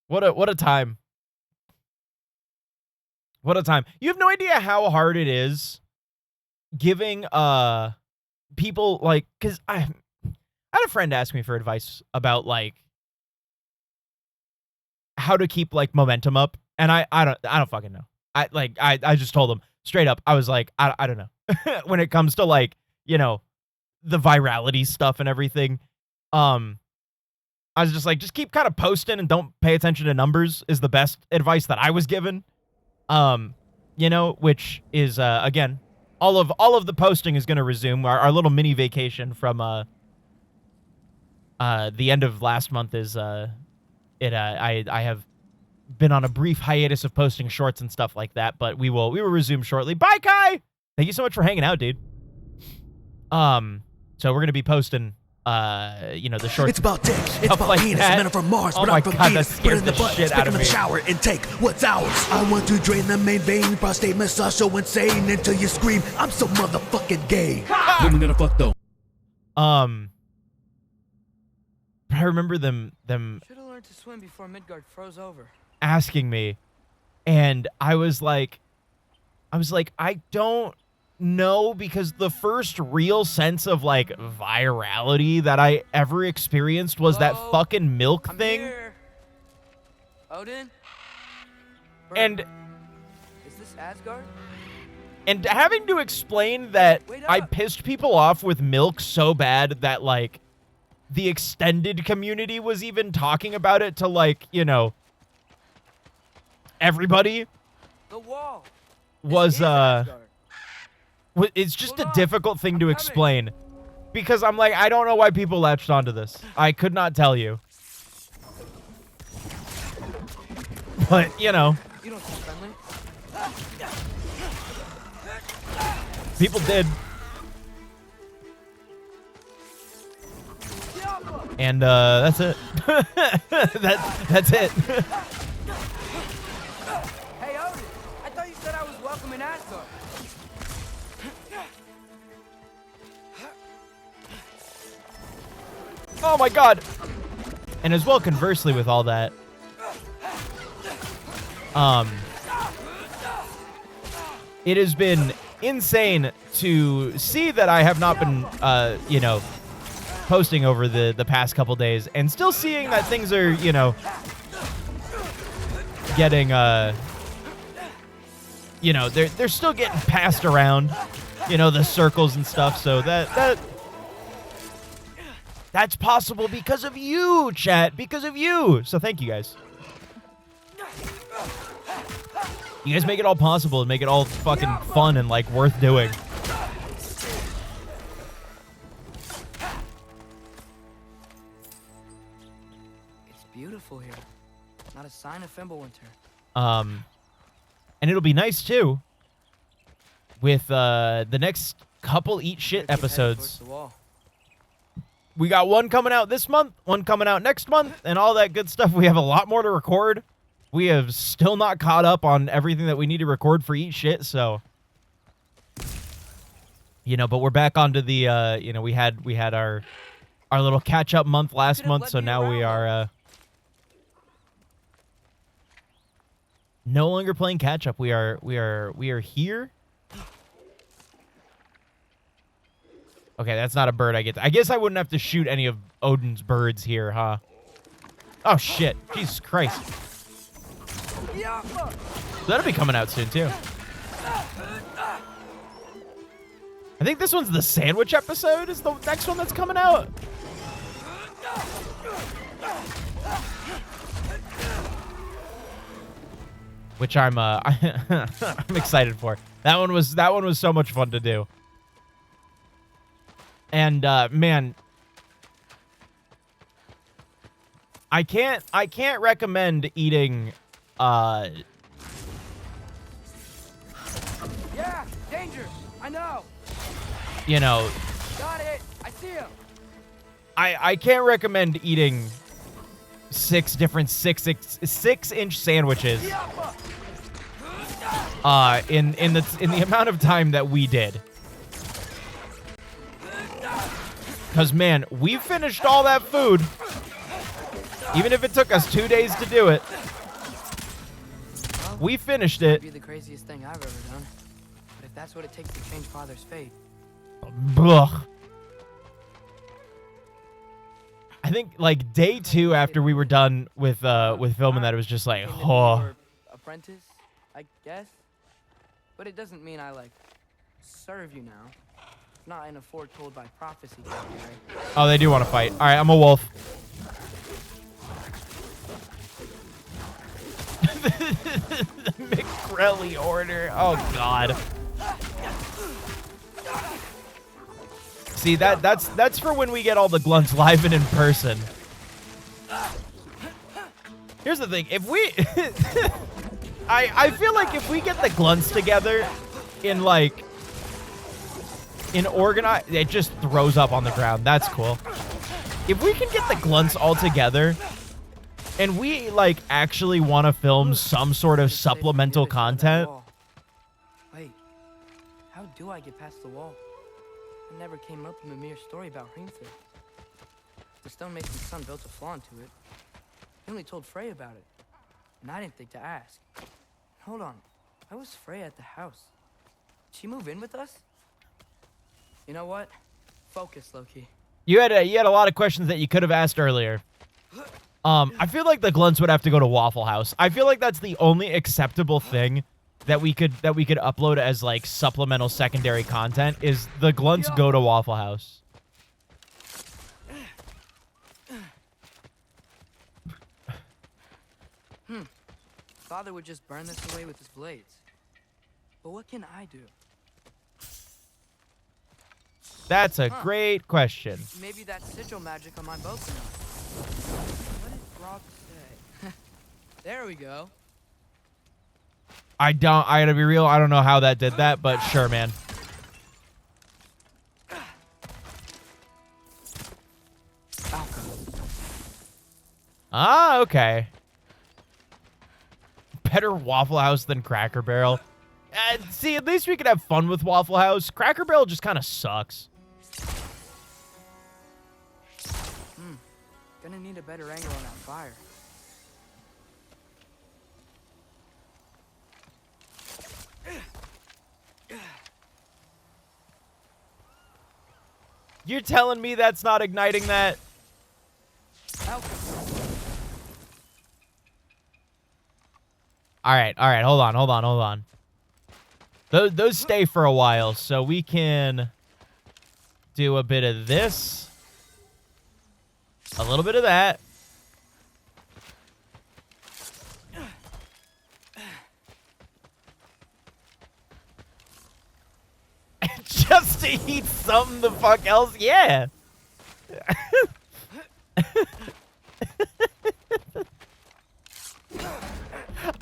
What a time. What a time. You have no idea how hard it is giving people, like, because I had a friend ask me for advice about, like, how to keep, like, momentum up, and I don't fucking know. I just told him straight up. I was like, I don't know. When it comes to, like, you know, the virality stuff and everything, I was just like, just keep kind of posting and don't pay attention to numbers is the best advice that I was given. You know, which is again, all of the posting is going to resume. Our little mini vacation from the end of last month is I have been on a brief hiatus of posting shorts and stuff like that, but we will resume shortly. Bye, Kai. Thank you so much for hanging out, dude. So we're gonna be posting, you know, the shorts. It's about dick. It's about penis. Men are from Mars, but I'm from Venus. Put in the butt, stick in the shower, and take what's ours. I want to drain the main vein. Prostate massage so insane until you scream, I'm so motherfucking gay. Women gonna fuck though. I remember them Should have learned to swim before Midgard froze over. Asking me, and I was like, I don't know, because the first real sense of, like, virality that I ever experienced was that fucking milk thing. Here. Odin? And Is this Asgard? and having to explain that I pissed people off with milk so bad that, like, the extended community was even talking about it to, like, you know, everybody. The wall. Was it's just a difficult thing to explain, because I'm like, I don't know why people latched onto this. I could not tell you. But, you know, You don't seem friendly. people did. And that's it. That's it. Hey, Odin. I thought you said I was welcome in Asgard. Oh my god. And as well, conversely with all that, it has been insane to see that I have not been, you know, posting over the past couple days, and still seeing that things are, you know, getting, you know, they're still getting passed around, you know, the circles and stuff. So that's possible because of you, chat, because of you. So thank you guys. You guys make it all possible and make it all fucking fun and, like, worth doing. It's beautiful here. Not a sign of Fimbulwinter. And it'll be nice too with the next couple Eat Shit episodes. We got one coming out this month, one coming out next month, and all that good stuff. We have a lot more to record. We have still not caught up on everything that we need to record for Eat Shit, so, you know, but we're back onto the, you know, we had our little catch-up month last month, so now we are no longer playing catch-up. We are here. Okay, that's not a bird I get. I guess I wouldn't have to shoot any of Odin's birds here, huh? Oh, shit. Jesus Christ. That'll be coming out soon, too. I think this one's the sandwich episode is the next one that's coming out. Which I'm I'm excited for. That one was so much fun to do. And man, I can't recommend eating Yeah, danger. I know. You know, Got it. I see him. I can't recommend eating 6 different 6-inch sandwiches in the amount of time that we did. Because, man, we finished all that food. Even if it took us 2 days to do it, Well, we finished it'd it. be the craziest thing I've ever done. But if that's what it takes to change Father's fate, Ugh. I think like day 2 after we were done with filming that, it was just like, came to be oh. your apprentice, I guess. But it doesn't mean I like serve you now. Not in a foretold by prophecy kind of way. Oh, they do want to fight. All right, I'm a wolf. The McCrelly order. Oh God. See, that's for when we get all the glunts live and in person. Here's the thing: if we, I feel like if we get the glunts together in like in organized, it just throws up on the ground. That's cool. If we can get the glunts all together, and we like actually want to film some sort of supplemental content. Wait, how do I get past the wall? It never came up in the mere story about Hrimthur. The stonemason's son built a flaw into it. He only told Frey about it, and I didn't think to ask. Hold on, why was Frey at the house? Did she move in with us? You know what? Focus, Loki. You had a lot of questions that you could have asked earlier. I feel like the glunts would have to go to Waffle House. I feel like that's the only acceptable thing that we could upload as like supplemental secondary content is the glunts go to Waffle House. Father would just burn this away with his blades. But what can I do? That's a great question. Maybe that sigil magic on my bow can help. What did Brock say? There we go. I gotta be real, I don't know how that did that, but sure, man. Ah, okay. Better Waffle House than Cracker Barrel. See, at least we could have fun with Waffle House. Cracker Barrel just kind of sucks. Gonna need a better angle on that fire. You're telling me that's not igniting that? All right, hold on. Those stay for a while, so we can do a bit of this, a little bit of that. Just to eat something the fuck else, yeah.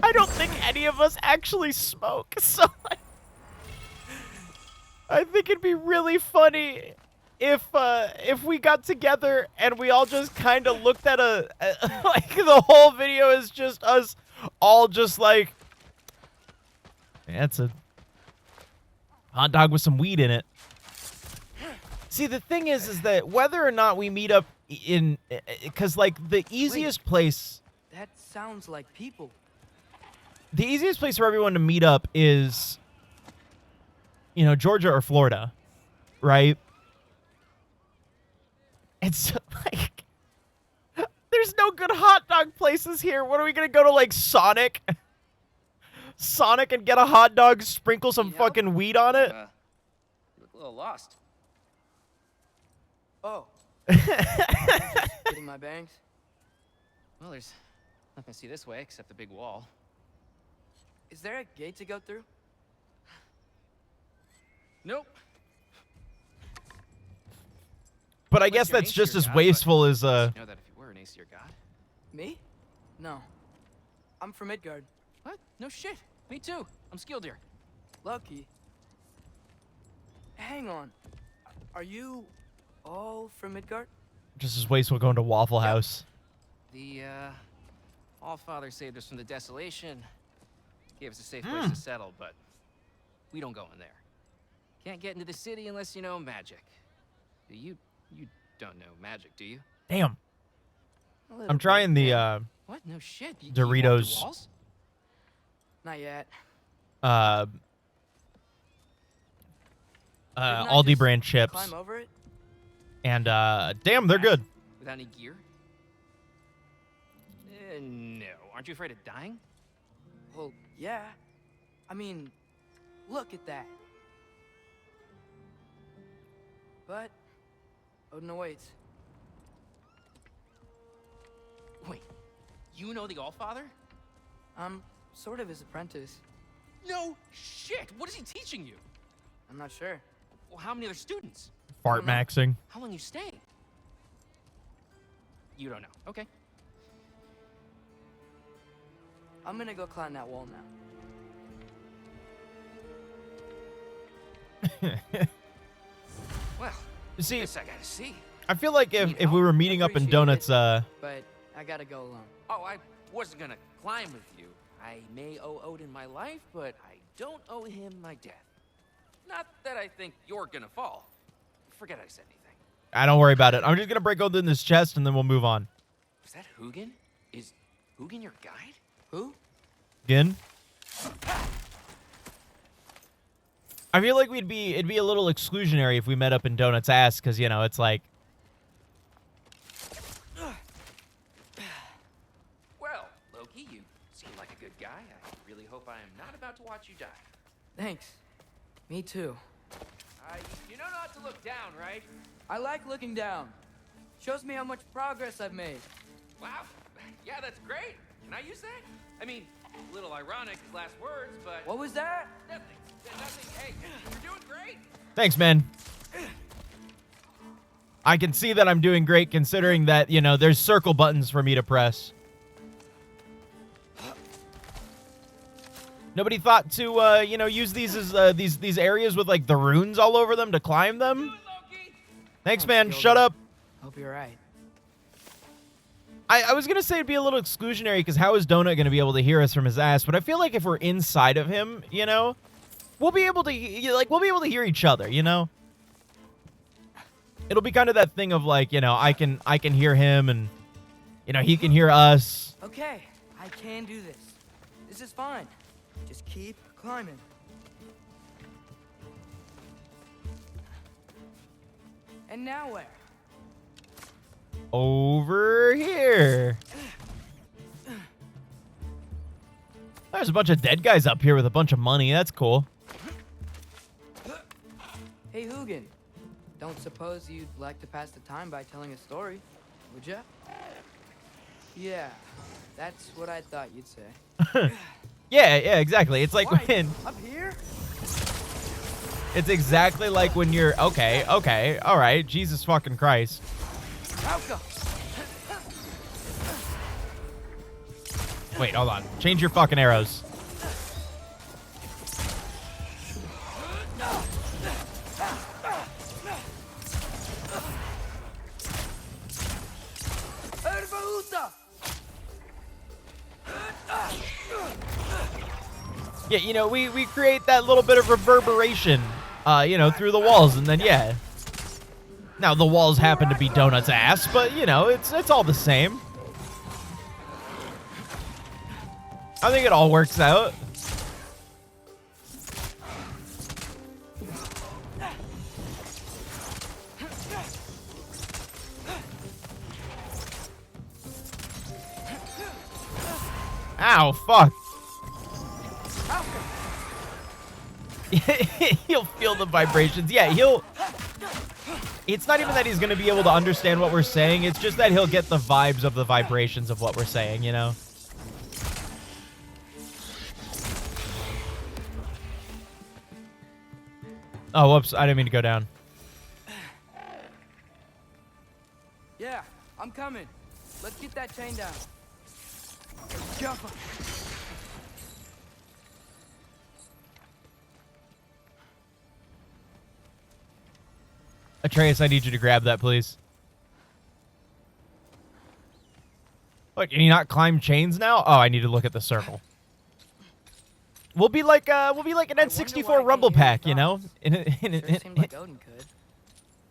I don't think any of us actually smoke, so I think it'd be really funny if we got together and we all just kind of looked at like the whole video is just us all just like, that's a hot dog with some weed in it. See, the thing is that whether or not we meet up in, because like the easiest place. That sounds like people. The easiest place for everyone to meet up is, you know, Georgia or Florida, right? It's like, there's no good hot dog places here. What are we going to go to, like, Sonic? Sonic and get a hot dog, sprinkle some fucking weed on it? You look a little lost. Oh. Just getting my bangs? Well, there's nothing to see this way except the big wall. Is there a gate to go through? Nope. But I guess that's just as wasteful as You know that if you were an Aesir god. Me? No. I'm from Midgard. What? No shit. Me too. I'm skilled here. Lucky. Hang on. Are you all from Midgard? just as wasteful going to Waffle House. The Allfather saved us from the desolation. Gave us a safe place to settle, but we don't go in there. Can't get into the city unless you know magic. You don't know magic, do you? Damn. A little I'm trying bit, the yeah. What? No shit. You walk through Doritos walls? Not yet. uh Didn't I Aldi just brand chips, climb over it? and damn, they're good. Without any gear? No. Aren't you afraid of dying? Well, yeah. I mean, look at that. But Odin awaits. Wait, you know the Allfather? I'm sort of his apprentice. No shit! What is he teaching you? I'm not sure. Well, how many other students? Fart know. maxing. How long you stay? You don't know. Okay. I'm gonna go climb that wall now. Well, See, guess I gotta see. I feel like Need if we help? were meeting up in Appreciate Donuts, But I gotta go alone. Oh, I wasn't gonna climb with you. I may owe Odin my life, but I don't owe him my death. Not that I think you're gonna fall. Forget I said anything. I don't worry about it. I'm just gonna break open this chest and then we'll move on. Is that Hugin? Is Hugin your guide? Who? Again? I feel like it'd be a little exclusionary if we met up in Donut's ass, because, you know, it's like... Well, Loki, you seem like a good guy. I really hope I am not about to watch you die. Thanks. Me too. You know not to look down, right? I like looking down. Shows me how much progress I've made. Wow. Yeah, that's great. Can I use that? I mean, a little ironic, his last words, but... What was that? Nothing. Nothing. Hey, you're doing great. Thanks, man. I can see that I'm doing great considering that, you know, there's circle buttons for me to press. Nobody thought to, you know, use these as these areas with, like, the runes all over them to climb them? Thanks, man. Shut up. Hope you're right. I was going to say it'd be a little exclusionary because how is Donut going to be able to hear us from his ass? But I feel like if we're inside of him, you know, we'll be able to hear each other, you know? It'll be kind of that thing of like, you know, I can hear him and, you know, he can hear us. Okay, I can do this. This is fine. Just keep climbing. And now where? Over here. There's a bunch of dead guys up here with a bunch of money. That's cool. Hey, Hugin. Don't suppose you'd like to pass the time by telling a story, would ya? Yeah, that's what I thought you'd say. Yeah, exactly. It's like What? when... Up here? It's exactly like when you're... Okay, all right. Jesus fucking Christ. Malcolm! Wait, hold on. Change your fucking arrows. Yeah, you know, we create that little bit of reverberation, you know, through the walls, and then, yeah. Now, the walls happen to be Donut's ass, but, you know, it's all the same. I think it all works out. Ow, fuck. He'll feel the vibrations. Yeah, it's not even that he's going to be able to understand what we're saying. It's just that he'll get the vibes of the vibrations of what we're saying, you know? Oh, whoops. I didn't mean to go down. Yeah, I'm coming. Let's get that chain down. Jump. Atreus, I need you to grab that, please. What, can you not climb chains now? Oh, I need to look at the circle. We'll be like an N64 Rumble Pack, you know? Sure seemed like Odin could.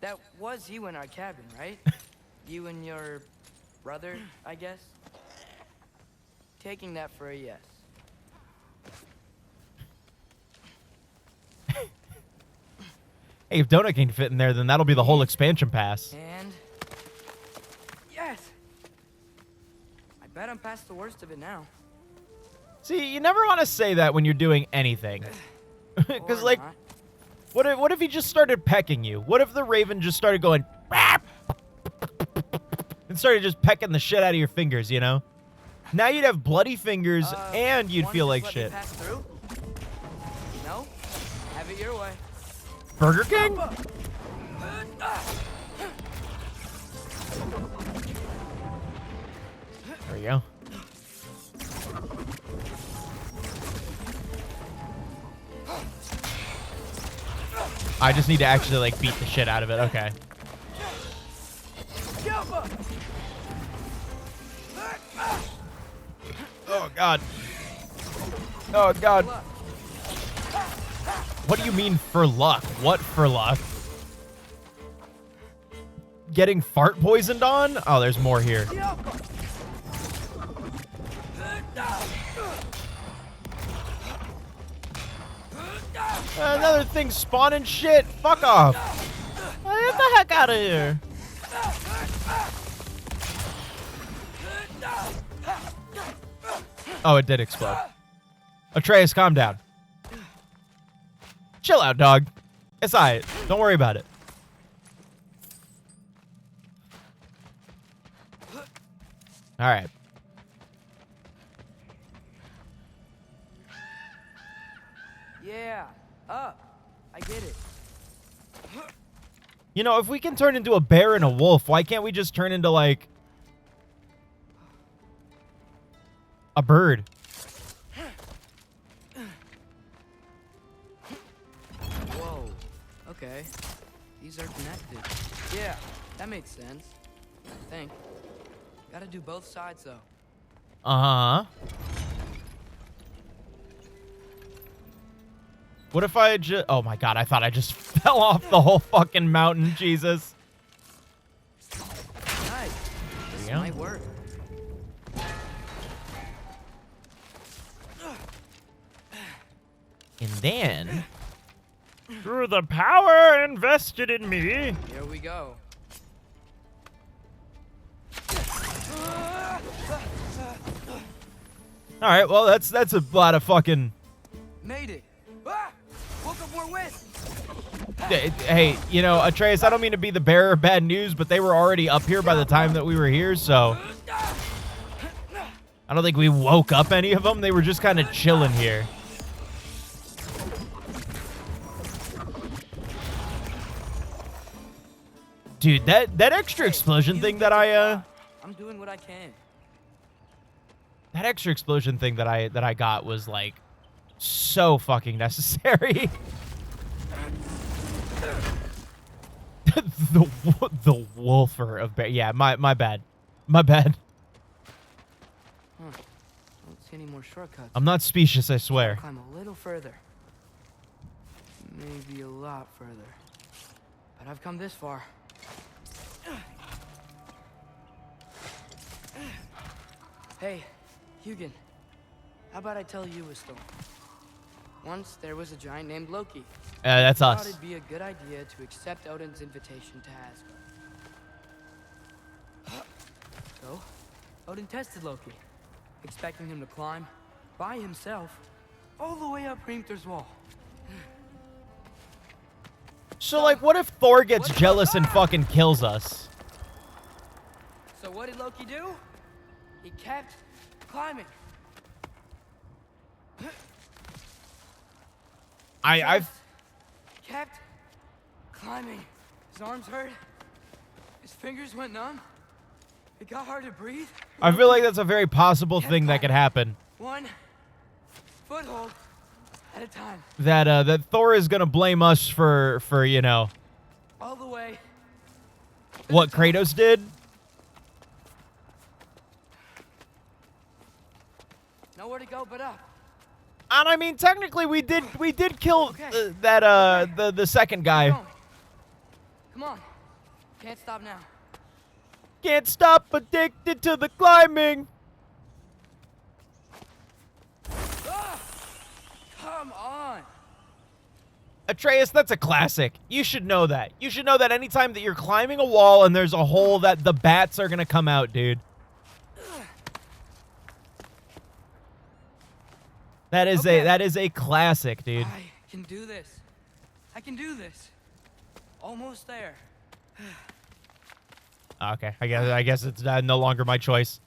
That was you in our cabin, right? You and your brother, I guess. Taking that for a yes. Hey, if Donut can fit in there, then that'll be the whole expansion pass. And yes. I bet I'm past the worst of it now. See, you never want to say that when you're doing anything. Because, Or like, not. what if he just started pecking you? What if the raven just started going and started just pecking the shit out of your fingers, you know? Now you'd have bloody fingers and you'd wanna feel just like let me shit. pass through? No? Have it your way. Burger King? There we go. I just need to actually, like, beat the shit out of it. Okay. Oh, God. Oh, God. What do you mean for luck? What for luck? Getting fart poisoned on? Oh, there's more here. Another thing spawning shit. Fuck off. Get the heck out of here. Oh, it did explode. Atreus, calm down. Chill out, dog. It's alright. Don't worry about it. Alright. Yeah, up. I get it. You know, if we can turn into a bear and a wolf, why can't we just turn into, like, a bird? Whoa. Okay. These are connected. Yeah, that makes sense. I think. Gotta do both sides, though. Uh-huh. What if I just... Oh, my God. I thought I just fell off the whole fucking mountain. Jesus. Nice. This Yeah. might work. And then... Through the power invested in me... Here we go. All right, well, that's a lot of fucking... Made it. Ah! Woke up more wind. Hey, you know, Atreus, I don't mean to be the bearer of bad news, but they were already up here by the time that we were here, so... I don't think we woke up any of them. They were just kind of chilling here. Dude, that extra explosion thing that I'm doing what I can. that extra explosion thing that I got was like so fucking necessary. the wolfer of bear. Yeah, my bad. My bad. Huh. Don't see any more shortcuts. I'm not specious, I swear. Climb a little further. Maybe a lot further. But I've come this far. Hey, Hugin. How about I tell you a story? Once there was a giant named Loki. That's Thought us. it'd be a good idea to accept Odin's invitation to Asgard. So, Odin tested Loki, expecting him to climb by himself all the way up Hrimthur's wall. So like, what if Thor gets jealous and fucking kills us? So what did Loki do? He kept climbing. I've Kept climbing. His arms hurt. His fingers went numb. It got hard to breathe. I feel like that's a very possible thing that could happen. One foothold at a time. That Thor is gonna blame us for you know All the way. what Kratos did. Nowhere to go but up. And I mean, technically, we did kill Okay. the second guy. Keep going. Come on. Can't stop now. Can't stop, addicted to the climbing. Come on. Atreus, that's a classic. You should know that. You should know that anytime that you're climbing a wall and there's a hole that the bats are gonna come out, dude. That is a classic, dude. I can do this. I can do this. Almost there. Okay, I guess it's no longer my choice.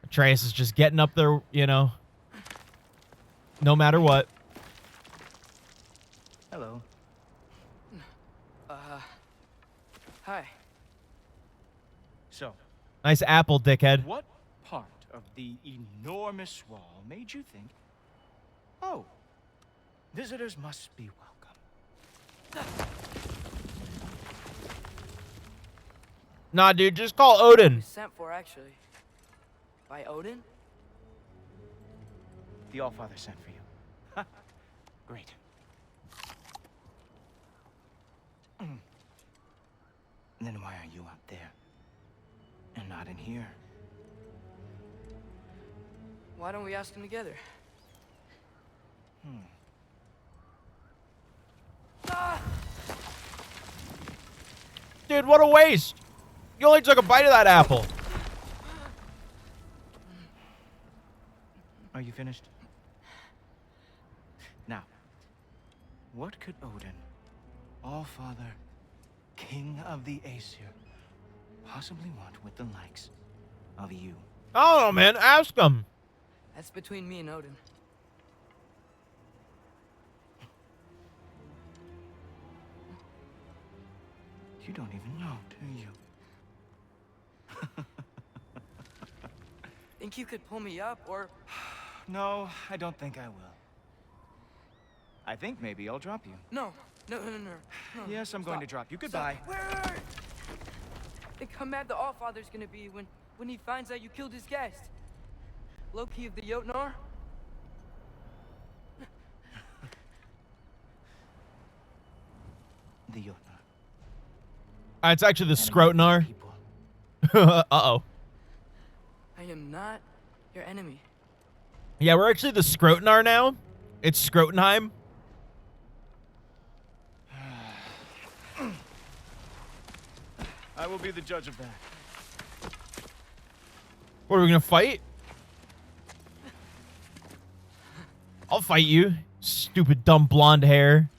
Atreus is just getting up there, you know, no matter what. Hello. Hi. So, Nice apple, dickhead. what part of the enormous wall made you think, oh, visitors must be welcome? Nah, dude, just call Odin. Sent for, actually. By Odin? The Allfather sent for you. Great. Then why are you out there? And not in here? Why don't we ask him together? Dude, what a waste. You only took a bite of that apple. Are you finished? Now, what could Odin, Allfather, King of the Aesir, possibly want with the likes of you? I don't know, man. Ask him. That's between me and Odin. You don't even know, do you? Think you could pull me up, or... No, I don't think I will. I think maybe I'll drop you. No. No. Yes, I'm going to drop you. Goodbye. Stop. Wait. Think how mad the Allfather's gonna be when he finds out you killed his guest. Loki of the Jotnar? The Jotnar. It's actually the Scrotnar. People. Uh-oh. I am not your enemy. Yeah, we're actually the Scrotnar now. It's Scrotenheim. I will be the judge of that. What, are we gonna fight? I'll fight you. Stupid, dumb blonde hair.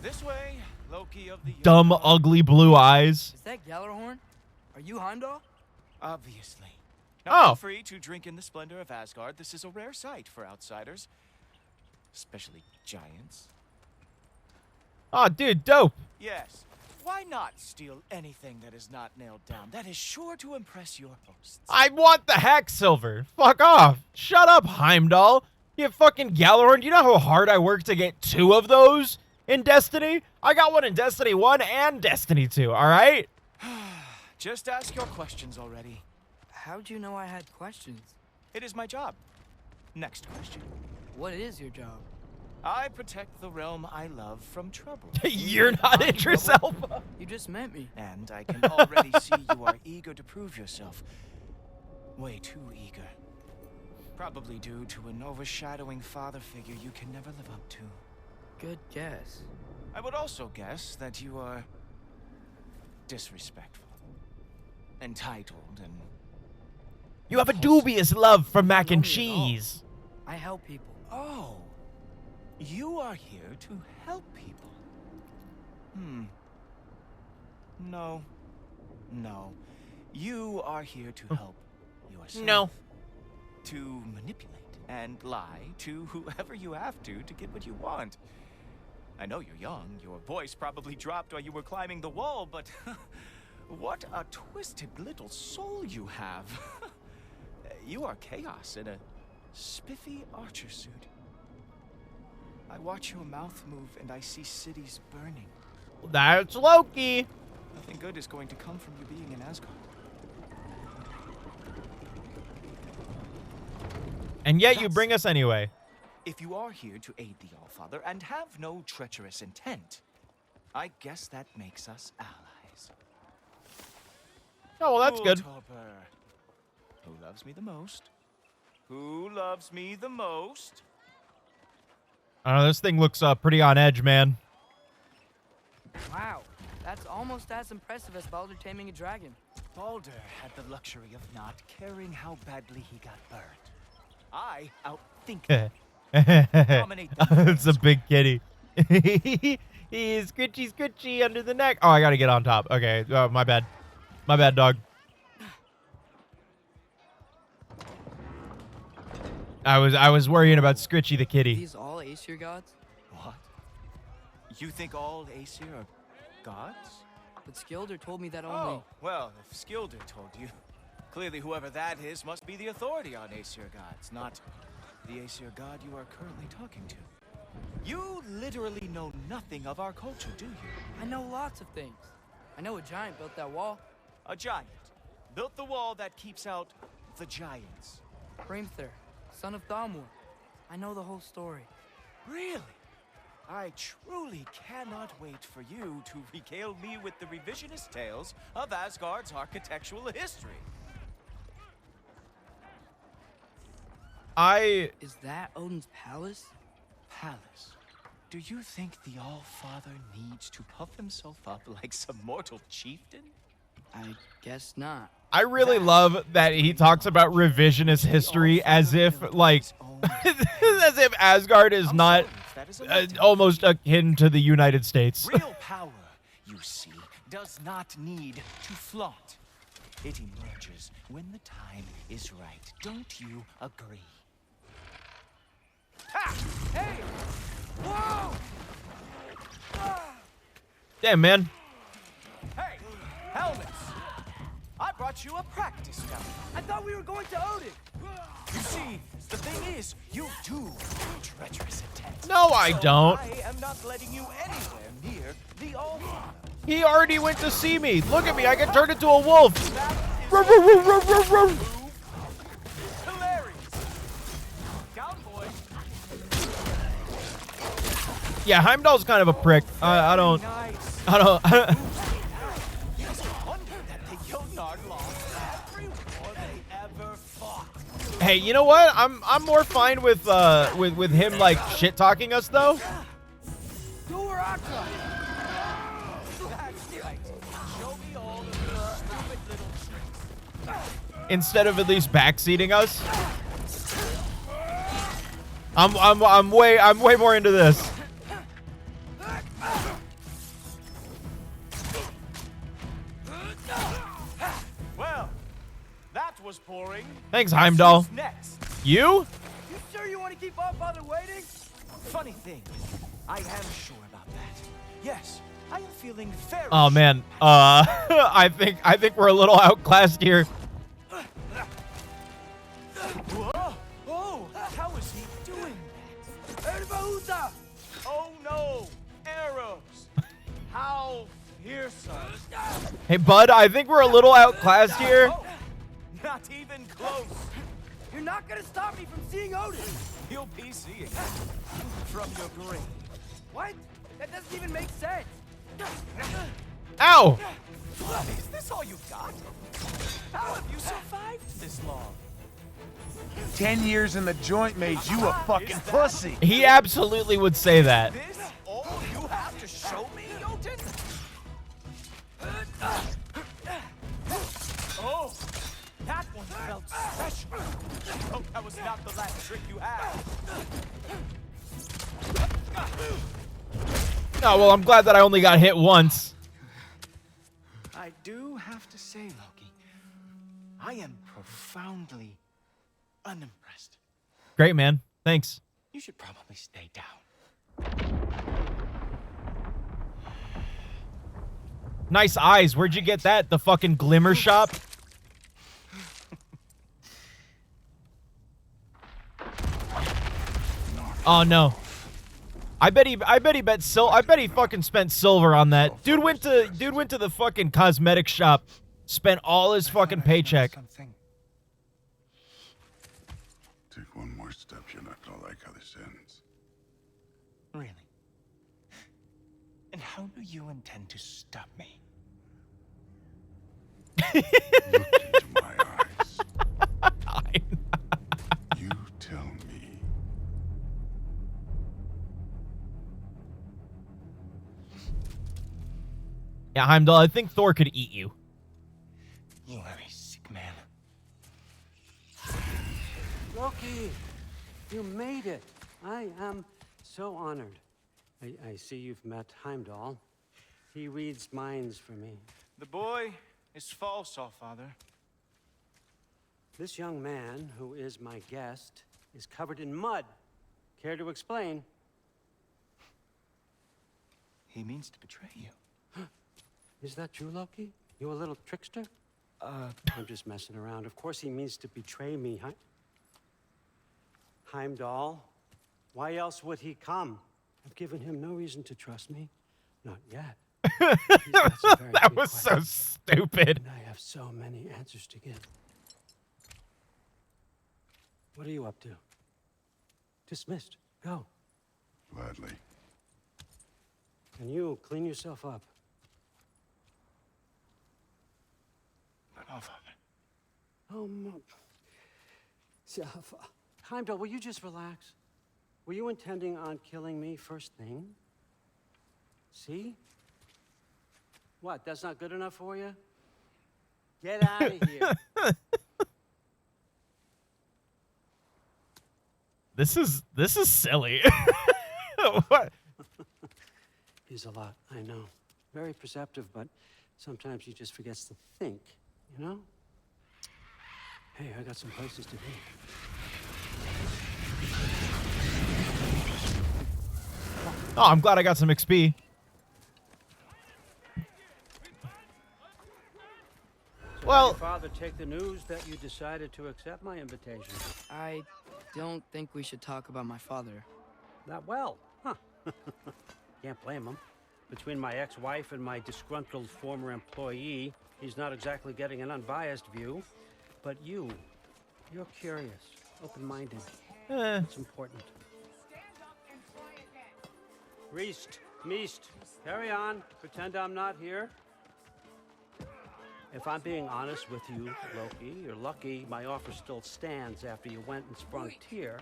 This way, Loki of the Dumb, Jotnar. ugly blue eyes. Is that Gjallarhorn? Are you Heimdall? Obviously. Oh. Now feel free to drink in the splendor of Asgard. This is a rare sight for outsiders, especially giants. Oh, dude, dope. Yes. Why not steal anything that is not nailed down? That is sure to impress your hosts. I want the hack silver. Fuck off. Shut up, Heimdall. You fucking Gjallarhorn. Do you know how hard I worked to get 2 of those in Destiny? I got one in Destiny 1 and Destiny 2, all right? Just ask your questions already. How'd you know I had questions? It is my job. Next question. What is your job? I protect the realm I love from trouble. You're not Idris Elba. You just met me. And I can already see you are eager to prove yourself. Way too eager. Probably due to an overshadowing father figure you can never live up to. Good guess. I would also guess that you are disrespectful, entitled, and You have a dubious love for mac and Don't know me at all. cheese. I help people. oh, you are here to help people. No. You are here to help yourself. No. To manipulate and lie to whoever you have to get what you want. I know you're young. Your voice probably dropped while you were climbing the wall, but what a twisted little soul you have. You are chaos in a spiffy archer suit. I watch your mouth move and I see cities burning. That's Loki. Nothing good is going to come from you being in Asgard. And yet you bring us anyway. If you are here to aid the Allfather and have no treacherous intent, I guess that makes us allies. Oh, well, that's good. Topper. Who loves me the most? Who loves me the most? I don't know, this thing looks pretty on edge, man. Wow, that's almost as impressive as Baldur taming a dragon. Baldur had the luxury of not caring how badly he got burned. I outthink him. Dominate them It's a big kitty. He's scritchy under the neck. Oh, I gotta get on top. Okay, my bad. My bad, dog. I was worrying about Scritchy the Are kitty. these all Aesir gods? What? You think all Aesir are gods? But Skilder told me that only... Oh, well, if Skilder told you, clearly whoever that is must be the authority on Aesir gods, not the Aesir god you are currently talking to. You literally know nothing of our culture, do you? I know lots of things. I know a giant built that wall. A giant built the wall that keeps out the giants. Hrimthur, son of Thamur. I know the whole story. Really? I truly cannot wait for you to regale me with the revisionist tales of Asgard's architectural history. Is that Odin's palace? Palace. Do you think the All-Father needs to puff himself up like some mortal chieftain? I guess not. I really love that he talks about revisionist history as if, like, as if Asgard is not almost akin to the United States. Real power, you see, does not need to flaunt. It emerges when the time is right. Don't you agree? Ha! Hey! Whoa! Damn, man. Hey! Helmets! I brought you a practice gun. I thought we were going to Odin! You see, the thing is, you do treacherous intent. No, I don't. I am not letting you anywhere near the All-Father. He already went to see me. Look at me. I can turn into a wolf. Ruff, ruff, ruff, ruff, ruff, ruff. Hilarious. Down, boy. Yeah, Heimdall's kind of a prick. I don't. Nice. I don't. It's a wonder that the Jotnar lost every war they ever fought. Hey, you know what? I'm more fine with him like shit talking us though. That's right. Show me all of your stupid little tricks. Instead of at least backseating us. I'm way more into this. Well, that was boring. Thanks, Heimdall. Who's next? You? You sure you want to keep All-Father waiting? Funny thing, I am sure about that. Yes, I am feeling very. Oh man. I think we're a little outclassed here. Whoa! Oh, how is he doing that? Oh no! Arrows! How fearsome! Hey, bud, I think we're a little outclassed here. Oh, not even close. You're not gonna stop me from seeing Odin! You'll be seeing it from your grave. What? That doesn't even make sense! Ow! Is this all you've got? How have you survived this long? 10 years in the joint made you a fucking pussy. He absolutely would say that. This all you have to show me, Jotun? Oh, that one felt special. Hope that was not the last trick you had. Oh, well, I'm glad that I only got hit once. I do have to say, Loki, I am profoundly unimpressed. Great, man. Thanks. You should probably stay down. Nice eyes. Where'd you get that? The fucking Glimmer shop? Oh no. I bet he fucking spent silver on that. Dude went to the fucking cosmetic shop, spent all his fucking paycheck. Take one more step, you're not gonna like how this ends. Really? And how do you intend to stop me? Look into my eyes. You tell me. Yeah, Heimdall, I think Thor could eat you. You are a sick man. Loki, you made it. I am so honored. I see you've met Heimdall. He reads minds for me. The boy is false, Allfather. This young man, who is my guest, is covered in mud. Care to explain? He means to betray you. Is that true, Loki? You a little trickster? I'm just messing around. Of course he means to betray me, Heimdall. Why else would he come? I've given him no reason to trust me. Not yet. That was so stupid. And I have so many answers to give. What are you up to? Dismissed. Go. Gladly. And you, clean yourself up. But Allfather. Oh, Heimdall, will you just relax? Were you intending on killing me first thing? See? What, that's not good enough for you? Get out of here. This is silly. What? He's a lot, I know. Very perceptive, but sometimes he just forgets to think, you know? Hey, I got some places to be. Oh, I'm glad I got some XP. So Well, how did your father take the news that you decided to accept my invitation? I don't think we should talk about my father. Not well, huh? Can't blame him. Between my ex-wife and my disgruntled former employee, he's not exactly getting an unbiased view. But you're curious, open-minded. It's important. Reist, Meest, carry on. Pretend I'm not here. If I'm being honest with you, Loki, you're lucky my offer still stands after you went and sprung Tyr.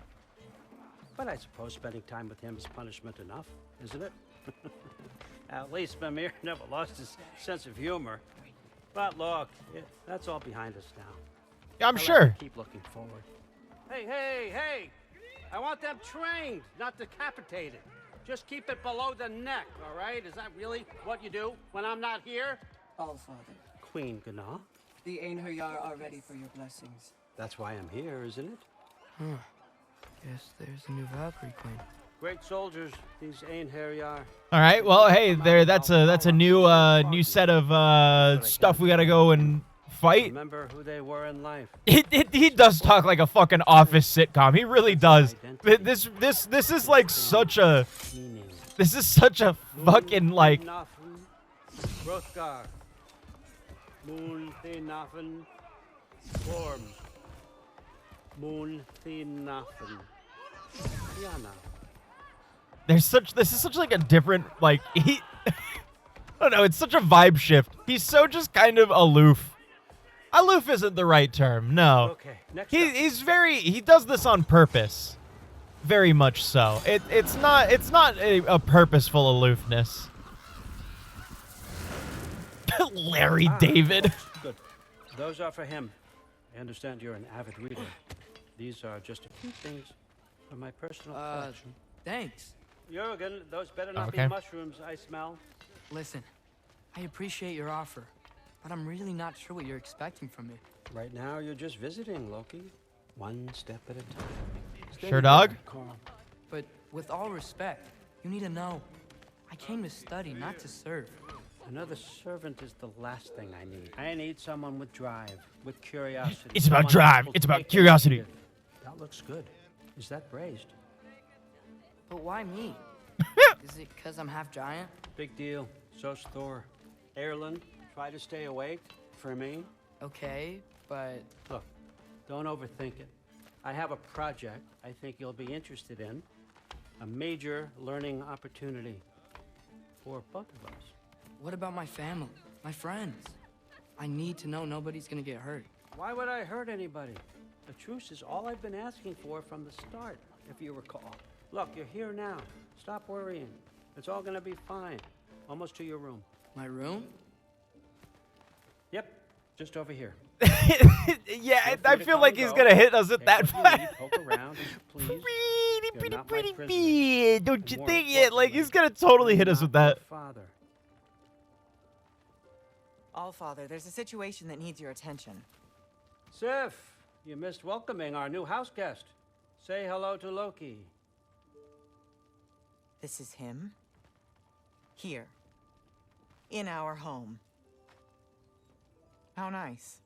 But I suppose spending time with him is punishment enough, isn't it? At least Mimir never lost his sense of humor. But look, that's all behind us now. yeah, I'm I'll sure. have to keep looking forward. Hey! I want them trained, not decapitated. Just keep it below the neck, all right? Is that really what you do when I'm not here? Allfather, Queen Gná. the Einherjar are ready for your blessings. That's why I'm here, isn't it? Guess there's a new Valkyrie Queen. Great soldiers, these Einherjar. All right. Well, hey, that's a new set of stuff we gotta go and fight. Remember who they were in life. He does talk like a fucking Office sitcom. He really does. This is like such a fucking like. Hrothgar. Moon Thinafen. Form. Moon Thinafen. Yana. This is such like a different like he. I don't know. It's such a vibe shift. He's so just kind of aloof. Aloof isn't the right term. No. Okay. Next He does this on purpose. Very much so. It's not a purposeful aloofness. Larry David. Good. Those are for him. I understand you're an avid reader. These are just a few things from my personal collection. Thanks. Jurgen, those better not Okay. be mushrooms I smell. Listen, I appreciate your offer, but I'm really not sure what you're expecting from me. Right now, you're just visiting, Loki. One step at a time. Stay Sure, together, dog. Carl. But with all respect, you need to know, I came to study, not to serve. Another servant is the last thing I need. I need someone with drive, with curiosity. It's about someone drive. who will It's about take curiosity. initiative. That looks good. Is that braised? But why me? Is it because I'm half giant? Big deal. So's Thor. Erland, try to stay awake for me. Okay, but Look, don't overthink it. I have a project I think you'll be interested in. A major learning opportunity. for both of us. What about my family? My friends? I need to know nobody's gonna get hurt. Why would I hurt anybody? A truce is all I've been asking for from the start, if you recall. Look, you're here now. Stop worrying. It's all gonna be fine. Almost to your room. My room? Yep, just over here. Yeah, I feel like he's gonna hit us at that point. Poke around, please. Pretty, don't you think it? Like, he's gonna totally hit us with that. Father. Allfather, there's a situation that needs your attention. Sif, you missed welcoming our new house guest. Say hello to Loki. This is him. Here. In our home. How nice.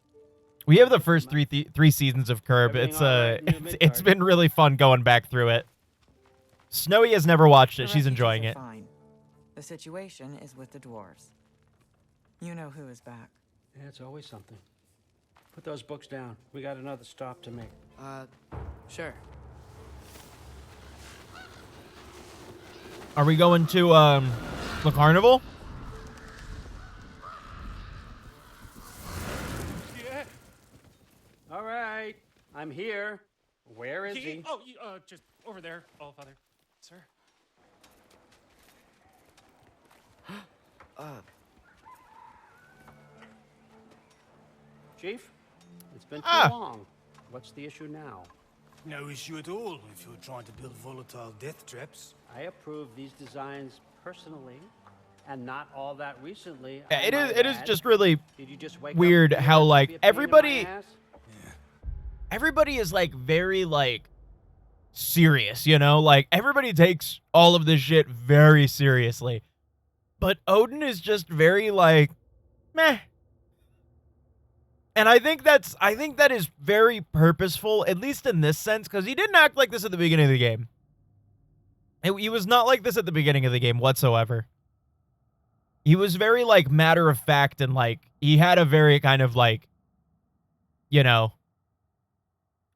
We have the first three seasons of Curb. It's been really fun going back through it. Snowy has never watched it. She's enjoying it. Fine. The situation is with the dwarves. You know who is back. Yeah, it's always something. Put those books down. We got another stop to make. Sure. Are we going to the carnival? Yeah. All right, I'm here. Where is he? Oh, just over there, Allfather. Sir. Chief, it's been too long. What's the issue now? No issue at all if you're trying to build volatile death traps. I approve these designs personally, and not all that recently. Yeah, it is just really Did you just wake weird up how, to like, be a pain in my everybody ass? is like very like serious, you know? Like, everybody takes all of this shit very seriously. But Odin is just very like meh. And I think that is very purposeful, at least in this sense, because he didn't act like this at the beginning of the game. He was not like this at the beginning of the game whatsoever. He was very, like, matter of fact, and, like, he had a very kind of, like, you know,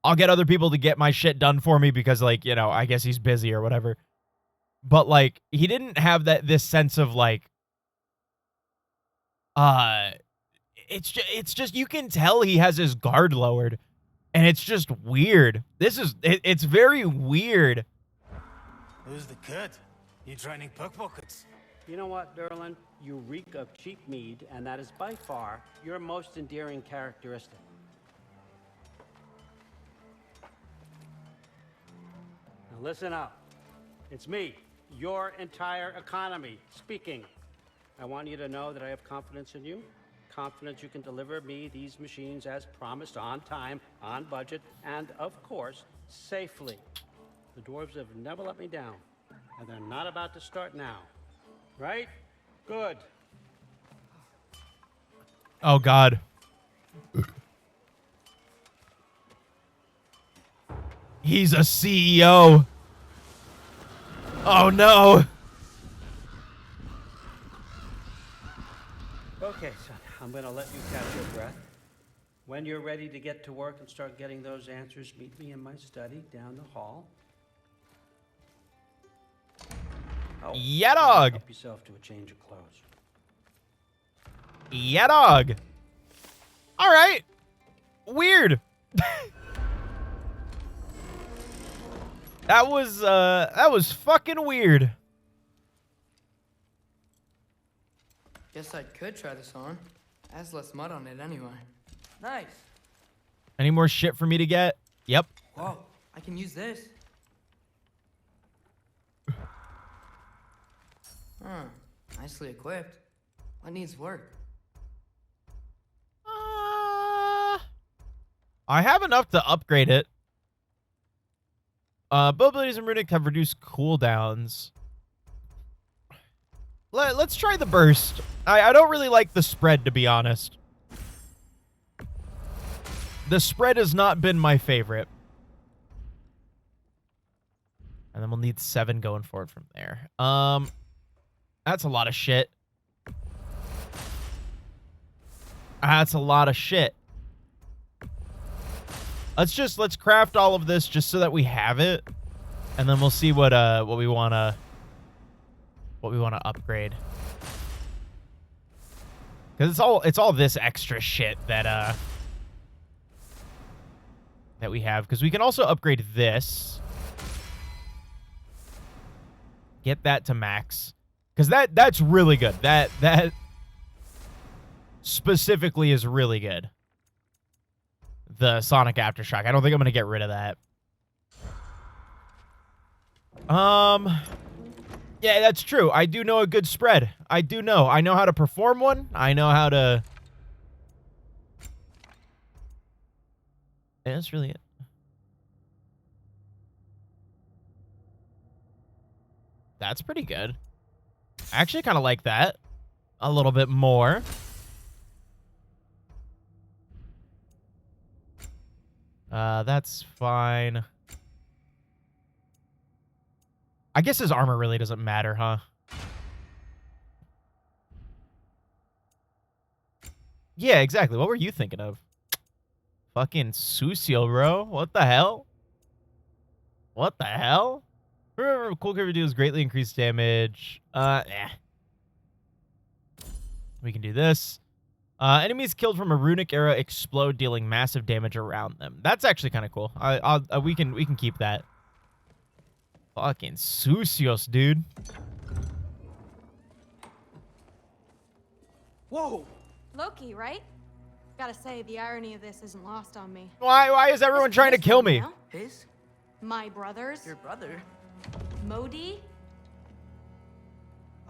I'll get other people to get my shit done for me because, like, you know, I guess he's busy or whatever. But, like, he didn't have this sense of, like, it's just you can tell he has his guard lowered, and it's just weird. It's very weird. Who's the kid? You training pickpockets? You know what, Derlin? You reek of cheap mead, and that is by far your most endearing characteristic. Now listen up. It's me, your entire economy, speaking. I want you to know that I have confidence in you. Confidence you can deliver me these machines as promised, on time, on budget, and, of course, safely. The dwarves have never let me down, and they're not about to start now. Right? Good. Oh, God. He's a CEO. Oh, no. Okay, son, I'm going to let you catch your breath. When you're ready to get to work and start getting those answers, meet me in my study down the hall. Oh, yeah, dog. Help yourself to a change of clothes. Yeah, dog. All right. Weird. That was fucking weird. Guess I could try this on. Has less mud on it anyway. Nice. Any more shit for me to get? Yep. Whoa, I can use this. Huh, nicely equipped. What needs work? I have enough to upgrade it. Abilities and runic have reduced cooldowns. Let's try the burst. I don't really like the spread, to be honest. The spread has not been my favorite. And then we'll need 7 going forward from there. That's a lot of shit. That's a lot of shit. Let's craft all of this just so that we have it, and then we'll see what we wanna upgrade. Because it's all this extra shit that we have. Because we can also upgrade this. Get that to max. Because that's really good. That specifically is really good. The Sonic Aftershock. I don't think I'm going to get rid of that. Yeah, that's true. I do know a good spread. I do know. I know how to perform one. I know how to... Yeah, that's really it. That's pretty good. I actually kind of like that a little bit more. That's fine. I guess his armor really doesn't matter, huh? Yeah, exactly. What were you thinking of? Fucking Susio, bro. What the hell? What the hell? Remember, cool cover deals greatly increased damage. We can do this. Enemies killed from a runic era explode, dealing massive damage around them. That's actually kind of cool. We can keep that. Fucking Susios, dude. Whoa! Loki, right? Gotta say, the irony of this isn't lost on me. Why is everyone trying to kill me? His? My brothers? Your brother? Modi?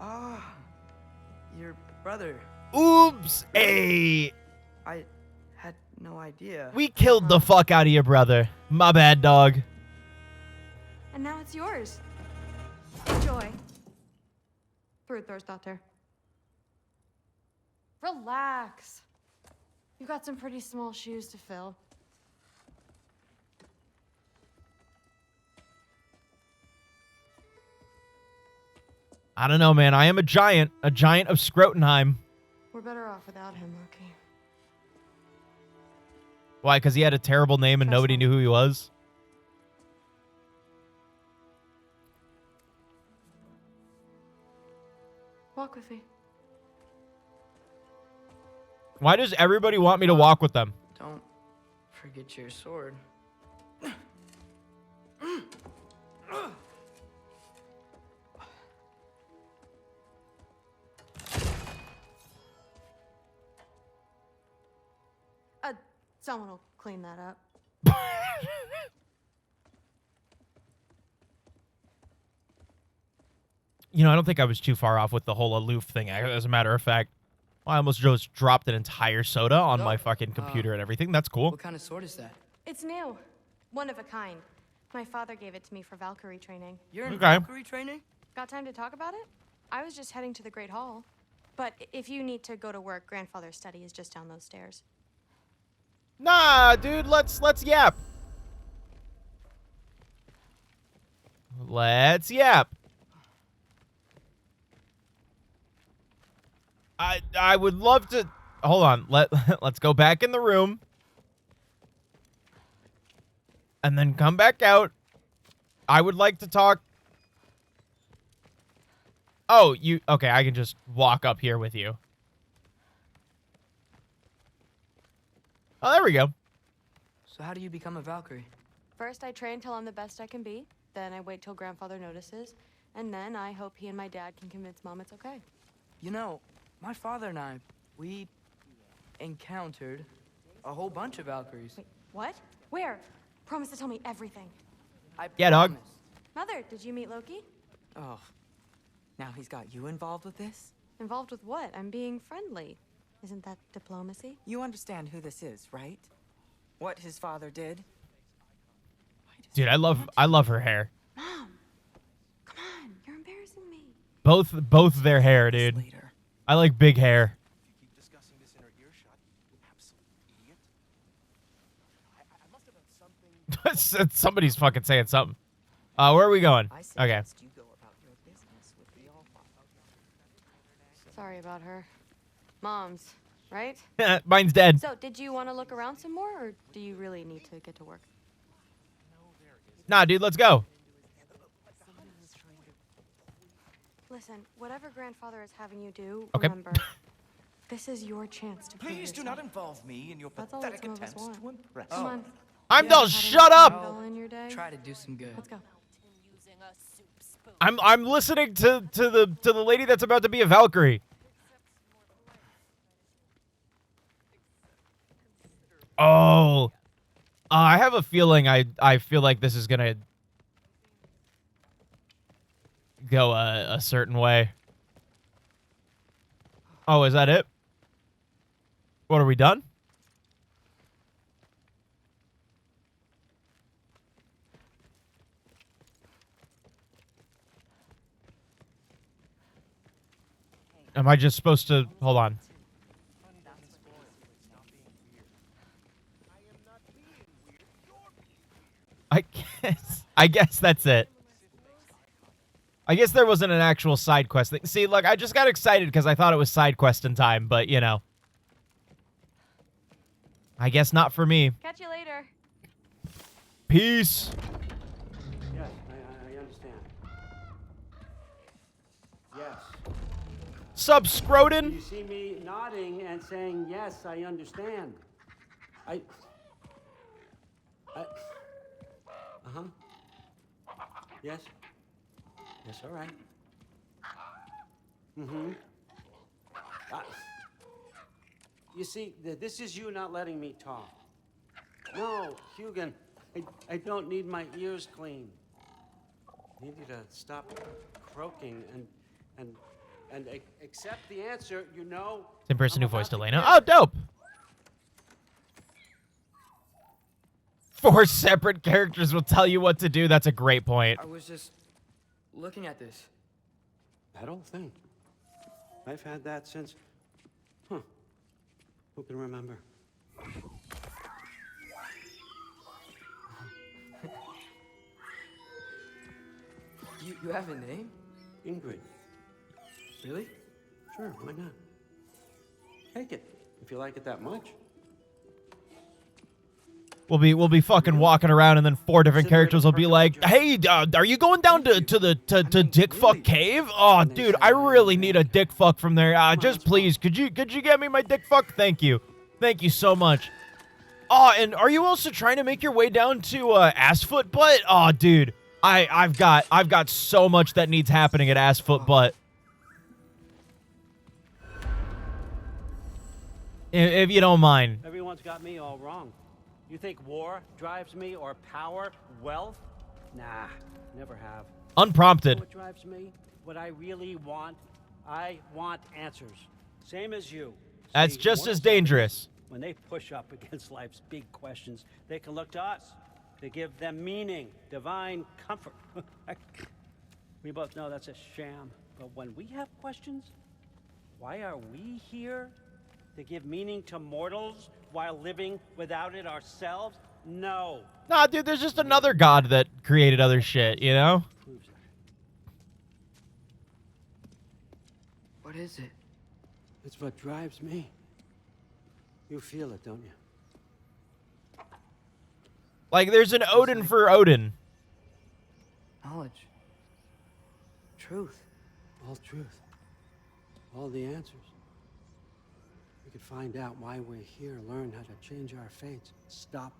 Ah, your brother. Oops, hey. I had no idea. We killed the fuck out of your brother. My bad, dog. And now it's yours. Enjoy. Daughter. Relax. You've got some pretty small shoes to fill. I don't know, man. I am a giant of Scrotenheim. We're better off without him, Loki. Why? Because he had a terrible name and nobody knew who he was? Walk with me. Why does everybody want me to walk with them? Don't forget your sword. Someone will clean that up. You know, I don't think I was too far off with the whole aloof thing. As a matter of fact, I almost just dropped an entire soda on my fucking computer and everything. That's cool. What kind of sword is that? It's new. One of a kind. My father gave it to me for Valkyrie training. You're in Valkyrie training? Got time to talk about it? I was just heading to the Great Hall. But if you need to go to work, grandfather's study is just down those stairs. Nah, dude, let's yap. Let's yap. I would love to. Hold on. Let's go back in the room. And then come back out. I would like to talk. Oh, okay, I can just walk up here with you. Oh, there we go. So how do you become a Valkyrie? First, I train till I'm the best I can be. Then I wait till grandfather notices. And then I hope he and my dad can convince Mom it's okay. You know, my father and I, we encountered a whole bunch of Valkyries. Wait, what? Where? Promise to tell me everything. Yeah, dog. Mother, did you meet Loki? Oh, now he's got you involved with this? Involved with what? I'm being friendly. Isn't that diplomacy? You understand who this is, right? What his father did? Dude, I love her hair. Mom, come on, you're embarrassing me. Both their hair, dude. I like big hair. Somebody's fucking saying something. Where are we going? Okay. Sorry about her. Mom's, right? Mine's dead. So, did you want to look around some more, or do you really need to get to work? Nah, dude, let's go. Listen, whatever grandfather is having you do, Okay. remember, This is your chance to prove Please do yourself. not involve me in your That's all that pathetic some of us attempts want. to impress. Come on. Heimdall, shut up! I'll try to do some good. Let's go. I'm listening to the lady that's about to be a Valkyrie. Oh, I have a feeling I feel like this is gonna go a certain way. Oh, is that it? What, are we done? Am I just supposed to hold on? I guess that's it. I guess there wasn't an actual side quest thing. See, look, I just got excited because I thought it was side questing time, but you know. I guess not for me. Catch you later. Peace. Yes, I understand. Yes. Sup, Scrotin? You see me nodding and saying, yes, I understand. Uh-huh. Yes. Yes, all right. Mm-hmm. You see, this is you not letting me talk. No, Hugan, I don't need my ears cleaned. I need you to stop croaking and accept the answer, you know. Same person who voiced Elena. Oh, dope. 4 separate characters will tell you what to do. That's a great point. I was just looking at this. That old thing. I've had that since... Huh. Who can remember? You have a name? Ingrid. Really? Sure, why not? Take it, if you like it that much. We'll be fucking walking around, and then 4 different characters will be like, "Hey, are you going down to Dick Fuck Cave? Oh, dude, I really need a Dick Fuck from there. Just please, could you get me my Dick Fuck? Thank you so much. Oh, and are you also trying to make your way down to Assfoot Butt? Oh, dude, I've got so much that needs happening at Assfoot Butt. If you don't mind. Everyone's got me all wrong. You think war drives me, or power, wealth? Nah, never have. Unprompted. You know what drives me? What I really want? I want answers. Same as you. That's just as dangerous. When they push up against life's big questions, they can look to us to give them meaning, divine comfort. We both know that's a sham. But when we have questions, why are we here? To give meaning to mortals while living without it ourselves? No. Nah, dude, there's just another god that created other shit, you know? What is it? It's what drives me. You feel it, don't you? Like, there's an Odin for Odin. Knowledge. Truth. All truth. All the answers. We could find out why we're here, learn how to change our fates, stop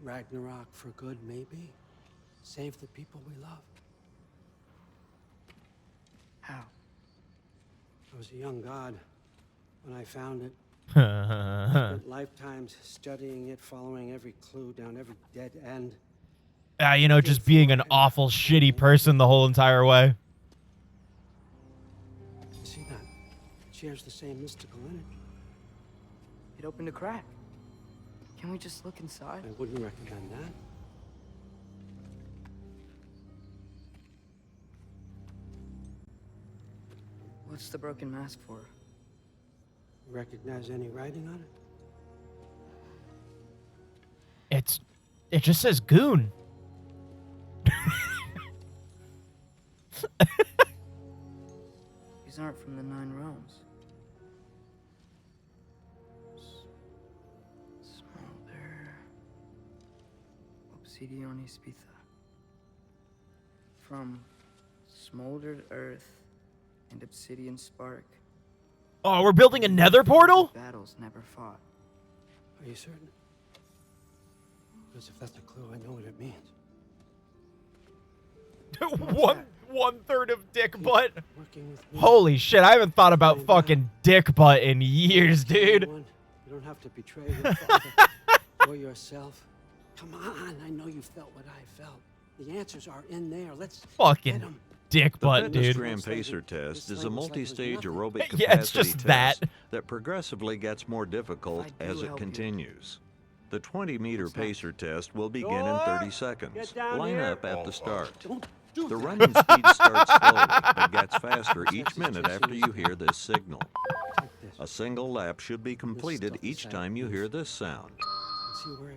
Ragnarok for good, maybe. Save the people we love. How? I was a young god when I found it. Spent lifetimes studying it, following every clue down every dead end. You know, just being an awful, shitty person the whole entire way. You see that? It shares the same mystical energy. It opened a crack. Can we just look inside? I wouldn't recommend that. What's the broken mask for? Recognize any writing on it? It just says goon. These aren't from the 9 realms. Smolder. Obsidione Spitha. From smoldered earth and obsidian spark, Oh, we're building a nether portal? Battles never fought. Are you certain? Because if that's a clue, I know what it means. one third of dick butt. Holy shit, I haven't thought about fucking dick butt in years, dude. You don't have to betray your father or yourself. Come on, I know you felt what I felt. The answers are in there. Let's fucking dick butt, the dude. Fitness Pacer test is a multi-stage aerobic capacity Yeah, it's just test that progressively gets more difficult as it continues. The 20-meter pacer test will begin in 30 seconds. Line up at the start. The running speed starts slowly, but gets faster each minute after you hear this signal. A single lap should be completed each time you hear this sound.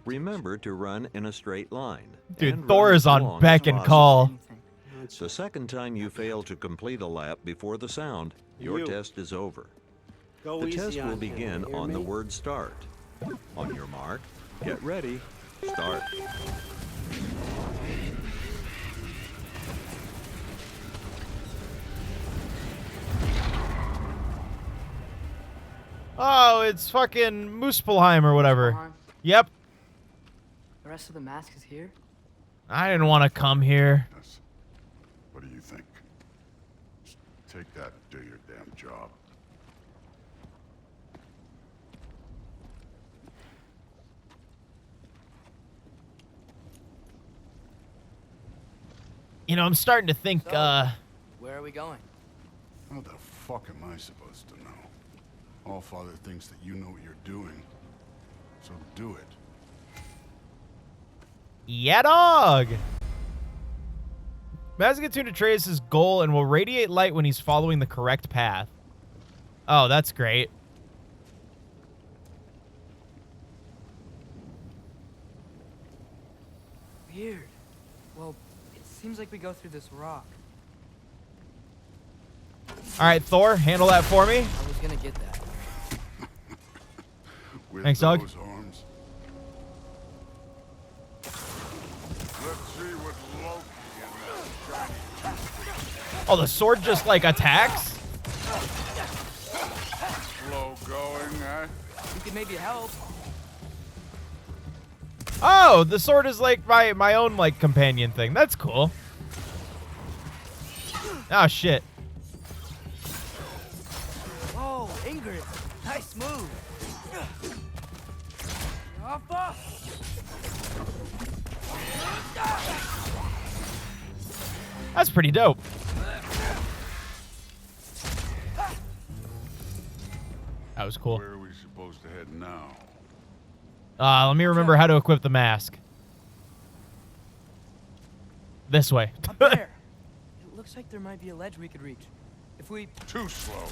Remember to run in a straight line. Dude, Thor is on beck and call. The second time you fail to complete a lap before the sound, your test is over. The test will begin on the word start. On your mark, get ready, start. Oh, it's fucking Muspelheim or whatever. Muspelheim? Yep. The rest of the mask is here? I didn't want to come here. Yes. What do you think? Just take that and do your damn job. You know, I'm starting to think, Where are we going? How the fuck am I supposed to know? Allfather thinks that you know what you're doing, so do it. Yeah, dog. Mask can tune to Atreus' goal and will radiate light when he's following the correct path. Oh, that's great. Weird. Well, it seems like we go through this rock. All right, Thor, handle that for me. I was gonna get that. Thanks, dog. Let's see what Loki and that shiny Oh, the sword just, like, attacks? slow going, eh? You could maybe help. Oh, the sword is, like, my own, like, companion thing. That's cool. Oh, shit. Whoa, Ingrid. Nice move. Alpha. That's pretty dope. That was cool. Where are we supposed to head now? Let me remember how to equip the mask. This way. Up there. It looks like there might be a ledge we could reach. If we... Too slow.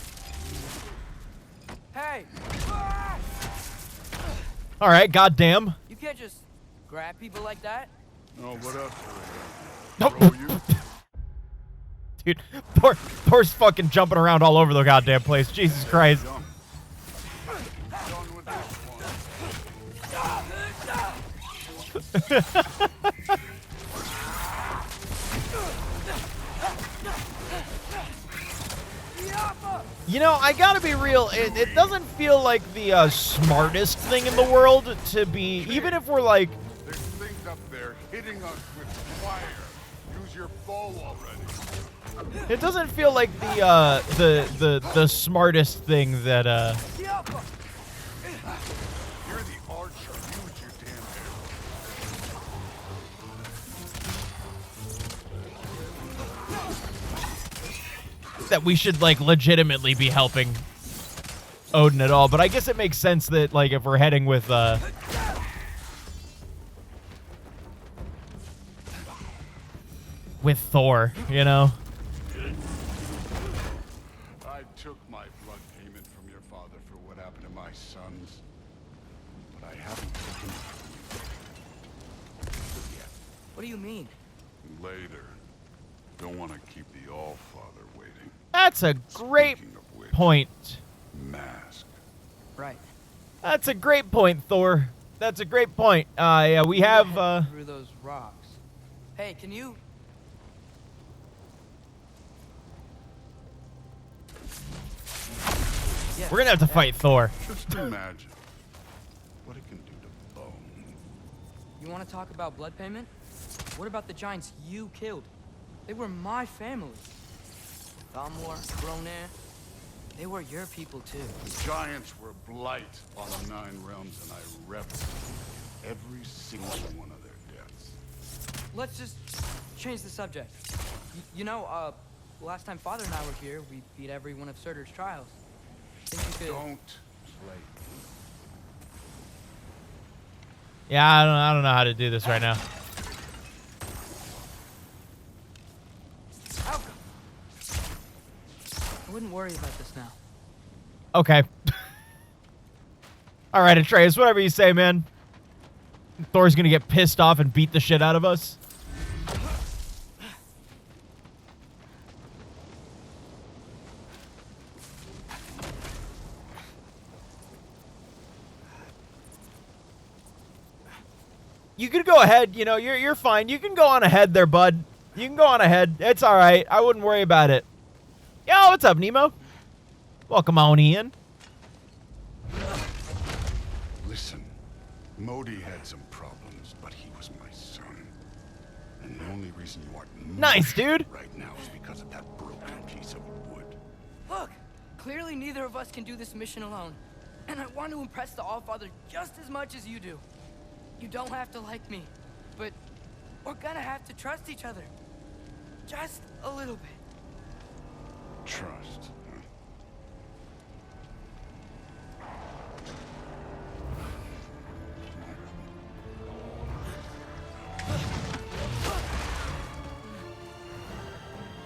Hey! All right, goddamn. You can't just grab people like that. Oh, what else? Nope. Dude, Thor's fucking jumping around all over the goddamn place. Jesus Christ. You know, I gotta be real, it doesn't feel like the smartest thing in the world to be, even if we're like... There's things up there hitting us with fire. Use your bow already. It doesn't feel like the smartest thing that, You're the archer. Use your damn that we should, like, legitimately be helping Odin at all. But I guess it makes sense that, like, if we're heading with, Thor, you know? I took my blood payment from your father for what happened to my sons, but I haven't taken it from you yet. What do you mean? Later. Don't want to keep the Allfather waiting. That's a great point. Mask. Right. That's a great point, Thor. That's a great point. Yeah, we have, Through those rocks. Hey, can you... We're gonna have to fight Thor. Just imagine what it can do to bone. You want to talk about blood payment? What about the giants you killed? They were my family. Thalmor, Groner, they were your people too. The giants were blight on the 9 realms, and I reveled every single one of their deaths. Let's just change the subject. You know, last time Father and I were here, we beat every one of Surtur's trials. Think you could... Don't play. Yeah, I don't know how to do this right now. I wouldn't worry about this now. Okay. All right, Atreus, whatever you say, man. Thor's gonna get pissed off and beat the shit out of us. You can go ahead, you know, you're fine. You can go on ahead there, bud. You can go on ahead. It's all right. I wouldn't worry about it. Yo, what's up, Nemo? Welcome on in. Listen, Modi had some problems, but he was my son. And the only reason you aren't nice, dude. Right now is because of that broken piece of wood. Look, clearly neither of us can do this mission alone. And I want to impress the Allfather just as much as you do. You don't have to like me, but we're gonna have to trust each other. Just a little bit. Trust.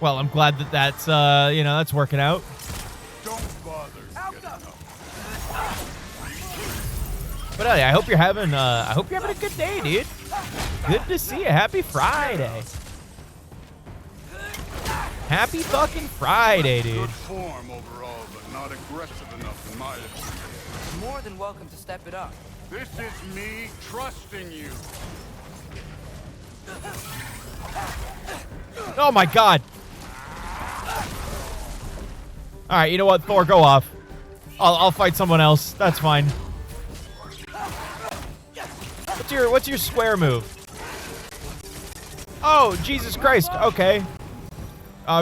Well, I'm glad that that's, you know, that's working out. Don't bother. But I hope you're having, a good day, dude. Good to see you. Happy Friday. Happy fucking Friday, dude. Good form overall, but not aggressive enough in my opinion. You're more than welcome to step it up. This is me trusting you. Oh my god. All right, you know what, Thor, go off. I'll fight someone else. That's fine. What's your square move? Oh, Jesus Christ. Okay.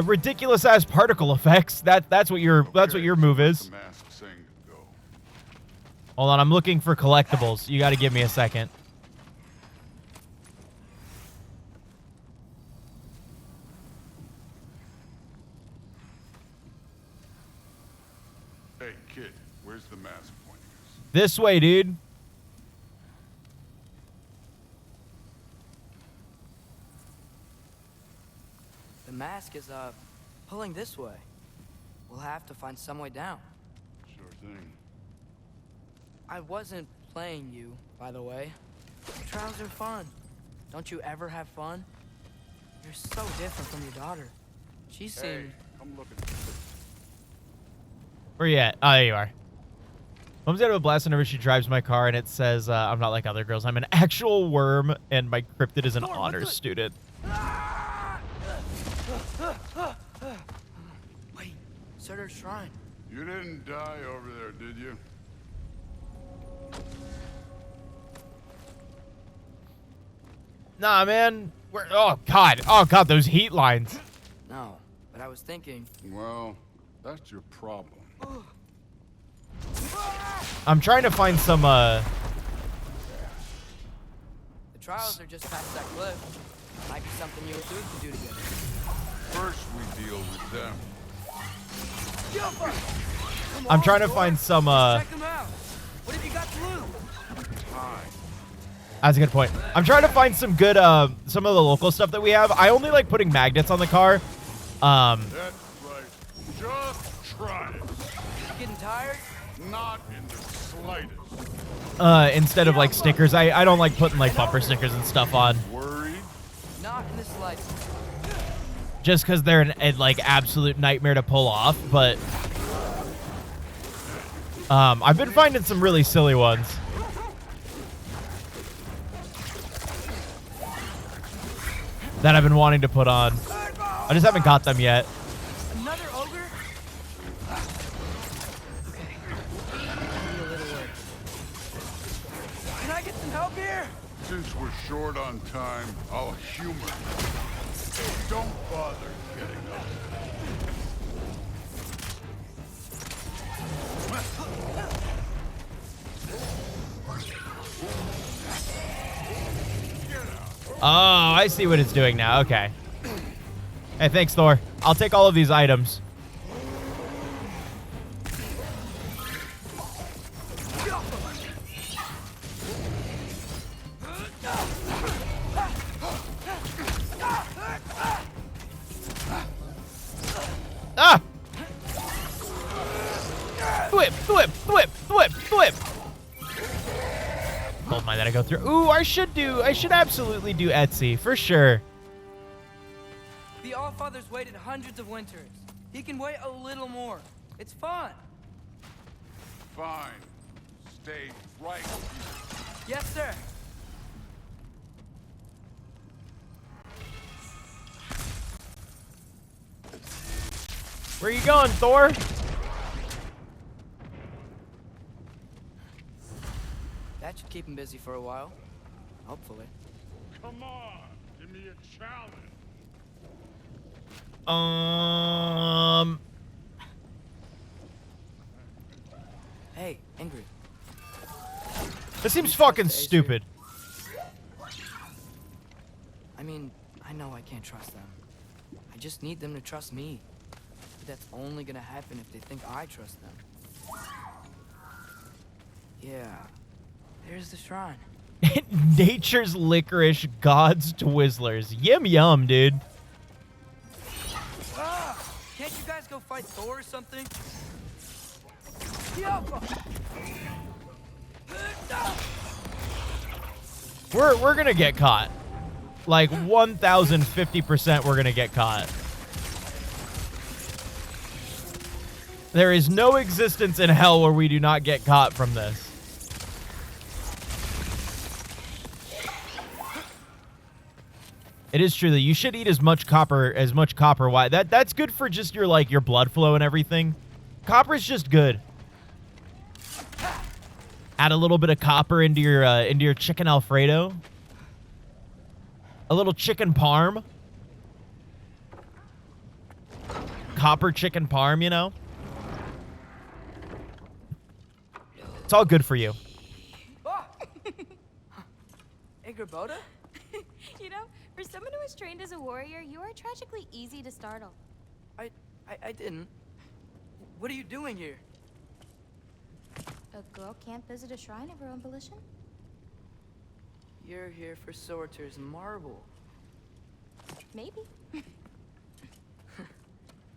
Ridiculous ass particle effects. That's what your move is. Hold on, I'm looking for collectibles. You got to give me a second. Hey, kid, where's the mask pointing us? This way, dude. The mask is, pulling this way. We'll have to find some way down. Sure thing. I wasn't playing you, by the way. Trials are fun. Don't you ever have fun? You're so different from your daughter. She seemed... Hey, I'm looking. Where you at? Oh, there you are. Mom's out of a blast whenever she drives my car, and it says, I'm not like other girls. I'm an actual worm, and my cryptid is an honors student. Wait, Surtur's shrine. You didn't die over there, did you? Nah, man. Oh god, those heat lines. No, but I was thinking... Well, that's your problem. I'm trying to find some, The trials are just past that cliff. Might be something you and Dude can do together. First, we deal with them. I'm trying to find some, Check them out. What have you got to lose? That's a good point. I'm trying to find some good, some of the local stuff that we have. I only like putting magnets on the car. That's right. Just try it. Getting tired? Not in the slightest. Instead of like stickers, I don't like putting like bumper stickers and stuff on. Worried? Not in the slightest. Just because they're an like absolute nightmare to pull off, but I've been finding some really silly ones. That I've been wanting to put on. I just haven't got them yet. Another ogre? Okay, Since we're short on time, I'll humor you. Don't bother getting up. Oh, I see what it's doing now. Okay. Hey, thanks, Thor. I'll take all of these items. Ah! Whip, whip, whip, whip, whip. Gold mine that I go through. Ooh, I should absolutely do Etsy, for sure. The Allfather's waited hundreds of winters. He can wait a little more. It's fun. Fine. Stay right here. Yes, sir. Where you going, Thor? That should keep him busy for a while. Hopefully. Come on, give me a challenge. Hey, Ingrid. This seems fucking stupid. I mean, I know I can't trust them. I just need them to trust me. But that's only gonna happen if they think I trust them. Yeah. There's the shrine. Nature's licorice, God's Twizzlers. Yum yum, dude. Ah, can't you guys go fight Thor or something? We're gonna get caught. Like 1050% we're gonna get caught. There is no existence in hell where we do not get caught from this. It is true that you should eat as much copper why that's good for just your your blood flow and everything. Copper is just good. Add a little bit of copper into your chicken Alfredo. A little chicken parm. Copper chicken parm, you know? It's all good for you. Ingrid, You know, for someone who was trained as a warrior, you are tragically easy to startle. I didn't. What are you doing here? A girl can't visit a shrine of her own volition? You're here for Sorter's marble. Maybe.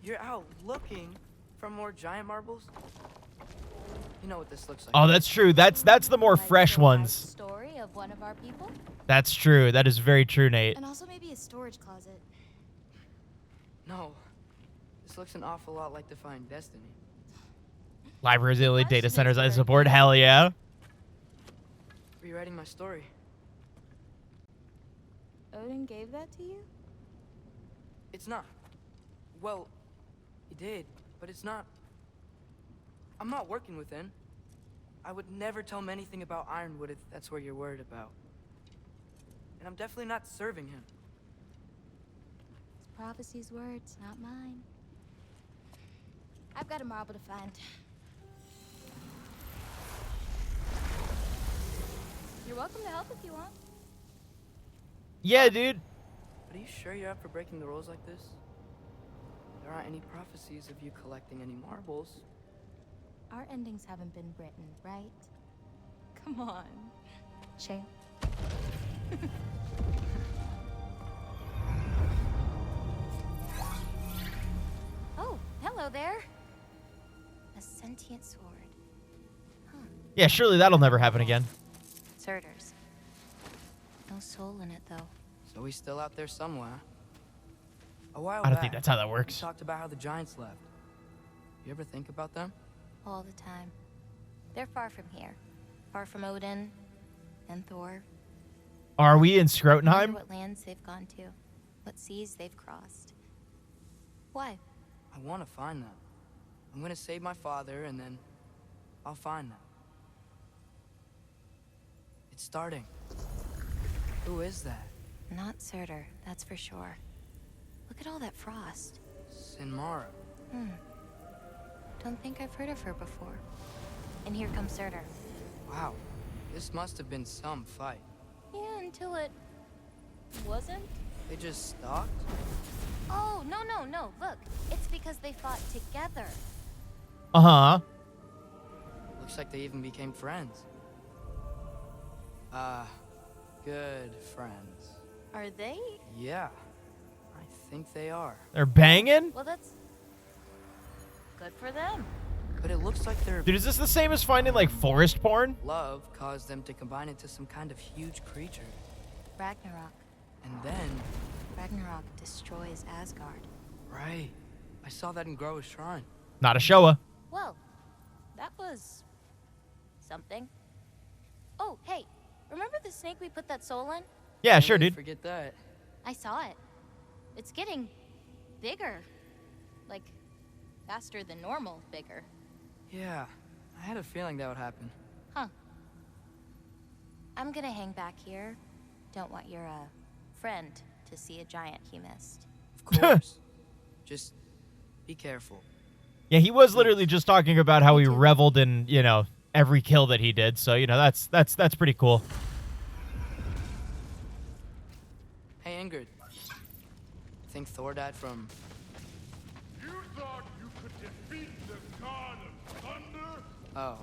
You're out looking for more giant marbles? You know what this looks like. Oh, that's true. That's the more fresh ones. Story of one of our people? That's true. That is very true, Nate. And also maybe a storage closet. No. This looks an awful lot like Defying Destiny. Libraries, the only data centers I support. Hell yeah. Rewriting my story. Odin gave that to you? It's not. Well, he did, but it's not. I'm not working with him. I would never tell him anything about Ironwood if that's what you're worried about. And I'm definitely not serving him. It's prophecy's words, not mine. I've got a marble to find. You're welcome to help if you want. Yeah, dude. But are you sure you're up for breaking the rules like this? There aren't any prophecies of you collecting any marbles. Our endings haven't been written, right? Come on, champ. Oh, hello there. A sentient sword. Huh. Yeah, surely that'll never happen again. Surters. No soul in it, though. So he's still out there somewhere. A while I don't back, think that's how that works. We talked about how the giants left. You ever think about them? All the time. They're far from here. Far from Odin and Thor. Are we in I Scrotenheim? wonder what lands they've gone to. What seas they've crossed. Why? I want to find them. I'm gonna save my father, and then I'll find them. It's starting. Who is that? Not Surtur, that's for sure. Look at all that frost. Sinmara. Don't think I've heard of her before. And here comes Surtur. Wow. This must have been some fight. Yeah, until it wasn't. They just stalked? Oh, no. Look, it's because they fought together. Uh-huh. Looks like they even became friends. Good friends. Are they? Yeah. I think they are. They're banging? Well, that's good for them. But it looks like they're... Dude, is this the same as finding, like, forest porn? Love caused them to combine into some kind of huge creature. Ragnarok. And then... Ragnarok destroys Asgard. Right. I saw that in Groa's shrine. Not a Showa. Well, that was something. Oh, hey, remember the snake we put that soul in? Yeah, sure, dude. Forget that. I saw it. It's getting bigger. Like, faster than normal bigger. Yeah, I had a feeling that would happen. Huh. I'm gonna hang back here. Don't want your, friend to see a giant he missed. Of course. Just be careful. Yeah, he was literally just talking about how he reveled in, you know, every kill that he did. So, you know, that's pretty cool. Hey, Ingrid. Think Thor died from... You thought you could defeat the god of thunder? Oh.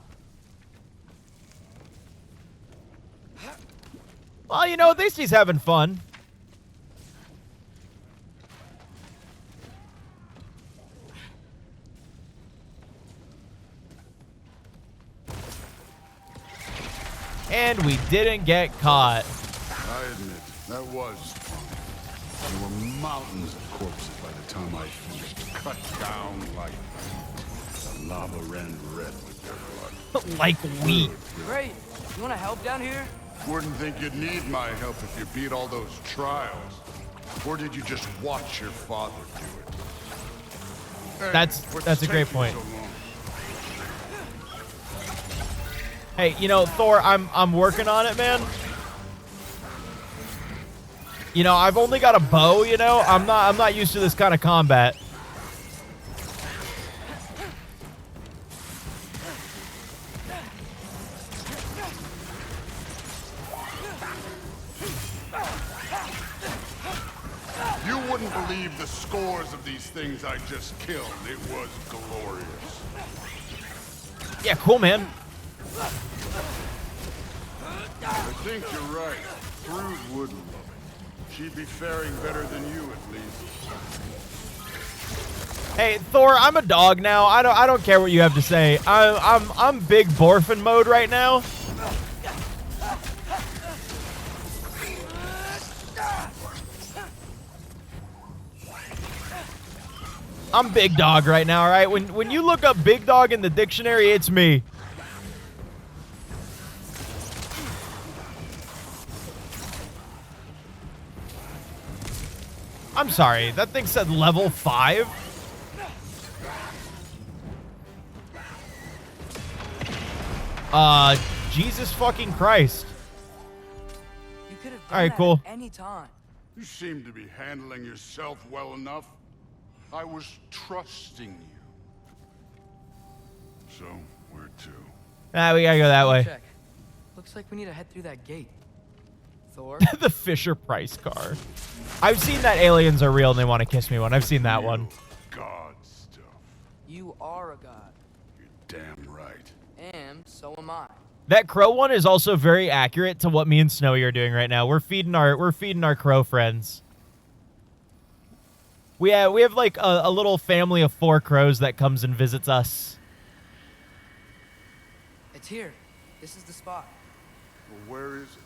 Well, you know, at least he's having fun. And we didn't get caught. I admit, that was fun. There were mountains of corpses by the time I finished. Cut down like the lava ran red with their blood. Like wheat. Great. You want to help down here? Wouldn't think you'd need my help if you beat all those trials. Or did you just watch your father do it? Hey, That's a great taking point. so long? Hey, you know, Thor, I'm working on it, man. You know, I've only got a bow, you know. I'm not used to this kind of combat. You wouldn't believe the scores of these things I just killed. It was glorious. Yeah, cool, man. I think you're right. Thrude would love it. She'd be faring better than you, at least. Hey, Thor, I'm a dog now. I don't care what you have to say. I'm big Borfin mode right now. I'm big dog right now, all right? When you look up big dog in the dictionary, it's me. I'm sorry, that thing said level 5? Jesus fucking Christ. You could have All right, done cool. that at any time. You seem to be handling yourself well enough. I was trusting you. So, where to? Ah, we gotta go that way. Check. Looks like we need to head through that gate. Thor? The Fisher Price car. I've seen that aliens are real and they want to kiss me one. I've seen that one. God stuff. You are a god. You're damn right. And so am I. That crow one is also very accurate to what me and Snowy are doing right now. We're feeding our crow friends. We have like a little family of 4 crows that comes and visits us. It's here. This is the spot. Well, where is it?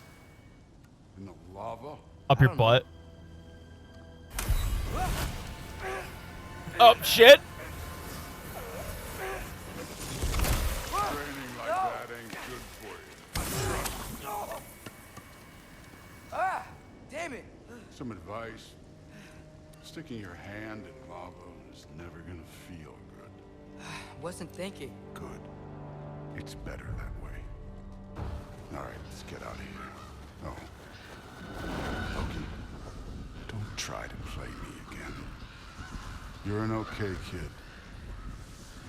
In the lava? Up your butt. Oh, shit. Training like that ain't good for you. Ah! Damn it! Some advice. Sticking your hand in lava is never gonna feel good. Wasn't thinking. Good. It's better that way. All right, let's get out of here. Oh. try to play me again. You're an okay kid.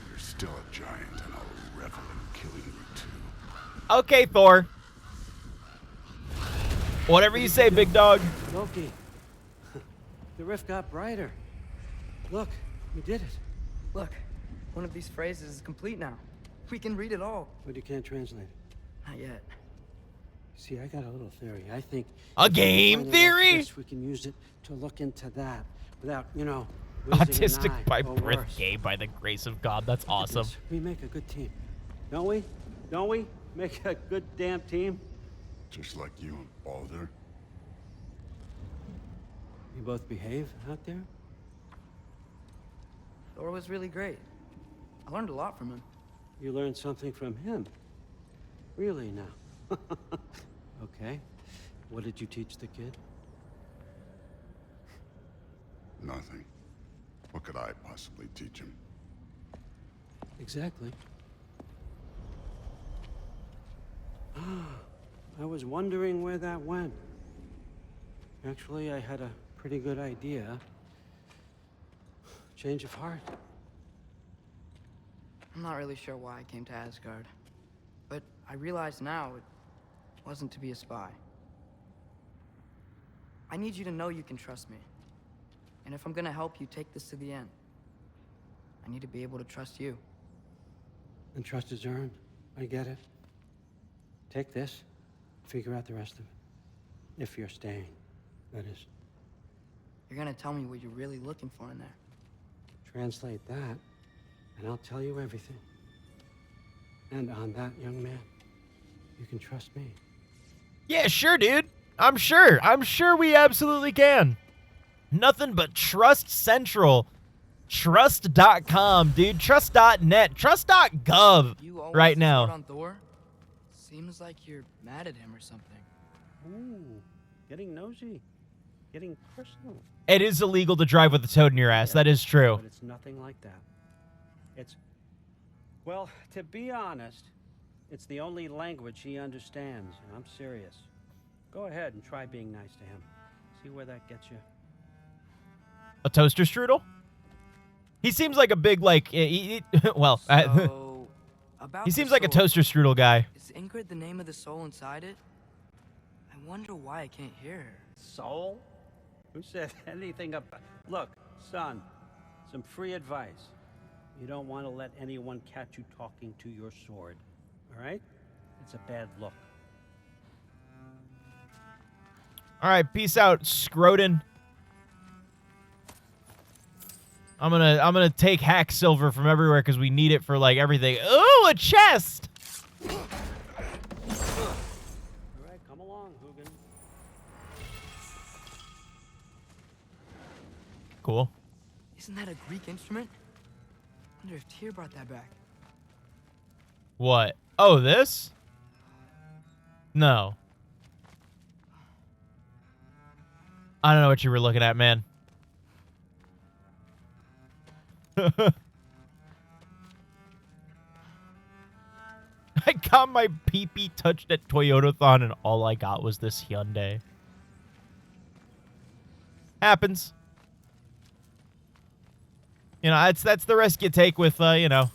You're still a giant, and I'll revel in killing you too. Okay, Thor. Whatever you say, big dog. Loki, the rift got brighter. Look, we did it. Look, one of these phrases is complete now. We can read it all. But you can't translate it. Not yet. See, I got a little theory. I think a game theory. We can use it to look into that without, you know, autistic by birth, gay by the grace of God. That's awesome. We make a good team, don't we? Don't we make a good damn team? Just like you and Baldur. You both behave out there? Thor was really great. I learned a lot from him. You learned something from him? Really now? Okay. What did you teach the kid? Nothing. What could I possibly teach him? Exactly. I was wondering where that went. Actually, I had a pretty good idea. Change of heart. I'm not really sure why I came to Asgard, but I realize now it wasn't to be a spy. I need you to know you can trust me. And if I'm gonna help you take this to the end, I need to be able to trust you. And trust is earned. I get it. Take this, figure out the rest of it. If you're staying, that is. You're gonna tell me what you're really looking for in there. Translate that, and I'll tell you everything. And on that, young man, you can trust me. Yeah, sure, dude. I'm sure. I'm sure we absolutely can. Nothing but Trust Central. Trust.com, dude. Trust.net. Trust.gov right now. On Thor? Seems like you're mad at him or something. Ooh, getting nosy. Getting personal. It is illegal to drive with a toad in your ass. That is true. But it's nothing like that. It's... Well, to be honest, it's the only language he understands, and I'm serious. Go ahead and try being nice to him. See where that gets you. A toaster strudel? He seems like a big, like, well, So, about he seems like a toaster strudel guy. Is Ingrid the name of the soul inside it? I wonder why I can't hear her. Soul? Who said anything about... Look, son, some free advice. You don't want to let anyone catch you talking to your sword, all right? It's a bad look. All right, peace out, Scroden. I'm gonna take hack silver from everywhere because we need it for like everything. Ooh, a chest! All right, come along, Hugin. Cool. Isn't that a Greek instrument? I wonder if Tyr brought that back. What? Oh, this? No. I don't know what you were looking at, man. I got my pee-pee touched at Toyotathon and all I got was this Hyundai. Happens. You know, that's the risk you take with, you know,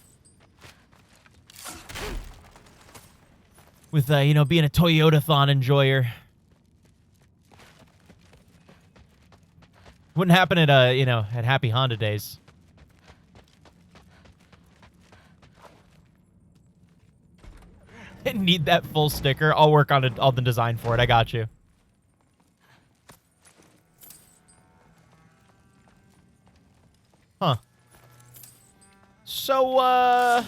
with, you know, being a Toyotathon enjoyer. Wouldn't happen at, you know, at Happy Honda Days. Need that full sticker. I'll work on it, on the design for it. I got you. Huh. So,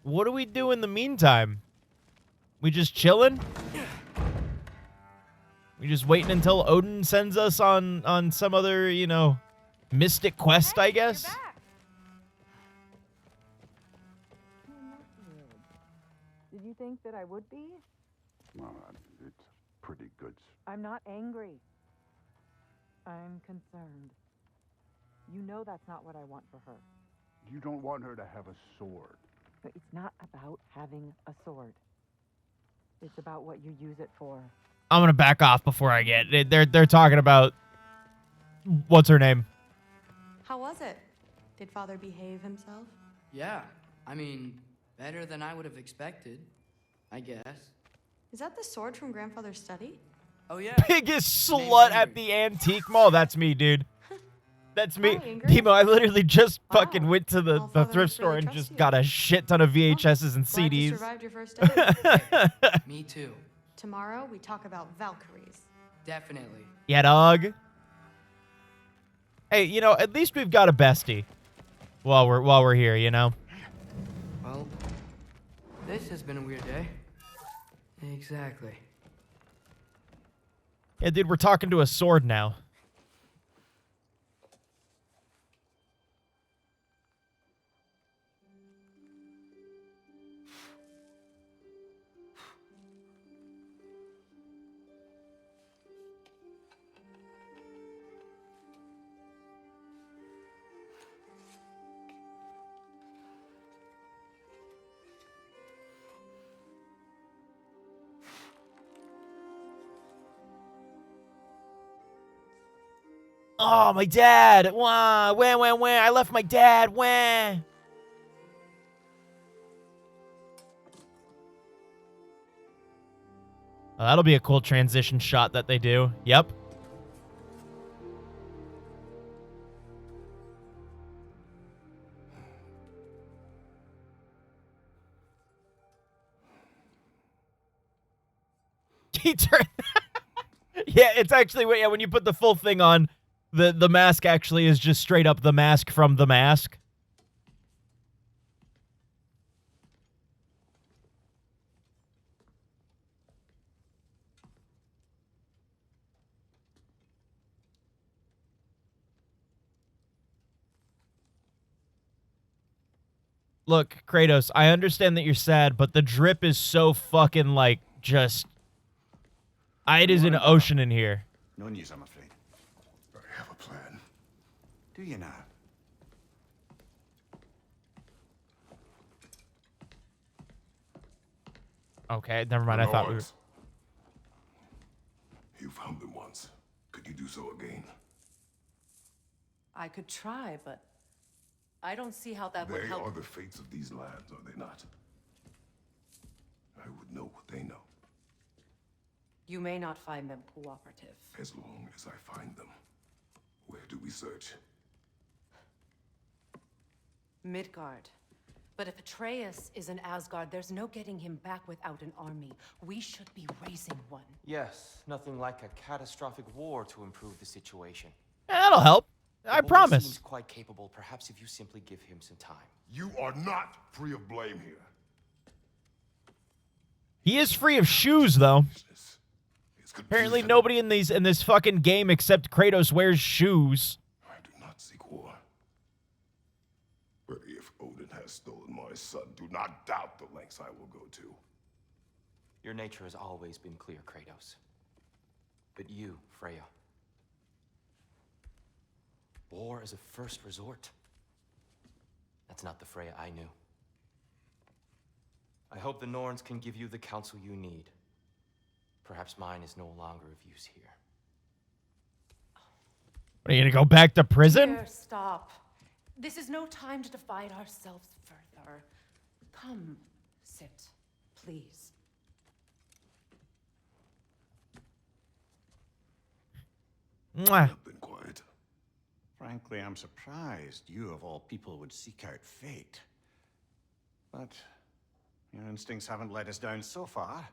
what do we do in the meantime? We just chilling? We just waiting until Odin sends us on some other, you know, mystic quest, I guess? Did you think that I would be? Well, it's pretty good. I'm not angry. I'm concerned. You know that's not what I want for her. You don't want her to have a sword. But it's not about having a sword. It's about what you use it for. I'm gonna back off before I get. They're talking about what's her name. How was it? Did Father behave himself? Yeah, I mean, better than I would have expected, I guess. Is that the sword from Grandfather's study? Oh yeah. Biggest slut at the antique mall. That's me, dude. That's me. Demo, I literally just fucking went to the thrift store and just got a shit ton of VHSs and Glad you CDs. survived your first day. Me too. Tomorrow we talk about Valkyries. Definitely. Yeah, dog. Hey, you know, at least we've got a bestie while we're here, you know. Well, this has been a weird day. Exactly. Yeah, dude, we're talking to a sword now. Oh, my dad. Wah, wah. I left my dad. Wah. Oh, that'll be a cool transition shot that they do. Yep. He turned. Yeah, it's actually, yeah, when you put the full thing on, the mask actually is just straight up the mask from The Mask. Look, Kratos, I understand that you're sad, but the drip is so fucking, like, just... It is an ocean in here. No news, I'm afraid. I have a plan. Do you now? Okay, never mind. I thought we were... You found them once. Could you do so again? I could try, but I don't see how that would help. They are the fates of these lands, are they not? I would know what they know. You may not find them cooperative. As long as I find them, where do we search? Midgard. But if Atreus is in Asgard, there's no getting him back without an army. We should be raising one. Yes, nothing like a catastrophic war to improve the situation. That'll help. I promise. Seems quite capable. Perhaps if you simply give him some time. You are not free of blame here. He is free of shoes, though. Apparently, nobody in this fucking game except Kratos wears shoes. I do not seek war. But if Odin has stolen my son, do not doubt the lengths I will go to. Your nature has always been clear, Kratos. But you, Freya. War as a first resort. That's not the Freya I knew. I hope the Norns can give you the counsel you need. Perhaps mine is no longer of use here. Are you gonna go back to prison? Dear, stop. This is no time to divide ourselves further. Come, sit, please. Mwah. I've been quiet. Frankly, I'm surprised you of all people would seek out fate. But your instincts haven't let us down so far.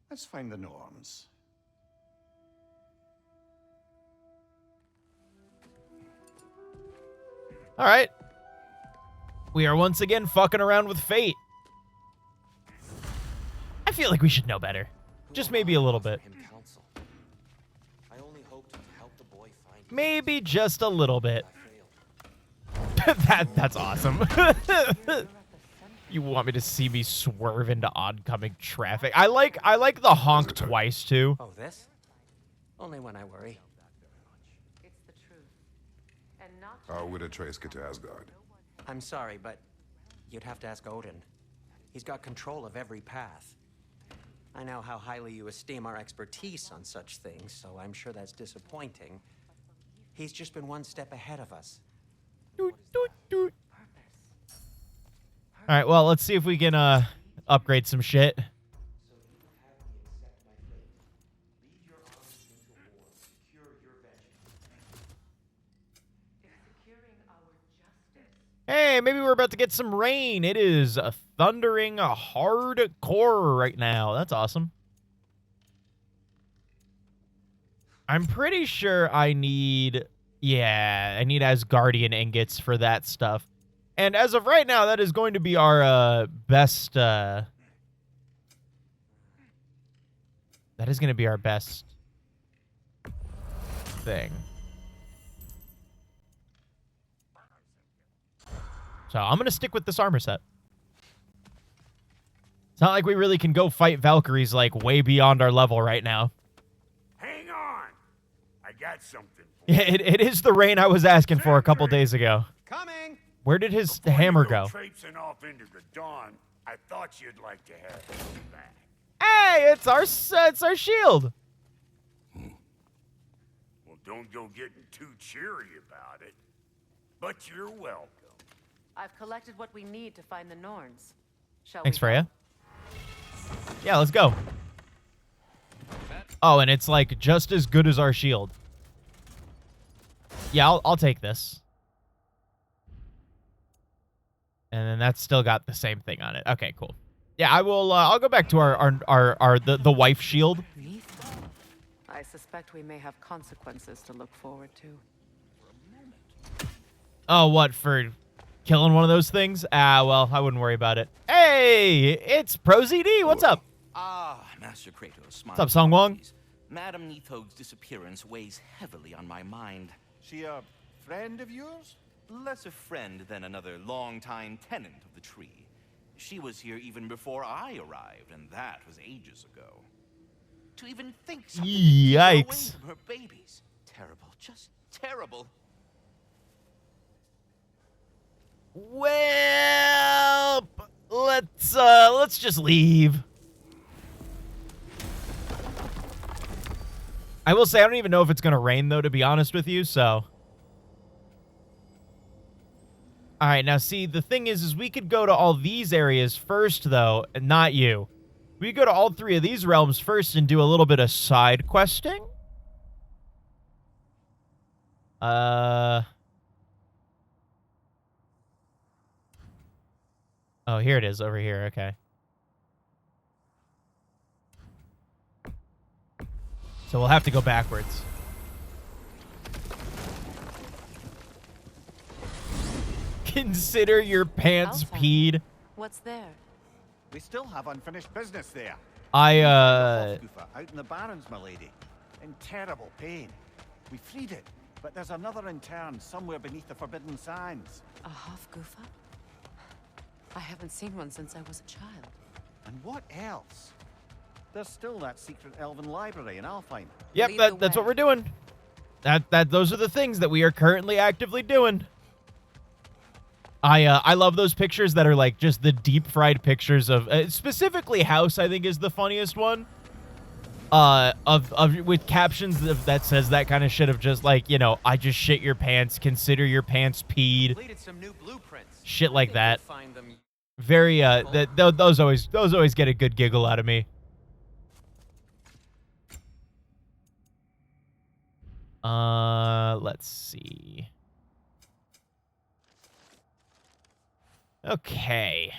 Let's find the norms. All right. We are once again fucking around with fate. I feel like we should know better. Just maybe a little bit. Maybe just a little bit. That's awesome. You want me to see me swerve into oncoming traffic? I like the honk twice too. Oh, this? Only when I worry. It's the truth. And not How would Atreus get to Asgard? I'm sorry, but you'd have to ask Odin. He's got control of every path. I know how highly you esteem our expertise on such things, so I'm sure that's disappointing. He's just been one step ahead of us. All right, well, let's see if we can upgrade some shit. Hey, maybe we're about to get some rain. It is thundering hardcore right now. That's awesome. I'm pretty sure I need... Yeah, I need Asgardian ingots for that stuff. And as of right now, that is going to be our best... That is going to be our best thing. So I'm going to stick with this armor set. It's not like we really can go fight Valkyries like way beyond our level right now. Hang on. I got something. Yeah, it is the rain I was asking for a couple days ago. Coming. Where did his hammer go? Traipsing off into the dawn, I thought you'd like to have me back. Hey, it's our shield. Well, don't go getting too cheery about it. But you're welcome. I've collected what we need to find the Norns. Thanks, Freya. Yeah, let's go. Oh, and it's like just as good as our shield. Yeah, I'll take this. And then that's still got the same thing on it. Okay, cool. Yeah, I will. I'll go back to the wife shield. I suspect we may have consequences to look forward to. Oh, what, for killing one of those things? Ah, well, I wouldn't worry about it. Hey, it's ProZD. What's up? Ah, Master Kratos. What's up, Song Wong? Madame Nithog's disappearance weighs heavily on my mind. She a friend of yours? Less a friend than another longtime tenant of the tree. She was here even before I arrived, and that was ages ago. To even think something Yikes. away from her babies. Terrible, just terrible. Well, let's just leave. I will say I don't even know if it's gonna rain though, to be honest with you. So, all right, now see the thing is we could go to all these areas first though, and not you. We could go to all three of these realms first and do a little bit of side questing. Oh, here it is over here. Okay. So we'll have to go backwards. Consider your pants peed. What's there? We still have unfinished business there. I, Out in the barrens, my lady. In terrible pain. We freed it, but there's another intern somewhere beneath the Forbidden Sands. A Hofgufa? I haven't seen one since I was a child. And what else? There's still that secret elven library in Alfheim. Yep, that's what we're doing. Those are the things that we are currently actively doing. I love those pictures that are like just the deep fried pictures of specifically House. I think is the funniest one. With captions that says that kind of shit of just like, you know, I just shit your pants. Consider your pants peed. Some new blueprints. Shit like that. Very those always get a good giggle out of me. Let's see. Okay.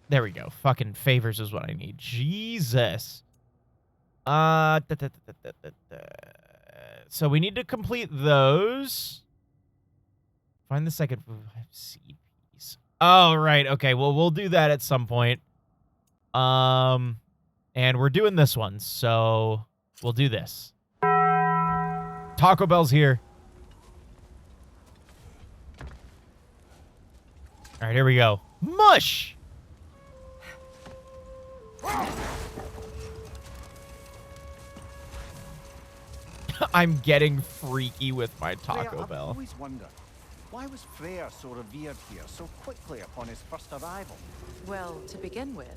There we go. Fucking favors is what I need. Jesus. So we need to complete those. Find the second seed piece. Oh, right. Okay. Well, we'll do that at some point. And we're doing this one, so we'll do this. Taco Bell's here. All right, here we go. Mush! I'm getting freaky with my Taco Bell. I've always wondered, Why was Freyr so revered here so quickly upon his first arrival? Well, to begin with,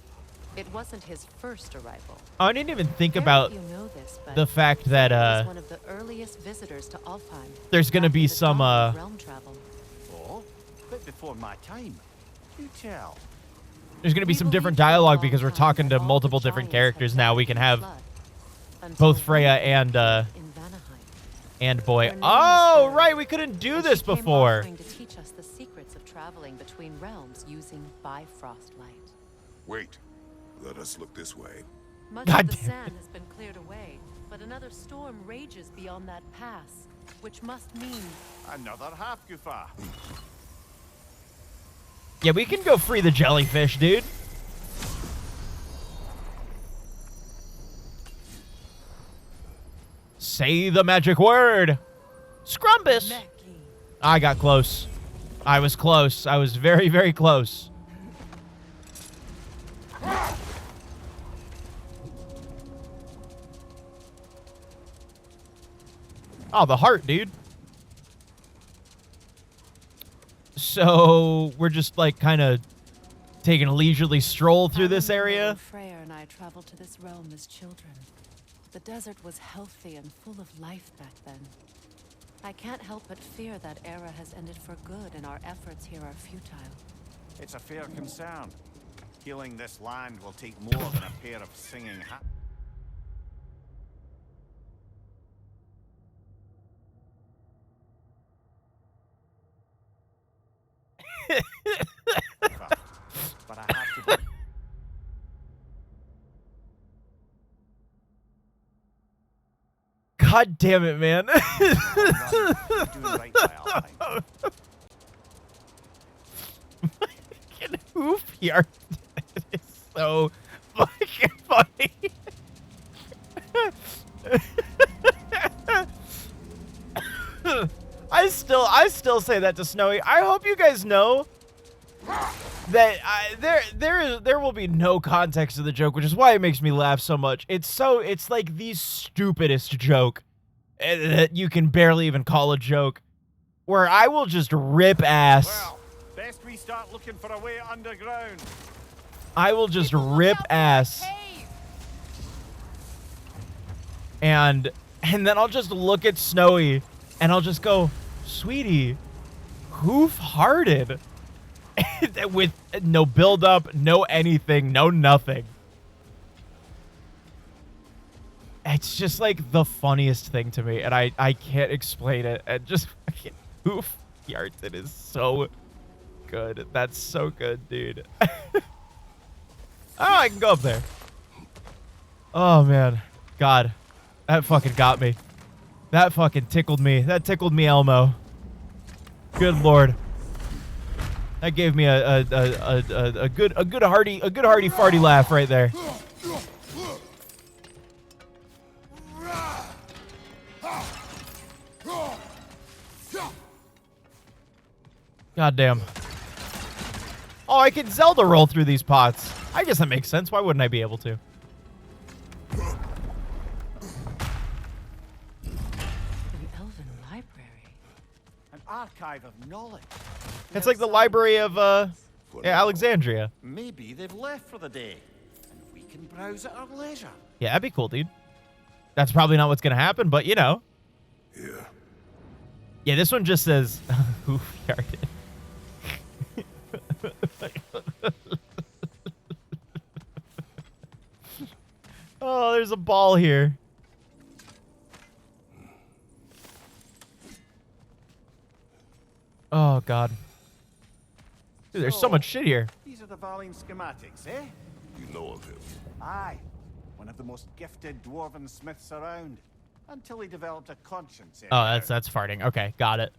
it wasn't his first arrival. Oh, I didn't even think about You know this, but the fact that he was one of the earliest visitors to Alfheim. there's gonna be some realm travel. Oh, but before my time. You tell. there's gonna be some different dialogue because we're talking to multiple different characters now. We can have both Freya and Boy. Oh, right, we couldn't do this before. To teach us the secrets of traveling between realms using Bifrost light. Wait. Let us look this way. Much of the sand has been cleared away, but another storm rages beyond that pass, which must mean another half-goofer. Yeah, we can go free the jellyfish, dude. Say the magic word. Scrumbus. I got close. I was close. I was very, very close. Oh, the heart, dude. So we're just like kind of taking a leisurely stroll through this area. Freya and I traveled to this realm as children. The desert was healthy and full of life back then. I can't help but fear that era has ended for good and our efforts here are futile. It's a fair concern. Healing this land will take more than a pair of singing but I have to. God damn it, man. Fucking hoof here. It's so fucking funny. I still say that to Snowy. I hope you guys know that there will be no context to the joke, which is why it makes me laugh so much. It's like the stupidest joke that you can barely even call a joke, where I will just rip ass. Well, best we start looking for a way underground. I will just rip ass. And then I'll just look at Snowy and I'll just go, sweetie, hoof-hearted. With no build-up, no anything, no nothing. It's just like the funniest thing to me, and I can't explain it. And just fucking hoof-hearted is so good. That's so good, dude. Oh, I can go up there. Oh, man. God. That fucking got me. That fucking tickled me. That tickled me, Elmo. Good lord. That gave me a good hearty farty laugh right there. God damn. Oh, I can Zelda roll through these pots. I guess that makes sense. Why wouldn't I be able to? Archive of knowledge. It's like the library of Alexandria. Maybe they've left for the day, and we can browse at our leisure. Yeah, that'd be cool, dude. That's probably not what's gonna happen, but you know. Yeah. Yeah, this one just says, hoof-hearted. Oh, there's a ball here. Oh, God. Dude, there's so much shit here. These are the Valine schematics, eh? You know of him? Aye. One of the most gifted dwarven smiths around. Until he developed a conscience. Oh, that's farting. Okay, got it.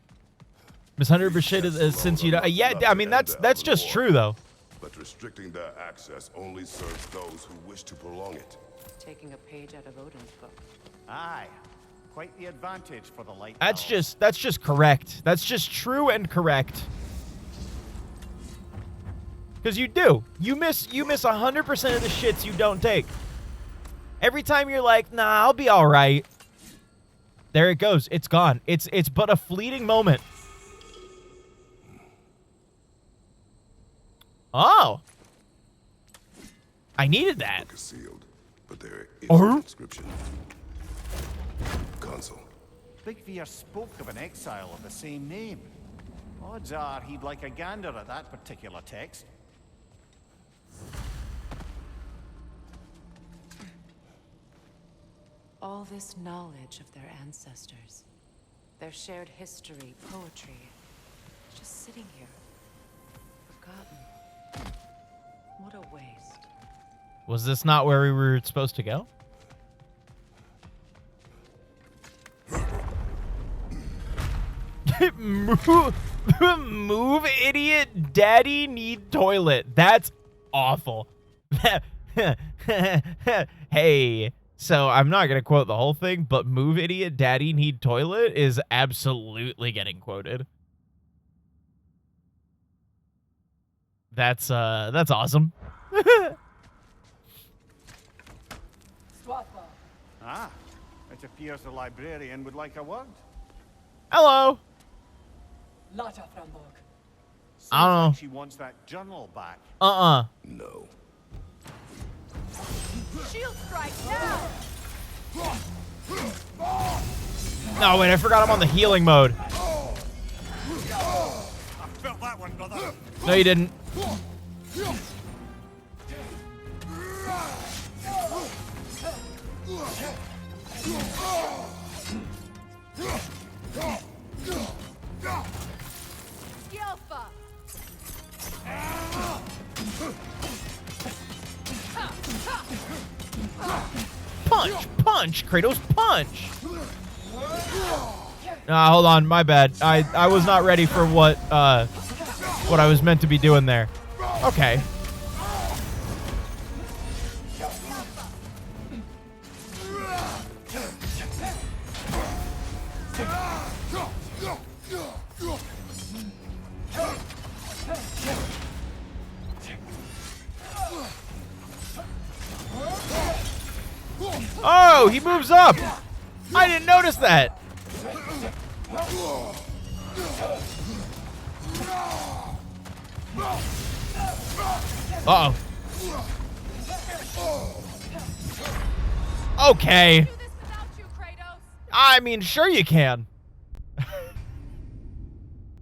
Miss 100% is since you know. Yeah, I mean, that's just true, though. But restricting their access only serves those who wish to prolong it. Taking a page out of Odin's book. Aye. Quite the advantage for the light. That's just correct. That's just true and correct. Because you do. You miss 100% of the shits you don't take. Every time you're like, nah, I'll be all right. There it goes. It's gone. It's but a fleeting moment. Oh. I needed that. Book is sealed, but there is Oh. an inscription. Console. Big Veer spoke of an exile of the same name. Odds are he'd like a gander at that particular text. All this knowledge of their ancestors, their shared history, poetry, just sitting here, forgotten. What a waste. Was this not where we were supposed to go? Move, idiot. Daddy need toilet. That's awful. Hey, so I'm not going to quote the whole thing, but move, idiot. Daddy need toilet is absolutely getting quoted. That's awesome. Ah, it appears the librarian would like a word. Hello. Lotta Framborg. I don't know. Like she wants that journal back. No. Shield strike now! No, wait, I forgot I'm on the healing mode. I felt that one, brother. No, you didn't. Skillfa! Punch, punch, Kratos, punch. Nah, hold on, my bad. I was not ready for what I was meant to be doing there. Okay. Oh, he moves up. I didn't notice that. Uh-oh. Okay. I mean, sure you can.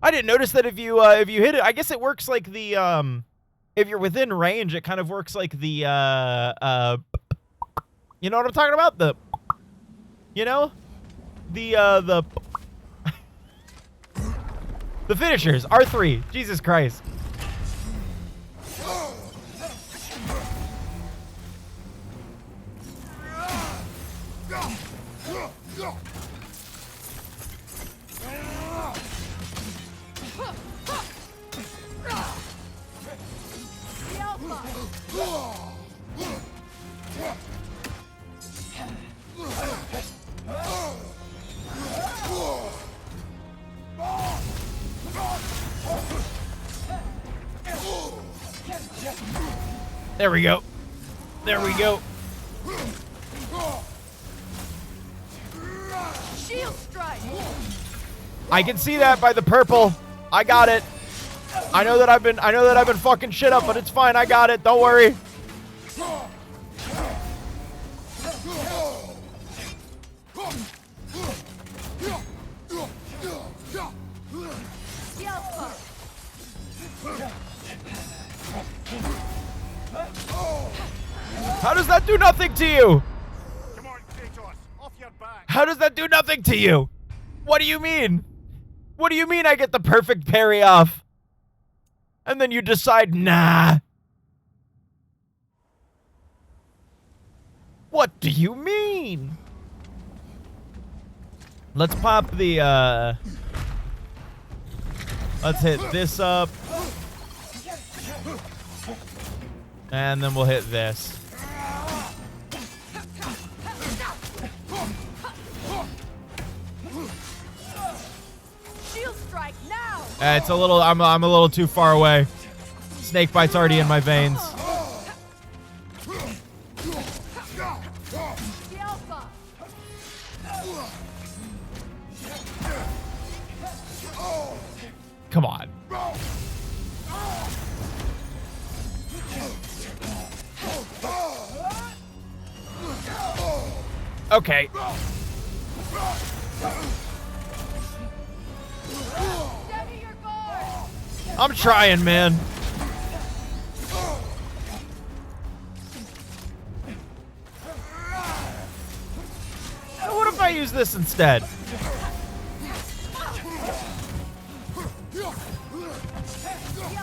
I didn't notice that if you hit it, I guess it works like the if you're within range, it kind of works like the you know what I'm talking about? The the finishers, R3. Jesus Christ. There we go. There we go. Shield strike! I can see that by the purple. I got it. I know that I've been fucking shit up, but it's fine. I got it. Don't worry. How does that do nothing to you? Come on, Kratos, off your back. How does that do nothing to you? What do you mean? What do you mean I get the perfect parry off? And then you decide, nah. What do you mean? Let's pop the, let's hit this up. And then we'll hit this. Shield strike now! It's a little, I'm a little too far away. Snake bite's already in my veins. Come on. Okay. I'm trying, man. What if I use this instead?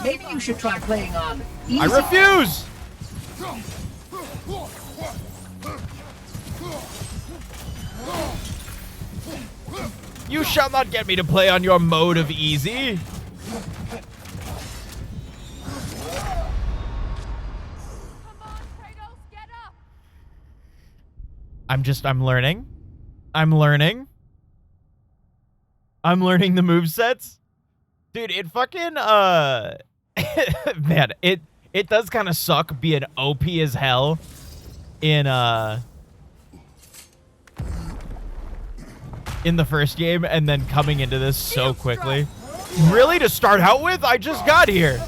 Maybe you should try playing on easy. I refuse! You shall not get me to play on your mode of easy. I'm learning. I'm learning the movesets. Dude, it fucking, man, it does kind of suck being OP as hell in the first game and then coming into this so quickly. Really, to start out with? I just got here.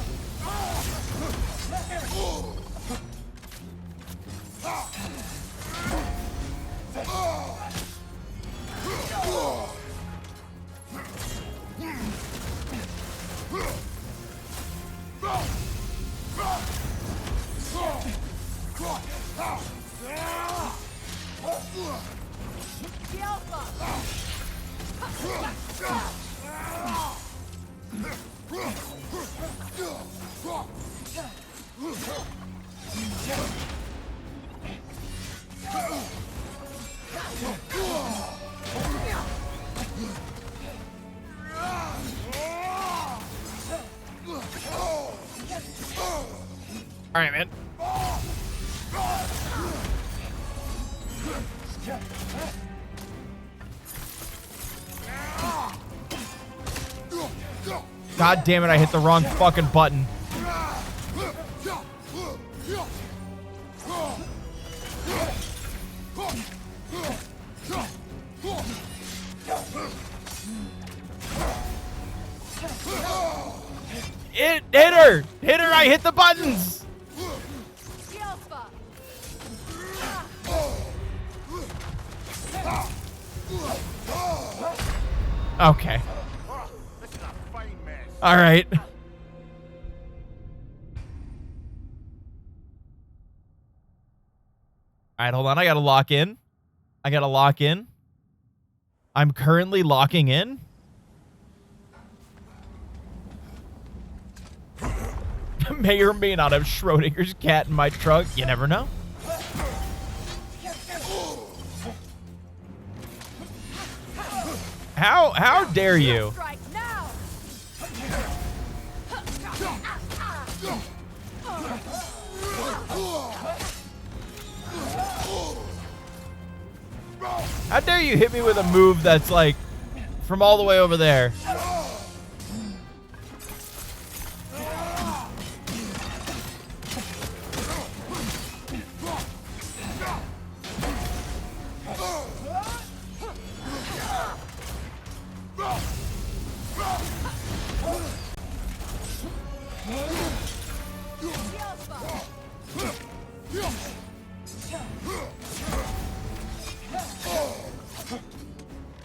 All right, man. God damn it, I hit the wrong fucking button. Hit her! Hit her, I hit the buttons! Okay. All right. All right, hold on. I gotta lock in. I'm currently locking in. May or may not have Schrodinger's cat in my trunk. You never know. How dare you? How dare you hit me with a move that's like from all the way over there?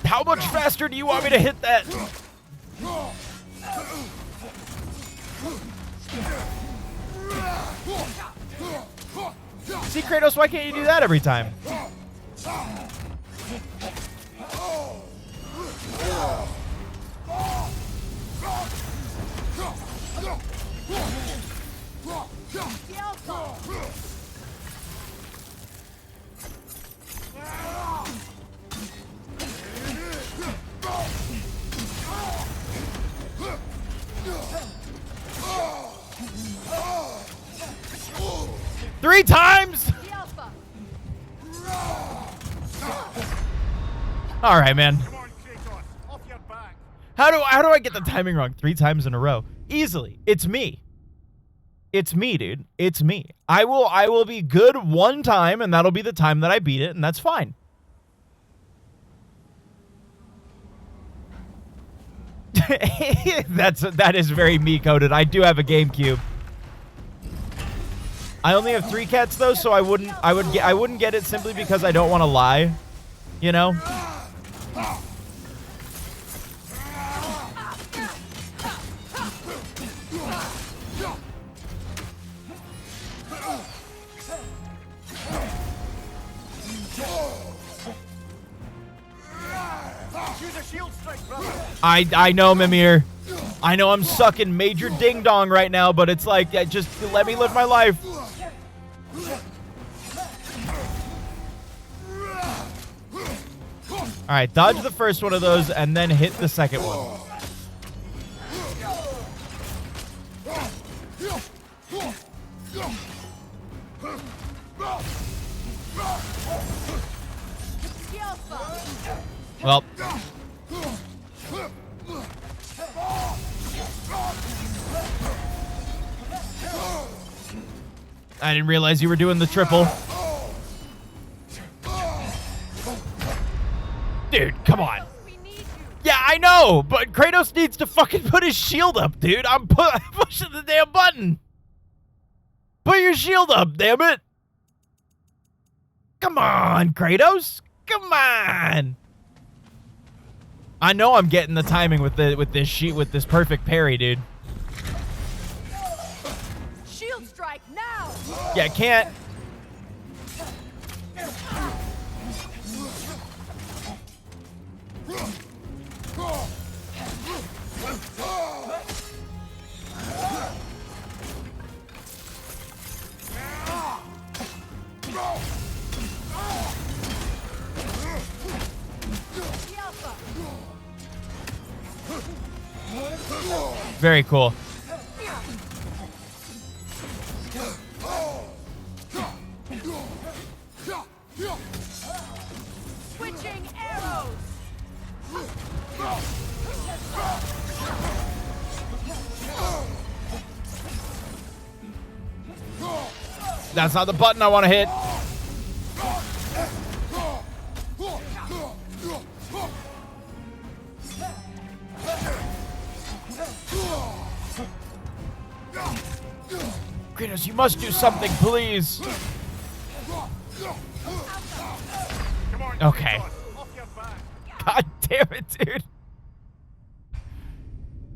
How much faster do you want me to hit that? See, Kratos, why can't you do that every time? Three times? All right, man. How do I get the timing wrong 3 times in a row? Easily. It's me. It's me, dude. It's me. I will be good one time, and that'll be the time that I beat it, and that's fine. That is very me coded. I do have a GameCube. I only have 3 cats though, so I wouldn't get it simply because I don't want to lie. You know? I know, Mimir. I know I'm sucking major ding dong right now, but it's like, just let me live my life. All right, dodge the first one of those and then hit the second one. Well. I didn't realize you were doing the triple. Dude, come on. Yeah, I know, but Kratos needs to fucking put his shield up, dude. I'm pushing the damn button. Put your shield up, damn it. Come on, Kratos. Come on. I know I'm getting the timing with this perfect parry, dude. Shield strike now. Yeah, I can't. Very cool. Switching arrows. That's not the button I want to hit. Kratos, you must do something, please. Okay. God damn it, dude.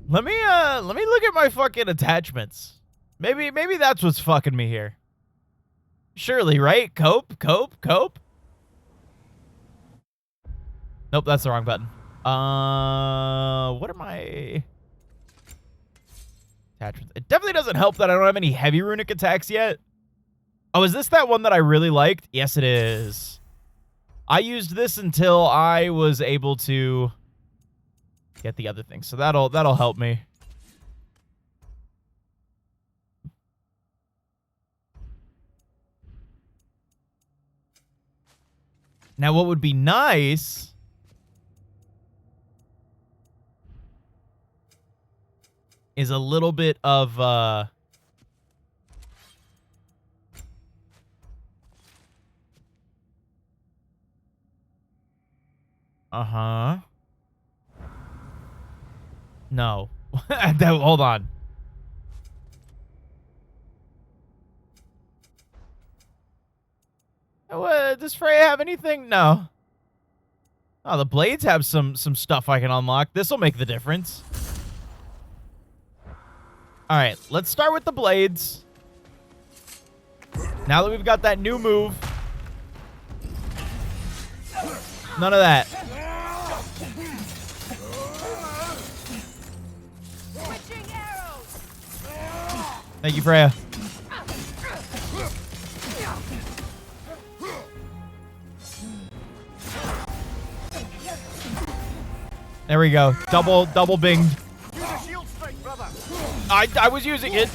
Let me look at my fucking attachments. Maybe that's what's fucking me here. Surely, right? Cope. Nope, that's the wrong button. What are my attachments? It definitely doesn't help that I don't have any heavy runic attacks yet. Oh, is this that one that I really liked? Yes, it is. I used this until I was able to get the other thing, so that'll help me. Now, what would be nice is a little bit of no. Hold on. Does Freya have anything? No. Oh, the blades have some stuff I can unlock. This will make the difference. All right, let's start with the blades. Now that we've got that new move. None of that. Thank you, Freya. There we go. Double binged. I was using it.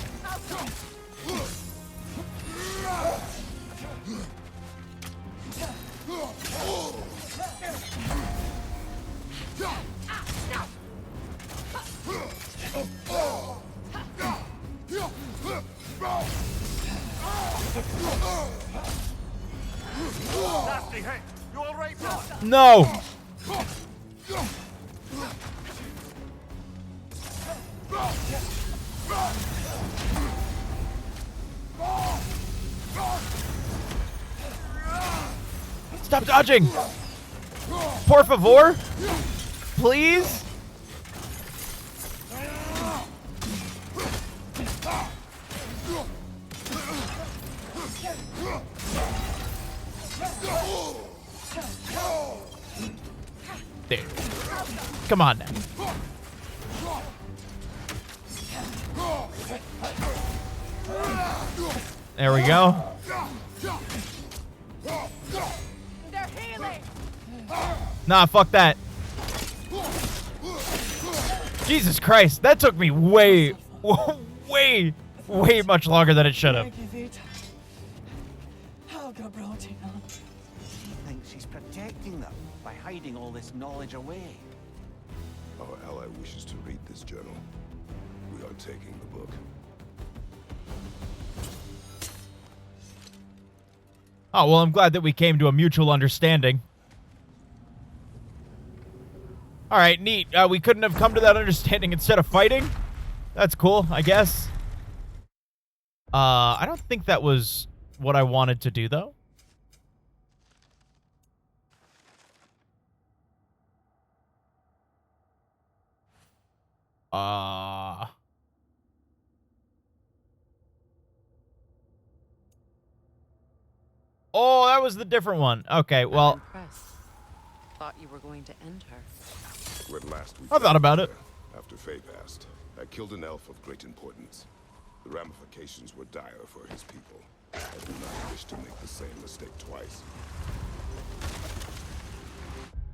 No. Stop dodging. Por favor? Please? There. Come on now. There we go. They're healing. Nah, fuck that. Jesus Christ, that took me way much longer than it should have. She thinks she's protecting them by hiding all this knowledge away. Our ally wishes to read this journal. We are taking the book. Oh, well, I'm glad that we came to a mutual understanding. All right, neat. We couldn't have come to that understanding instead of fighting. That's cool, I guess. I don't think that was what I wanted to do, though. Oh, that was the different one. Okay, well. I'm impressed. Thought you were going to end her. When last we I thought about it. After Faye passed, I killed an elf of great importance. The ramifications were dire for his people. I do not wish to make the same mistake twice.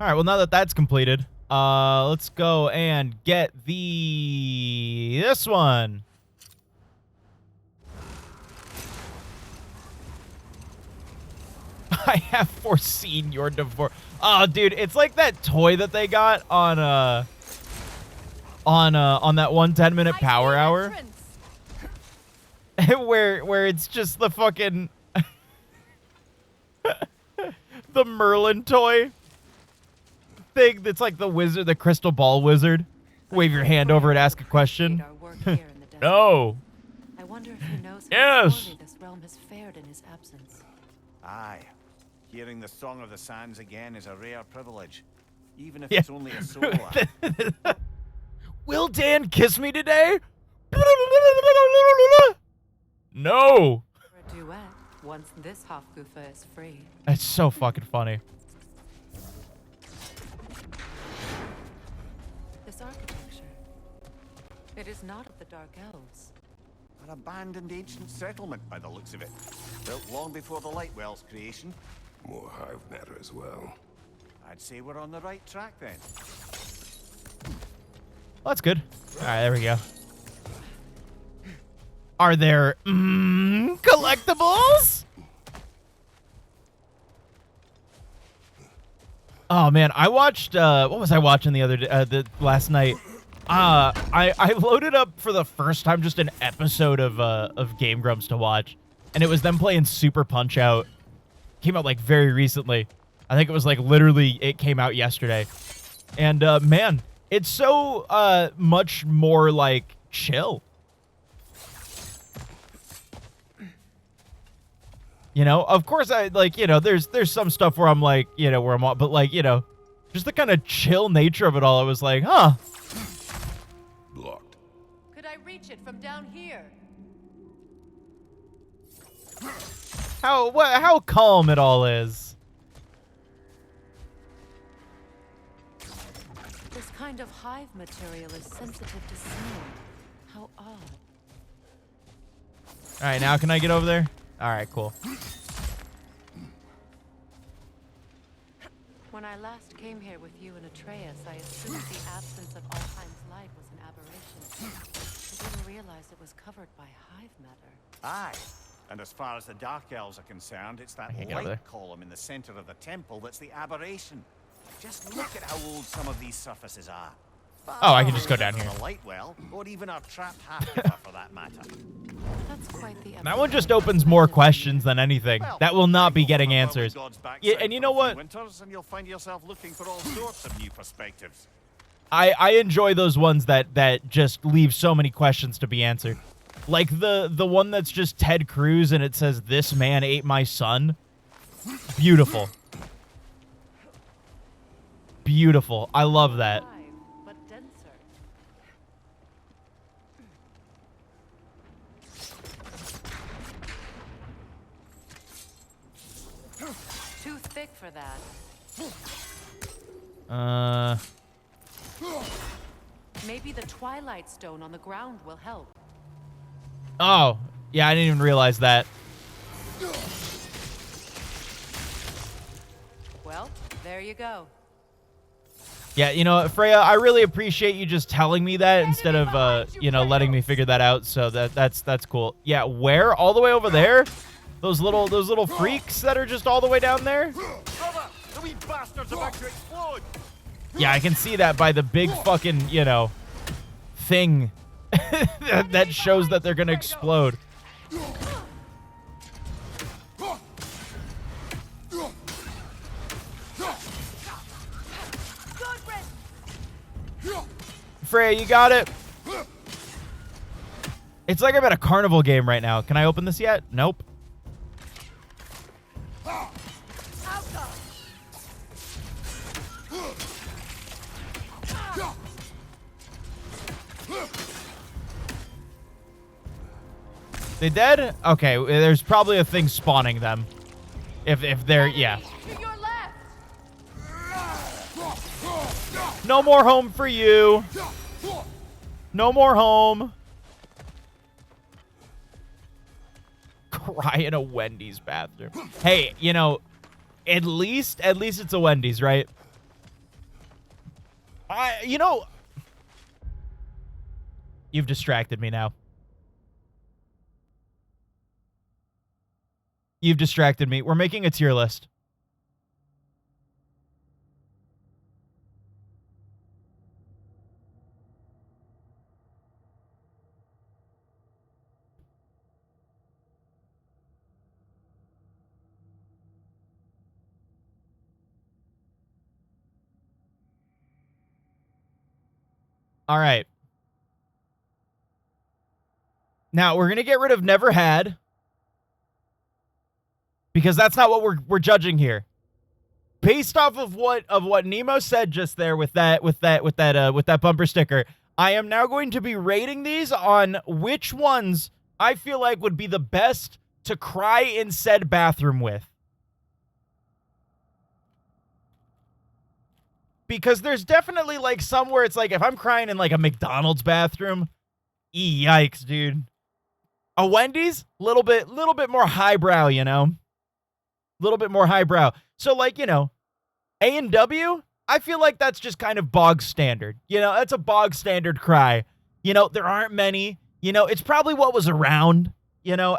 All right, well, now that that's completed, let's go and get this one. I have foreseen your divorce. Oh, dude, it's like that toy that they got on that one 10-minute power hour. where it's just the fucking the Merlin toy thing that's like the wizard, the crystal ball wizard. Wave your hand over and ask a question. No. I wonder if he knows Yes. how poorly this realm has fared in his absence. Aye. Hearing the Song of the Sands again is a rare privilege, even if Yeah. it's only a solo. Will Dan kiss me today? No. For a duet, once this Hofgufa is free. That's so fucking funny. This architecture. It is not of the Dark Elves. An abandoned ancient settlement by the looks of it. Built long before the Lightwell's creation. More hive matter as well. I'd say we're on the right track then. Well, that's good. All right, there we go. Are there collectibles? Oh man, I watched. What was I watching the other day? Last night. I loaded up for the first time just an episode of Game Grumps to watch, and it was them playing Super Punch Out. Came out like very recently. I think it was like literally it came out yesterday, and man, it's so much more like chill. You know, of course I like, you know, there's some stuff where I'm like, you know, where I'm but like, you know, just the kind of chill nature of it all. I was like, huh. Blocked. Could I reach it from down here? How calm it all is. This kind of hive material is sensitive to smell. How odd. All right, now can I get over there? All right, cool. When I last came here with you and Atreus, I assumed the absence of Alheim's light was an aberration. I didn't realize it was covered by hive matter. Aye. And as far as the Dark Elves are concerned, it's that can't get over there. light column in the center of the temple that's the aberration. Just look at how old some of these surfaces are. Oh, I can just go down here. The light well, or even our trapped half-giver for that matter. That's quite the That one just opens more questions than anything. That will not be getting answers. Yeah, and you know what? Winters, and you'll find yourself looking for all sorts of new perspectives. I enjoy those ones that just leave so many questions to be answered. Like the one that's just Ted Cruz and it says, "This man ate my son." Beautiful. beautiful. I love that. But denser. Too thick for that. Maybe the Twilight Stone on the ground will help. Oh, yeah, I didn't even realize that. Well, there you go. Yeah, you know, Freya, I really appreciate you just telling me that instead of, you know, letting me figure that out. So that's cool. Yeah, where? All the way over there? Those little freaks that are just all the way down there? The wee bastard's about to explode! Yeah, I can see that by the big fucking, you know, thing that shows that they're gonna explode. Freya, you got it. It's like I'm at a carnival game right now. Can I open this yet? Nope. They dead? Okay, there's probably a thing spawning them. If they're, yeah. No more home for you. No more home. Cry in a Wendy's bathroom. Hey, you know, at least it's a Wendy's, right? You know, you've distracted me now. You've distracted me. We're making a tier list. All right. Now, we're going to get rid of Never Had. Because that's not what we're judging here. Based off of what Nemo said just there with that bumper sticker, I am now going to be rating these on which ones I feel like would be the best to cry in said bathroom with. Because there's definitely like some where it's like if I'm crying in like a McDonald's bathroom, yikes, dude. A Wendy's, little bit more highbrow, you know. Little bit more highbrow. So like, you know, A&W, I feel like that's just kind of bog standard. You know, that's a bog standard cry. You know, there aren't many. You know, it's probably what was around, you know,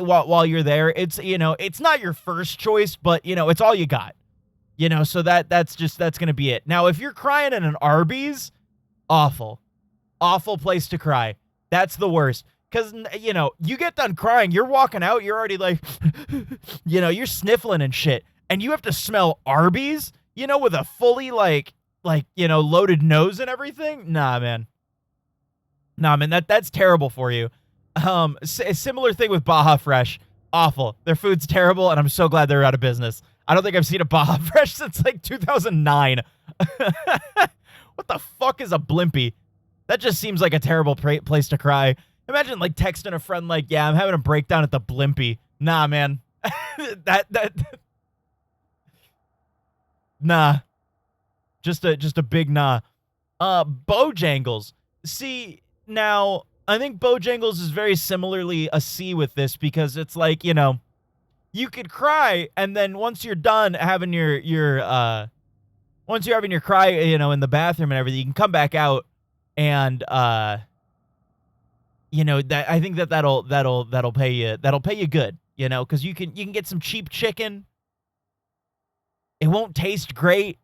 while you're there. It's, you know, it's not your first choice, but, you know, it's all you got. You know, so that's going to be it. Now, if you're crying in an Arby's, awful. Awful place to cry. That's the worst. Because, you know, you get done crying, you're walking out, you're already like, you know, you're sniffling and shit. And you have to smell Arby's, you know, with a fully, like, you know, loaded nose and everything? Nah, man. Nah, man, that's terrible for you. A similar thing with Baja Fresh. Awful. Their food's terrible, and I'm so glad they're out of business. I don't think I've seen a Baja Fresh since, like, 2009. What the fuck is a Blimpie? That just seems like a terrible place to cry. Imagine, like, texting a friend, like, yeah, I'm having a breakdown at the Blimpie. Nah, man. Nah. Just a big nah. Bojangles. See, now, I think Bojangles is very similarly a C with this because it's like, you know, you could cry, and then once you're done having once you're having your cry, you know, in the bathroom and everything, you can come back out and, you know, that I think that'll pay you good, you know, because you can get some cheap chicken. It won't taste great,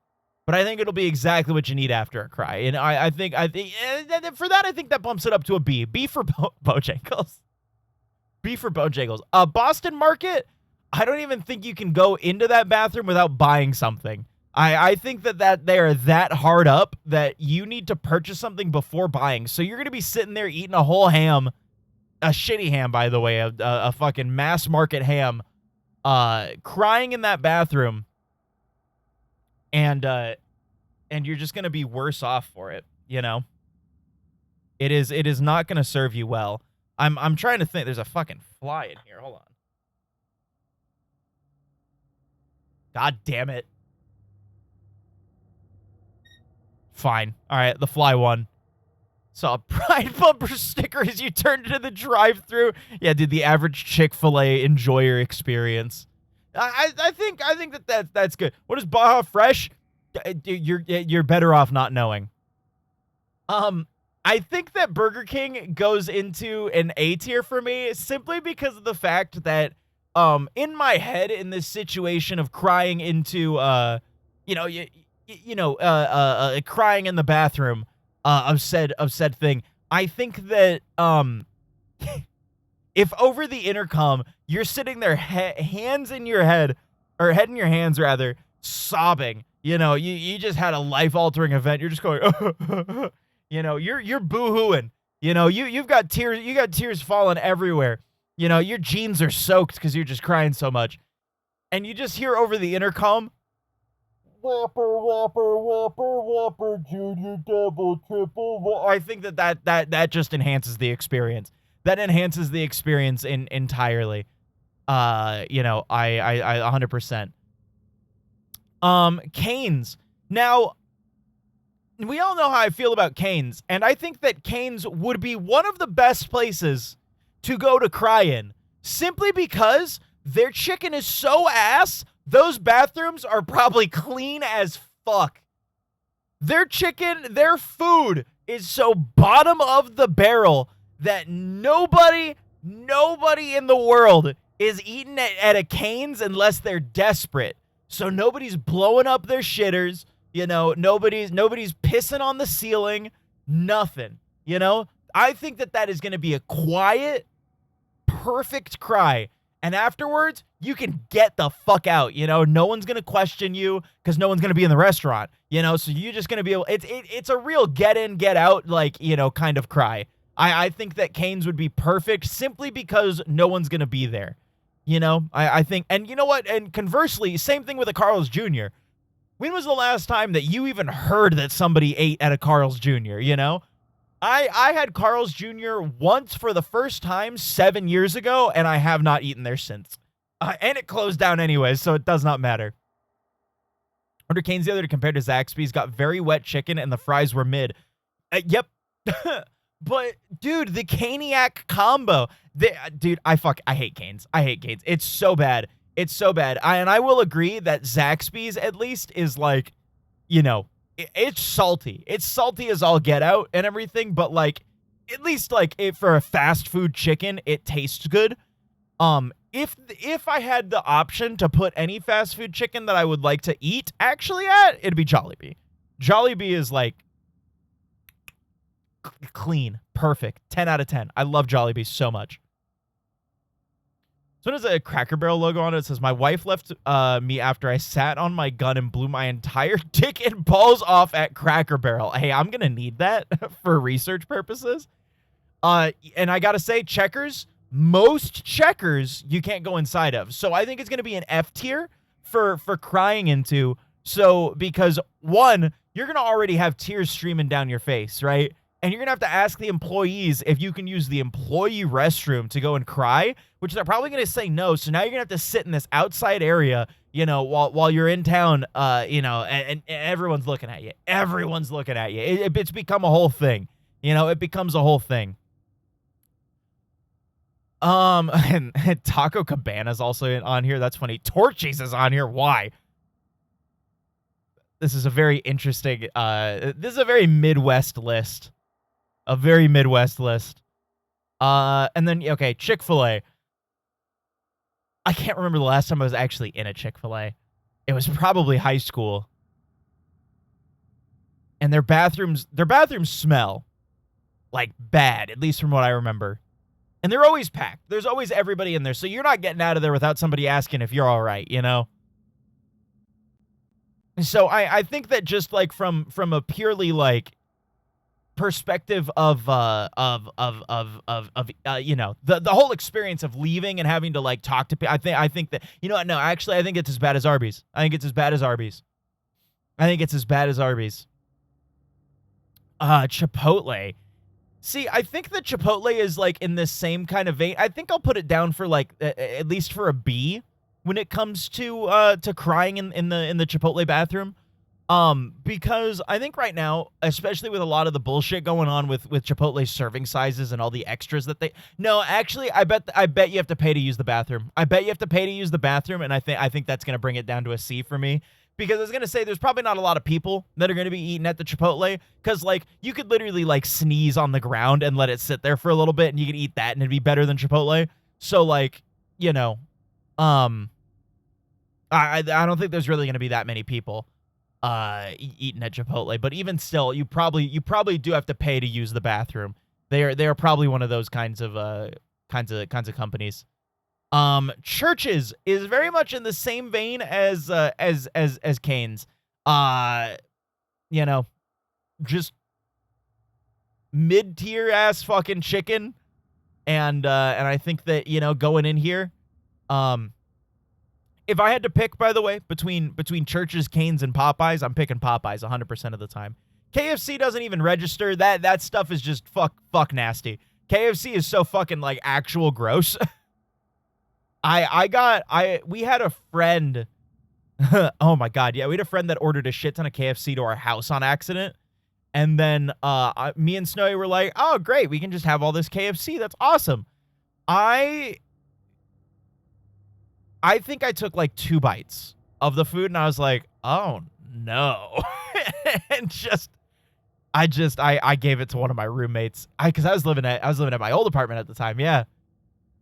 but I think it'll be exactly what you need after a cry. And I think for that, I think that bumps it up to a B. B for Bojangles. B for Bojangles. Boston Market, I don't even think you can go into that bathroom without buying something. I think that they are that hard up that you need to purchase something before buying. So you're going to be sitting there eating a whole ham, a shitty ham, by the way, a fucking mass market ham, crying in that bathroom. And and you're just going to be worse off for it, you know? It is not going to serve you well. I'm trying to think. There's a fucking fly in here. Hold on. God damn it. Fine. All right, the fly won. Saw a Pride bumper sticker as you turned into the drive-thru. Yeah, dude, the average Chick-fil-A enjoyer experience. I think that's good. What is Baja Fresh? You're better off not knowing. I think that Burger King goes into an A tier for me simply because of the fact that in my head, in this situation of crying into crying in the bathroom of said thing, I think that if over the intercom you're sitting there hands in your head, or head in your hands rather, sobbing, you just had a life-altering event, you're just going you're boo-hooing, you've got tears falling everywhere, your jeans are soaked because you're just crying so much, and you just hear over the intercom, Whopper, Whopper, Whopper, Whopper, Junior, Double, Triple. I think that just enhances the experience. That enhances the experience entirely. I 100%. Cane's. Now, we all know how I feel about Cane's, and I think that Cane's would be one of the best places to go to cry in, simply because their chicken is so ass. Those bathrooms are probably clean as fuck. Their chicken, their food is so bottom of the barrel that nobody in the world is eating at a Cane's unless they're desperate. So nobody's blowing up their shitters, nobody's pissing on the ceiling, nothing, I think that is going to be a quiet, perfect cry. And afterwards, you can get the fuck out, no one's going to question you because no one's going to be in the restaurant, so you're just going to be able, it's a real get in, get out, kind of cry. I think that Cane's would be perfect simply because no one's going to be there, I think, and you know what, and conversely, same thing with a Carl's Jr. When was the last time that you even heard that somebody ate at a Carl's Jr., I had Carl's Jr. once for the first time 7 years ago, and I have not eaten there since. And it closed down anyways, so it does not matter. Under Cane's the other day compared to Zaxby's, got very wet chicken, and the fries were mid. Yep. But, dude, the Caniac combo. Dude, I hate Cane's. I hate Cane's. It's so bad. It's so bad. And I will agree that Zaxby's, at least, is like, it's salty. It's salty as all get out and everything, but at least for a fast food chicken, it tastes good. If I had the option to put any fast food chicken that I would like to eat actually at, it'd be Jollibee. Jollibee is clean, perfect, 10 out of 10. I love Jollibee so much. So there's a Cracker Barrel logo on it. It says, my wife left me after I sat on my gun and blew my entire dick and balls off at Cracker Barrel. Hey, I'm going to need that for research purposes. And I got to say, Checkers, most Checkers you can't go inside of. So I think it's going to be an F tier for crying into. So because, one, you're going to already have tears streaming down your face, right? And you're going to have to ask the employees if you can use the employee restroom to go and cry, which they're probably going to say no. So now you're going to have to sit in this outside area, while you're in town, and everyone's looking at you. Everyone's looking at you. It's become a whole thing. It becomes a whole thing. And Taco Cabana's also on here. That's funny. Torchies is on here. Why? This is a very interesting, this is a very Midwest list. A very Midwest list. And then, okay, Chick-fil-A. I can't remember the last time I was actually in a Chick-fil-A. It was probably high school. And their bathrooms smell like bad, at least from what I remember. And they're always packed. There's always everybody in there. So you're not getting out of there without somebody asking if you're all right, So I think that just from a purely perspective of the whole experience of leaving and having to talk to people, I think that, no, actually I think it's as bad as Arby's. I think it's as bad as Arby's. I think it's as bad as Arby's. Chipotle. See, I think that Chipotle is like in this same kind of vein. I think I'll put it down for like at least for a B when it comes to crying in the Chipotle bathroom. Because I think right now, especially with a lot of the bullshit going on with Chipotle's serving sizes and all the extras that they... No, actually, I bet you have to pay to use the bathroom. I bet you have to pay to use the bathroom, and I think that's going to bring it down to a C for me. Because I was going to say, there's probably not a lot of people that are going to be eating at the Chipotle, because, like, you could literally, like, sneeze on the ground and let it sit there for a little bit, and you could eat that, and it'd be better than Chipotle. So, like, you know, I don't think there's really going to be that many people eating at Chipotle, but even still, you probably do have to pay to use the bathroom. They are probably one of those kinds of companies. Churches is very much in the same vein as Cane's. You know, just mid-tier ass fucking chicken, and I think that, you know, going in here, if I had to pick, by the way, between Church's, Cane's, and Popeyes, I'm picking Popeyes 100% of the time. KFC doesn't even register. That stuff is just fuck nasty. KFC is so fucking, like, actual gross. We had a friend. Oh my God. Yeah. We had a friend that ordered a shit ton of KFC to our house on accident. And then, me and Snowy were like, oh, great. We can just have all this KFC. That's awesome. I think I took like 2 bites of the food and I was like, oh no. And I gave it to one of my roommates. Cause I was living at my old apartment at the time. Yeah.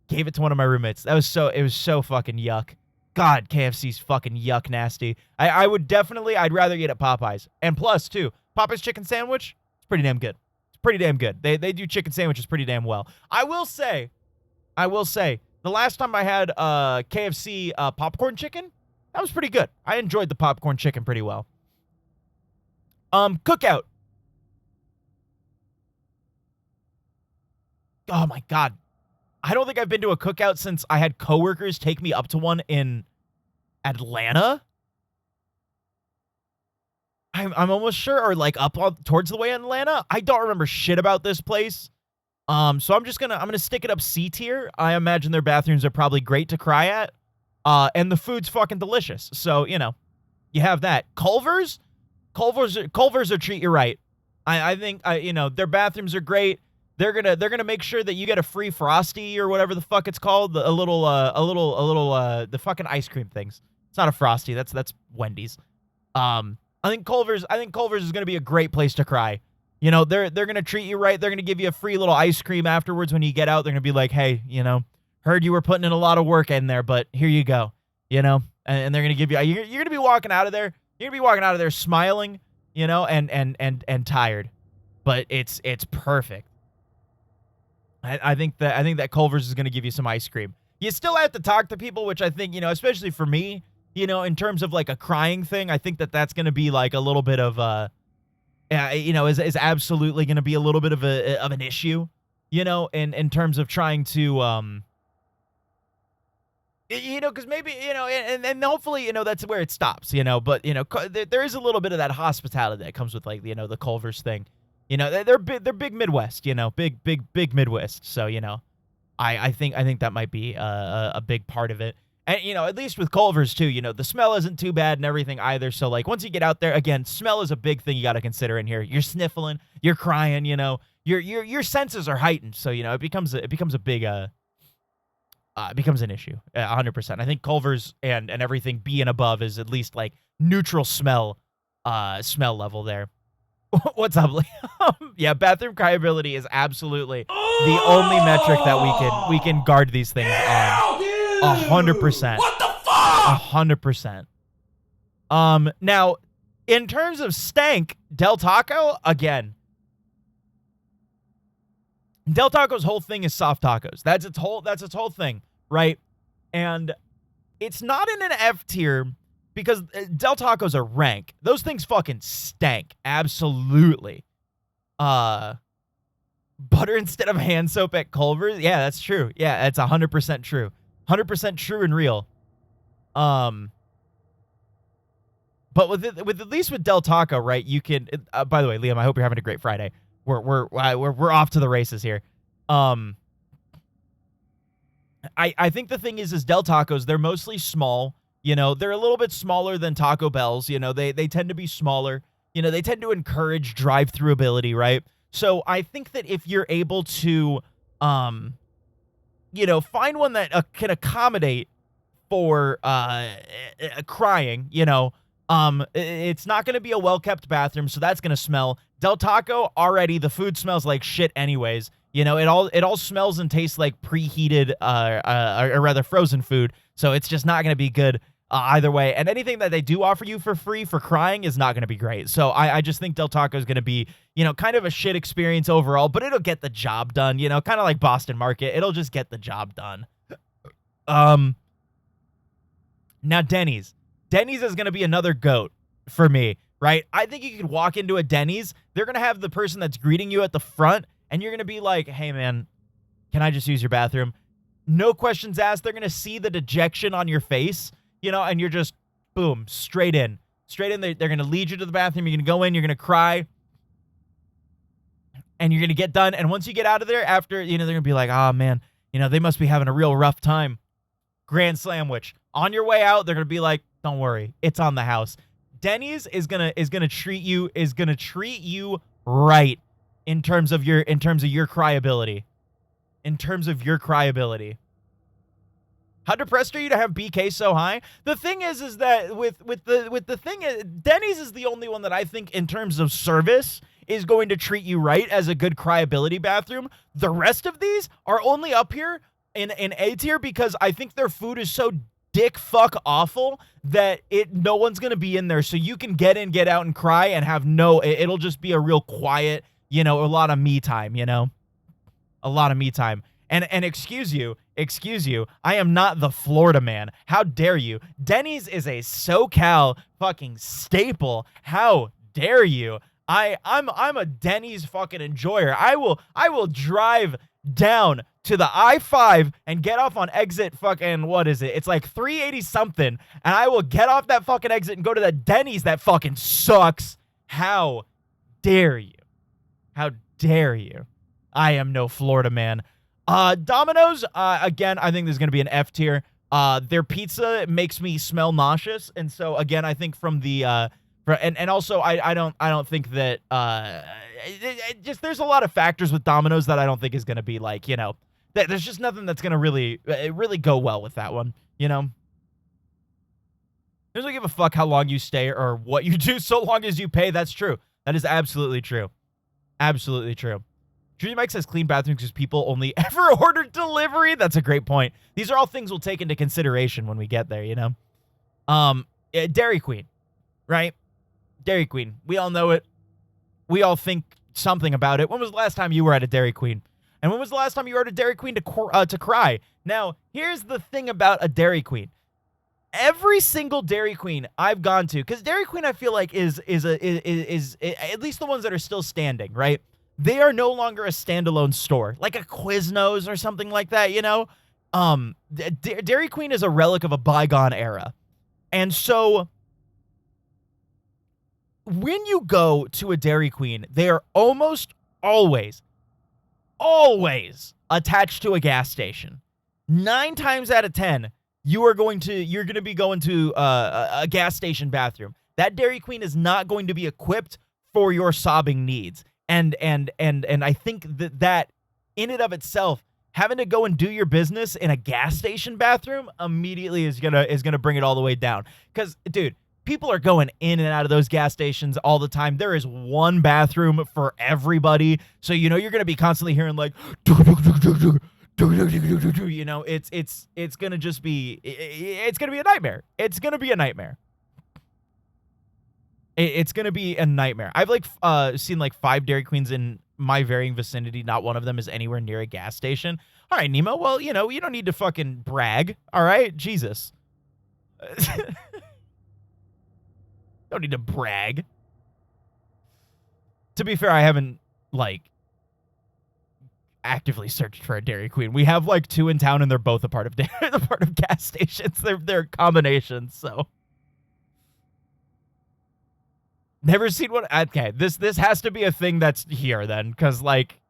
Gave it to one of my roommates. It was so fucking yuck. God, KFC's fucking yuck nasty. I'd rather eat at Popeyes. And plus, too, Popeyes chicken sandwich, it's pretty damn good. It's pretty damn good. They do chicken sandwiches pretty damn well. I will say, the last time I had KFC popcorn chicken, that was pretty good. I enjoyed the popcorn chicken pretty well. Cookout. Oh my God. I don't think I've been to a cookout since I had coworkers take me up to one in Atlanta. I'm almost sure, or like up towards the way in Atlanta. I don't remember shit about this place. So I'm gonna stick it up C tier. I imagine their bathrooms are probably great to cry at. And the food's fucking delicious. So, you know, you have that. Culver's are treat you right. I think you know, their bathrooms are great. They're gonna make sure that you get a free Frosty or whatever the fuck it's called, the fucking ice cream things. It's not a Frosty. That's Wendy's. I think Culver's is gonna be a great place to cry. You know, they're gonna treat you right. They're gonna give you a free little ice cream afterwards when you get out. They're gonna be like, hey, you know, heard you were putting in a lot of work in there, but here you go. You know, and they're gonna give you. You're gonna be walking out of there. You're gonna be walking out of there smiling. You know, and tired, but it's perfect. I think that Culver's is going to give you some ice cream. You still have to talk to people, which I think, you know, especially for me, you know, in terms of like a crying thing, I think that's going to be like a little bit of you know, is absolutely going to be a little bit of an issue, you know, in terms of trying to, you know, because maybe, you know, and hopefully, you know, that's where it stops, you know, but, you know, there is a little bit of that hospitality that comes with, like, you know, the Culver's thing. You know, they're big Midwest, you know, big Midwest. So, you know, I think that might be a big part of it. And, you know, at least with Culver's too, you know, the smell isn't too bad and everything either. So, like, once you get out there, again, smell is a big thing you got to consider in here. You're sniffling, you're crying, you know, your senses are heightened. So, you know, it becomes a big becomes an issue 100%. I think Culver's and everything B and above is at least like neutral smell level there. What's up, Liam? Yeah, bathroom cryability is absolutely the only metric that we can guard these things on. 100%. What the fuck? 100%. Now, in terms of stank, Del Taco, again, Del Taco's whole thing is soft tacos. That's its whole thing, right? And it's not in an F tier because Del Tacos are rank. Those things fucking stank. Absolutely. Butter instead of hand soap at Culver's? Yeah, that's true. Yeah, that's 100% true. 100% true and real. But But with at least with Del Taco, right? You can. By the way, Liam, I hope you're having a great Friday. We're off to the races here. I think the thing is Del Tacos, they're mostly small. You know, they're a little bit smaller than Taco Bell's. You know, they tend to be smaller. You know, they tend to encourage drive-through ability, right? So I think that if you're able to, you know, find one that can accommodate for crying, you know, it's not going to be a well-kept bathroom, so that's going to smell. Del Taco, already the food smells like shit anyways. You know, it all smells and tastes like preheated, or rather frozen food, so it's just not going to be good either way. And anything that they do offer you for free for crying is not going to be great. So I just think Del Taco is going to be, you know, kind of a shit experience overall, but it'll get the job done, you know, kind of like Boston Market. It'll just get the job done. Now, Denny's. Denny's is going to be another GOAT for me, right? I think you could walk into a Denny's. They're going to have the person that's greeting you at the front, and you're going to be like, hey, man, can I just use your bathroom? No questions asked. They're going to see the dejection on your face, you know, and you're just, boom, straight in. Straight in. They're going to lead you to the bathroom. You're going to go in. You're going to cry. And you're going to get done. And once you get out of there, after, you know, they're going to be like, oh, man, you know, they must be having a real rough time. Grand sandwich. On your way out, they're going to be like, don't worry, it's on the house. Denny's is going to treat you right in terms of your cryability. In terms of your cryability. How depressed are you to have BK so high? The thing is that with the thing is, Denny's is the only one that I think in terms of service is going to treat you right as a good cryability bathroom. The rest of these are only up here in A tier because I think their food is so dick fuck awful that no one's gonna be in there, so you can get in, get out, and cry and have it'll just be a real quiet, you know, a lot of me time, you know, a lot of me time. And excuse you, I am not the Florida man. How dare you? Denny's is a SoCal fucking staple. How dare you? I'm a Denny's fucking enjoyer. I will drive down to the I-5 and get off on exit fucking, what is it? It's like 380 something, and I will get off that fucking exit and go to the Denny's that fucking sucks. How dare you? How dare you? I am no Florida man. Domino's, again, I think there's going to be an F tier. Their pizza makes me smell nauseous, and so again, I think from the and also I don't think that just there's a lot of factors with Domino's that I don't think is going to be like, you know, there's just nothing that's going to really go well with that one, you know. Doesn't give a fuck how long you stay or what you do so long as you pay. That's true. That is absolutely true. Absolutely true. Trudy Mike says clean bathrooms because people only ever order delivery. That's a great point. These are all things we'll take into consideration when we get there, you know. Dairy Queen, right? Dairy Queen. We all know it. We all think something about it. When was the last time you were at a Dairy Queen? And when was the last time you were at a Dairy Queen to cry? Now, here's the thing about a Dairy Queen. Every single Dairy Queen I've gone to, because Dairy Queen I feel like is at least the ones that are still standing, right? They are no longer a standalone store, like a Quiznos or something like that, you know? Dairy Queen is a relic of a bygone era. And so when you go to a Dairy Queen, they are almost always attached to a gas station. 9 times out of 10, you're going to be going to a gas station bathroom. That Dairy Queen is not going to be equipped for your sobbing needs. And I think that in and of itself, having to go and do your business in a gas station bathroom immediately is gonna bring it all the way down. Because, dude, people are going in and out of those gas stations all the time. There is one bathroom for everybody, so you know you're gonna be constantly hearing like, you know, it's gonna just be it's gonna be a nightmare. It's gonna be a nightmare. It's going to be a nightmare. I've seen 5 Dairy Queens in my varying vicinity. Not one of them is anywhere near a gas station. All right, Nemo. Well, you know, you don't need to fucking brag. All right? Jesus. Don't need to brag. To be fair, I haven't, actively searched for a Dairy Queen. We have, 2 in town, and they're both a part of gas stations. They're combinations, so... Never seen one. Okay, this has to be a thing that's here then, because like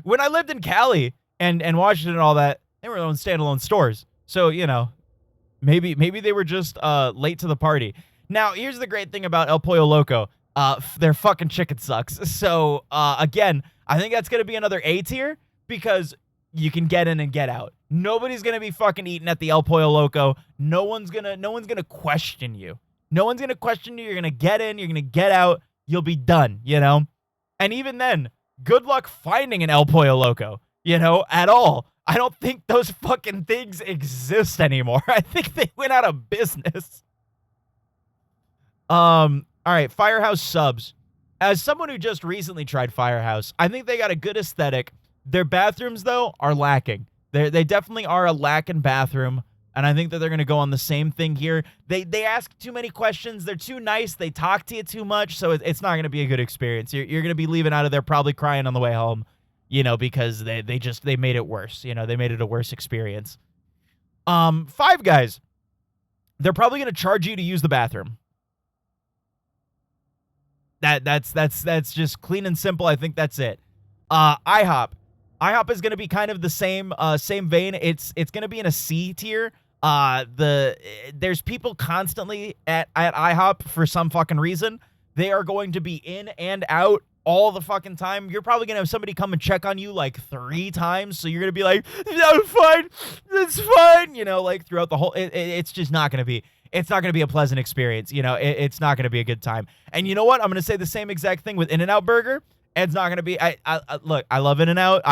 when I lived in Cali and Washington and all that, they were their own standalone stores. So you know, maybe they were just late to the party. Now here's the great thing about El Pollo Loco. Their fucking chicken sucks. So again, I think that's gonna be another A tier because you can get in and get out. Nobody's gonna be fucking eating at the El Pollo Loco. No one's gonna question you. No one's going to question you. You're going to get in. You're going to get out. You'll be done, you know? And even then, good luck finding an El Pollo Loco, you know, at all. I don't think those fucking things exist anymore. I think they went out of business. All right, Firehouse subs. As someone who just recently tried Firehouse, I think they got a good aesthetic. Their bathrooms, though, are lacking. They definitely are a lacking bathroom. And I think that they're going to go on the same thing here. They ask too many questions. They're too nice. They talk to you too much. So it's not going to be a good experience. You're going to be leaving out of there probably crying on the way home, you know, because they made it worse. You know, they made it a worse experience. Five Guys. They're probably going to charge you to use the bathroom. That's just clean and simple. I think that's it. IHOP. IHOP is going to be kind of the same vein. It's going to be in a C tier. There's people constantly at IHOP for some fucking reason. They are going to be in and out all the fucking time. You're probably going to have somebody come and check on you like 3 times. So you're going to be like, "I'm fine. It's fine." You know, like throughout the whole, it's just not going to be, it's not going to be a pleasant experience. You know, it's not going to be a good time. And you know what? I'm going to say the same exact thing with In-N-Out Burger. It's not going to be, look, I love In-N-Out.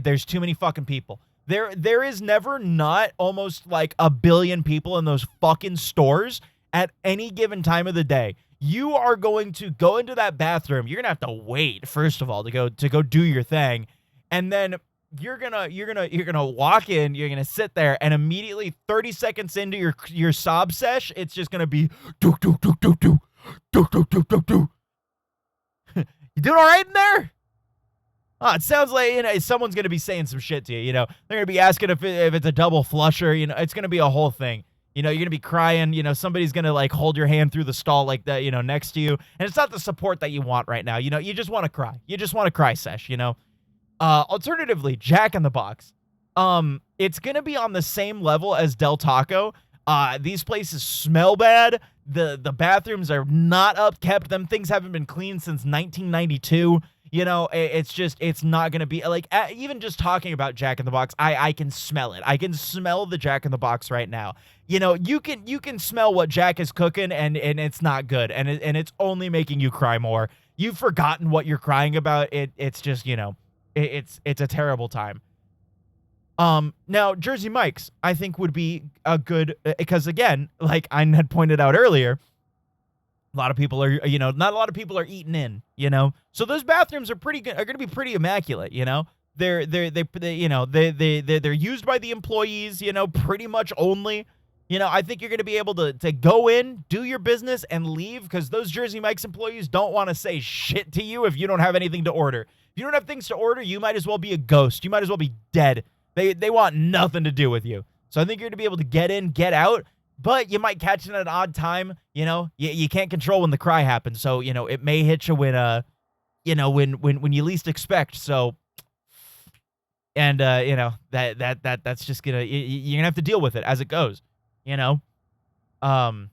There's too many fucking people. There is never not almost like a billion people in those fucking stores at any given time of the day. You are going to go into that bathroom. You're going to have to wait, first of all, to go do your thing. And then you're going to walk in, you're going to sit there, and immediately 30 seconds into your sob sesh, it's just going to be do do do do do do do do do do. You doing all right in there? Oh, it sounds like, you know, someone's going to be saying some shit to you, you know. They're going to be asking if it's a double flusher, you know. It's going to be a whole thing. You know, you're going to be crying, you know, somebody's going to, like, hold your hand through the stall like that, you know, next to you. And it's not the support that you want right now. You know, you just want to cry. You just want to cry sesh, you know. Alternatively, Jack in the Box. It's going to be on the same level as Del Taco. These places smell bad. The bathrooms are not upkept. Them things haven't been cleaned since 1992. You know, it's not going to be like, even just talking about Jack in the Box, I can smell it. I can smell the Jack in the Box right now. You know, you can smell what Jack is cooking, and it's not good. And it's only making you cry more. You've forgotten what you're crying about. It's just, you know, it's a terrible time. Now Jersey Mike's, I think, would be a good, because again, like I had pointed out earlier, a lot of people are, you know, not a lot of people are eating in, you know, so those bathrooms are pretty good, are going to be pretty immaculate, you know, they're used by the employees, you know, pretty much only, you know. I think you're going to be able to go in, do your business, and leave, because those Jersey Mike's employees don't want to say shit to you if you don't have anything to order. If you don't have things to order, you might as well be a ghost. You might as well be dead. They want nothing to do with you. So I think you're going to be able to get in, get out, but you might catch it at an odd time. You know, you can't control when the cry happens. So, you know, it may hit you when, you know, when you least expect. So, and, you know, that's just going to, you're going to have to deal with it as it goes, you know. And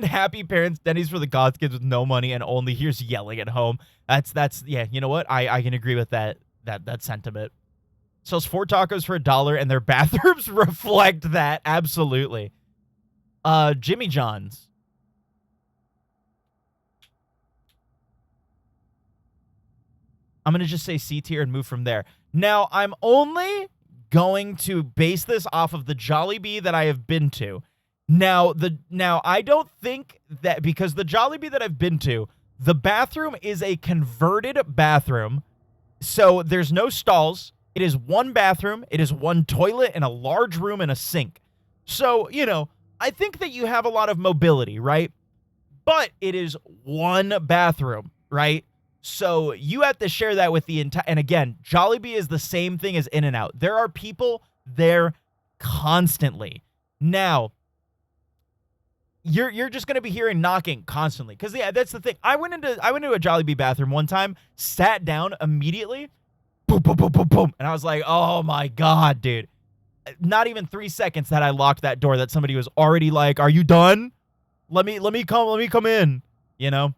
happy parents, Denny's for the goth kids with no money and only hears yelling at home. That's, yeah, you know what? I can agree with that sentiment. Sells 4 tacos for $1, and their bathrooms reflect that. Absolutely. Jimmy John's. I'm going to just say C tier and move from there. Now, I'm only going to base this off of the Jollibee that I have been to. Now, I don't think that, because the Jollibee that I've been to, the bathroom is a converted bathroom. So there's no stalls. It is one bathroom, it is one toilet, and a large room and a sink. So, you know, I think that you have a lot of mobility, right? But it is one bathroom, right? So you have to share that with the entire, and again, Jollibee is the same thing as In-N-Out. There are people there constantly. Now, you're just gonna be hearing knocking constantly. Cause yeah, that's the thing. I went into a Jollibee bathroom one time, sat down immediately, boom, boom, boom, boom, boom, and I was like, oh my god, dude. Not even 3 seconds that I locked that door that somebody was already like, are you done? Let me come in, you know?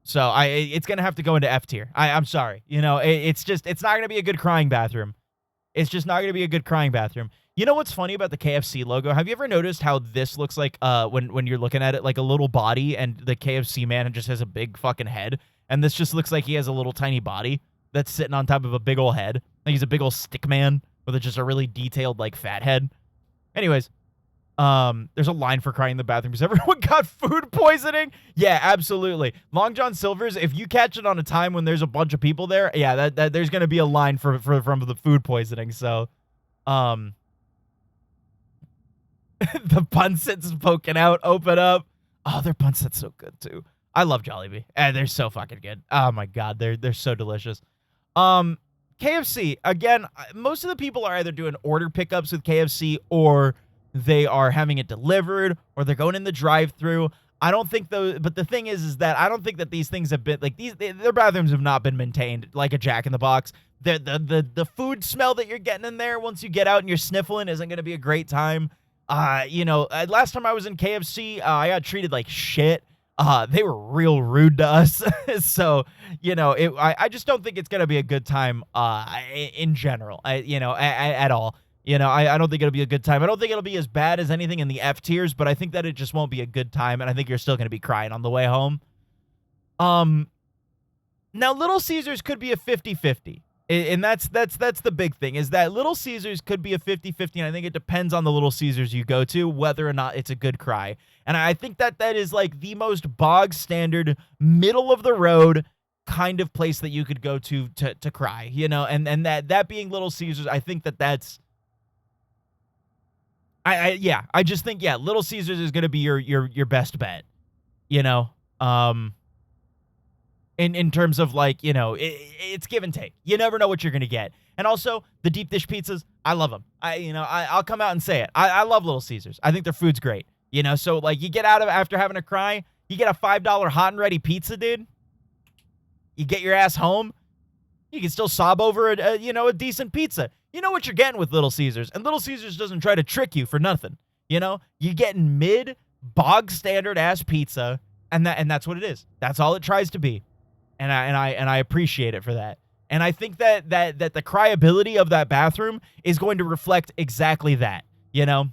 So it's gonna have to go into F tier. I'm sorry. You know, it's not gonna be a good crying bathroom. It's just not gonna be a good crying bathroom. You know what's funny about the KFC logo? Have you ever noticed how this looks like when you're looking at it, like a little body, and the KFC man just has a big fucking head, and this just looks like he has a little tiny body that's sitting on top of a big old head. Like he's a big old stick man with just a really detailed like fat head. Anyways, there's a line for crying in the bathroom because everyone got food poisoning. Yeah, absolutely. Long John Silver's, if you catch it on a time when there's a bunch of people there, yeah, that there's gonna be a line from the food poisoning. So, the bun sets poking out, open up. Oh, their bun set's so good too. I love Jollibee. They're so fucking good. Oh my god, they're so delicious. KFC, again, most of the people are either doing order pickups with KFC, or they are having it delivered, or they're going in the drive-thru. I don't think those, but the thing is that I don't think that these things have been like their bathrooms have not been maintained like a Jack in the Box. The food smell that you're getting in there once you get out and you're sniffling isn't going to be a great time. You know, last time I was in KFC, I got treated like shit. They were real rude to us. So, you know, I just don't think it's going to be a good time, in general, at all. You know, I don't think it'll be a good time. I don't think it'll be as bad as anything in the F tiers, but I think that it just won't be a good time, and I think you're still going to be crying on the way home. Now, Little Caesars could be a 50-50. And that's the big thing, is that Little Caesars could be a 50-50, and I think it depends on the Little Caesars you go to, whether or not it's a good cry. And I think that is like the most bog standard, middle of the road kind of place that you could go to cry, you know, and that being Little Caesars, I think that's I just think, yeah, Little Caesars is going to be your best bet, you know, in terms of, like, you know, it's give and take. You never know what you're going to get. And also, the deep dish pizzas, I love them. I'll come out and say it. I love Little Caesars. I think their food's great. You know, so, like, you get out of after having a cry, you get a $5 hot and ready pizza, dude. You get your ass home. You can still sob over a decent pizza. You know what you're getting with Little Caesars, and Little Caesars doesn't try to trick you for nothing. You know, you're getting mid bog standard ass pizza, and that's what it is. That's all it tries to be, and I appreciate it for that. And I think that the cryability of that bathroom is going to reflect exactly that. You know,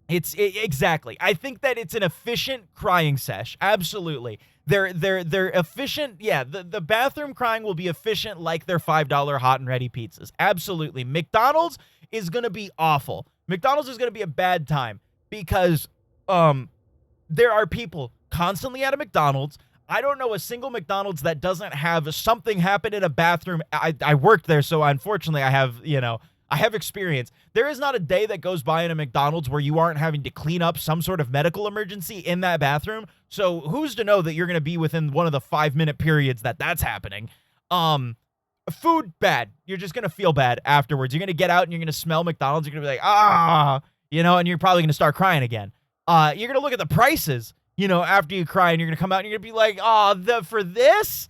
exactly. I think that it's an efficient crying sesh. Absolutely. They're efficient. Yeah, the bathroom crying will be efficient like their $5 hot and ready pizzas. Absolutely. McDonald's is going to be awful. McDonald's is going to be a bad time because there are people constantly at a McDonald's. I don't know a single McDonald's that doesn't have something happen in a bathroom. I worked there, so unfortunately I have experience. There is not a day that goes by in a McDonald's where you aren't having to clean up some sort of medical emergency in that bathroom. So who's to know that you're going to be within one of the 5-minute periods that's happening? Food, bad. You're just going to feel bad afterwards. You're going to get out and you're going to smell McDonald's. You're going to be like, and you're probably going to start crying again. You're going to look at the prices, after you cry, and you're going to come out and you're going to be like, for this?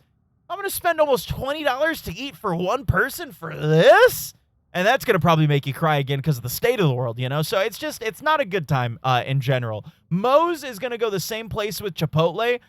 I'm going to spend almost $20 to eat for one person for this? And that's going to probably make you cry again because of the state of the world, So it's not a good time in general. Moe's is going to go the same place with Chipotle,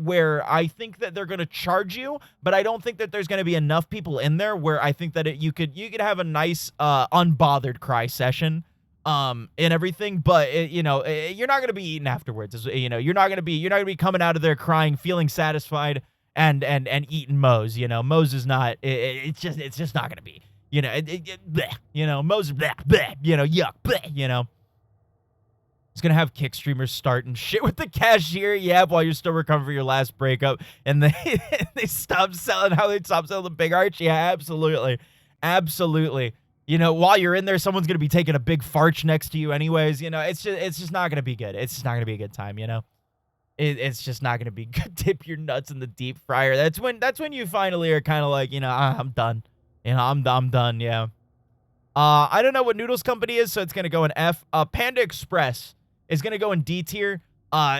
where I think that they're going to charge you, but I don't think that there's going to be enough people in there where I think that you could have a nice unbothered cry session and everything, but you're not going to be eating afterwards. You're not going to be coming out of there crying, feeling satisfied and eating Moe's. Moe's is not. It's just not going to be. Bleh, Moe's bleh, bleh, yuck, bleh, It's going to have kick streamers start and shit with the cashier, while you're still recovering from your last breakup, and they stop selling the Big Arch, absolutely, absolutely. While you're in there, someone's going to be taking a big farch next to you anyways, it's just not going to be good. It's just not going to be a good time, It's just not going to be good. Dip your nuts in the deep fryer. That's when you finally are kind of like, I'm done. I'm done, yeah. I don't know what Noodles Company is, so it's going to go in F. Panda Express is going to go in D tier.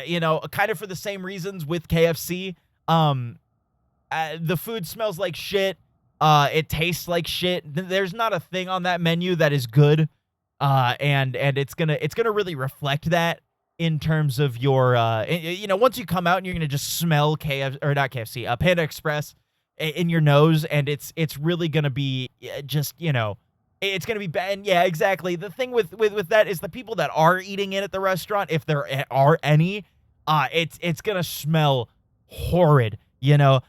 You know, kind of for the same reasons with KFC. The food smells like shit. It tastes like shit. There's not a thing on that menu that is good. And it's gonna really reflect that in terms of your, you know, once you come out and you're gonna just smell Panda Express in your nose, and it's really gonna be just, you know, it's gonna be bad. And yeah, exactly. The thing with that is the people that are eating it at the restaurant, if there are any, it's gonna smell horrid. You know,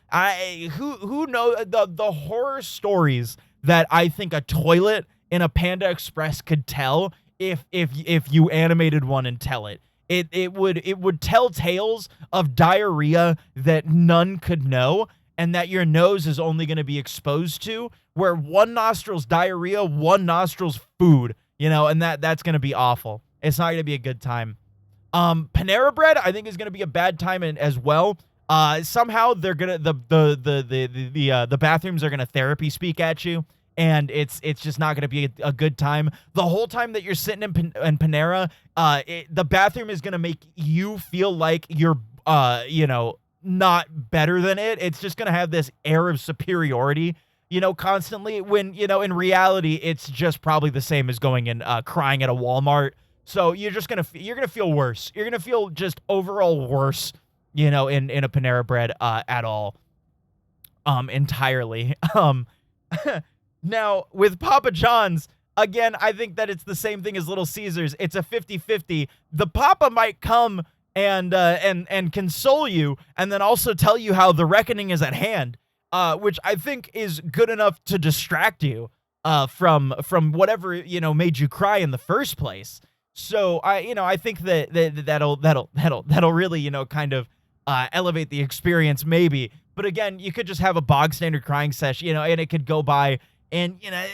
who know the horror stories that I think a toilet in a Panda Express could tell if you animated one and tell it. It would tell tales of diarrhea that none could know, and that your nose is only going to be exposed to, where one nostril's diarrhea, one nostril's food, you know, and that's going to be awful. It's not going to be a good time. Panera Bread, I think, is going to be a bad time as well. Somehow they're gonna the bathrooms are gonna therapy speak at you, and it's just not gonna be a good time. The whole time that you're sitting in Panera, the bathroom is gonna make you feel like you're you know, not better than it. It's just gonna have this air of superiority, you know, constantly, when, you know, in reality it's just probably the same as going and crying at a Walmart. So you're gonna feel worse. You're gonna feel just overall worse, you know, in a Panera Bread at all, entirely. Now, with Papa John's, again, I think that it's the same thing as Little Caesars. It's a 50-50. The Papa might come and console you, and then also tell you how the reckoning is at hand, which I think is good enough to distract you from whatever, you know, made you cry in the first place. So I think that'll really, you know, kind of elevate the experience, maybe. But again, you could just have a bog standard crying session, you know, and it could go by. And, you know,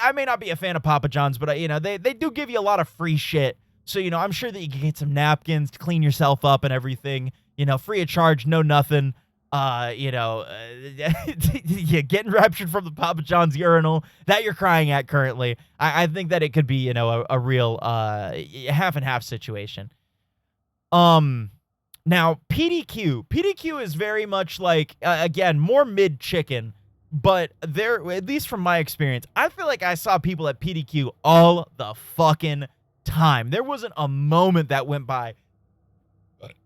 I may not be a fan of Papa John's, but, you know, they do give you a lot of free shit. So, you know, I'm sure that you can get some napkins to clean yourself up and everything, you know, free of charge, no nothing. You know, you're getting raptured from the Papa John's urinal that you're crying at currently. I think that it could be, you know, a real half and half situation. Now, PDQ is very much like, again, more mid-chicken, but there, at least from my experience, I feel like I saw people at PDQ all the fucking time. There wasn't a moment that went by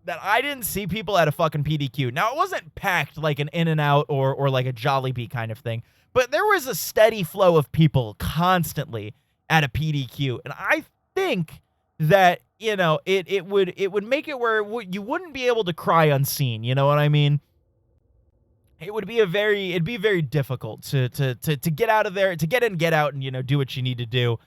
that I didn't see people at a fucking PDQ. Now, it wasn't packed like an In-N-Out or like a Jollibee kind of thing, but there was a steady flow of people constantly at a PDQ, and I think that, you know, it would make it where you wouldn't be able to cry unseen. You know what I mean? It'd be very difficult to get out of there, to get in, get out, and, you know, do what you need to do,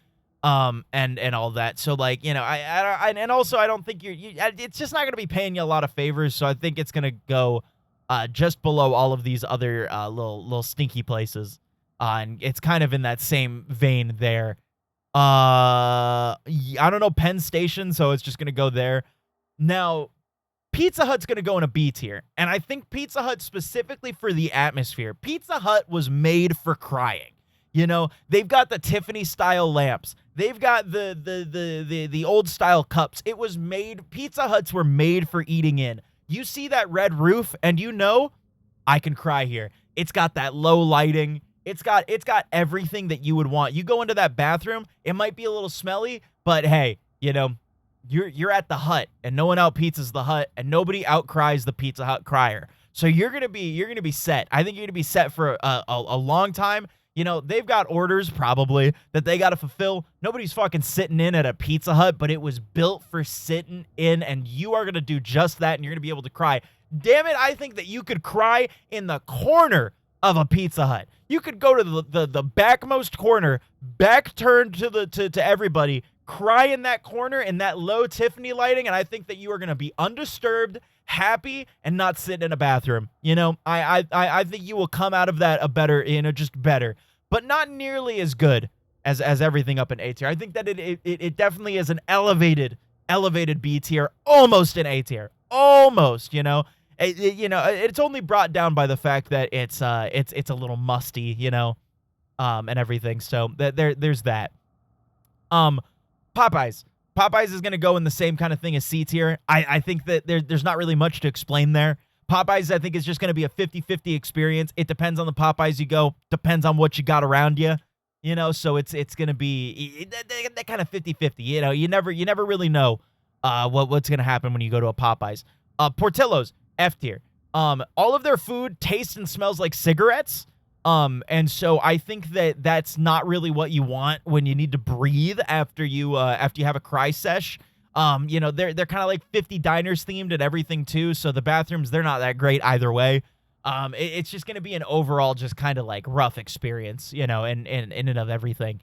and all that. So, like, you know, and also I don't think it's just not gonna be paying you a lot of favors. So I think it's gonna go just below all of these other little stinky places, and it's kind of in that same vein there. I don't know, Penn Station, so it's just gonna go there. Now, Pizza Hut's gonna go in a B tier, and I think Pizza Hut specifically for the atmosphere. Pizza Hut was made for crying. You know, they've got the Tiffany style lamps. They've got the old style cups. It was made, Pizza Huts were made for eating in. You see that red roof, and you know, I can cry here. It's got that low lighting. It's got everything that you would want. You go into that bathroom, it might be a little smelly, but hey, you know, you're at the Hut, and no one out pizzas the Hut, and nobody outcries the Pizza Hut crier. So you're gonna be set. I think you're gonna be set for a long time. You know, they've got orders probably that they got to fulfill. Nobody's fucking sitting in at a Pizza Hut, but it was built for sitting in, and you are going to do just that, and you're going to be able to cry. Damn it, I think that you could cry in the corner of a Pizza Hut. You could go to the backmost corner, back turned to everybody, cry in that corner in that low Tiffany lighting, and I think that you are going to be undisturbed, happy, and not sitting in a bathroom. You know, I think you will come out of that a better, you know, just better, but not nearly as good as everything up in A tier. I think that it definitely is an elevated B tier, almost an A tier, almost. You know, it's only brought down by the fact that it's a little musty, you know, and everything. So there's that. Popeyes Popeyes is going to go in the same kind of thing as C tier. I think that there's not really much to explain there. Popeyes, I think, is just going to be a 50-50 experience. It depends on the Popeyes you go, depends on what you got around you, you know, so it's going to be that kind of 50-50, you know, you never really know what's going to happen when you go to a Popeyes. Portillo's, F tier. All of their food tastes and smells like cigarettes. And so I think that that's not really what you want when you need to breathe after you have a cry sesh. You know, they're kind of like 50 diners themed and everything too. So the bathrooms, they're not that great either way. It's just going to be an overall just kind of like rough experience, you know, in and of everything.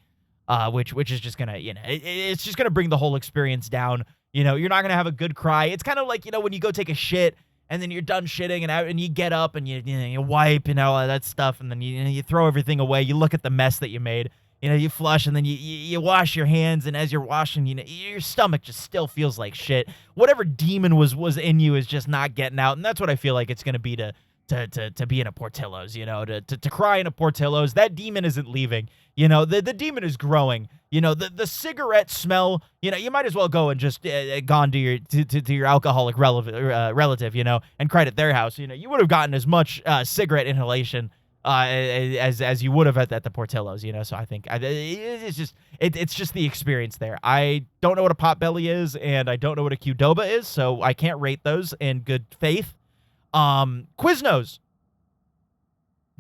Which is just going to, you know, it's just going to bring the whole experience down. You know, you're not going to have a good cry. It's kind of like, you know, when you go take a shit and then you're done shitting and you get up and you wipe and all that stuff, and then you throw everything away. You look at the mess that you made. You know, you flush and then you wash your hands, and as you're washing, you know, your stomach just still feels like shit. Whatever demon was in you is just not getting out, and that's what I feel like it's going to be to be in a Portillo's, you know, to cry in a Portillo's. That demon isn't leaving. You know, the demon is growing. You know, the cigarette smell, you know, you might as well go and just gone to your alcoholic relative, you know, and cried at their house. You know, you would have gotten as much cigarette inhalation as you would have at the Portillo's, you know. So I think it's just the experience there. I don't know what a potbelly is, and I don't know what a Qdoba is, so I can't rate those in good faith. Quiznos,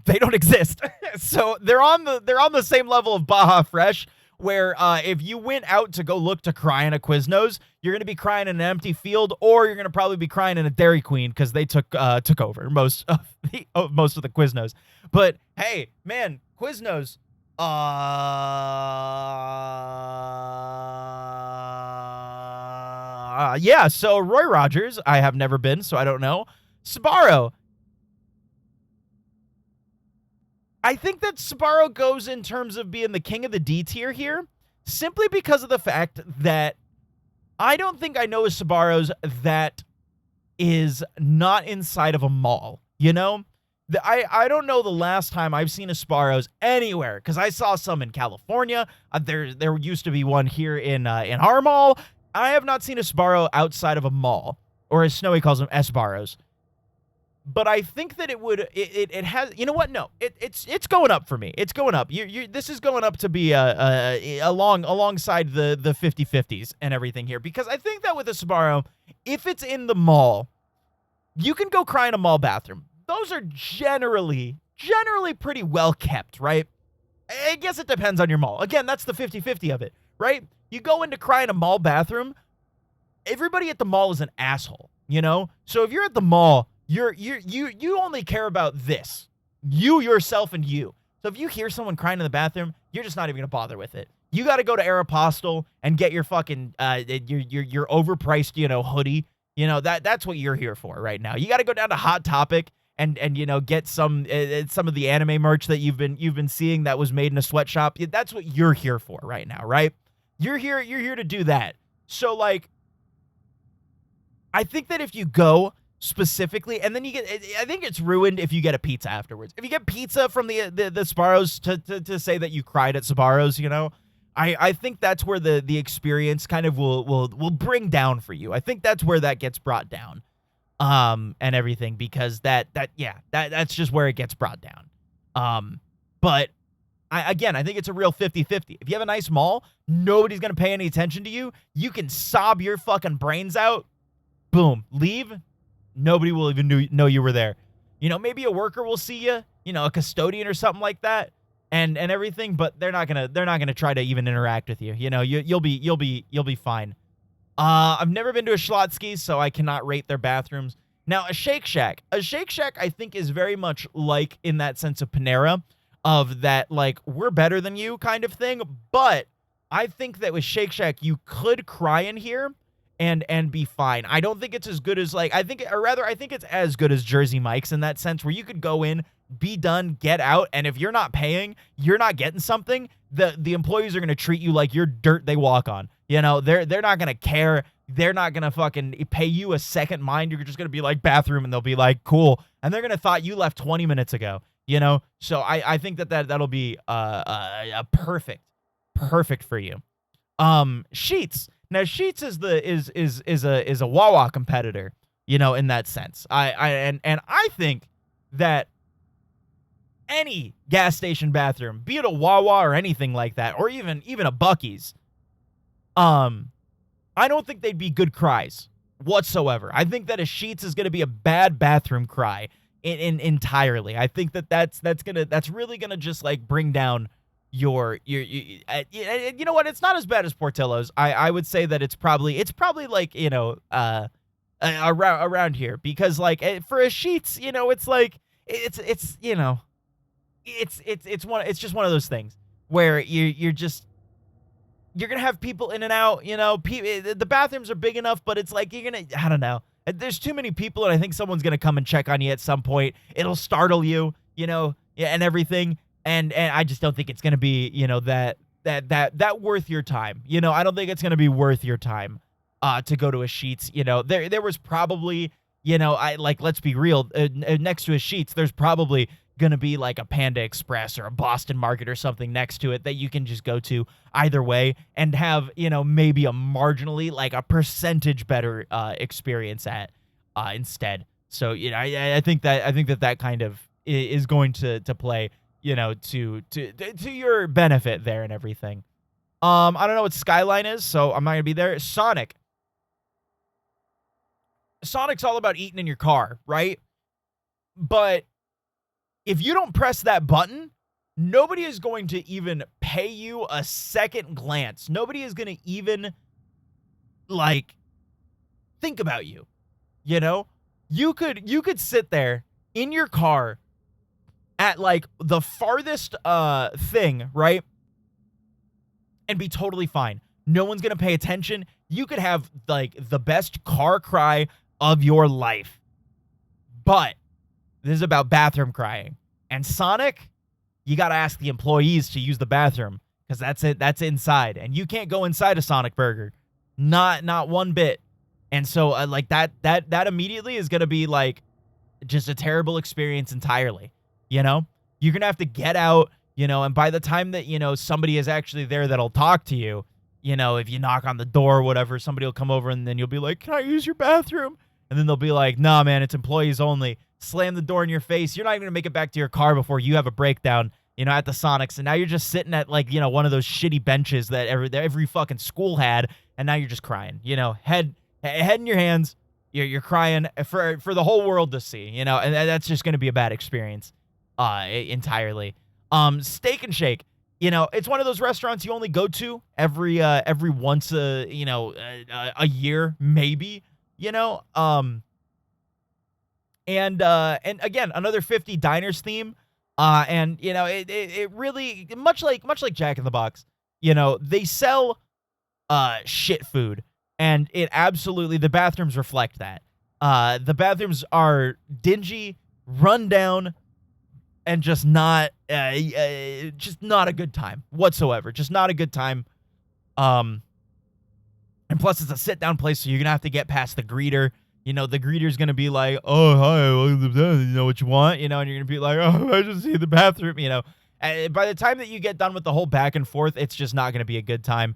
they don't exist. So they're on the same level of Baja Fresh, where if you went out to go look to cry in a Quiznos, you're going to be crying in an empty field, or you're going to probably be crying in a Dairy Queen, because they took over most of the Quiznos. But hey, man, Quiznos, yeah, so Roy Rogers, I have never been, so I don't know. Sbarro, I think that Sbarro goes in terms of being the king of the D tier here, simply because of the fact that I don't think I know a Sbarro's that is not inside of a mall, you know? I don't know the last time I've seen a Sbarro's anywhere, because I saw some in California. There used to be one here in our mall. I have not seen a Sbarro outside of a mall, or as Snowy calls them, S-Barrows. But I think that it has, you know what? No, it's going up for me. It's going up. This is going up to be alongside the 50-50s and everything here, because I think that with a Sbarro, if it's in the mall, you can go cry in a mall bathroom. Those are generally pretty well kept, right? I guess it depends on your mall. Again, that's the 50-50 of it, right? You go in to cry in a mall bathroom, everybody at the mall is an asshole, you know? So if you're at the mall, you only care about this. You, yourself, and you. So if you hear someone crying in the bathroom, you're just not even gonna bother with it. You gotta go to Aeropostale and get your fucking your overpriced, you know, hoodie. You know, that's what you're here for right now. You gotta go down to Hot Topic and you know, get some of the anime merch that you've been seeing that was made in a sweatshop. That's what you're here for right now, right? You're here to do that. So like, I think that if you go specifically, and then you get, I think it's ruined if you get a pizza afterwards. If you get pizza from the Sbarro's to say that you cried at Sbarro's, you know, I think that's where the experience kind of will bring down for you. I think that's where that gets brought down, and everything, because that's just where it gets brought down. But I think it's a real 50-50. If you have a nice mall, nobody's gonna pay any attention to you. You can sob your fucking brains out. Boom, leave. Nobody will even know you were there. You know, maybe a worker will see you, you know, a custodian or something like that, and everything, but they're not gonna try to even interact with you. You know, you'll be fine. I've never been to a Schlotsky, so I cannot rate their bathrooms. Now, a Shake Shack, I think is very much like, in that sense, of Panera, of that, like, we're better than you kind of thing. But I think that with Shake Shack, you could cry in here and be fine. I don't think it's as good as, like, I think it's as good as Jersey Mike's, in that sense, where you could go in, be done, get out, and if you're not paying, you're not getting something, the employees are going to treat you like you're dirt they walk on. You know, they're not going to care. They're not going to fucking pay you a second mind. You're just going to be like, bathroom, and they'll be like, cool. And they're going to thought you left 20 minutes ago, you know? So I think that'll be a perfect for you. Sheets. Now Sheetz is a Wawa competitor, you know, in that sense. And I think that any gas station bathroom, be it a Wawa or anything like that, or even a Buc-ee's, I don't think they'd be good cries whatsoever. I think that a Sheetz is going to be a bad bathroom cry entirely. I think that's really gonna just like bring down your you know what? It's not as bad as Portillo's. I would say that it's probably like, you know, around here, because like for a Sheetz, you know, it's like it's you know, it's just one of those things where you're gonna have people in and out, you know. The bathrooms are big enough, but it's like I don't know. There's too many people, and I think someone's gonna come and check on you at some point. It'll startle you, you know, and everything. And I just don't think it's gonna be, you know, that worth your time. You know, I don't think it's gonna be worth your time to go to a Sheetz. You know, there was probably, you know, let's be real, next to a Sheetz, there's probably gonna be like a Panda Express or a Boston Market or something next to it that you can just go to either way and have, you know, maybe a marginally, like a percentage better experience at instead. So, you know, I think that kind of is going to play, you know, to your benefit there and everything. I don't know what Skyline is, so I'm not gonna be there. Sonic's all about eating in your car, right? But if you don't press that button, nobody is going to even pay you a second glance. Nobody is going to even, like, think about you. You know? You could sit there in your car at, like, the farthest thing, right? And be totally fine. No one's going to pay attention. You could have, like, the best car cry of your life. But this is about bathroom crying. And Sonic, you got to ask the employees to use the bathroom, because that's it. That's inside. And you can't go inside a Sonic Burger. Not one bit. And so like that immediately is going to be like just a terrible experience entirely. You know, you're going to have to get out, you know, and by the time that, you know, somebody is actually there that'll talk to you, you know, if you knock on the door or whatever, somebody will come over and then you'll be like, "Can I use your bathroom?" And then they'll be like, "Nah, man, it's employees only." Slam the door in your face. You're not even going to make it back to your car before you have a breakdown, you know, at the Sonics. And now you're just sitting at, like, you know, one of those shitty benches that every fucking school had. And now you're just crying, you know, head in your hands. You're crying for the whole world to see, you know, and that's just going to be a bad experience entirely. Steak and Shake, you know, it's one of those restaurants you only go to every once a year, maybe, you know. And again, another 50 diners theme. And you know, it really, much like Jack in the Box, you know, they sell shit food, and it absolutely, the bathrooms reflect that. The bathrooms are dingy, run down, and just not a good time whatsoever. Just not a good time. And plus it's a sit down place, so you're gonna have to get past the greeter. You know, the greeter's going to be like, "Oh, hi, you know what you want?" You know, and you're going to be like, "Oh, I just need the bathroom," you know. And by the time that you get done with the whole back and forth, it's just not going to be a good time.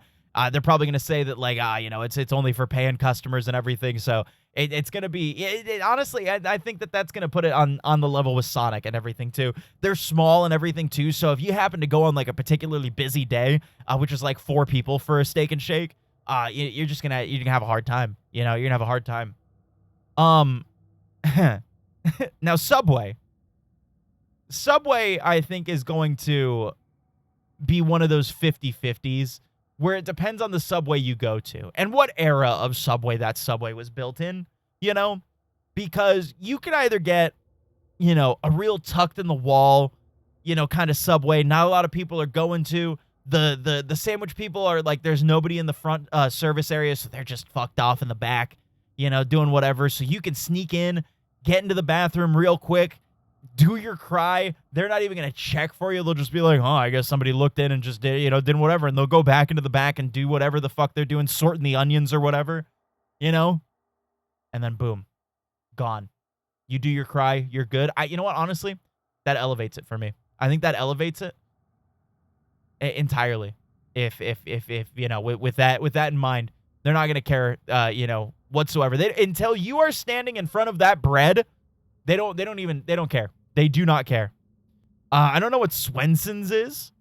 They're probably going to say that, like, you know, it's only for paying customers and everything. So it's going to be, honestly, I think that's going to put it on the level with Sonic and everything, too. They're small and everything, too. So if you happen to go on, like, a particularly busy day, which is like 4 people for a Steak and Shake, you're going to have a hard time. You know, you're going to have a hard time. Now Subway, I think, is going to be one of those 50-50s where it depends on the Subway you go to and what era of Subway that Subway was built in, you know, because you could either get, you know, a real tucked in the wall, you know, kind of Subway. Not a lot of people are going to. The sandwich people are like, there's nobody in the front service area, so they're just fucked off in the back, you know, doing whatever. So you can sneak in, get into the bathroom real quick, do your cry. They're not even going to check for you. They'll just be like, "Oh, I guess somebody looked in and just did, you know, did whatever." And they'll go back into the back and do whatever the fuck they're doing, sorting the onions or whatever, you know? And then boom, gone. You do your cry, you're good. You know what? Honestly, that elevates it for me. I think that elevates it entirely. If you know, with that in mind, They're not gonna care, whatsoever. Until you are standing in front of that bread, they don't care. They do not care. I don't know what Swenson's is.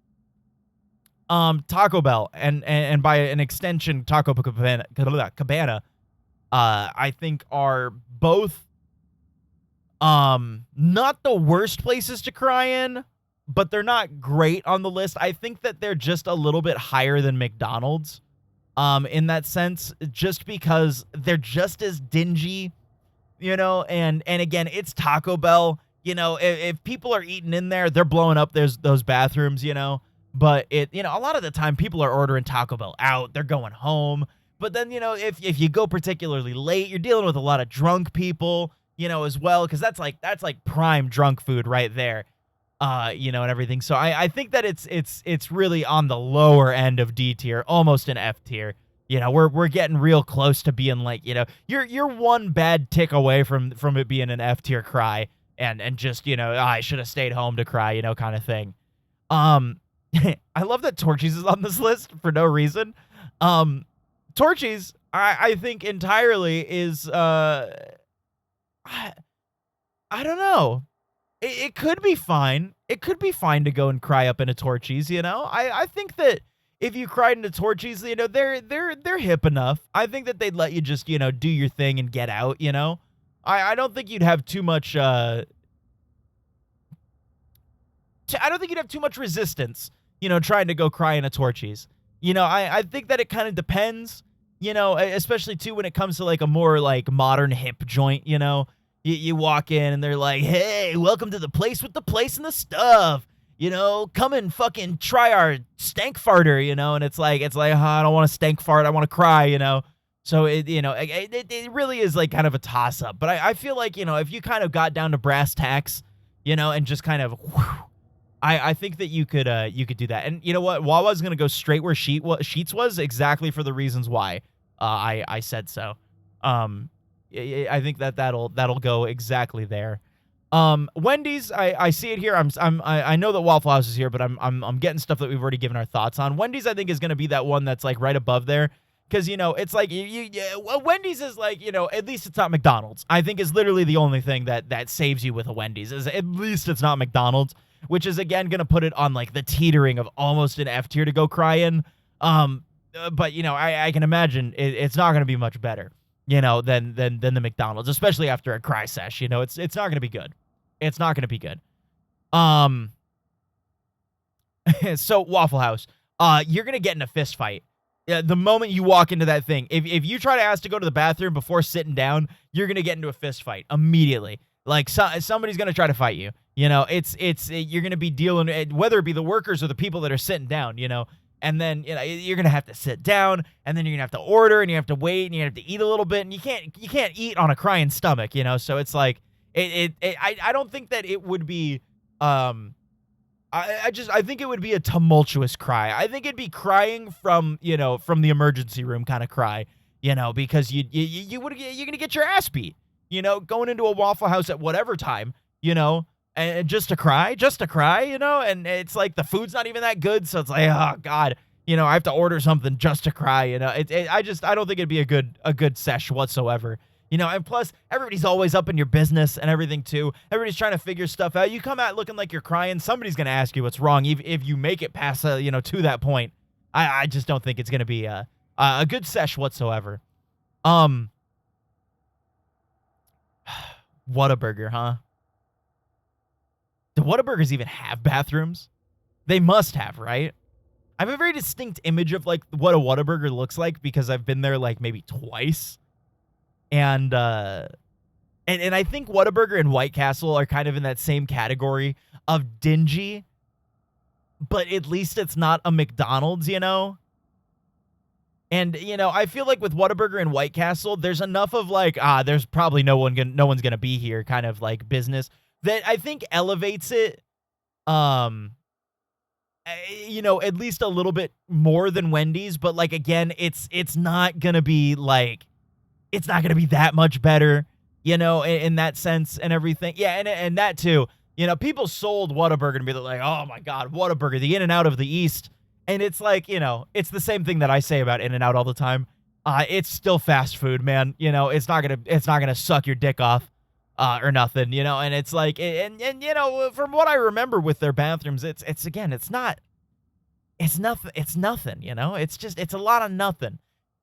Taco Bell and by an extension Taco Cabana, I think are both not the worst places to cry in, but they're not great on the list. I think that they're just a little bit higher than McDonald's in that sense, just because they're just as dingy, and again, it's Taco Bell. If people are eating in there, they're blowing up those bathrooms, but a lot of the time people are ordering Taco Bell out, they're going home. But then, if you go particularly late, you're dealing with a lot of drunk people, as well, because that's like prime drunk food right there, and everything. So I think that it's really on the lower end of D tier, almost an F tier. We're getting real close to being like, you're one bad tick away from it being an F tier cry, and just, I should have stayed home to cry, kind of thing. I love that Torchies is on this list for no reason. Torchies, I think entirely is, I don't know. It could be fine. It could be fine to go and cry up into Torchies, I think that if you cried into Torchies, they're hip enough. I think that they'd let you just, do your thing and get out, I don't think you'd have too much, I don't think you'd have too much resistance, trying to go cry into Torchies. I think that it kind of depends, especially too when it comes to like a more like modern hip joint, You walk in and they're like, hey, welcome to the place with the place and the stuff. Come and fucking try our stank farter, and it's like, oh, I don't want to stank fart. I want to cry, So it really is like kind of a toss up. But I feel like, if you kind of got down to brass tacks, and just kind of, I think that you could do that. And you know what? Wawa's going to go straight where Sheets was, exactly for the reasons why I said so. I think that'll go exactly there. Wendy's, I see it here. I know that Waffle House is here, but I'm getting stuff that we've already given our thoughts on. Wendy's, I think, is going to be that one that's like right above there, because it's like Wendy's is like, at least it's not McDonald's. I think is literally the only thing that saves you with a Wendy's, is at least it's not McDonald's, which is again going to put it on like the teetering of almost an F tier to go cry in. But I can imagine it's not going to be much better, than the McDonald's, especially after a cry sesh. It's not going to be good. It's not going to be good. So Waffle House, you're going to get in a fist fight. The moment you walk into that thing, if you try to ask to go to the bathroom before sitting down, you're going to get into a fist fight immediately. Like somebody's going to try to fight you. You're going to be dealing, whether it be the workers or the people that are sitting down, and then you're gonna have to sit down, and then you're gonna have to order, and you have to wait, and you have to eat a little bit, and you can't eat on a crying stomach, So it's like I don't think that it would be I think it would be a tumultuous cry. I think it'd be crying from the emergency room kind of cry, because you're gonna get your ass beat, going into a Waffle House at whatever time, and just to cry, and it's like the food's not even that good, so it's like, oh god, I have to order something just to cry, I don't think it'd be a good sesh whatsoever, and plus everybody's always up in your business and everything too. Everybody's trying to figure stuff out. You come out looking like you're crying, somebody's gonna ask you what's wrong, if you make it past to that point. I just don't think it's gonna be a good sesh whatsoever. Whataburger, huh? Do Whataburgers even have bathrooms? They must have, right? I have a very distinct image of like what a Whataburger looks like, because I've been there like maybe twice. And I think Whataburger and White Castle are kind of in that same category of dingy, but at least it's not a McDonald's, And I feel like with Whataburger and White Castle, there's enough of like, there's probably no one's gonna be here kind of like business, that I think elevates it, at least a little bit more than Wendy's. But like, again, it's not gonna be like, it's not gonna be that much better, in that sense and everything. Yeah, and that too, people sold Whataburger to be like, oh my god, Whataburger, the In-N-Out of the East. And it's like, it's the same thing that I say about In-N-Out all the time. it's still fast food, man. You know, it's not gonna suck your dick off, or nothing. You know, and it's like, and you know, from what I remember with their bathrooms, it's nothing. You know, it's a lot of nothing,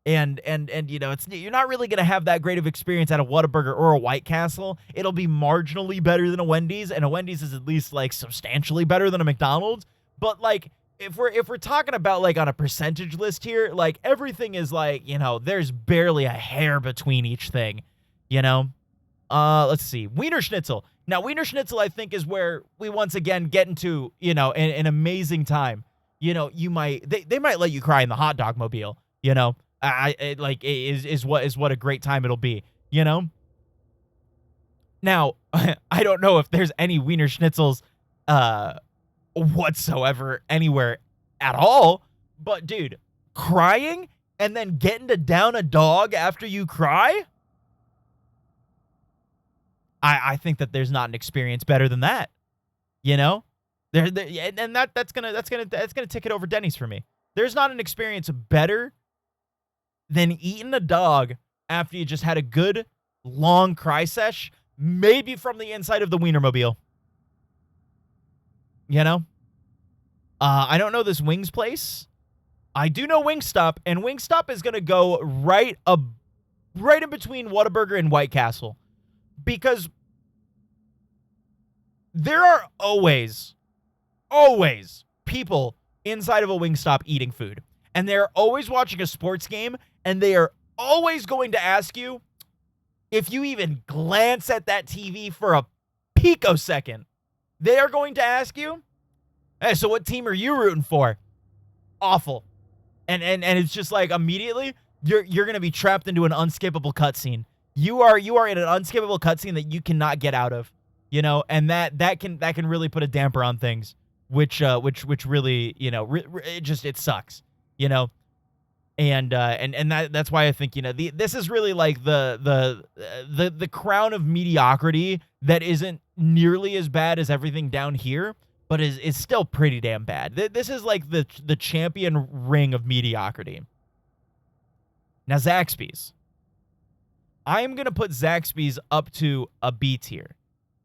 and you know, you're not really gonna have that great of experience at a Whataburger or a White Castle. It'll be marginally better than a Wendy's, and a Wendy's is at least like substantially better than a McDonald's. But like, if we're talking about like on a percentage list here, like everything is like, you know, there's barely a hair between each thing, you know. Let's see, Wiener Schnitzel. Now Wiener Schnitzel, I think, is where we once again get into, you know, an amazing time. You know, they might let you cry in the hot dog mobile, you know. Is what a great time it'll be, you know. Now, I don't know if there's any Wiener Schnitzels whatsoever anywhere at all, but dude, crying and then getting to down a dog after you cry, I think that there's not an experience better than that, you know. That's gonna tick it over Denny's for me. There's not an experience better than eating a dog after you just had a good long cry sesh, maybe from the inside of the Wienermobile. You know? I don't know this Wings place. I do know Wingstop, and Wingstop is going to go right in between Whataburger and White Castle. Because there are always people inside of a Wingstop eating food. And they're always watching a sports game, and they are always going to ask you if you even glance at that TV for a picosecond. They are going to ask you, hey, so what team are you rooting for? Awful. And it's just like immediately you're going to be trapped into an unskippable cutscene. You are in an unskippable cutscene that you cannot get out of, you know, and that can really put a damper on things, which really, you know, it sucks, you know. And that's why I think, you know, this is really like the crown of mediocrity that isn't nearly as bad as everything down here, but is still pretty damn bad. This is like the champion ring of mediocrity. Now, Zaxby's. I am going to put Zaxby's up to a B tier.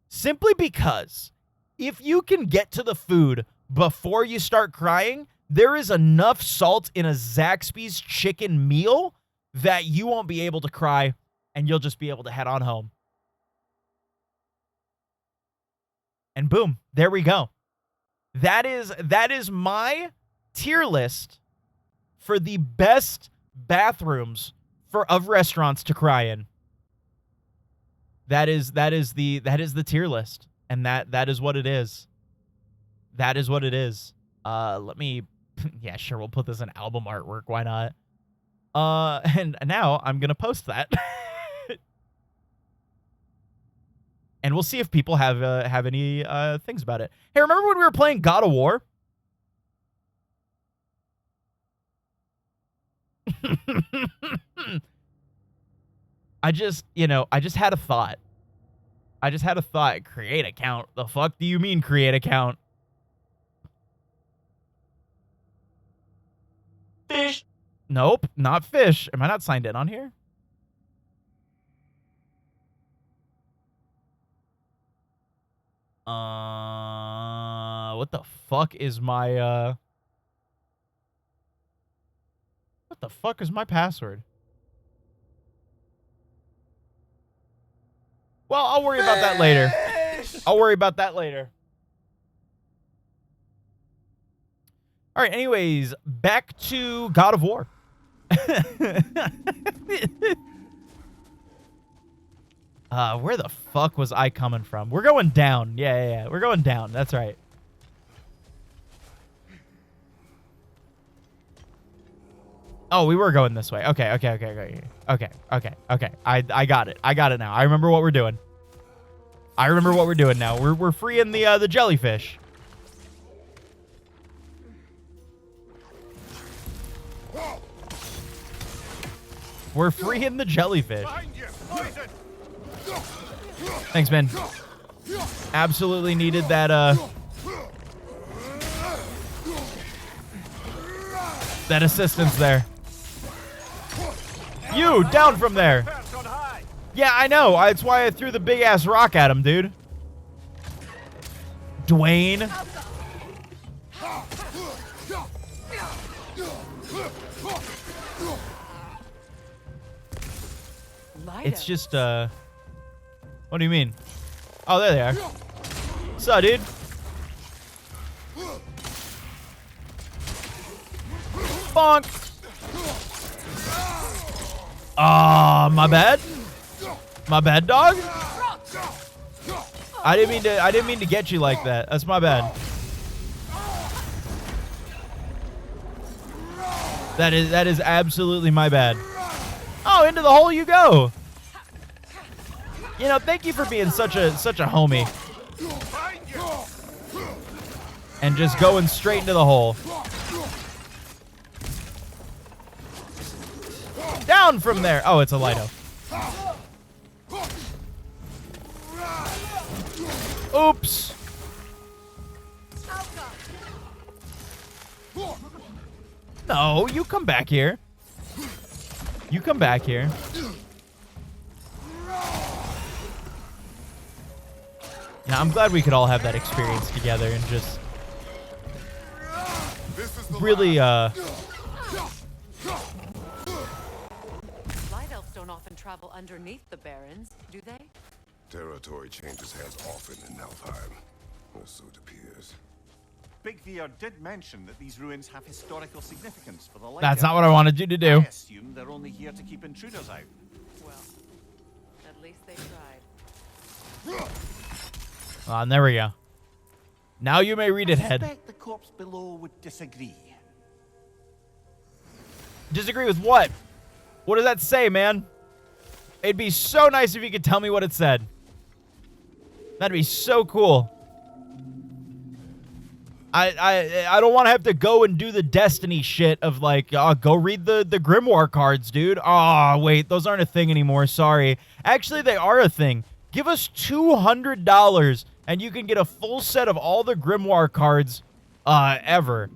Simply because if you can get to the food before you start crying, there is enough salt in a Zaxby's chicken meal that you won't be able to cry, and you'll just be able to head on home. And boom, there we go. That is my tier list for the best bathrooms of restaurants to cry in. That is the tier list, and that is what it is. That is what it is. Let me, yeah, sure, we'll put this in album artwork. Why not? And now I'm gonna post that, and we'll see if people have any things about it. Hey, remember when we were playing God of War? I just had a thought. Create account. The fuck do you mean create account? Fish. Nope, not fish. Am I not signed in on here? What the fuck is my what the fuck is my password? Well, I'll worry about that later. I'll worry about that later. All right, anyways, back to God of War. Where the fuck was I coming from? We're going down. Yeah. We're going down. That's right. Oh, we were going this way. Okay. I got it. I got it now. I remember what we're doing. Now. We're freeing the jellyfish. We're freeing the jellyfish. Thanks, man. Absolutely needed that that assistance there. You, down from there. Yeah, I know. That's why I threw the big-ass rock at him, dude. Dwayne. It's just, what do you mean? Oh, there they are. What's up, dude? Bonk. Ah, my bad. My bad, dog. I didn't mean to get you like that. That's my bad. That is absolutely my bad. Oh, into the hole you go. You know, thank you for being such a homie. And just going straight into the hole. Down from there. Oh, it's a Lido. Oops. No, you come back here. You come back here. Yeah, I'm glad we could all have that experience together and just really, Light elves don't often travel underneath the barrens, do they? Territory changes hands often in Nalfheim, or so it appears. Big VR did mention that these ruins have historical significance for the Light That's not what I wanted you to do. I assume they're only here to keep intruders out. Well, at least they tried. And there we go. Now you may read it, Head. I suspect the corpse below would disagree. Disagree with what? What does that say, man? It'd be so nice if you could tell me what it said. That'd be so cool. I don't want to have to go and do the Destiny shit of like, go read the Grimoire cards, dude. Oh, wait, those aren't a thing anymore. Sorry. Actually, they are a thing. Give us $200 and you can get a full set of all the Grimoire cards ever.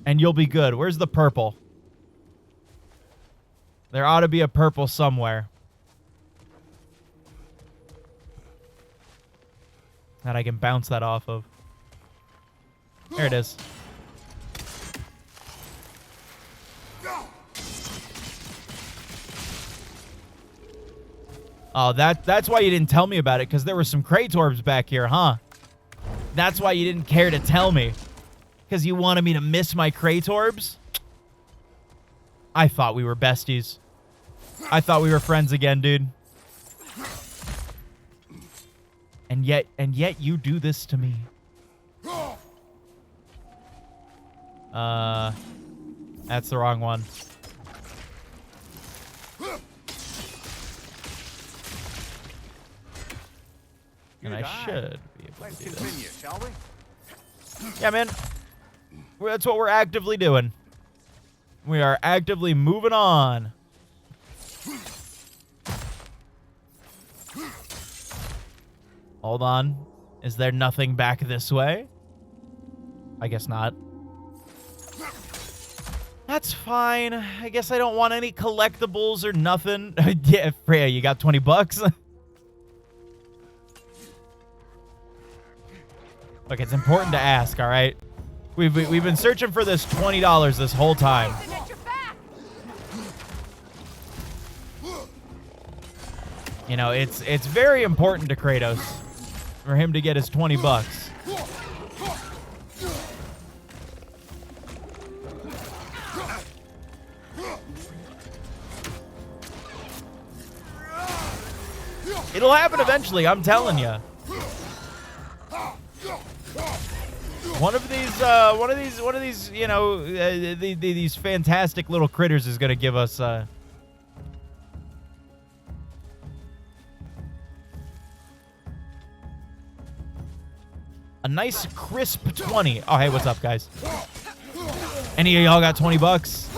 And you'll be good. Where's the purple? There ought to be a purple somewhere. That I can bounce that off of. There it is. Oh, that's why you didn't tell me about it, because there were some Kratorbs back here, huh? That's why you didn't care to tell me. Because you wanted me to miss my Kratorbs? I thought we were besties. I thought we were friends again, dude. And yet you do this to me. That's the wrong one. And I should be able to do this. Shall we? Yeah, man. That's what we're actively doing. We are actively moving on. Hold on. Is there nothing back this way? I guess not. That's fine. I guess I don't want any collectibles or nothing. Yeah, Freya, you got 20 bucks? Look, it's important to ask, all right? We've been searching for this $20 this whole time. You know, it's very important to Kratos for him to get his 20 bucks. It'll happen eventually, I'm telling you. One of these, you know, these fantastic little critters is gonna give us a nice crisp 20. Oh, hey, what's up, guys? Any of y'all got 20 bucks?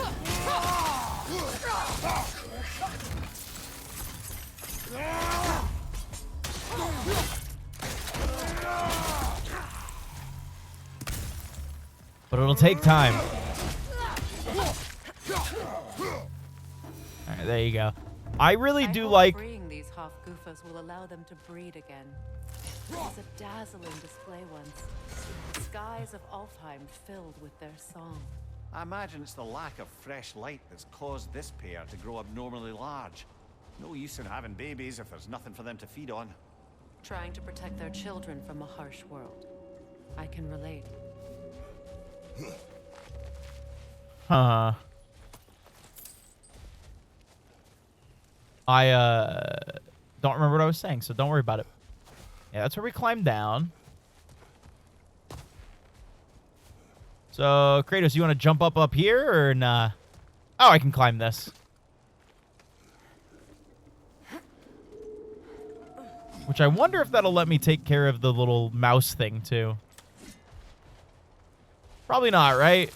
But it'll take time. All right, There you go. I really do like... freeing these Hofgufas will allow them to breed again. It was a dazzling display once. The skies of Alfheim filled with their song. I imagine it's the lack of fresh light that's caused this pair to grow abnormally large. No use in having babies if there's nothing for them to feed on. Trying to protect their children from a harsh world. I can relate. Huh. I don't remember what I was saying, so don't worry about it. Yeah, that's where we climb down. So, Kratos, you want to jump up here or nah? Oh, I can climb this. Which I wonder if that'll let me take care of the little mouse thing, too. Probably not, right?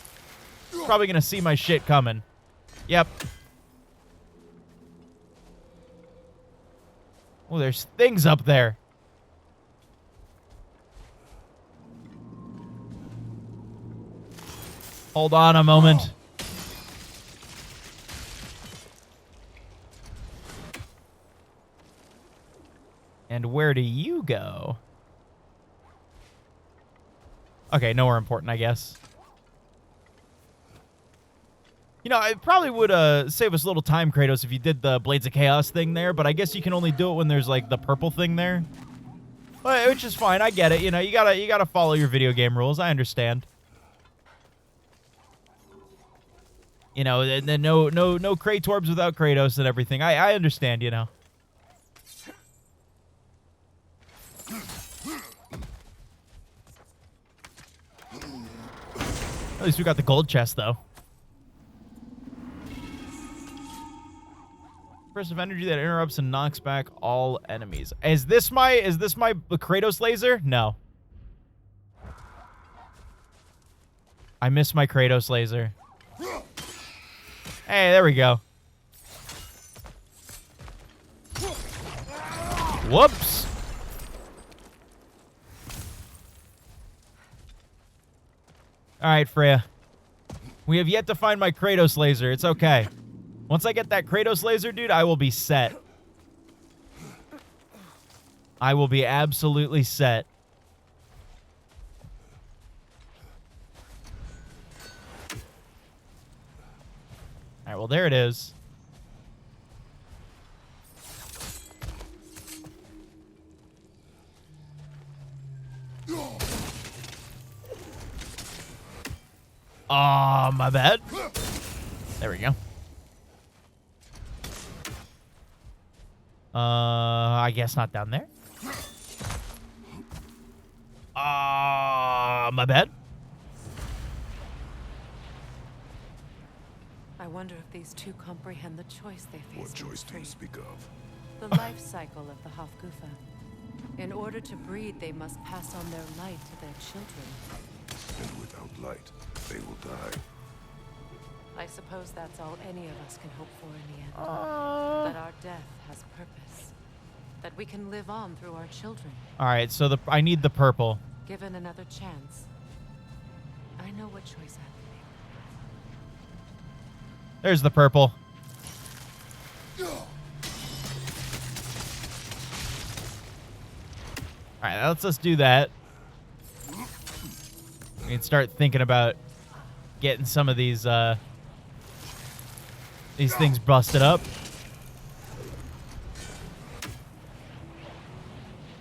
Probably gonna see my shit coming. Yep. Oh, there's things up there. Hold on a moment. And where do you go? Okay, nowhere important, I guess. You know, it probably would save us a little time, Kratos, if you did the Blades of Chaos thing there, but I guess you can only do it when there's, like, the purple thing there. But, which is fine, I get it. You know, you gotta follow your video game rules. I understand. You know, no Kratorbs without Kratos and everything. I understand, you know. At least we got the gold chest, though. Burst of energy that interrupts and knocks back all enemies. Is this my Kratos laser? No. I missed my Kratos laser. Hey, there we go. Whoops. All right, Freya. We have yet to find my Kratos laser. It's okay. Once I get that Kratos laser, dude, I will be set. I will be absolutely set. All right, well, there it is. Oh, my bad. There we go. I guess not down there. My bad. I wonder if these two comprehend the choice they face. What choice do you speak of? The life cycle of the Hofgufa. In order to breed, they must pass on their light to their children. And without light, they will die. I suppose that's all any of us can hope for in the end. That our death has purpose. That we can live on through our children. All right, so I need the purple. Given another chance, I know what choice I would make. There's the purple. All right, let's just do that. We can start thinking about getting some of these things busted up.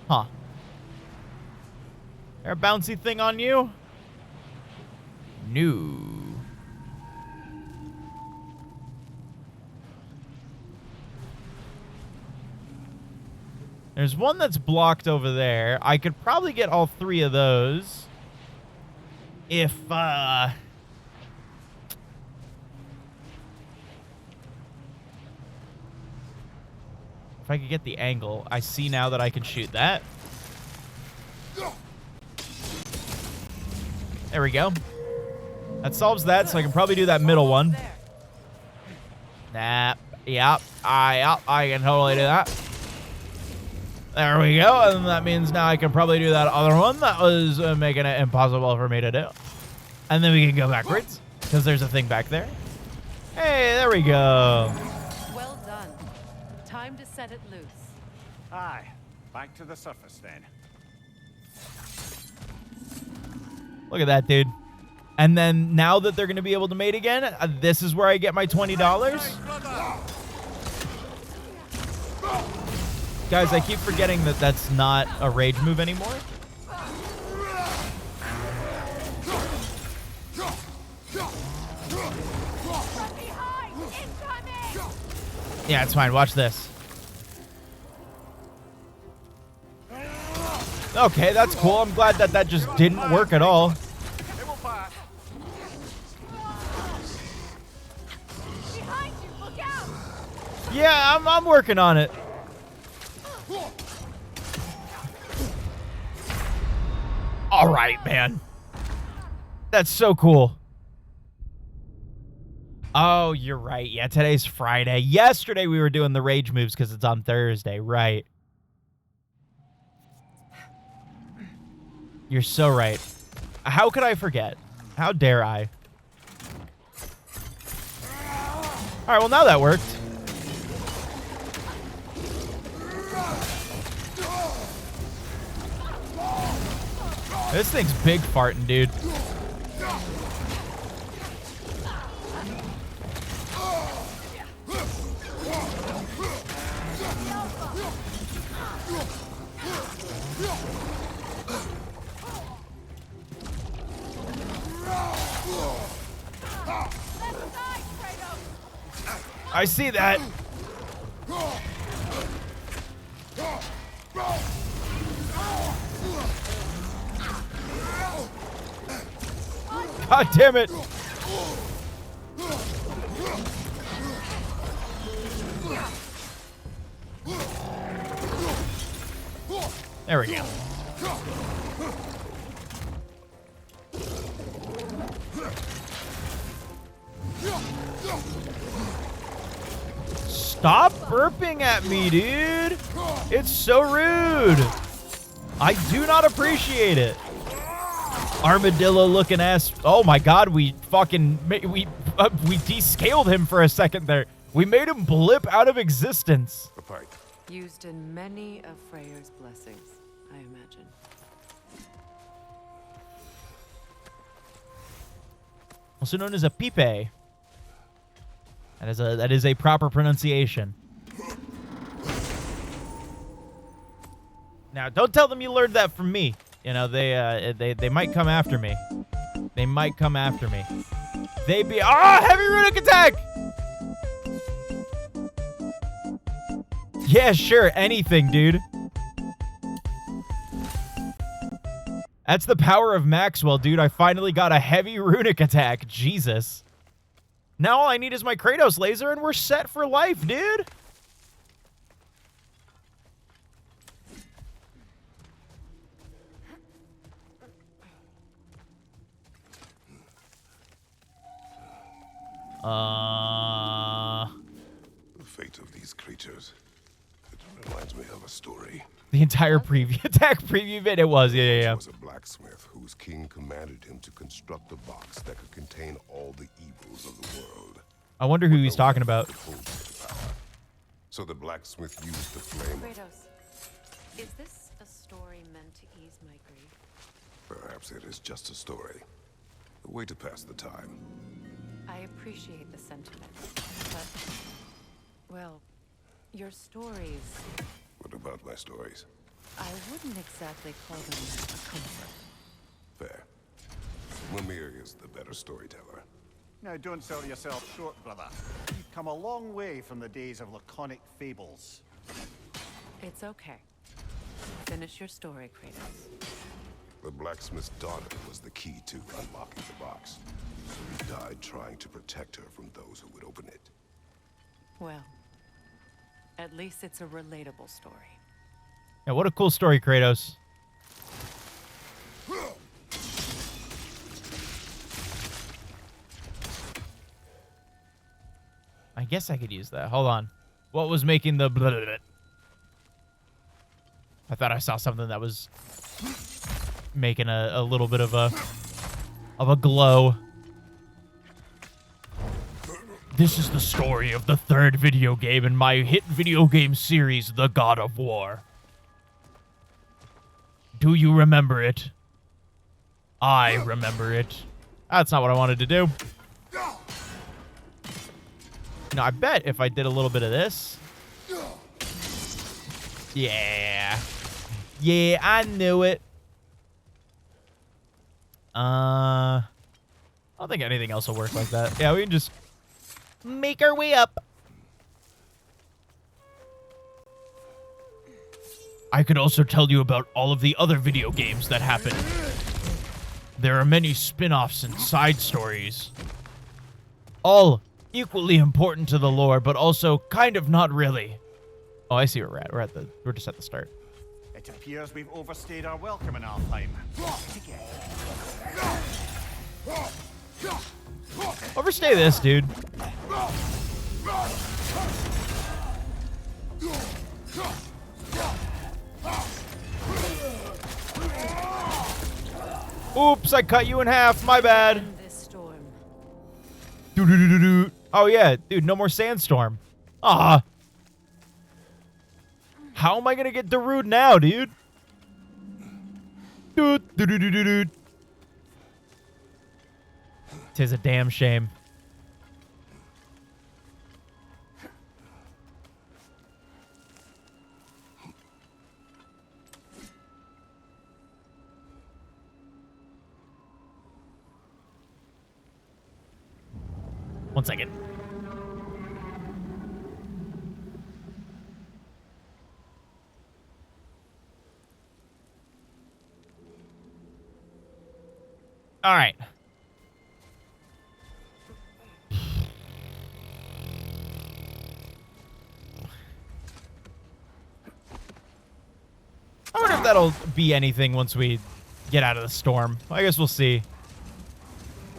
Huh. There a bouncy thing on you? No. There's one that's blocked over there. I could probably get all three of those. If I could get the angle. I see now that I can shoot that. There we go. That solves that, so I can probably do that middle one. Nah. Yep. I can totally do that. There we go. And that means now I can probably do that other one that was making it impossible for me to do. And then we can go backwards, because there's a thing back there. Hey, there we go. Well set it loose. Aye. Back to the surface then. Look at that, dude. And then now that they're going to be able to mate again, this is where I get my $20. Guys, I keep forgetting that that's not a rage move anymore. Yeah, it's fine. Watch this. Okay, that's cool. I'm glad that that just didn't work at all. Yeah, I'm working on it. All right, man. That's so cool. Oh, you're right. Yeah, today's Friday. Yesterday we were doing the rage moves because it's on Thursday. Right. You're so right. How could I forget? How dare I? All right, well, now that worked. This thing's big farting, dude. I see that. God damn it. There we go. Stop burping at me, dude. It's so rude. I do not appreciate it. Armadillo looking ass. Oh my god, we fucking we descaled him for a second there. We made him blip out of existence. Used in many of Freyr's blessings, I imagine. Also known as a pipe. That is a proper pronunciation. Now, don't tell them you learned that from me. You know, they might come after me. They might come after me. They be heavy runic attack. Yeah, sure, anything, dude. That's the power of Maxwell, dude. I finally got a heavy runic attack. Jesus. Now all I need is my Kratos laser, and we're set for life, dude. The fate of these creatures. It reminds me of a story. The entire attack preview vid, it was, yeah. There was a blacksmith whose king commanded him to construct a box that could contain all the evils of the world. I wonder who he's talking about. So the blacksmith used the flame. Kratos, is this a story meant to ease my grief? Perhaps it is just a story. A way to pass the time. I appreciate the sentiment, but, well, your stories... What about my stories? I wouldn't exactly call them a comfort. Fair. Mimir is the better storyteller. Now, don't sell yourself short, brother. You've come a long way from the days of laconic fables. It's okay. Finish your story, Kratos. The blacksmith's daughter was the key to unlocking the box. He died trying to protect her from those who would open it. Well, at least it's a relatable story. Yeah, what a cool story, Kratos. I guess I could use that. Hold on. What was making the blah, blah, blah? I thought I saw something that was making a little bit of a glow. This is the story of the third video game in my hit video game series, The God of War. Do you remember it? I remember it. That's not what I wanted to do. No, I bet if I did a little bit of this. Yeah. Yeah, I knew it. I don't think anything else will work like that. Yeah, we can just make our way up. I could also tell you about all of the other video games that happened. There are many spin-offs and side stories. All equally important to the lore, but also kind of not really. Oh, I see where we're at. We're just at the start. It appears we've overstayed our welcome in Alfheim. Overstay this, dude. Oops, I cut you in half. My bad. Oh, yeah. Dude, no more sandstorm. Ah. How am I going to get Darude now, dude? Tis a damn shame. One second. All right. I wonder if that'll be anything once we get out of the storm. I guess we'll see.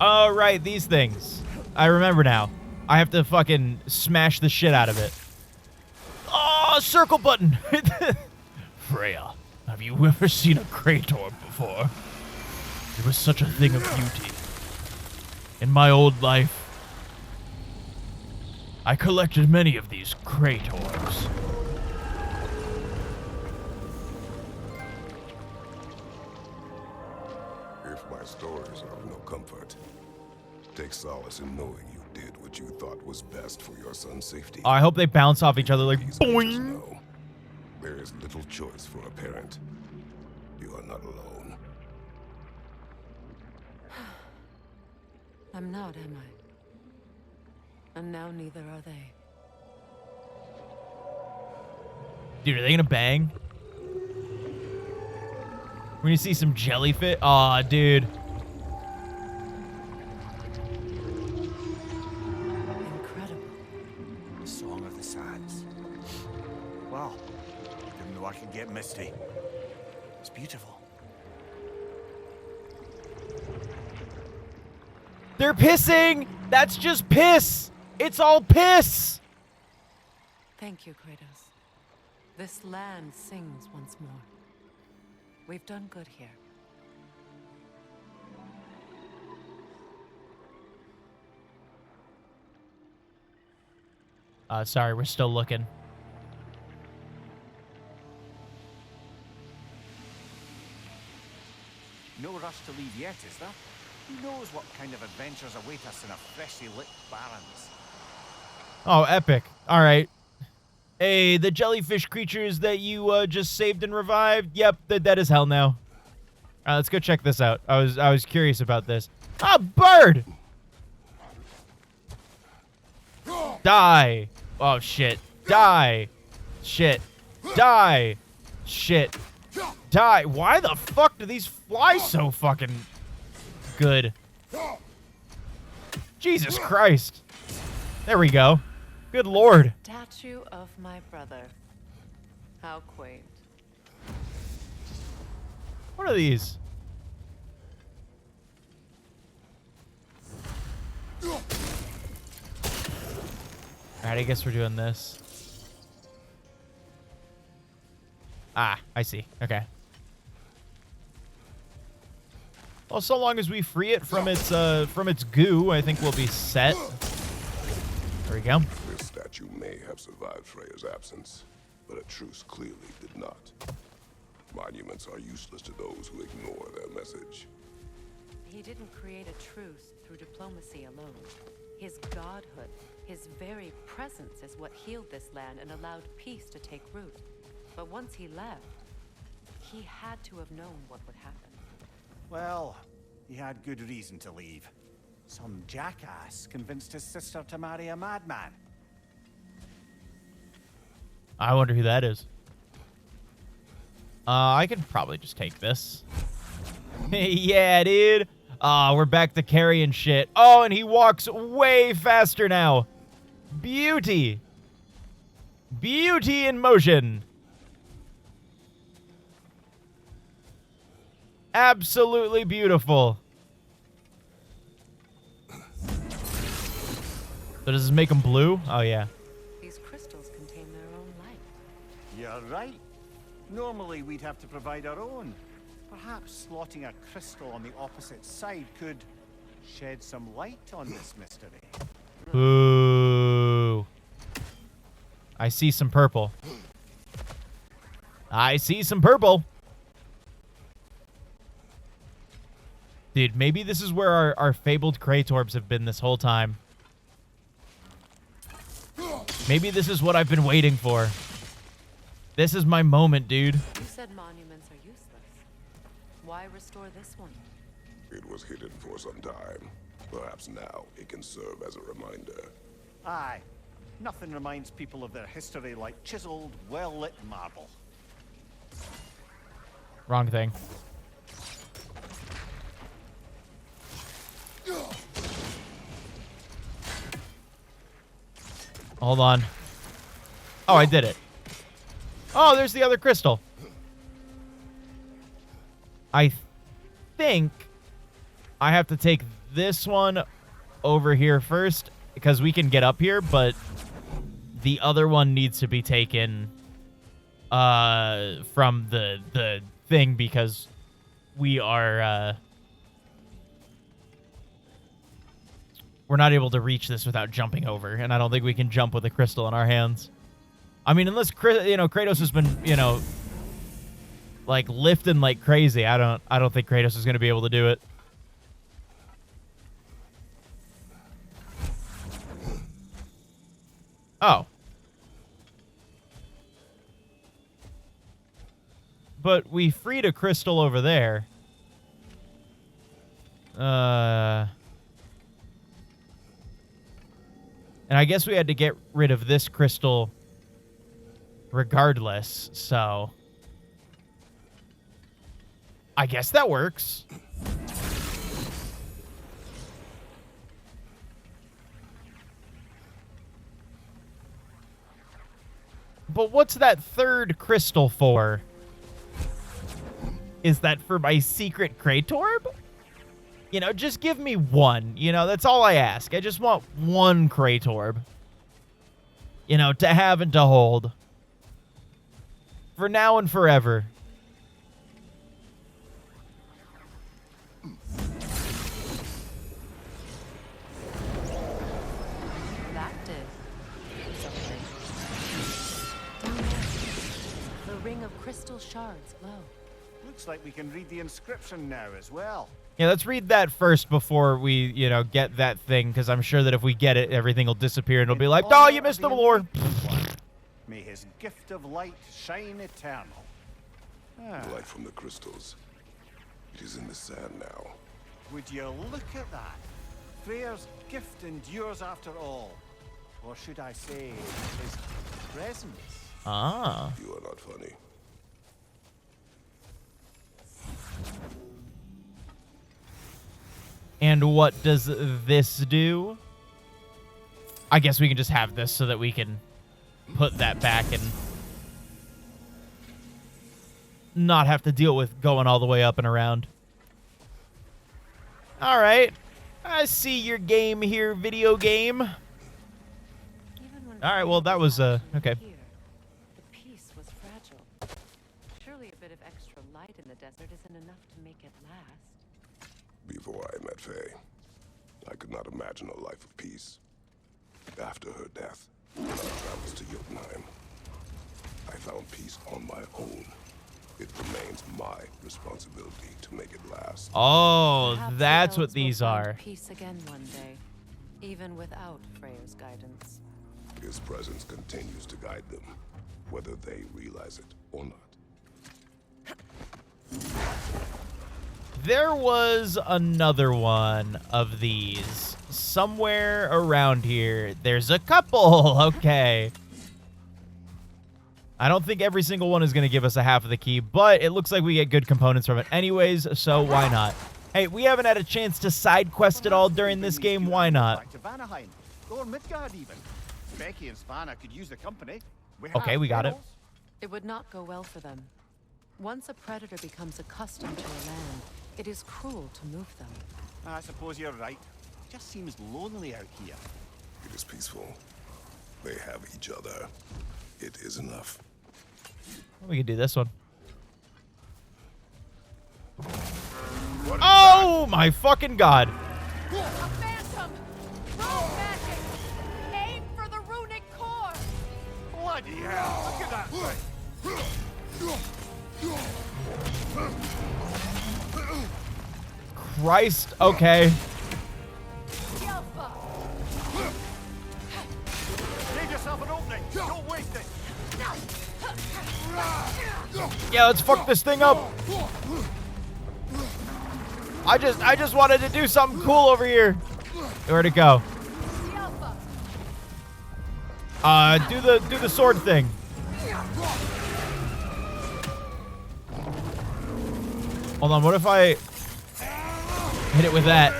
Oh, right, these things. I remember now. I have to fucking smash the shit out of it. Oh, circle button. Freya, have you ever seen a Krator before? It was such a thing of beauty. In my old life, I collected many of these Krators. If my stories are of no comfort, take solace in knowing you did what you thought was best for your son's safety. Oh, I hope they bounce off each other like boing. Know, there is little choice for a parent. You are not alone. I'm not, am I? And now neither are they. Dude, are they gonna bang? We're gonna see some jellyfish. Aw, dude. Incredible. The Song of the Sands. Wow. Didn't know I could get misty. It's beautiful. They're pissing! That's just piss! It's all piss! Thank you, Kratos. This land sings once more. We've done good here. Sorry, we're still looking. No rush to leave yet, is there? Who knows what kind of adventures await us in our freshly lit barrens? Oh, epic. Alright. Hey, the jellyfish creatures that you just saved and revived? Yep, they're dead as hell now. Alright, let's go check this out. I was curious about this. Ah, bird! Die! Oh, shit. Die! Shit. Die! Shit. Die! Why the fuck do these fly so fucking good? Jesus Christ. There we go. Good lord. Statue of my brother. How quaint. What are these? Alright, I guess we're doing this. Ah, I see. Okay. Well, so long as we free it from its goo, I think we'll be set. There we go. This statue may have survived Freya's absence, but a truce clearly did not. Monuments are useless to those who ignore their message. He didn't create a truce through diplomacy alone. His godhood, his very presence is what healed this land and allowed peace to take root. But once he left, he had to have known what would happen. Well, he had good reason to leave. Some jackass convinced his sister to marry a madman. I wonder who that is. I could probably just take this. Yeah, dude. We're back to carrying shit. Oh, and he walks way faster now. Beauty. Beauty in motion. Absolutely beautiful. So does this make them blue? Oh, yeah. These crystals contain their own light. You're right. Normally we'd have to provide our own. Perhaps slotting a crystal on the opposite side could shed some light on this mystery. Ooh. I see some purple. I see some purple. Dude, maybe this is where our fabled Kratorbs have been this whole time. Maybe this is what I've been waiting for. This is my moment, dude. You said monuments are useless. Why restore this one? It was hidden for some time. Perhaps now it can serve as a reminder. Aye. Nothing reminds people of their history like chiseled, well-lit marble. Wrong thing. Hold on. Oh, I did it. Oh, there's the other crystal. I think I have to take this one over here first because we can get up here, but the other one needs to be taken from the thing because we are we're not able to reach this without jumping over, and I don't think we can jump with a crystal in our hands. I mean, unless Kratos has been, like lifting like crazy. I don't think Kratos is going to be able to do it. Oh. But we freed a crystal over there. And I guess we had to get rid of this crystal regardless, so I guess that works. But what's that third crystal for? Is that for my secret Kratorb? Just give me one. That's all I ask. I just want one Kratorb. To have and to hold. For now and forever. That did something. Down there, the ring of crystal shards glow. Looks like we can read the inscription now as well. Yeah, let's read that first before we, get that thing, because I'm sure that if we get it, everything will disappear and it'll be like, oh, you missed the lore. May his gift of light shine eternal. Light from the crystals. It is in the sand now. Would you look at that? Freyr's gift endures after all. Or should I say, his presence? Ah. You are not funny. And what does this do? I guess we can just have this so that we can put that back and not have to deal with going all the way up and around. All right. I see your game here, video game. All right, well, that was, okay. The peace was fragile. Surely a bit of extra light in the desert isn't enough to make it last. Before I met Faye, I could not imagine a life of peace. After her death, in our travels to Jotunheim, I found peace on my own. It remains my responsibility to make it last. Oh, Perhaps that's the what elves will these find are. Peace again one day, even without Freyr's guidance. His presence continues to guide them, whether they realize it or not. There was another one of these somewhere around here. There's a couple. Okay. I don't think every single one is going to give us a half of the key, but it looks like we get good components from it anyways, so why not? Hey, we haven't had a chance to side quest at all during this game. Why not? Or Midgard even. Becky and Spanna could use the company. Okay, we got it. It would not go well for them. Once a predator becomes accustomed to a land, it is cruel to move them. I suppose you're right. It just seems lonely out here. It is peaceful. They have each other. It is enough. We can do this one. Oh my fucking god. A phantom! Rune magic! Aim for the runic core! Bloody hell! Look at that thing! Christ, okay. Give yourself an opening! Don't waste it! Yeah, let's fuck this thing up. I just wanted to do something cool over here. Where'd it go? Do the sword thing. Hold on, what if I hit it with that?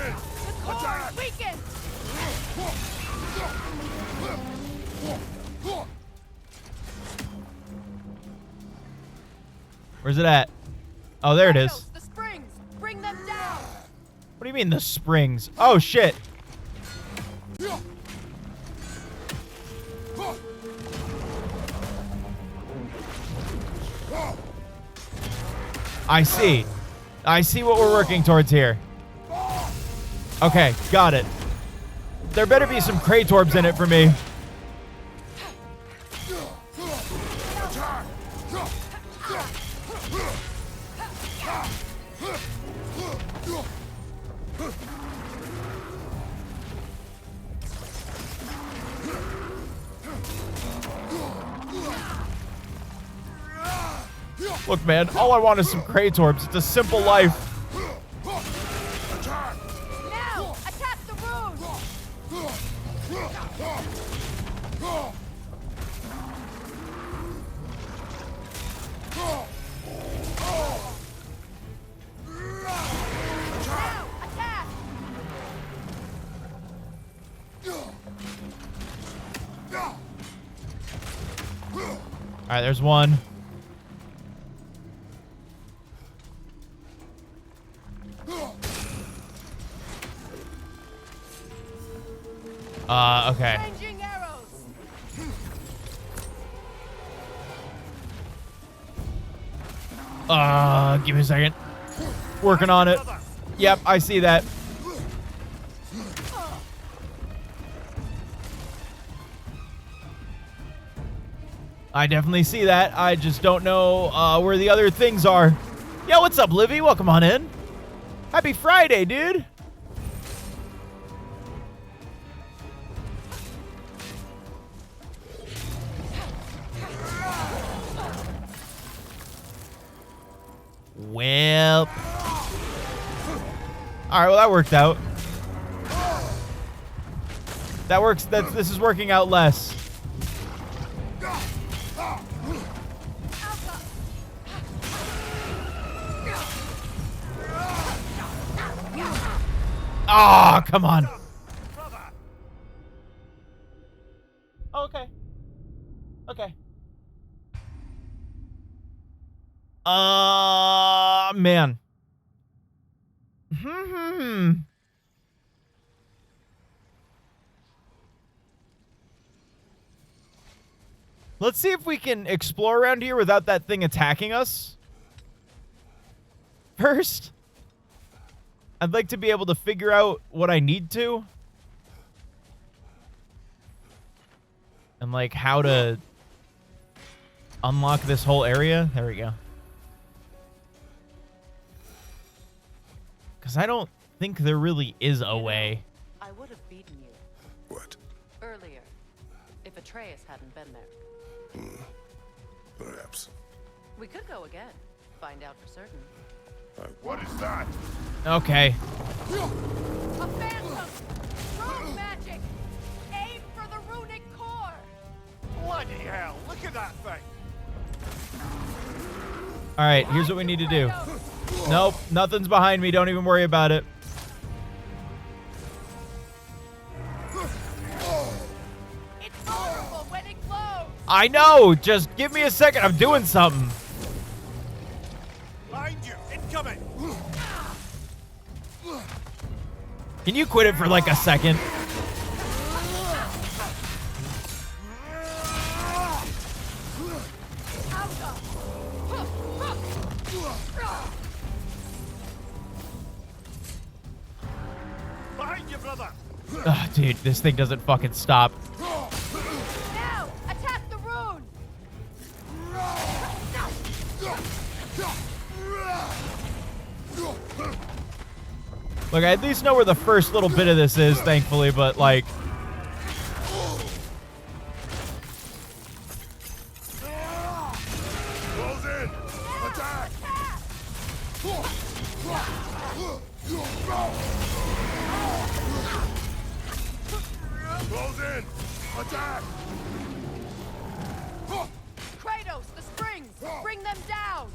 Where's it at? Oh, there it is. The springs! Bring them down! What do you mean the springs? Oh, shit. I see. I see what we're working towards here. Okay, got it. There better be some Kratorbs in it for me. Look, man, all I want is some Kratorbs. It's a simple life. Now! Attack the rune! Now! Attack! All right, there's one. Okay. Give me a second. Working on it. Yep, I see that. I definitely see that. I just don't know where the other things are. Yo, what's up, Livy? Welcome on in. Happy Friday, dude. Well. Alright, well that worked out. That works. This is working out less. Ah, oh, come on. Okay. Okay. Man. Let's see if we can explore around here without that thing attacking us. First, I'd like to be able to figure out what I need to. and like how to unlock this whole area. There we go. Because I don't think there really is a way. I would have beaten you. What? Earlier, if Atreus hadn't been there. Perhaps. We could go again. Find out for certain. What is that? Okay. A phantom! Rune magic! Aim for the runic core! Bloody hell, look at that thing! All right, here's what we need to do. Nope, nothing's behind me. Don't even worry about it. It's vulnerable when it glows! I know. Just give me a second. I'm doing something. Behind you, incoming! Can you quit it for like a second? Behind you, brother! Ugh, dude, this thing doesn't fucking stop. Now! Attack the rune! Look, I at least know where the first little bit of this is, thankfully, but like... Close in! Attack! Close in! Attack! Kratos, the springs! Bring them down!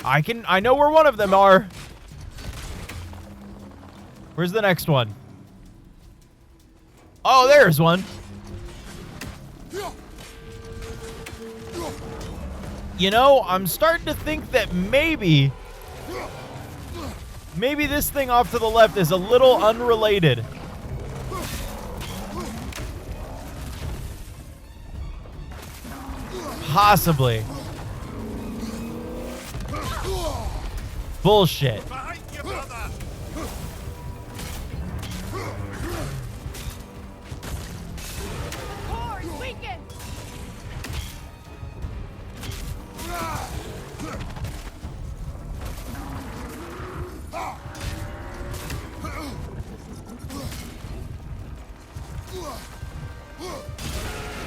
I know where one of them are. Where's the next one? Oh, there's one. You know, I'm starting to think that maybe this thing off to the left is a little unrelated. Possibly. Bullshit. Core is weakened!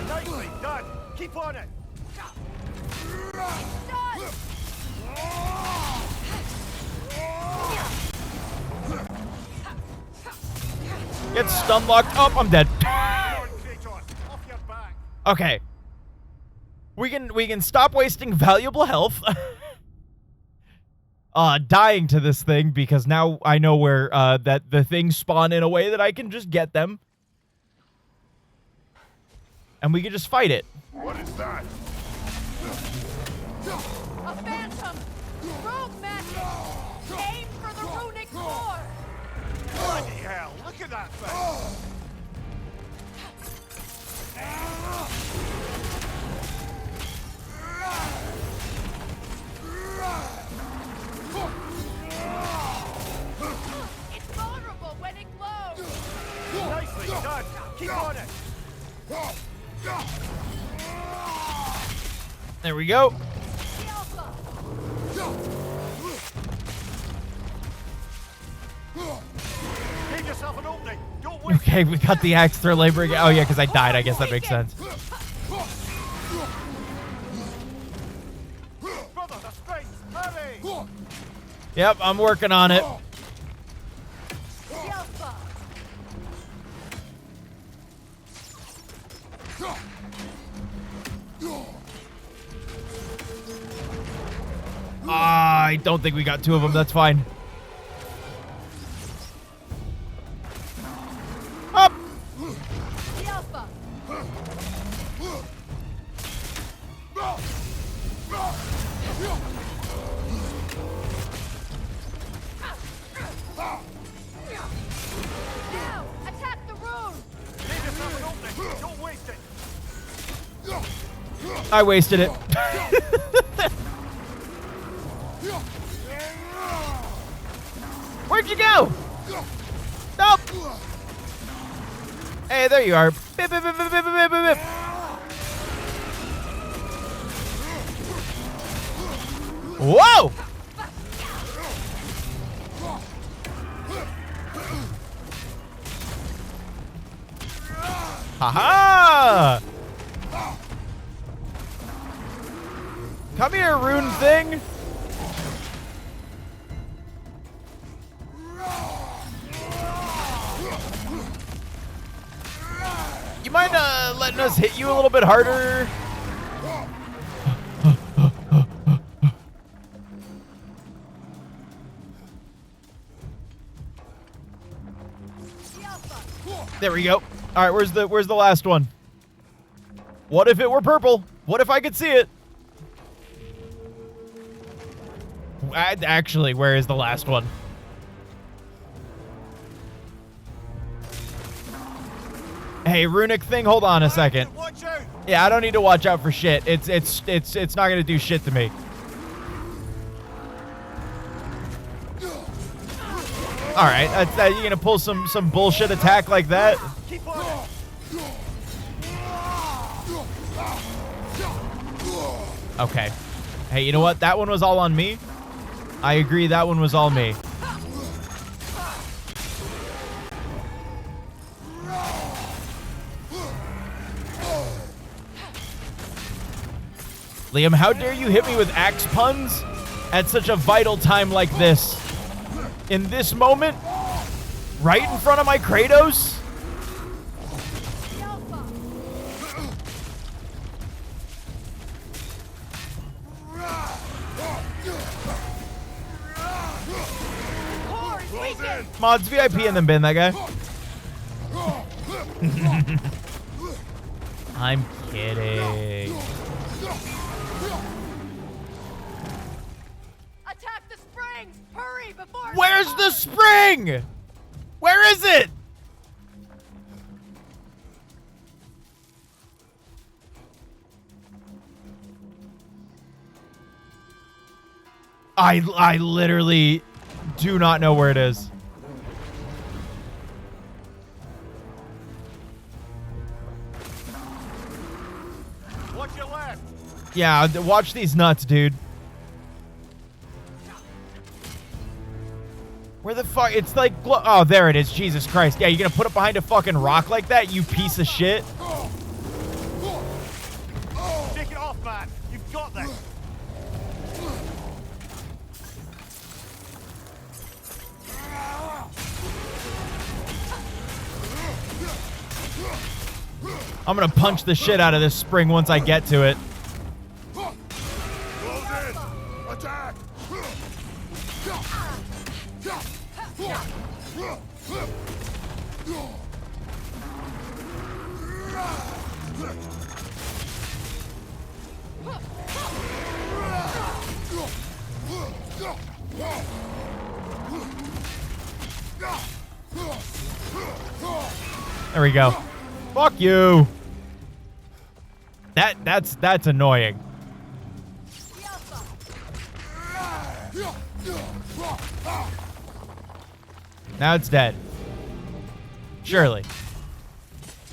Nicely done! Keep on it! Get stun locked. Oh, I'm dead. Okay. We can stop wasting valuable health. Dying to this thing because now I know where that the things spawn in a way that I can just get them. And we can just fight it. What is that? A phantom! Rogue magic! Aim for the runic core! Bloody hell, look at that thing! It's vulnerable when it glows! Nicely done! Keep on it! There we go. Give yourself an opening! Don't wait! Okay, we got the axe throw labor again. Oh yeah, because I died. I guess that makes sense. Brother, the springs! Hurry! Yep, I'm working on it. I don't think we got two of them. That's fine. Up! Now! Attack the rune! Give yourself an opening! Don't waste it! I wasted it. Where'd you go? Nope. Hey, there you are. Bip, bip, bip, bip, bip, bip, bip. Whoa! Haha! Come here, rune thing! You mind letting us hit you a little bit harder? There we go. All right, where's the last one? What if it were purple? What if I could see it? Actually, where is the last one? Hey, runic thing, hold on a second. Yeah, I don't need to watch out for shit. It's not gonna do shit to me. All right, you gonna pull some bullshit attack like that? Okay. Hey, you know what? That one was all on me. I agree, that one was all me. Liam, how dare you hit me with axe puns at such a vital time like this? In this moment? Right in front of my Kratos? Mods VIP and then bin that guy. I'm kidding. Attack the springs! Hurry before. Where's the spring? Where is it? I literally do not know where it is. Watch your left. Yeah, watch these nuts, dude. Where the fuck? It's like, oh, there it is. Jesus Christ. Yeah, you're gonna put it behind a fucking rock like that, you piece of shit? Take it off, man. You've got this. I'm gonna punch the shit out of this spring once I get to it. Attack! There we go. Fuck you. That's annoying. Now it's dead. Surely.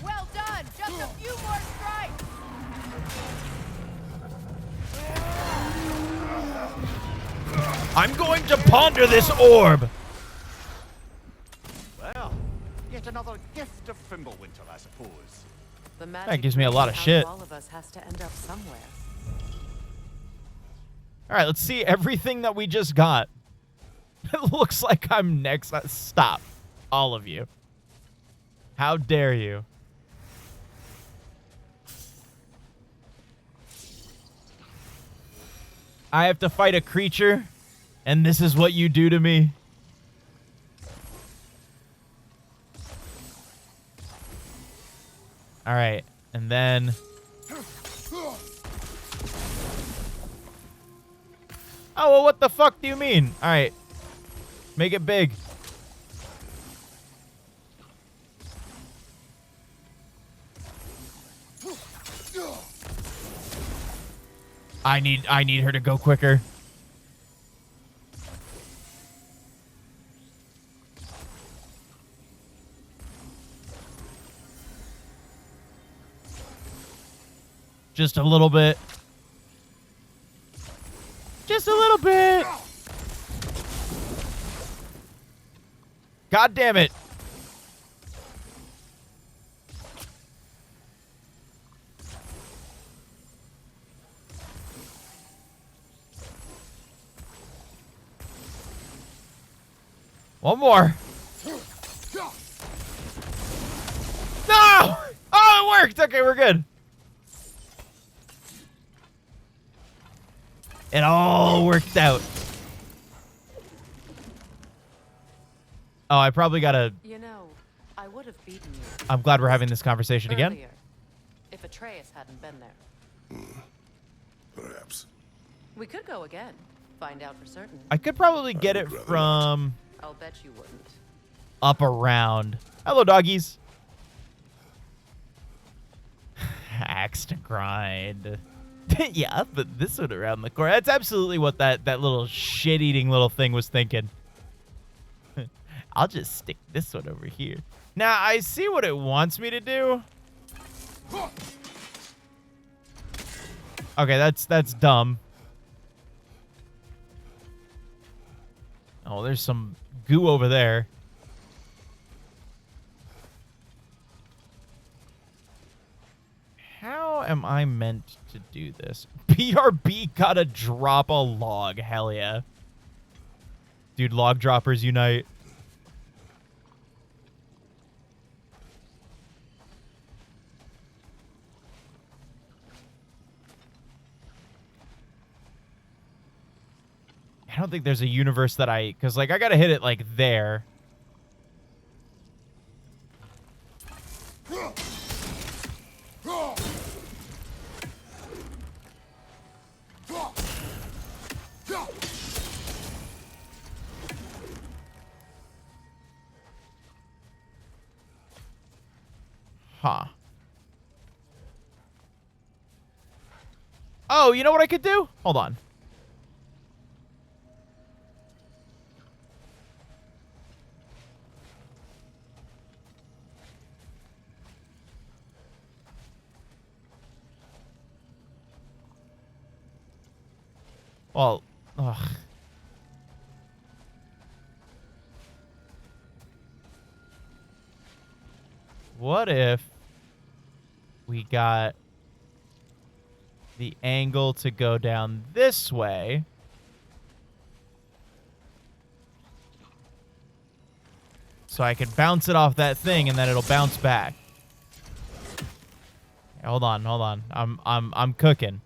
Well done. Just a few more strikes. I'm going to ponder this orb. Well, yet another gift of Fimbulwinter, I suppose. The That gives me a lot of shit. All of us has to end up somewhere. All right, let's see everything that we just got. It looks like I'm next. Stop. All of you. How dare you? I have to fight a creature, and this is what you do to me? All right, and then... Oh, well, what the fuck do you mean? All right. Make it big. I need her to go quicker. Just a little bit. Just a little God damn it. One more. No! Oh, it worked. Okay, we're good. It all worked out. Oh, I probably gotta... You know, I would have beaten you. I'm glad we're having this conversation again. Earlier, if Atreus hadn't been there. Perhaps. We could go again. Find out for certain. I could probably get it from... I'll bet you wouldn't. Up around. Hello, doggies. Axe to grind. Yeah, but this one around the corner. That's absolutely what that little shit-eating little thing was thinking. I'll just stick this one over here. Now, I see what it wants me to do. Okay, that's dumb. Oh, there's some goo over there. How am I meant to do this? BRB gotta drop a log. Hell yeah. Dude, log droppers unite. I don't think there's a universe that because like I gotta hit it like there. Huh. Oh, you know what I could do? Hold on. Well, ugh. What if we got the angle to go down this way? So I could bounce it off that thing and then it'll bounce back. Hold on. I'm cooking.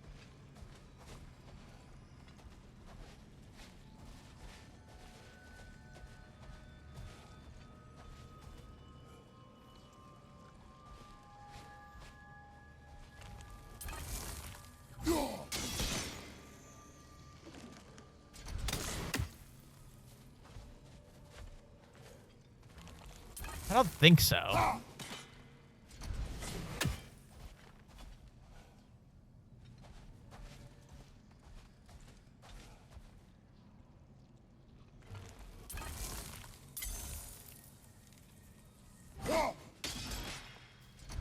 I don't think so.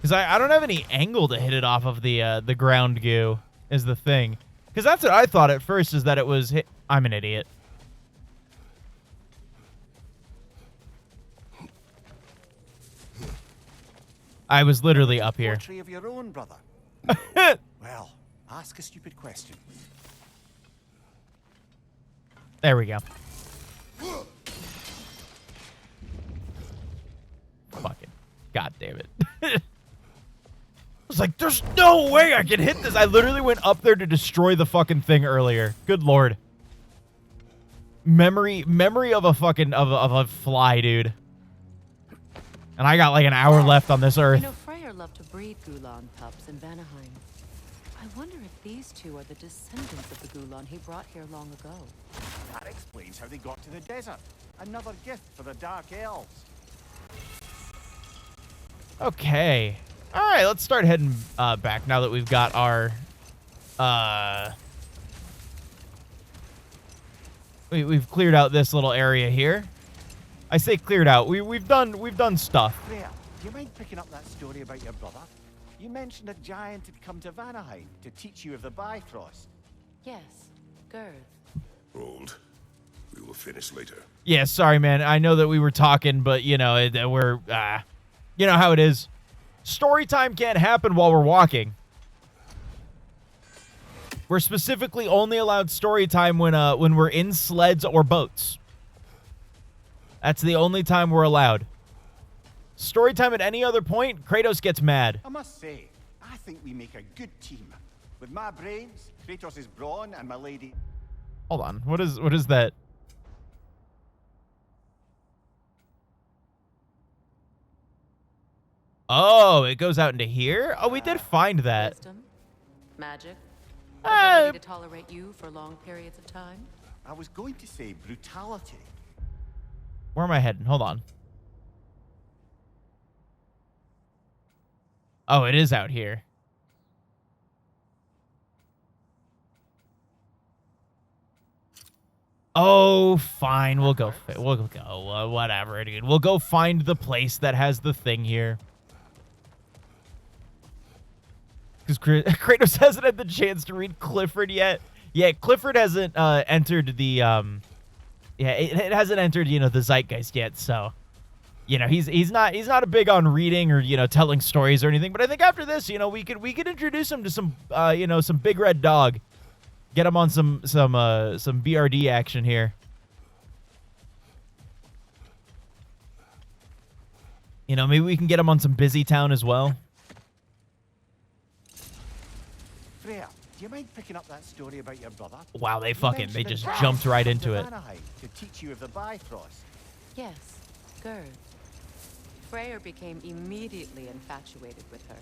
Because I don't have any angle to hit it off of the ground goo is the thing. Because that's what I thought at first, is that it was I'm an idiot. I was literally up here. Portrait of your own, brother. Well, ask a stupid question. There we go. Fucking god damn it. I was like, there's no way I can hit this. I literally went up there to destroy the fucking thing earlier. Good lord. Memory of a fucking of a fly, dude. And I got like an hour left on this earth. You know, Freyr loved to breed Gulan pups in Vanaheim. I wonder if these two are the descendants of the Gulan he brought here long ago. That explains how they got to the desert. Another gift for the Dark Elves. Okay. All right, let's start heading back now that we've got our we've cleared out this little area here. I say cleared out. We've done stuff. Freya, do you mind picking up that story about your brother? You mentioned a giant had come to Vanaheim to teach you of the Bifrost. Yes, Girth. Hold. We will finish later. Yeah, sorry, man. I know that we were talking, but, you know, we're, you know how it is. Story time can't happen while we're walking. We're specifically only allowed story time when we're in sleds or boats. That's the only time we're allowed. Story time at any other point, Kratos gets mad. I must say, I think we make a good team. With my brains, Kratos' brawn, and my lady... Hold on. What is that? Oh, it goes out into here? Oh, we did find that. Wisdom, magic, ability to tolerate you for long periods of time. I was going to say brutality. Where am I heading? Hold on. Oh, it is out here. Oh, fine. We'll go. Whatever, dude. We'll go find the place that has the thing here. Because Kratos hasn't had the chance to read Clifford yet. Yeah, Clifford hasn't entered the yeah, it hasn't entered, you know, the zeitgeist yet. So, you know, he's not a big on reading or, you know, telling stories or anything. But I think after this, you know, we could introduce him to some you know, some big red dog. Get him on some BRD action here. You know, maybe we can get him on some Busy Town as well. Freya, do you mind picking up that story about your brother? Wow, they just jumped right into it. To teach you of the Bifrost. Yes, Gerd. Freyr became immediately infatuated with her.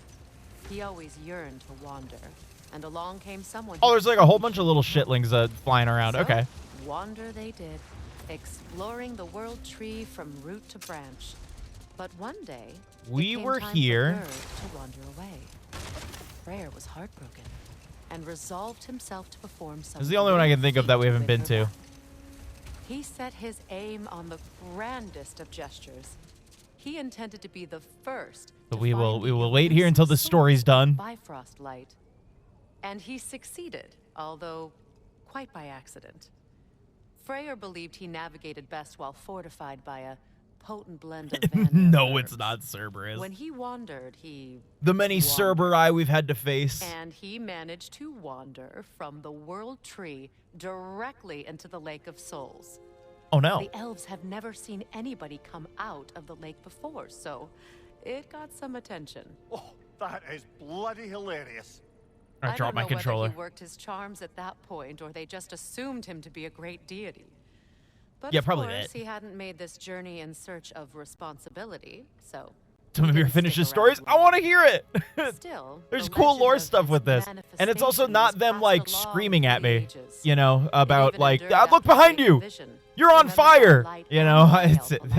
He always yearned to wander, and along came someone. Oh, there's like a whole bunch of little shitlings flying around. So, okay. Wander they did, exploring the world tree from root to branch. But one day, we were here to wander away. Freyr was heartbroken and resolved himself to perform something. This is the only one I can think of that we haven't been to. He set his aim on the grandest of gestures. He intended to be the first. But we will wait here until the story's done. Bifrost light. And he succeeded, although quite by accident. Freyr believed he navigated best while fortified by a potent blend of no, it's not Cerberus. When he wandered, he the many Cerberi we've had to face. And he managed to wander from the world tree directly into the Lake of Souls. Oh no. The elves have never seen anybody come out of the lake before, so it got some attention. Oh, that is bloody hilarious. I dropped my controller. Whether he worked his charms at that point, or they just assumed him to be a great deity. But yeah, of probably course, that. He hadn't made this journey in search of responsibility, so. Some of your finished stories. I want to hear it. Still, there's cool lore stuff with this, and it's also not them like screaming at me, you know, about like, look behind you, you're on fire. You know,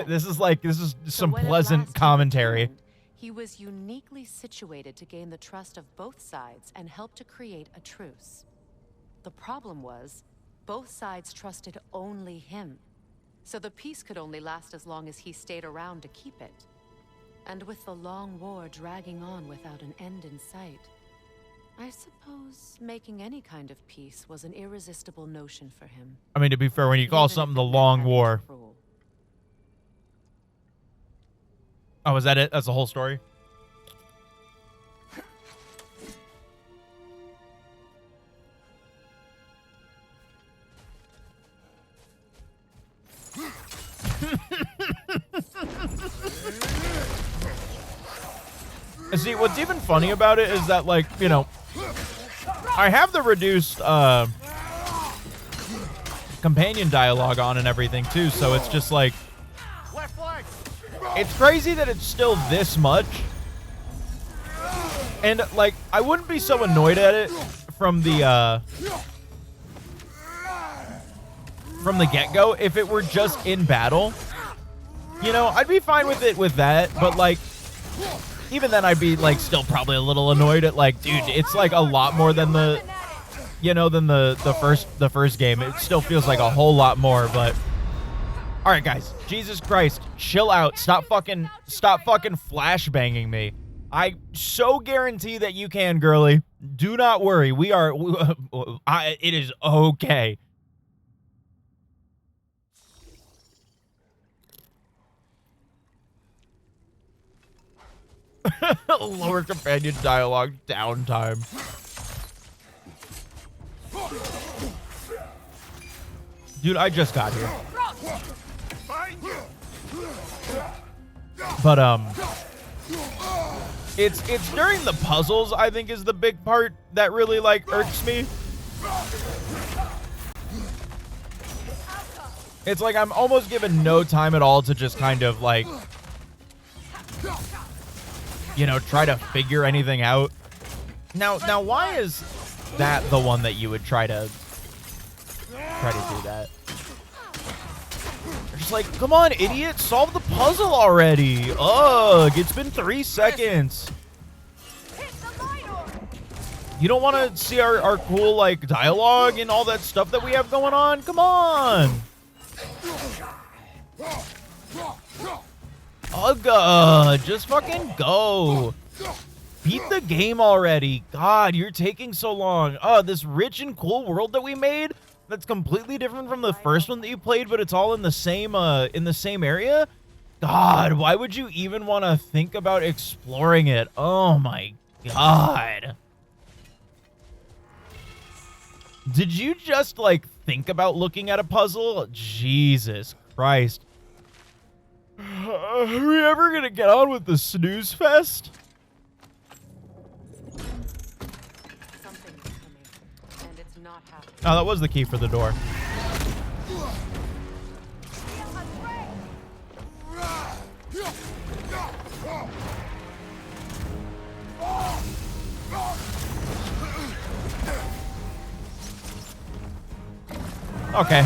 this is some pleasant commentary. He was uniquely situated to gain the trust of both sides and help to create a truce. The problem was, both sides trusted only him, so the peace could only last as long as he stayed around to keep it. And with the long war dragging on without an end in sight, I suppose making any kind of peace was an irresistible notion for him. I mean, to be fair, when you call something the Long War. Oh, is that it? That's the whole story? See, what's even funny about it is that, like, you know, I have the reduced companion dialogue on and everything, too, so it's just like, it's crazy that it's still this much. And, like, I wouldn't be so annoyed at it from the get-go if it were just in battle. You know, I'd be fine with it with that, but, like, even then I'd be, like, still probably a little annoyed at, like, dude, it's, like, a lot more than the, you know, than the first game. It still feels like a whole lot more, but... All right, guys. Jesus Christ. Chill out. Stop fucking flashbanging me. I so guarantee that you can, girly. Do not worry. It is okay. Lower companion dialogue downtime. Dude, I just got here. But it's during the puzzles, I think, is the big part that really like irks me. It's like I'm almost given no time at all to just kind of like, you know, try to figure anything out. Now why is that the one that you would try to do that? Just like, come on, idiot, solve the puzzle already. Ugh, it's been 3 seconds. You don't want to see our cool, like, dialogue and all that stuff that we have going on? Come on. Ugh, just fucking go. Beat the game already. God, you're taking so long. Oh, this rich and cool world that we made that's completely different from the first one that you played, but it's all in the same area. God, why would you even want to think about exploring it? Oh my God. Did you just like think about looking at a puzzle? Jesus Christ. Are we ever gonna get on with the snooze fest? Oh, that was the key for the door. Okay.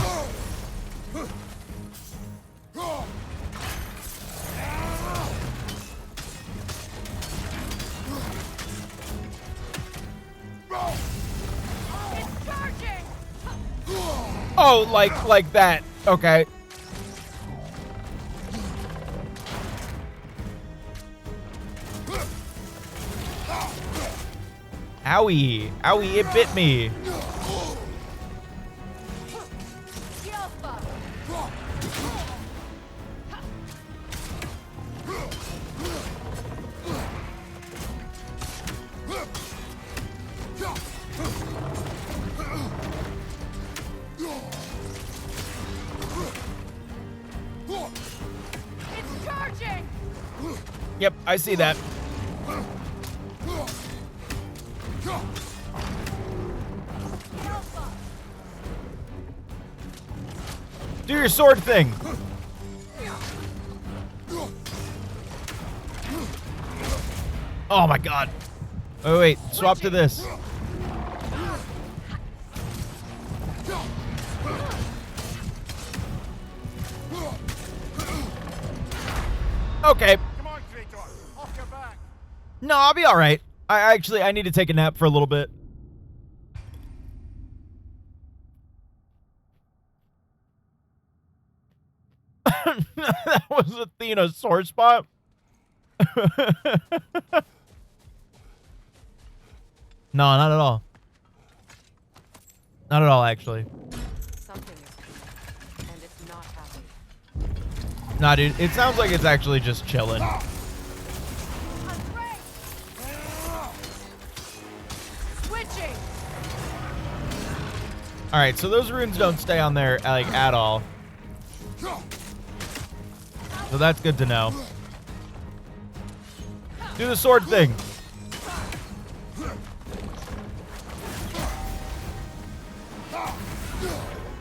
Oh, like that. Okay. Owie. Owie, it bit me. Yep, I see that. Do your sword thing. Oh my God. Oh wait, swap to this. Okay. No, I'll be all right. I need to take a nap for a little bit. That was Athena's sore spot. No, not at all. Not at all, actually. Something is and it's not happy. Nah, dude, it sounds like it's actually just chilling. Switching. All right, so those runes don't stay on there like at all. So that's good to know. Do the sword thing.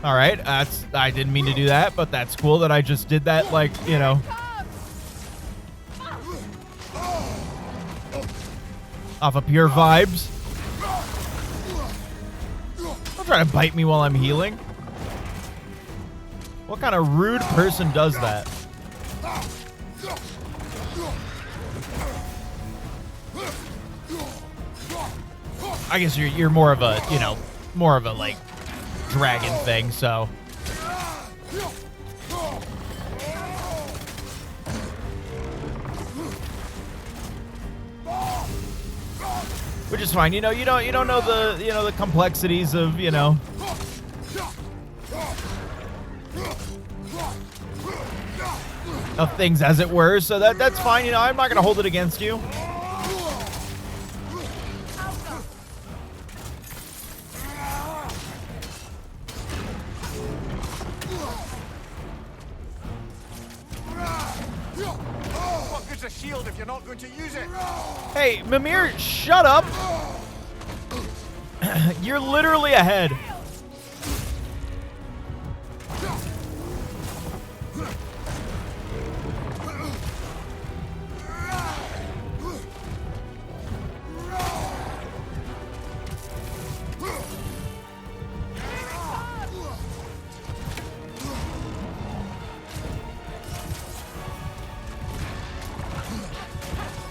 All right, I didn't mean to do that, but that's cool that I just did that, like, you know. Off of pure vibes. Don't try to bite me while I'm healing. What kind of rude person does that? I guess you're more of a, you know, more of a, like, dragon thing, so. Which is fine, you know, you don't know the, you know, the complexities of, you know, of things, as it were, so that's fine, you know, I'm not gonna hold it against you. shield if you're not going to use it. Hey, Mimir, shut up. You're literally ahead.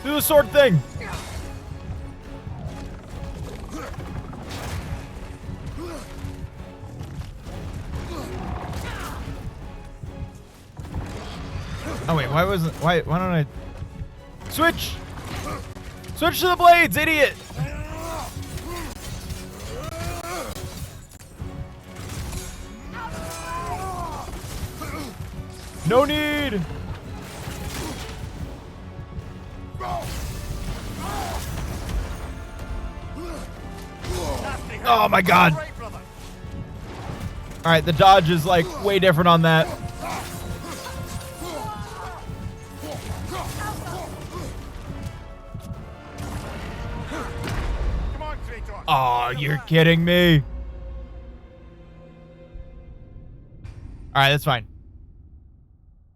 Do the sword thing. Oh wait, why don't I switch? Switch to the blades, idiot! No need! Oh my god! Alright, the dodge is like way different on that. Oh, you're kidding me. Alright, that's fine.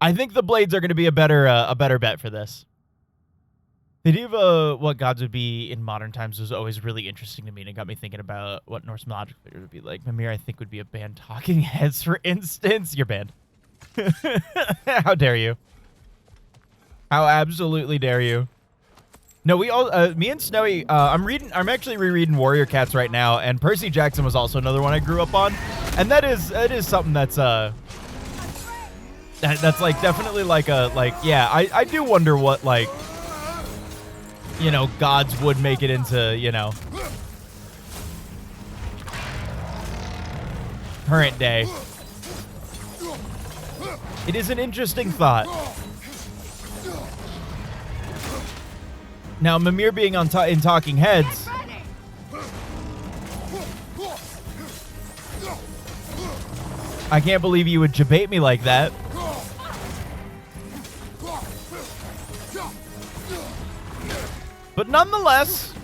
I think the blades are going to be a better bet for this. The idea of what gods would be in modern times was always really interesting to me, and it got me thinking about what Norse mythological figures would be like. Mimir, I think, would be a band talking heads, for instance. You're banned. How dare you? How absolutely dare you? No, we all, me and Snowy, I'm actually rereading Warrior Cats right now, and Percy Jackson was also another one I grew up on, and that is something that's that's like definitely like yeah, I do wonder what, like, you know, gods would make it into, you know, current day. It is an interesting thought. Now, Mimir being on in Talking Heads, I can't believe you would debate me like that. But nonetheless,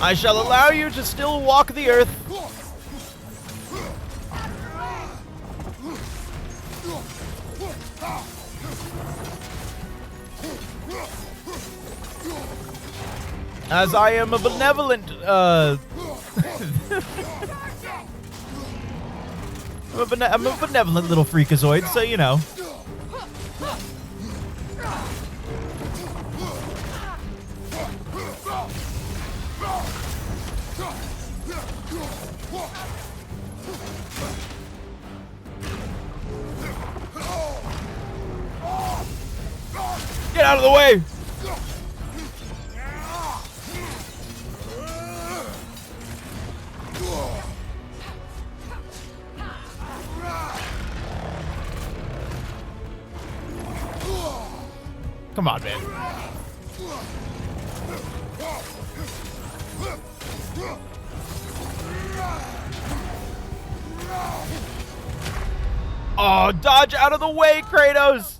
I shall allow you to still walk the earth. As I am a benevolent, I'm a benevolent little freakazoid, so you know. Get out of the way! Come on, man. Oh, dodge out of the way, Kratos!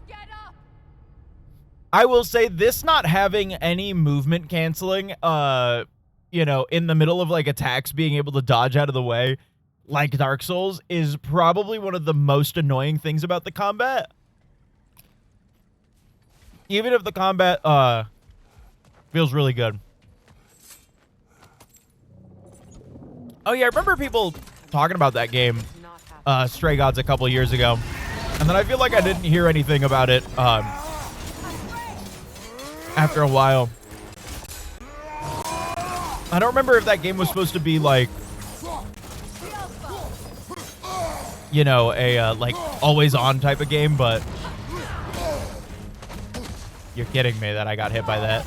I will say this not having any movement canceling, you know, in the middle of like attacks, being able to dodge out of the way like Dark Souls is probably one of the most annoying things about the combat. Even if the combat feels really good. Oh yeah, I remember people talking about that game, Stray Gods, a couple years ago. And then I feel like I didn't hear anything about it after a while. I don't remember if that game was supposed to be like, you know, a like always on type of game, but you're kidding me that I got hit by that.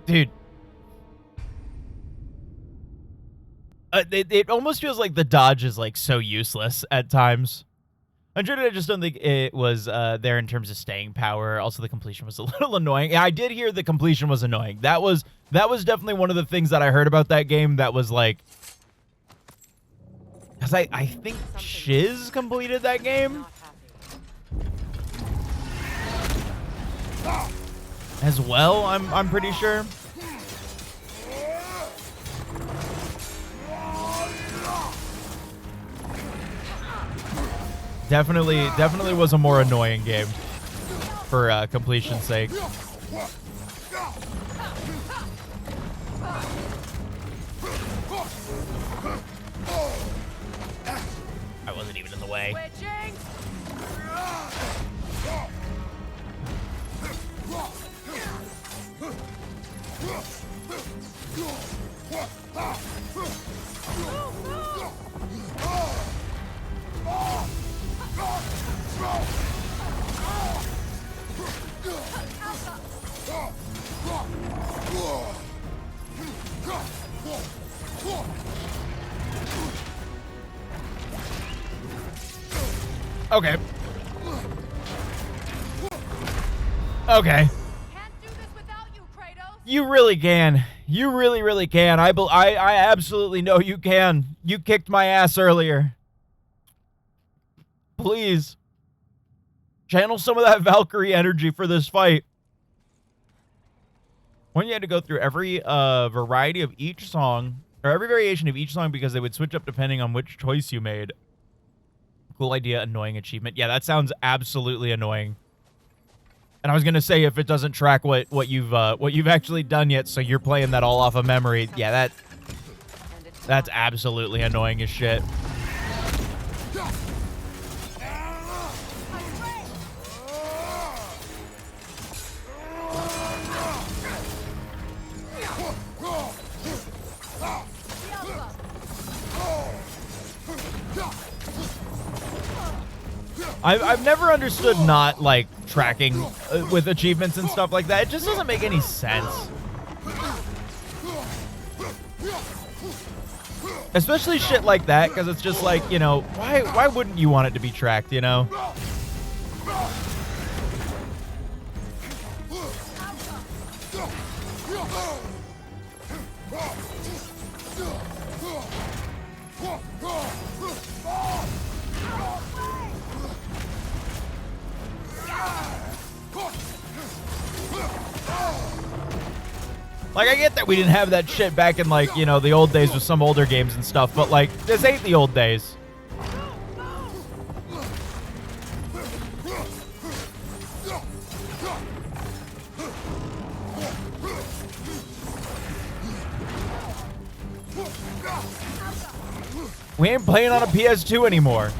Dude. It almost feels like the dodge is like so useless at times. Uncharted, I just don't think it was there in terms of staying power. Also, the completion was a little annoying. Yeah, I did hear the completion was annoying. That was definitely one of the things that I heard about that game that was like, because I think Shiz completed that game as well. I'm pretty sure. Definitely was a more annoying game for completion's sake. I wasn't even in the way. Okay. Okay. You really can. You really can. I absolutely know you can. You kicked my ass earlier. Please. Channel some of that Valkyrie energy for this fight. When you had to go through every variety of each song, or every variation of each song because they would switch up depending on which choice you made. Cool idea, annoying achievement. Yeah, that sounds absolutely annoying. And I was gonna say if it doesn't track what you've actually done yet, so you're playing that all off of memory. Yeah, that's absolutely annoying as shit. I've never understood not, like, tracking with achievements and stuff like that. It just doesn't make any sense. Especially shit like that, because it's just like, you know, why wouldn't you want it to be tracked, you know? Like, I get that we didn't have that shit back in, like, you know, the old days with some older games and stuff, but, like, this ain't the old days. We ain't playing on a PS2 anymore.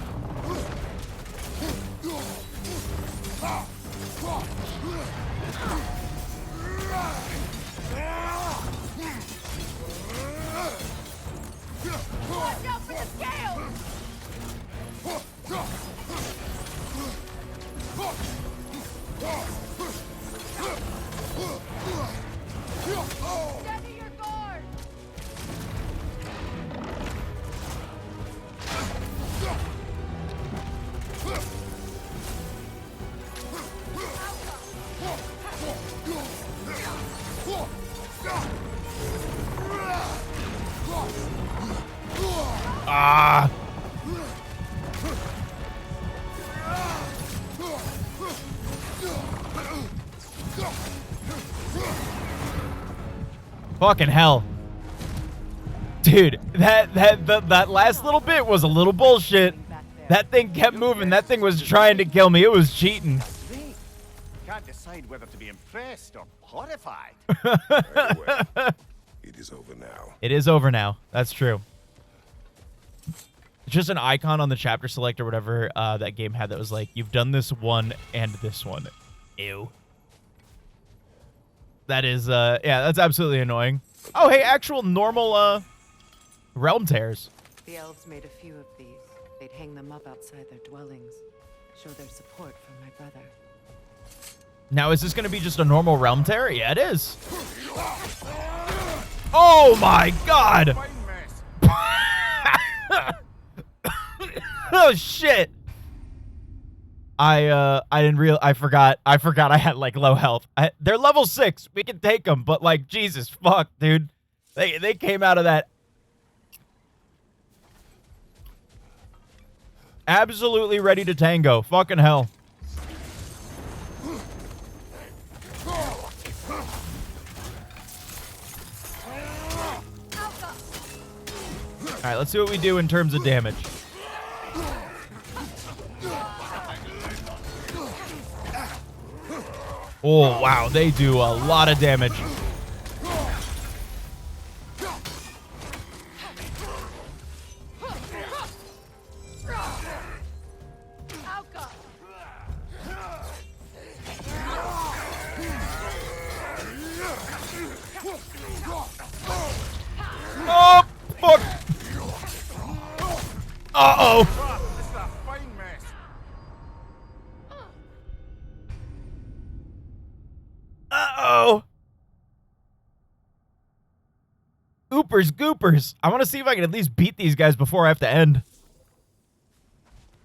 Ah. Fucking hell. Dude, that last little bit was a little bullshit. That thing kept moving. That thing was trying to kill me. It was cheating. Can't decide whether to be impressed or horrified. It is over now. It is over now. That's true. It's just an icon on the chapter select or whatever that game had that was like, you've done this one and this one. Ew. That is, yeah, that's absolutely annoying. Oh, hey, actual normal realm tears. The elves made a few of these. They'd hang them up outside their dwellings. Show their support for my brother. Now, is this going to be just a normal realm tear? Yeah, it is. Oh my god! Oh shit! I forgot I had like low health. They're level 6. We can take them, but like Jesus fuck, dude. They came out of that absolutely ready to tango. Fucking hell. All right, let's see what we do in terms of damage. Oh, wow, they do a lot of damage. Oh, fuck. Uh-oh. Uh-oh. Oopers goopers. I want to see if I can at least beat these guys before I have to end.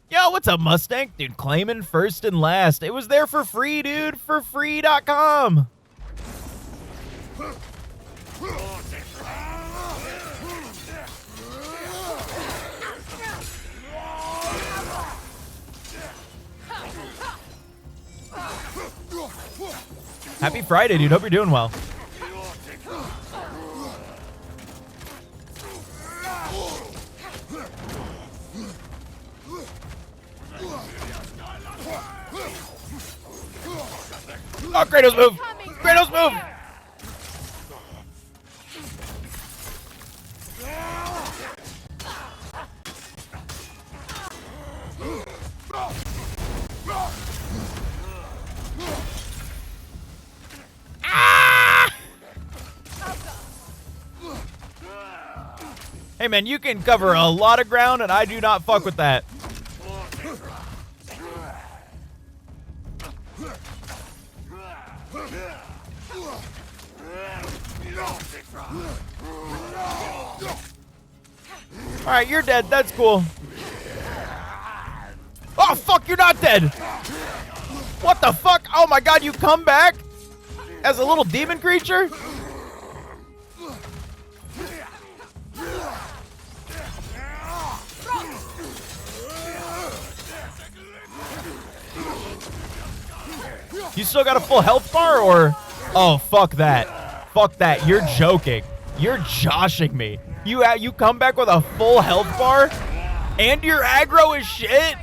Yo, what's up, Mustang? Dude, claiming first and last. It was there for free, dude. For free.com. Happy Friday, dude. Hope you're doing well. Oh, Kratos move! Kratos move! Ah! Hey man, you can cover a lot of ground and I do not fuck with that. Alright, you're dead. That's cool. Oh, fuck, you're not dead. What the fuck? Oh my god, you come back as a little demon creature? You still got a full health bar, or? Oh, fuck that. Fuck that. You're joking. You're joshing me. You come back with a full health bar, and your aggro is shit?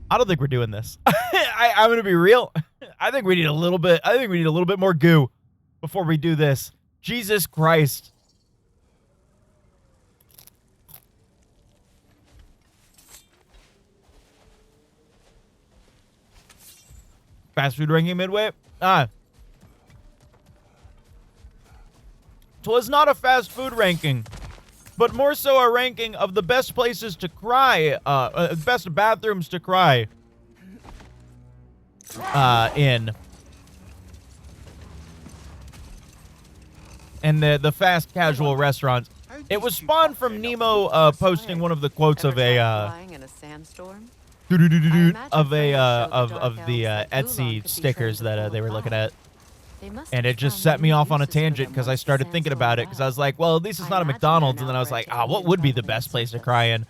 I don't think we're doing this. I'm gonna be real. I think we need a little bit. I think we need a little bit more goo before we do this. Jesus Christ. Fast food ranking midway? Twas not a fast food ranking, but more so a ranking of the best places to cry, best bathrooms to cry in. And the fast casual restaurants. It was spawned from Nemo posting one of the quotes of a in a sandstorm? of the Etsy stickers that they were looking at. And it just set me off on a tangent because I started thinking about it because I was like, well, at least it's not a McDonald's. And then I was like, what would be the best place to cry in?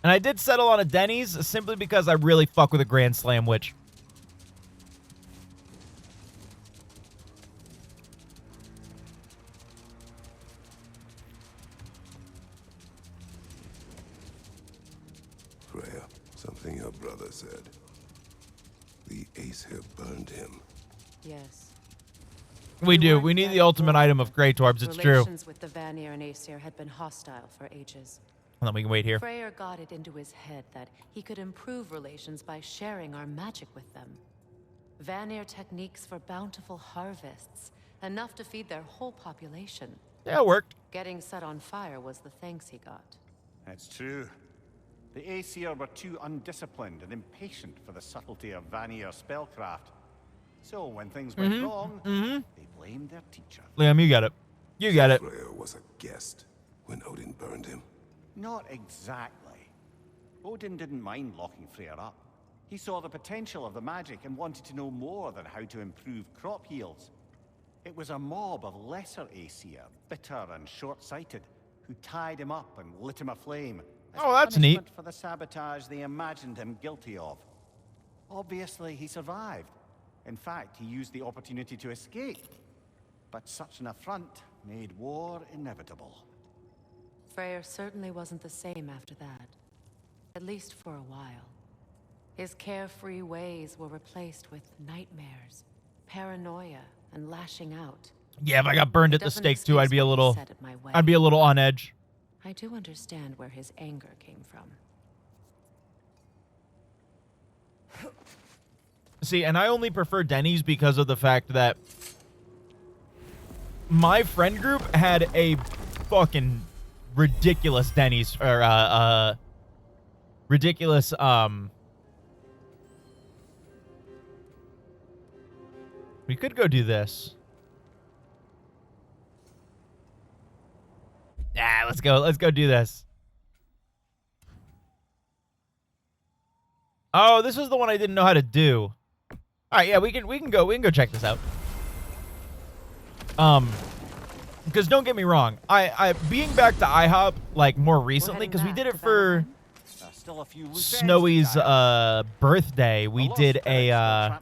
And I did settle on a Denny's simply because I really fuck with a Grand Slam Witch. Freya, something your brother said. The Aesir burned him. Yes. We do. We need the ultimate item of Grey Torbs. It's true. Relations with the Vanir and Aesir had been hostile for ages. Hold on, we can wait here. Freyr got it into his head that he could improve relations by sharing our magic with them. Vanir techniques for bountiful harvests, enough to feed their whole population. Yeah, it worked. Getting set on fire was the thanks he got. That's true. The Aesir were too undisciplined and impatient for the subtlety of Vanir spellcraft. So when things went wrong, they blamed their teacher. Liam, you got it. You got it. Freya was a guest when Odin burned him. Not exactly. Odin didn't mind locking Freya up. He saw the potential of the magic and wanted to know more than how to improve crop yields. It was a mob of lesser Aesir, bitter and short-sighted, who tied him up and lit him aflame. Oh, that's neat. For the sabotage they imagined him guilty of. Obviously, he survived. In fact, he used the opportunity to escape. But such an affront made war inevitable. Freyr certainly wasn't the same after that. At least for a while. His carefree ways were replaced with nightmares, paranoia, and lashing out. Yeah, if I got burned at the stake too, I'd be a little on edge. I do understand where his anger came from. See, and I only prefer Denny's because of the fact that my friend group had a fucking ridiculous Denny's, or ridiculous we could go do this. Yeah, let's go do this. Oh, this is the one I didn't know how to do. All right, yeah, we can go check this out. Because don't get me wrong, I being back to IHOP like more recently, because we did it for Snowy's birthday. We did a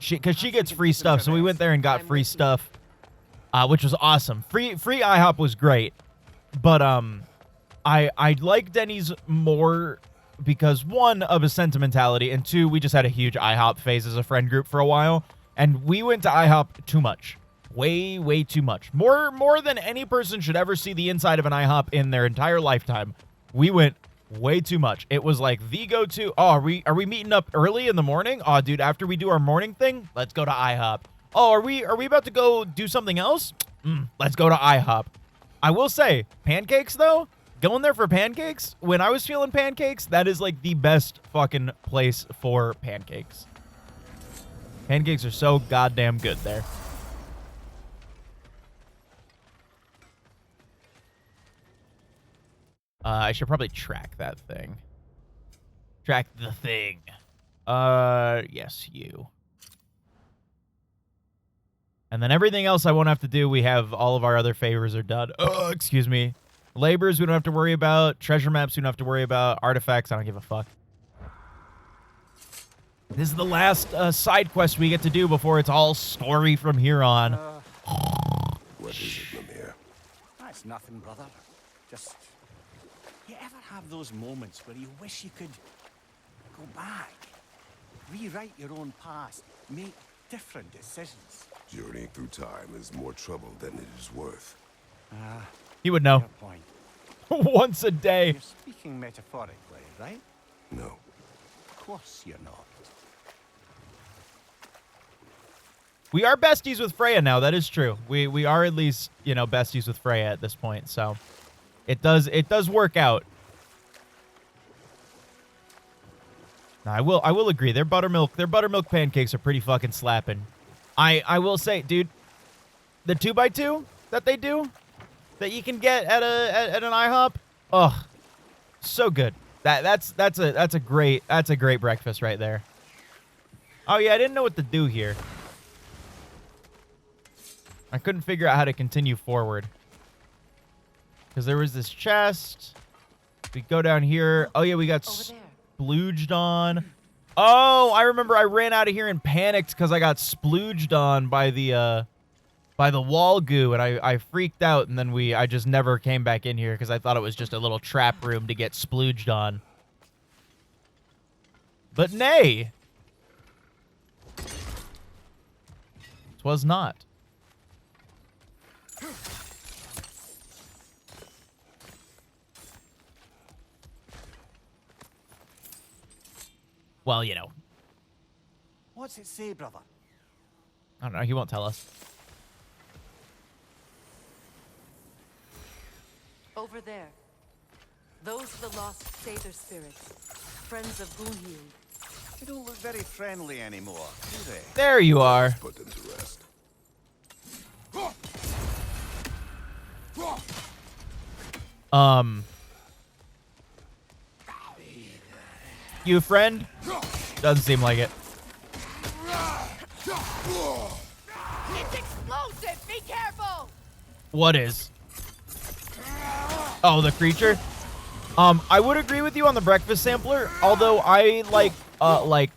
because she gets free stuff, so we went there and got free stuff, which was awesome. Free IHOP was great, but I like Denny's more because one, of a sentimentality, and two, we just had a huge IHOP phase as a friend group for a while, and we went to IHOP too much. Way too much. More than any person should ever see the inside of an IHOP in their entire lifetime. We went way too much. It was like the go-to. Oh, are we meeting up early in the morning? Oh, dude, after we do our morning thing, let's go to IHOP. Oh, are we about to go do something else? Let's go to IHOP. I will say, pancakes though, going there for pancakes, when I was feeling pancakes, that is like the best fucking place for pancakes. Pancakes are so goddamn good there. I should probably track that thing. Track the thing. Yes, you. And then everything else I won't have to do. We have all of our other favors are done. Oh, excuse me. Labors we don't have to worry about. Treasure maps we don't have to worry about. Artifacts, I don't give a fuck. This is the last side quest we get to do before it's all story from here on. What is it, Mimir? That's nothing, brother. Just... You ever have those moments where you wish you could go back, rewrite your own past, make different decisions? Journeying through time is more trouble than it is worth. He would know. Point. Once a day. You're speaking metaphorically, right? No. Of course you're not. We are besties with Freya now. That is true. We are at least, you know, besties with Freya at this point. So it does work out. Now, I will agree. Their buttermilk pancakes are pretty fucking slapping. I will say, dude, the 2x2 that they do, that you can get at an IHOP, ugh, so good. That's a great breakfast right there. Oh yeah, I didn't know what to do here. I couldn't figure out how to continue forward. Because there was this chest. We go down here. Oh yeah, we got splooged on. Oh, I remember I ran out of here and panicked because I got splooged on by the wall goo, and I freaked out, and then I just never came back in here because I thought it was just a little trap room to get splooged on. But nay. 'Twas not. Well, you know. What's it say, brother? I don't know. He won't tell us. Over there. Those are the lost Sather spirits, friends of Gunhild. They don't look very friendly anymore, do they? There you are. Put them to rest. You friend? Doesn't seem like it. It's explosive! Be careful! What is? Oh, the creature? I would agree with you on the breakfast sampler, although I like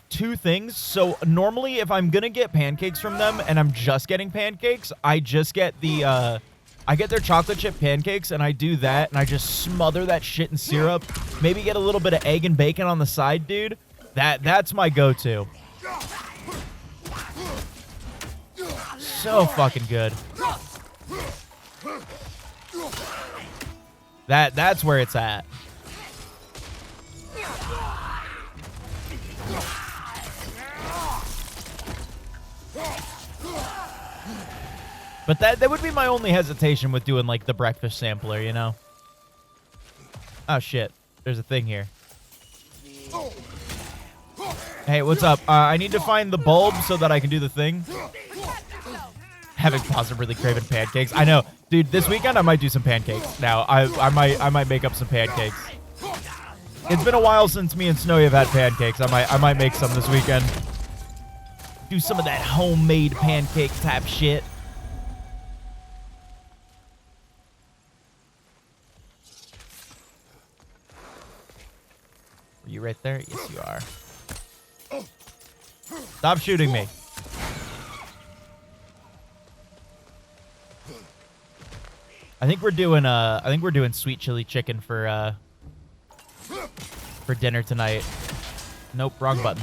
two things. So normally if I'm gonna get pancakes from them and I'm just getting pancakes, I just get the I get their chocolate chip pancakes and I do that and I just smother that shit in syrup. Maybe get a little bit of egg and bacon on the side, dude. That's my go-to. So fucking good. That's where it's at. But that would be my only hesitation with doing like the breakfast sampler, you know? Oh shit. There's a thing here. Hey, what's up? I need to find the bulb so that I can do the thing. Having possibly craving pancakes. I know. Dude, this weekend I might do some pancakes. Now, I might make up some pancakes. It's been a while since me and Snowy have had pancakes. I might make some this weekend. Do some of that homemade pancake type shit. Are you right there? Yes, you are. Stop shooting me. I think we're doing sweet chili chicken for dinner tonight. Nope, wrong button.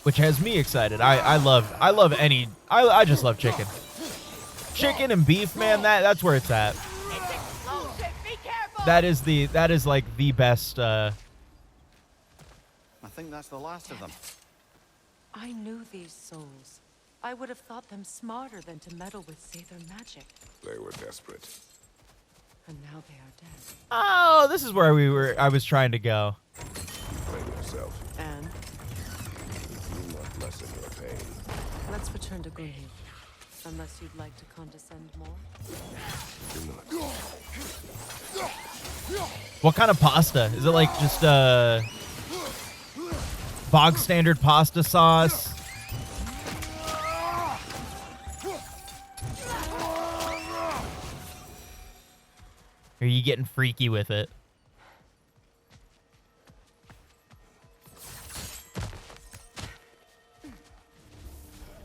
Which has me excited. I just love chicken. Chicken and beef, man, that's where it's at. That is like the best I think that's the last of them. I knew these souls. I would have thought them smarter than to meddle with Sather magic. They were desperate. And now they are dead. Oh, this is where I was trying to go. Blame yourself. And Do not lessen your pain. let's return to Gunhild. Unless you'd like to condescend more. Do not. What kind of pasta? Is it like just bog standard pasta sauce? Or are you getting freaky with it?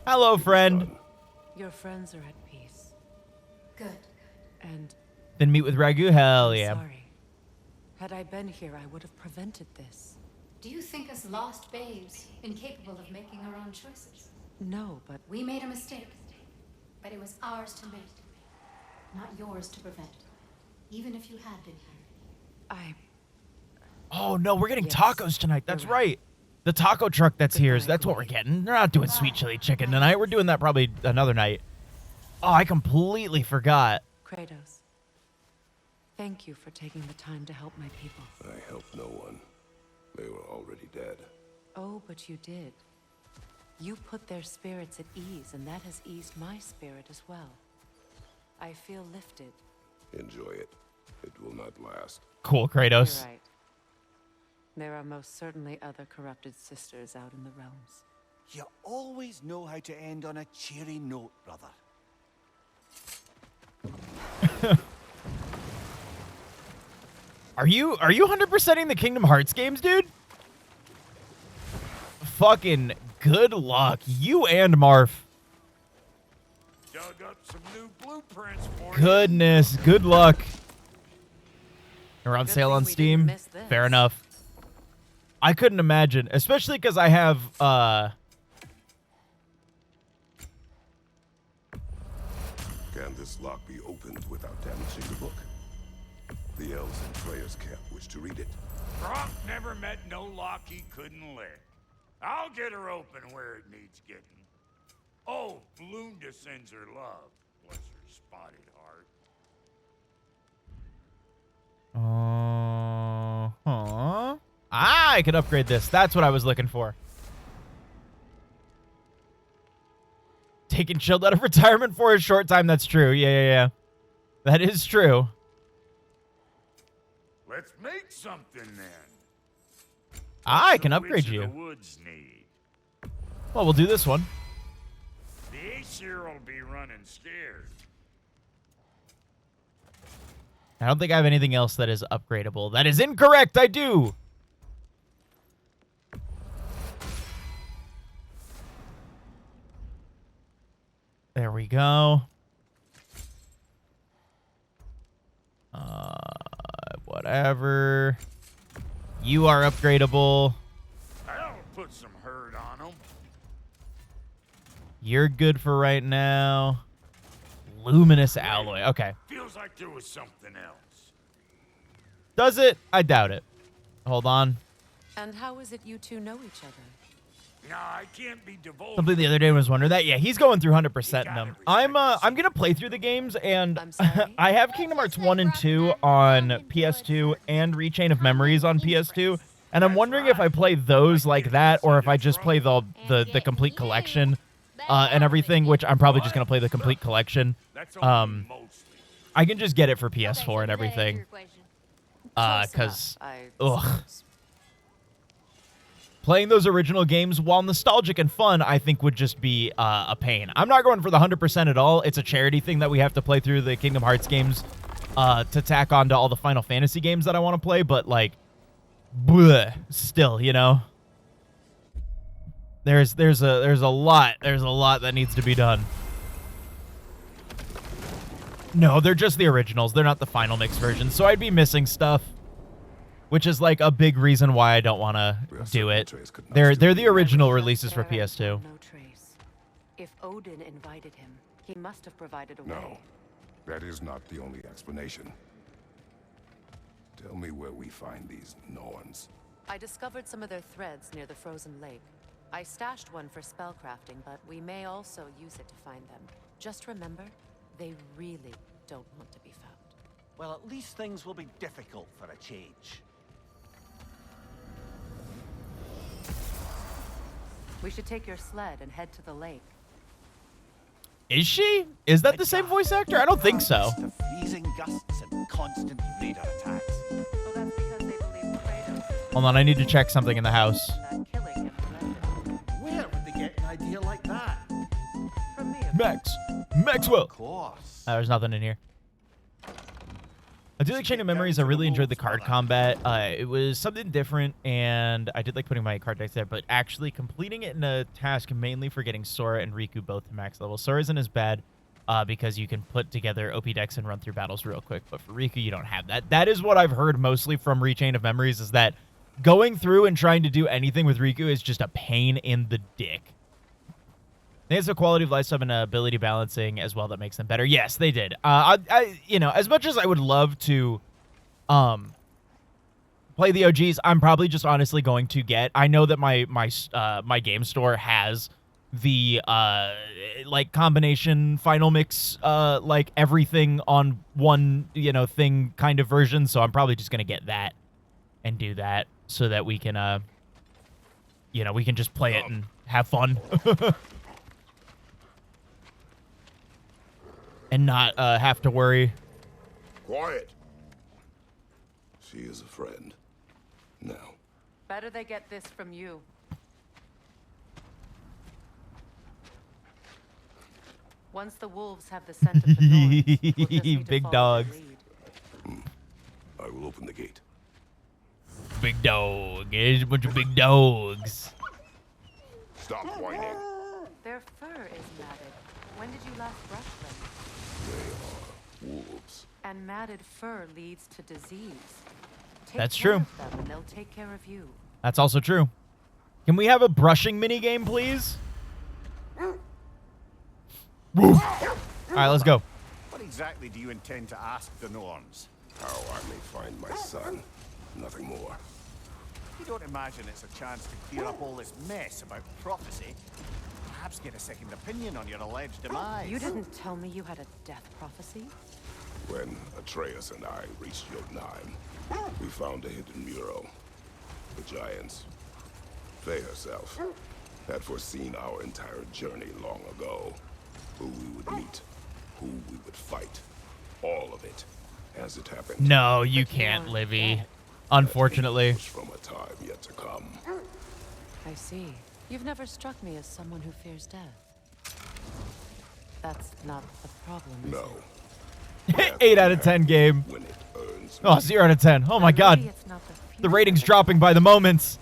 Hello, friend. Your friends are at peace. Good. And Then meet with Ragu? Hell yeah. sorry. Had I been here, I would have prevented this. Do you think us lost babes, incapable of making our own choices? No, but We made a mistake, but it was ours to make, not yours to prevent. Even if you had been here. Oh, no, we're getting tacos tonight. That's right. The taco truck that's here, that's what we're getting. They're not doing sweet chili chicken tonight. We're doing that probably another night. Oh, I completely forgot. Kratos, thank you for taking the time to help my people. I helped no one. They were already dead. Oh, but you did. You put their spirits at ease, and that has eased my spirit as well. I feel lifted. Enjoy it. It will not last. Cool, Kratos. You're right. There are most certainly other corrupted sisters out in the realms. You always know how to end on a cheery note, brother. Are you 100%ing the Kingdom Hearts games, dude? Fucking good luck. You and Marf. Dug up some new blueprints for Goodness, good luck. They're on sale on Steam. Fair enough. I couldn't imagine, especially because I have Can this lock be opened without damaging the book? The elves in Freya's camp wish to read it. Brock never met no lock he couldn't lick. I'll get her open where it needs getting. Oh, Bloonda sends her love. Bless her spotted heart. Ah, I could upgrade this. That's what I was looking for. Taking Chilled out of retirement for a short time. That's true. Yeah. That is true. Let's make something then. Ah, I can upgrade you. The woods need. Well, we'll do this one. The Aesir will be running scared. I don't think I have anything else that is upgradable. That is incorrect. I do. There we go. Whatever. You are upgradable. I'll put some hurt on them. You're good for right now. Luminous alloy. Okay. Feels like there was something else. Does it? I doubt it. Hold on. And how is it you two know each other? No, I can't be divulged. Something the other day was wondering that. Yeah, he's going through 100% in them. I'm gonna play through the games, and I have Kingdom Hearts 1 and 2 on PS2 and Rechain of Memories on PS2, and I'm wondering if I play those like that or if I just play the complete collection and everything, which I'm probably just gonna play the complete collection. I can just get it for PS4 and everything. Cause ugh. Playing those original games, while nostalgic and fun, I think would just be a pain. I'm not going for the 100% at all. It's a charity thing that we have to play through the Kingdom Hearts games to tack on to all the Final Fantasy games that I want to play, but like, bleh, still, you know, there's a lot that needs to be done. No, they're just the originals. They're not the final mix versions, so I'd be missing stuff. Which is like a big reason why I don't want to do it. They're the original releases for PS2. No trace. If Odin invited him, he must have provided a way. No, that is not the only explanation. Tell me where we find these Norns. I discovered some of their threads near the frozen lake. I stashed one for spellcrafting, but we may also use it to find them. Just remember, they really don't want to be found. Well, at least things will be difficult for a change. We should take your sled and head to the lake. Is she? Is that the same voice actor? I don't think so. The freezing gusts and constant raider attacks. Well, that's because they believe Kratos. Hold on, I need to check something in the house. Where would they get an idea like that? From me. Maxwell. Of course. There's nothing in here. I do like Chain of Memories. I really enjoyed the card combat. It was something different, and I did like putting my card decks there, but actually completing it in a task mainly for getting Sora and Riku both to max level. Sora isn't as bad because you can put together OP decks and run through battles real quick, but for Riku, you don't have that. That is what I've heard mostly from Rechain of Memories, is that going through and trying to do anything with Riku is just a pain in the dick. I think it's the quality of life stuff and ability balancing as well that makes them better. Yes, they did. You know, as much as I would love to play the OGs, I'm probably just honestly going to get. I know that my game store has the like combination final mix like everything on one, you know, thing kind of version, so I'm probably just going to get that and do that so that we can you know, we can just play it and have fun. And not have to worry. Quiet. She is a friend. Now. Better they get this from you. Once the wolves have the scent of the noise, we'll just need to big follow dogs. their lead. I will open the gate. Big dog. There's a bunch of big dogs. Stop whining. Their fur is matted. When did you last brush them? They are wolves. And matted fur leads to disease. Take That's care true. of them and they'll take care of you. That's also true. Can we have a brushing minigame, please? All right, let's go. What exactly do you intend to ask the Norns? How I may find my son. Nothing more. You don't imagine it's a chance to clear up all this mess about prophecy? perhaps get a second opinion on your alleged demise. You didn't tell me you had a death prophecy? When Atreus and I reached Jotunheim, we found a hidden mural. The giants, Faye herself, had foreseen our entire journey long ago. Who we would meet, who we would fight, all of it, as it happened. No, you can't, Livy. Unfortunately. From a time yet to come. I see. You've never struck me as someone who fears death. That's not the problem, is No. it? 8 out of 10 game. Oh, 0 out of 10. Oh my god. The rating's dropping by the moments.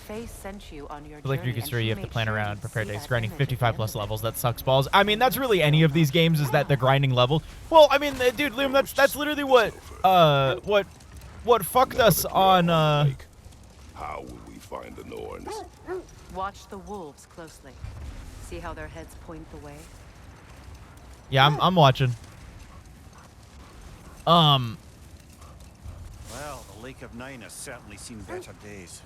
Faye sent you on your For like journey, Nuke History, and you she have to made plan sure around, you'd prepare see days, that grinding image 55 again. plus levels. That sucks balls. I mean, that's really any of these games, is that the grinding level. Well, I mean, dude, Liam, that's literally what fucked us on How will we find the Norns? Watch the wolves closely. See how their heads point the way? Yeah, I'm watching. Well, the Lake of Nine has certainly seen better days.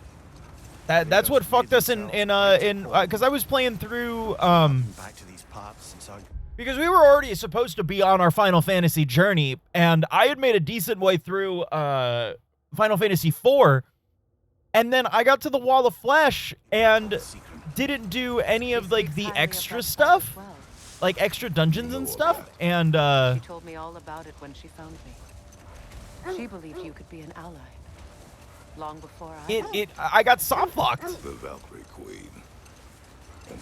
That's what fucked us in because I was playing through Back to these parts since I... because we were already supposed to be on our Final Fantasy journey, and I had made a decent way through Final Fantasy IV, and then I got to the Wall of Flesh and didn't do any of like the extra stuff, like extra dungeons and stuff, and She told me all about it when she found me. She believed you could be an ally. Long before I got soft locked. The Valkyrie Queen. An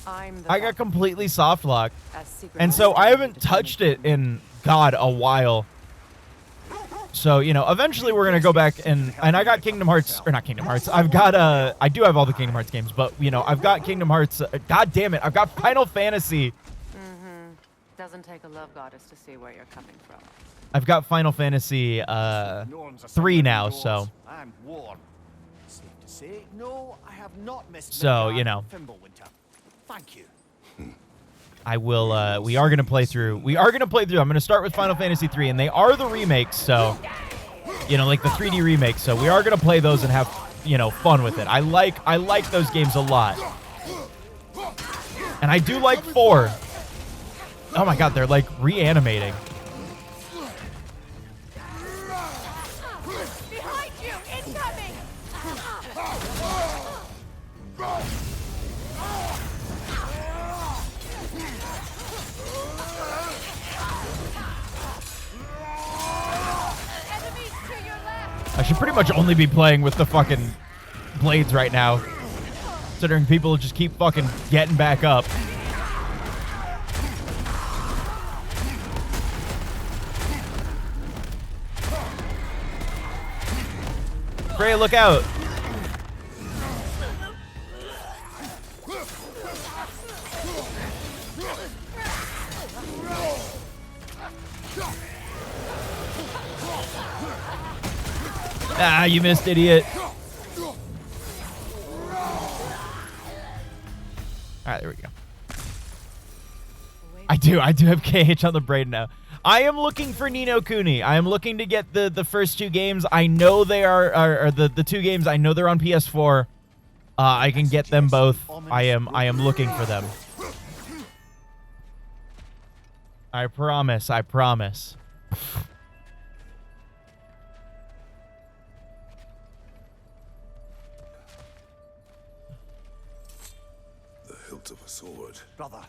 ally. I got completely soft locked, and so I haven't touched it in God a while. So you know, eventually we're gonna go back and I got Kingdom Hearts, or not Kingdom Hearts. I've got I do have all the Kingdom Hearts games, but you know, I've got Kingdom Hearts. God damn it, I've got Final Fantasy. Doesn't take a love goddess to see where you're coming from. I've got Final Fantasy 3 now, so. I'm warm. Safe to say, no, I have not missed. So you know. Fimbulwinter. Thank you. I will, we are going to play through. I'm going to start with Final Fantasy 3, and they are the remakes, so, you know, like the 3D remakes, so we are going to play those and have, you know, fun with it. I like those games a lot. And I do like 4. Oh my god, they're like reanimating. Behind you! Incoming! I should pretty much only be playing with the fucking blades right now, considering people just keep fucking getting back up. Freya, look out! Ah, you missed, idiot. Alright, there we go. I do have KH on the brain now. I am looking for Ni no Kuni. I am looking to get the first 2 games. I know they are the 2 games. I know they're on PS4. I can get them both. I am looking for them. I promise. I promise. The hilt of a sword. Brother,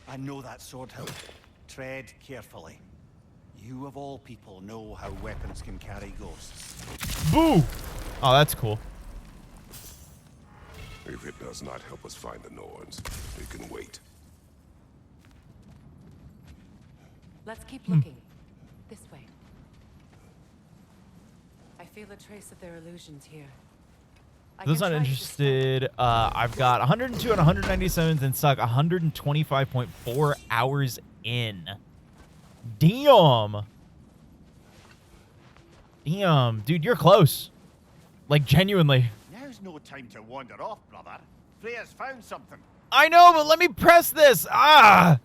I know that sword hilt. Tread carefully. You of all people know how weapons can carry ghosts. Boo! Oh, that's cool. If it does not help us find the Norns, it can wait. Let's keep looking. This way. I feel a trace of their illusions here. Those not interested. I've got 102 and 197 and suck 125.4 hours in. Damn. Damn, dude, you're close. Like, genuinely. Now's no time to wander off, brother. Freya's found something. I know, but let me press this. Ah.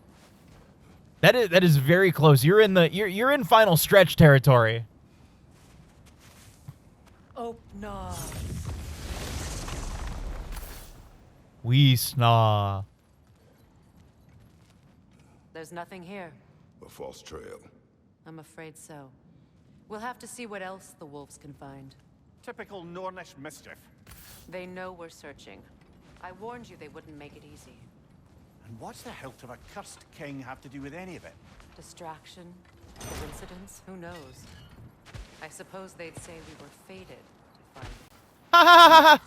That is very close. You're in you're in final stretch territory. Oh no. We snaw. There's nothing here. A false trail. I'm afraid so. We'll have to see what else the wolves can find. Typical Nornish mischief. They know we're searching. I warned you they wouldn't make it easy. And what's the hilt of a cursed king have to do with any of it? Distraction? Coincidence? Who knows? I suppose they'd say we were fated to find it.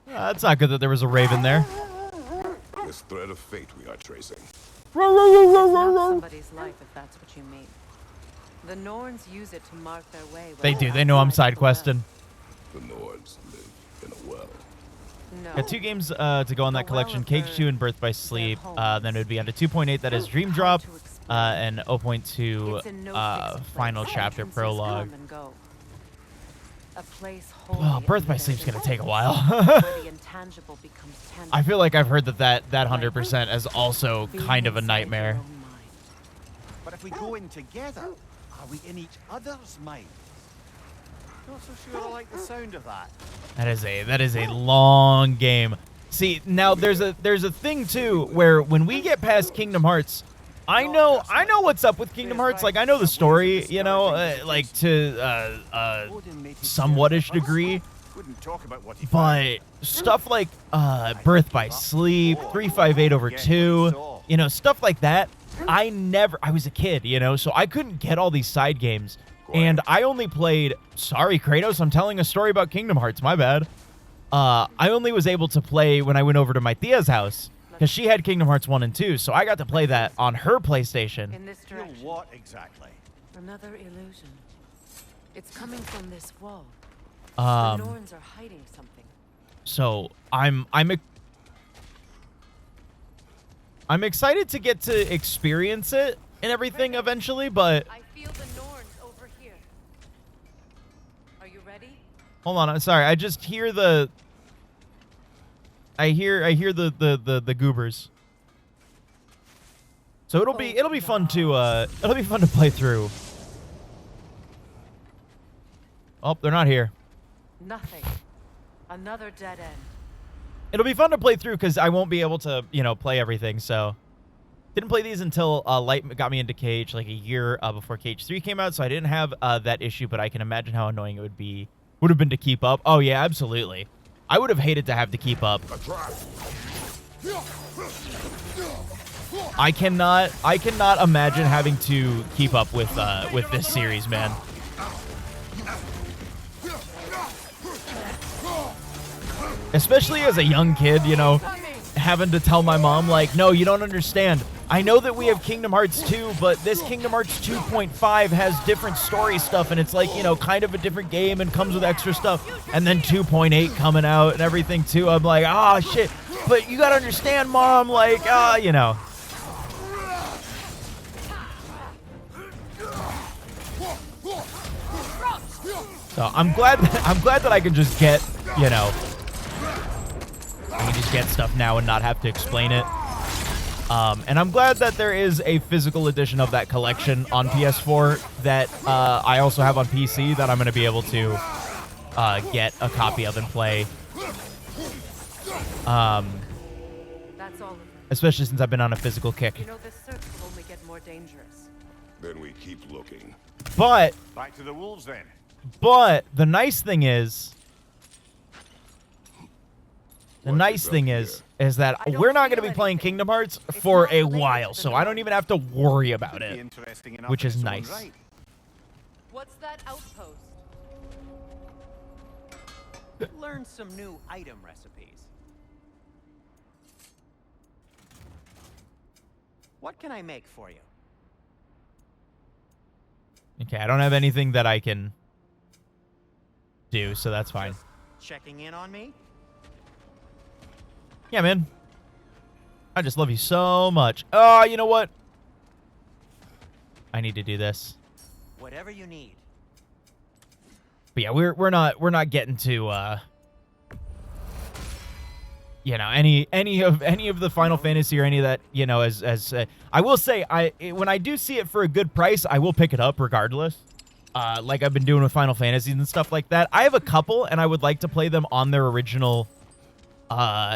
That's not good that there was a raven there. This thread of fate we are tracing. It's not somebody's life, if that's what you mean. The Norns use it to mark their way. They do. They know I'm side questing. The Norns live in a well. No. Got 2 games to go on that collection: Cage 2 and Birth by Sleep. Then it would be on to 2.8. That is Dream Drop, and 0.2 Final Chapter Prologue. Well, Birth by Sleep's gonna take a while. I feel like I've heard that 100% is also kind of a nightmare. But if we go in together, are we in each other's minds? Not so sure I like the sound of that. That is a long game. See, now there's a thing too where when we get past Kingdom Hearts, I know what's up with Kingdom Hearts. Like, I know the story, you know, like to somewhat-ish degree. But stuff like Birth by Sleep, 358/2, you know, stuff like that. I was a kid, you know, so I couldn't get all these side games. And I only played, sorry, Kratos, I'm telling a story about Kingdom Hearts, my bad. I only was able to play when I went over to my Tia's house, because she had Kingdom Hearts 1 and 2, so I got to play that on her PlayStation. In this direction. What exactly? Another illusion. It's coming from this wall. The Um, Norns are hiding something. So I'm excited to get to experience it and everything eventually, but I feel the Norns over here. Are you ready? hold on, I'm sorry. I just hear I hear the goobers. So it'll be fun to play through. Oh, they're not here. Nothing. Another dead end. It'll be fun to play through because I won't be able to, you know, play everything. So didn't play these until Light got me into Cage like a year before Cage 3 came out, so I didn't have that issue, but I can imagine how annoying it would have been to keep up. Oh yeah, absolutely. I would have hated to have to keep up. I cannot imagine having to keep up with this series, man. Especially as a young kid, you know, having to tell my mom, like, no, you don't understand. I know that we have Kingdom Hearts 2, but this Kingdom Hearts 2.5 has different story stuff, and it's like, you know, kind of a different game and comes with extra stuff. And then 2.8 coming out and everything, too. I'm like, ah, shit. But you gotta understand, Mom, like, you know. So I'm glad that I can just get, you know, I can just get stuff now and not have to explain it. And I'm glad that there is a physical edition of that collection on PS4 that I also have on PC that I'm going to be able to get a copy of and play. That's all of them. Especially since I've been on a physical kick. You know, this search will only get more dangerous. Then we keep looking. But Back to the wolves then. But the nice thing is that we're not going to be playing Kingdom Hearts for a while, so I don't even have to worry about it, which is nice. What's that outpost? Learn some new item recipes. What can I make for you? Okay, I don't have anything that I can do, so that's fine. Just checking in on me? Yeah, man. I just love you so much. Oh, you know what? I need to do this. Whatever you need. But yeah, we're not getting to you know, any of the Final Fantasy or any of that, you know, as I will say, when I do see it for a good price, I will pick it up regardless. Like I've been doing with Final Fantasies and stuff like that. I have a couple, and I would like to play them on their original,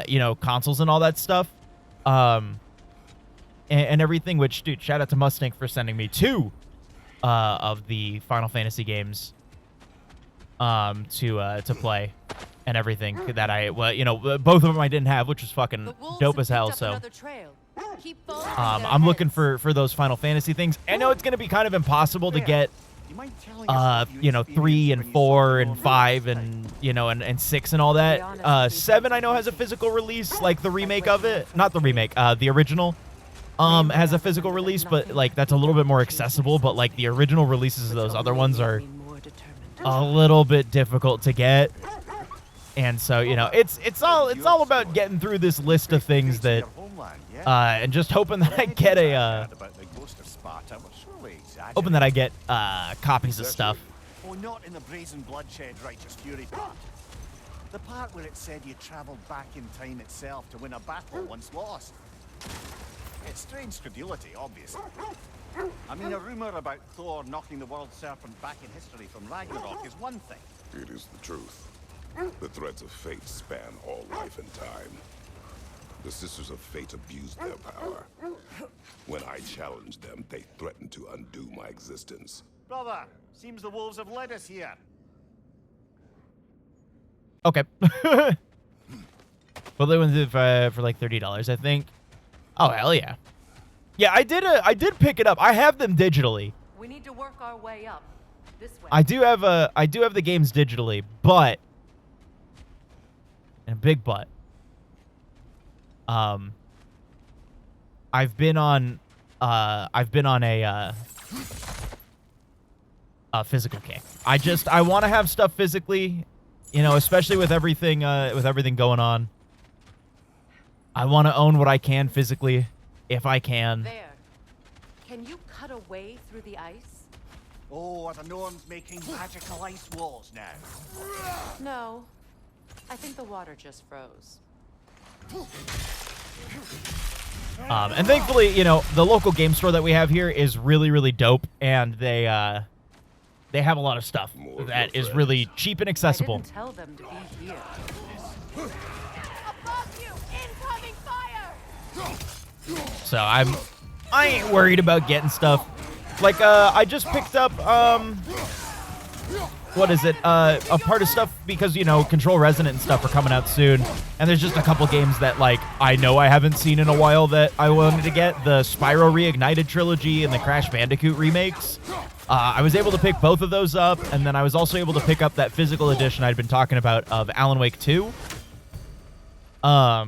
you know, consoles and all that stuff. and everything. Which, dude, shout out to Mustang for sending me 2 of the Final Fantasy games to play and everything that both of them I didn't have, which was fucking dope as hell. So I'm looking for those Final Fantasy things. I know it's gonna be kind of impossible to get 3 and 4 and 5 and and 6 and all that. 7 I know has a physical release, like the remake of it, not the remake, the original has a physical release, but like that's a little bit more accessible. But like the original releases of those other ones are a little bit difficult to get. And so, it's all about getting through this list of things that and just hoping that I get copies of stuff. Oh, not in the brazen bloodshed righteous fury part. The part where it said you traveled back in time itself to win a battle once lost. It's strange credulity, obviously. I mean, a rumor about Thor knocking the world serpent back in history from Ragnarok is one thing. It is the truth. The threads of fate span all life and time. The Sisters of Fate abused their power. When I challenged them, they threatened to undo my existence. Brother, seems the wolves have led us here. Okay. Well, they went for like $30, I think. Oh, hell yeah. Yeah, I did pick it up. I have them digitally. We need to work our way up. This way. I do have the games digitally, but and a big but. I've been on a physical kick. I want to have stuff physically, especially with everything going on. I want to own what I can physically, if I can. There. Can you cut a way through the ice? Oh, are the Norns making magical ice walls now? No. I think the water just froze. And thankfully, the local game store that we have here is really, really dope, and they have a lot of stuff that is really cheap and accessible. I didn't tell them to be here. Above you! Incoming fire! So I ain't worried about getting stuff. Like I just picked up what is it? A part of stuff because Control Resonant and stuff are coming out soon, and there's just a couple games that like I know I haven't seen in a while that I wanted to get. The Spyro Reignited trilogy and the Crash Bandicoot remakes. I was able to pick both of those up, and then I was also able to pick up that physical edition I'd been talking about of Alan Wake 2. I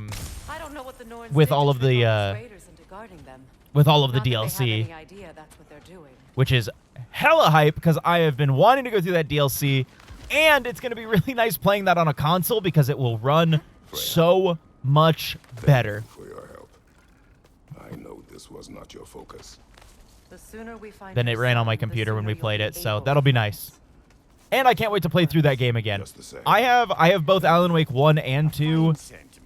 don't know what the Norns with did all to of trick the all these raiders into guarding them. with all of the Not that they DLC. have any idea that's what they're doing. Which is hella hype because I have been wanting to go through that DLC, and it's going to be really nice playing that on a console because it will run so much better. Thank you for your help. I know this was not your focus. The sooner we find Than it ran on my computer when we played it, so that'll be nice. And I can't wait to play through that game again. I have both Alan Wake 1 and 2.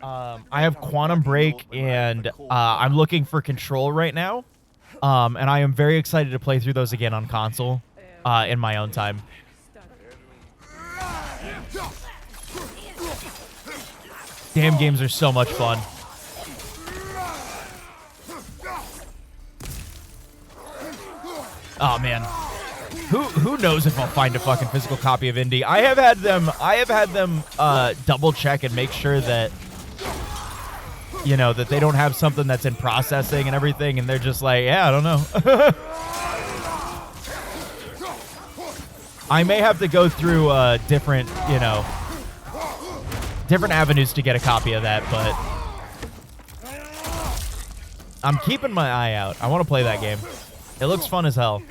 I have Quantum Break, and I'm looking for Control right now. And I am very excited to play through those again on console in my own time. Damn, games are so much fun. Oh man, who knows if I'll find a fucking physical copy of Indie? I have had them double check and make sure that that they don't have something that's in processing and everything, and they're just like, yeah, I don't know. I may have to go through different avenues to get a copy of that, but I'm keeping my eye out. I want to play that game. It looks fun as hell.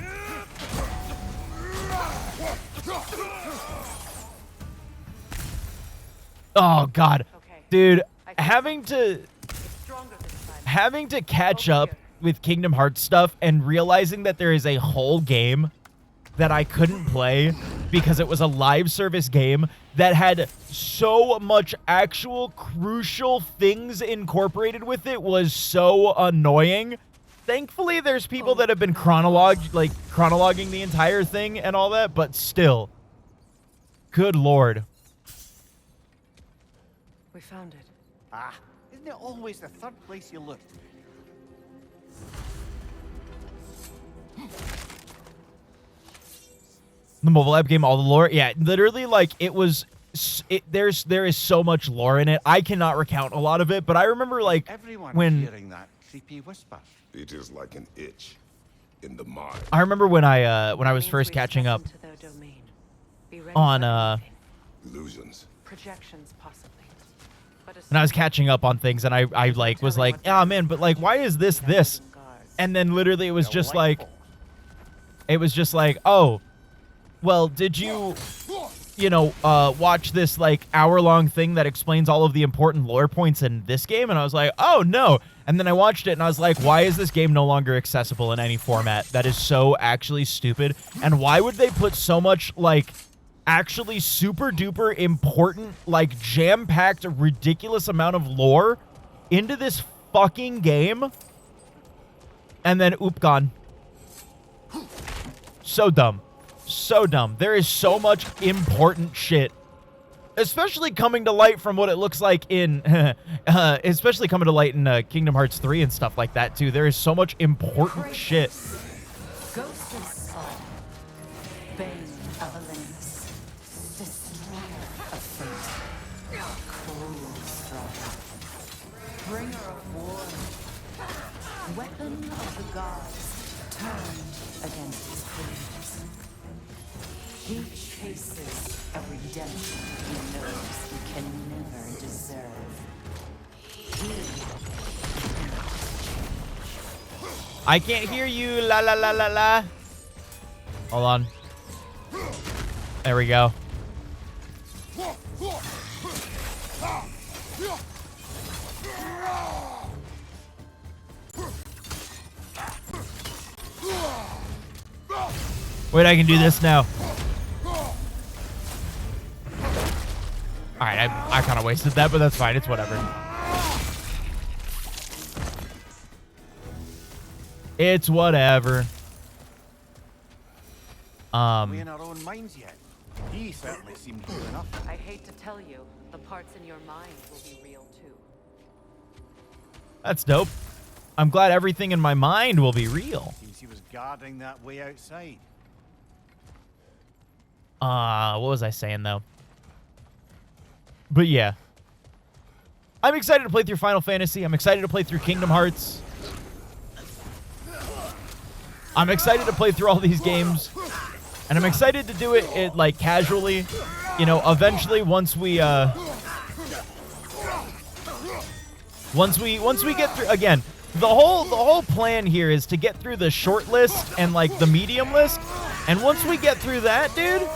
Oh god, dude, having to catch up with Kingdom Hearts stuff and realizing that there is a whole game that I couldn't play because it was a live service game that had so much actual crucial things incorporated with it was so annoying. Thankfully, there's people that have been chronologing the entire thing and all that, but still. Good lord. We found it. Ah, isn't it always the third place you looked? The mobile app game, all the lore. Yeah, literally, like, it was... there is so much lore in it. I cannot recount a lot of it, but I remember, like, when... hearing that creepy whisper. It is like an itch in the mind. I remember when I was first catching up on illusions. Projections possibly. When I was catching up on things, and I like was like, oh man, but like, why is this? And then literally it was just like, oh, well, did you know, watch this like hour-long thing that explains all of the important lore points in this game? And I was like, oh no. And then I watched it and I was like, why is this game no longer accessible in any format? That is so actually stupid. And why would they put so much like actually super duper important, like jam-packed, ridiculous amount of lore into this fucking game? And then oop, gone. So dumb. So dumb. There is so much important shit, especially coming to light from what it looks like in especially coming to light in Kingdom Hearts 3 and stuff like that too. There is so much important shit. Ghost of Saul, Bane of Olympus, Destroyer of Fate, Cruel Strider, Bringer of War, Weapon of the Gods, turned against his creators. He chases a redemption he knows he can never deserve. I can't hear you. La la la la la. Hold on. There we go. Wait, I can do this now. Alright, I kind of wasted that, but that's fine. It's whatever. It's whatever. We in our own minds yet? He certainly seemed good enough. I hate to tell you, the parts in your mind will be real too. That's dope. I'm glad everything in my mind will be real. Seems he was guarding that way outside. What was I saying though? But yeah. I'm excited to play through Final Fantasy. I'm excited to play through Kingdom Hearts. I'm excited to play through all these games. And I'm excited to do it like casually. You know, eventually once we get through, again, the whole plan here is to get through the short list and like the medium list. And once we get through that, dude,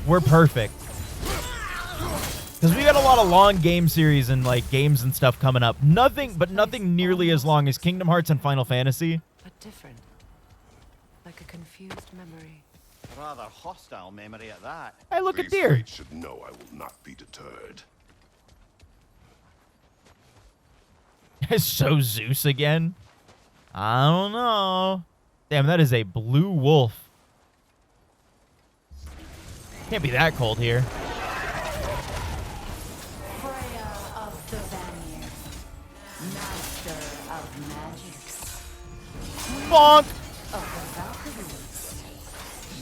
we're perfect. Because we got a lot of long game series and like games and stuff coming up. Nothing nearly as long as Kingdom Hearts and Final Fantasy. But different. Like a confused memory. A rather hostile memory at that. Hey, look at These deer. fates should know I will not be deterred. It's so Zeus again. I don't know. Damn, that is a blue wolf. Can't be that cold here. Freya of the Vanir, master of magics. Bonk! Of the Valkyries,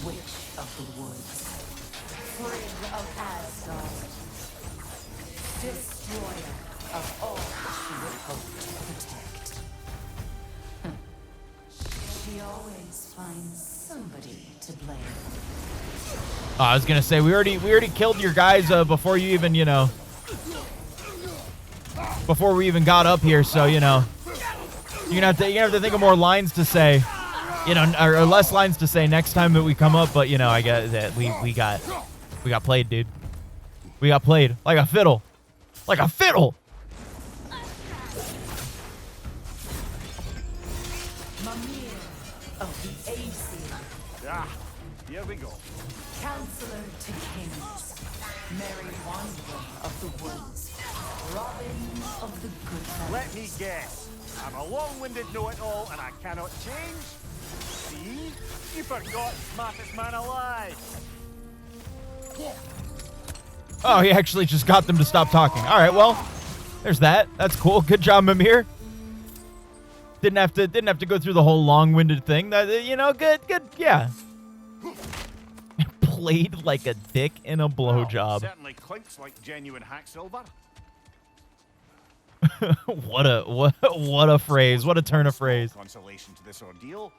witch of the woods. Frigg of Asgard, destroyer of all she would hope to protect. She always finds somebody to blame. Oh, I was gonna say we already killed your guys before you even, you know, before we even got up here. So you know, you're gonna have to think of more lines to say, you know, or less lines to say next time that we come up. But you know, I guess that we got played, dude. We got played like a fiddle, like a fiddle. Mimir of the Aesir. Ah, here we go. Counselor to kings, Merry Wanderer of the woods, Robin of the good fellows. Let me guess. I'm a long-winded know-it-all and I cannot change. See? You forgot smartest man alive. Oh, he actually just got them to stop talking. All right, well, there's that. That's cool. Good job, Mimir. Didn't have to go through the whole long-winded thing. That, you know, good, yeah. Played like a dick in a blowjob. Certainly clinks like genuine hack silver. what a phrase. What a turn of phrase. Consolation to this ordeal.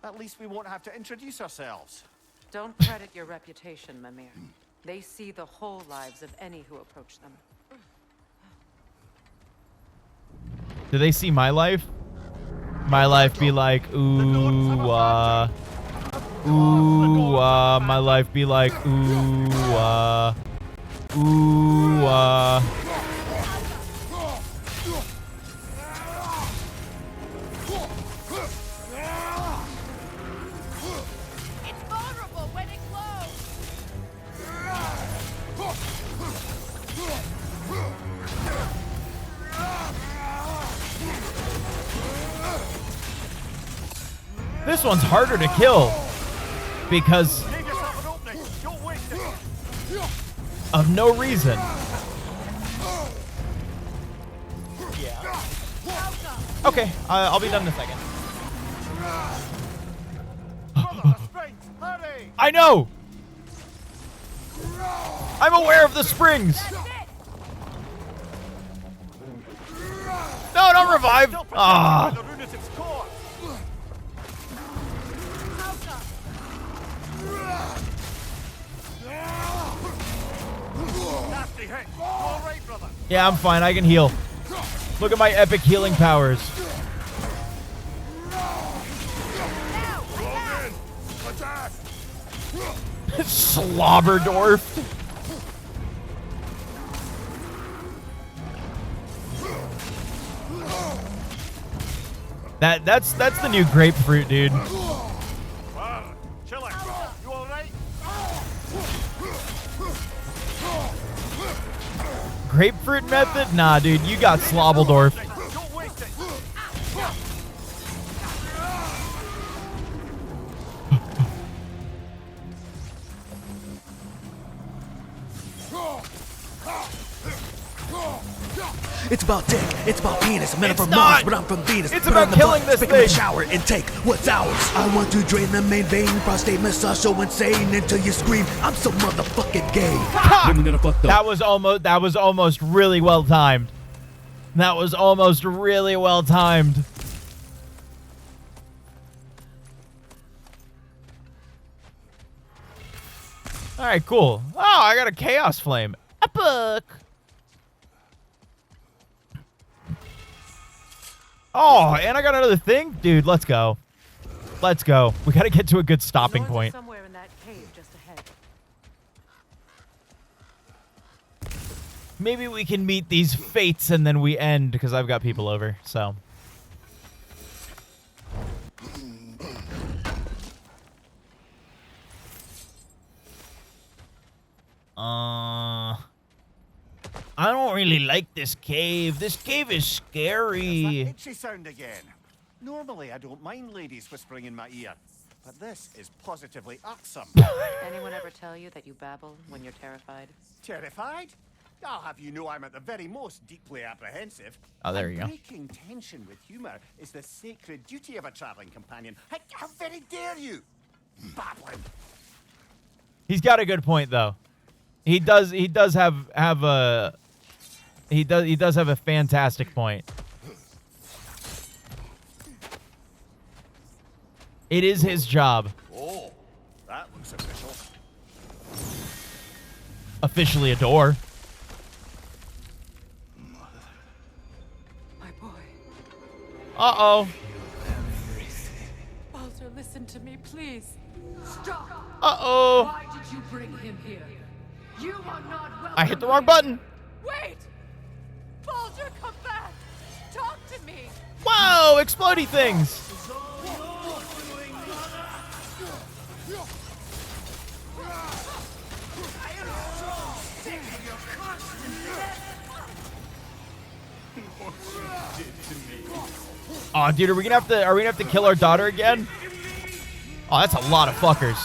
At least we won't have to introduce ourselves. Don't credit your reputation, Mimir. They see the whole lives of any who approach them. Do they see my life? My life be like, ooh, my life be like, ooh, This one's harder to kill because of no reason. Yeah. Okay, I'll be done in a second. I know! I'm aware of the springs! No, don't revive! Ah! Yeah, I'm fine. I can heal. Look at my epic healing powers. Slobberdorf. That's the new grapefruit, dude. Grapefruit method? Nah, dude, you got Slobbledorf. It's about dick, it's about penis. I'm meant from Mars, but I'm from Venus. It's about killing this thing. Shower and take what's ours. I want to drain the main vein. Prostate massage so insane until you scream. I'm so motherfucking gay. That was almost really well timed. That was almost really well timed. All right, cool. Oh, I got a chaos flame. Epic. Oh, and I got another thing? Dude, let's go. Let's go. We gotta get to a good stopping point. Somewhere in that cave just ahead. Maybe we can meet these fates and then we end, because I've got people over, so. I don't really like this cave. This cave is scary. That itchy sound again. Normally, I don't mind ladies whispering in my ear, but this is positively irksome. Anyone ever tell you that you babble when you're terrified? Terrified? I'll have you know I'm at the very most deeply apprehensive. Oh, there you go. Breaking tension with humor is the sacred duty of a traveling companion. How very dare you? Babbling. He's got a good point, though. He does have a fantastic point. It is his job. Oh, that looks official. Officially a door. My boy. Uh-oh. Baldur, listen to me, please. Stop. Uh-oh. Why did you bring him here? You are not welcome. I hit the wrong button. Wait! Baldur, come back! Talk to me! Whoa, explodey things. Oh, dude, are we gonna have to kill our daughter again? Oh, that's a lot of fuckers.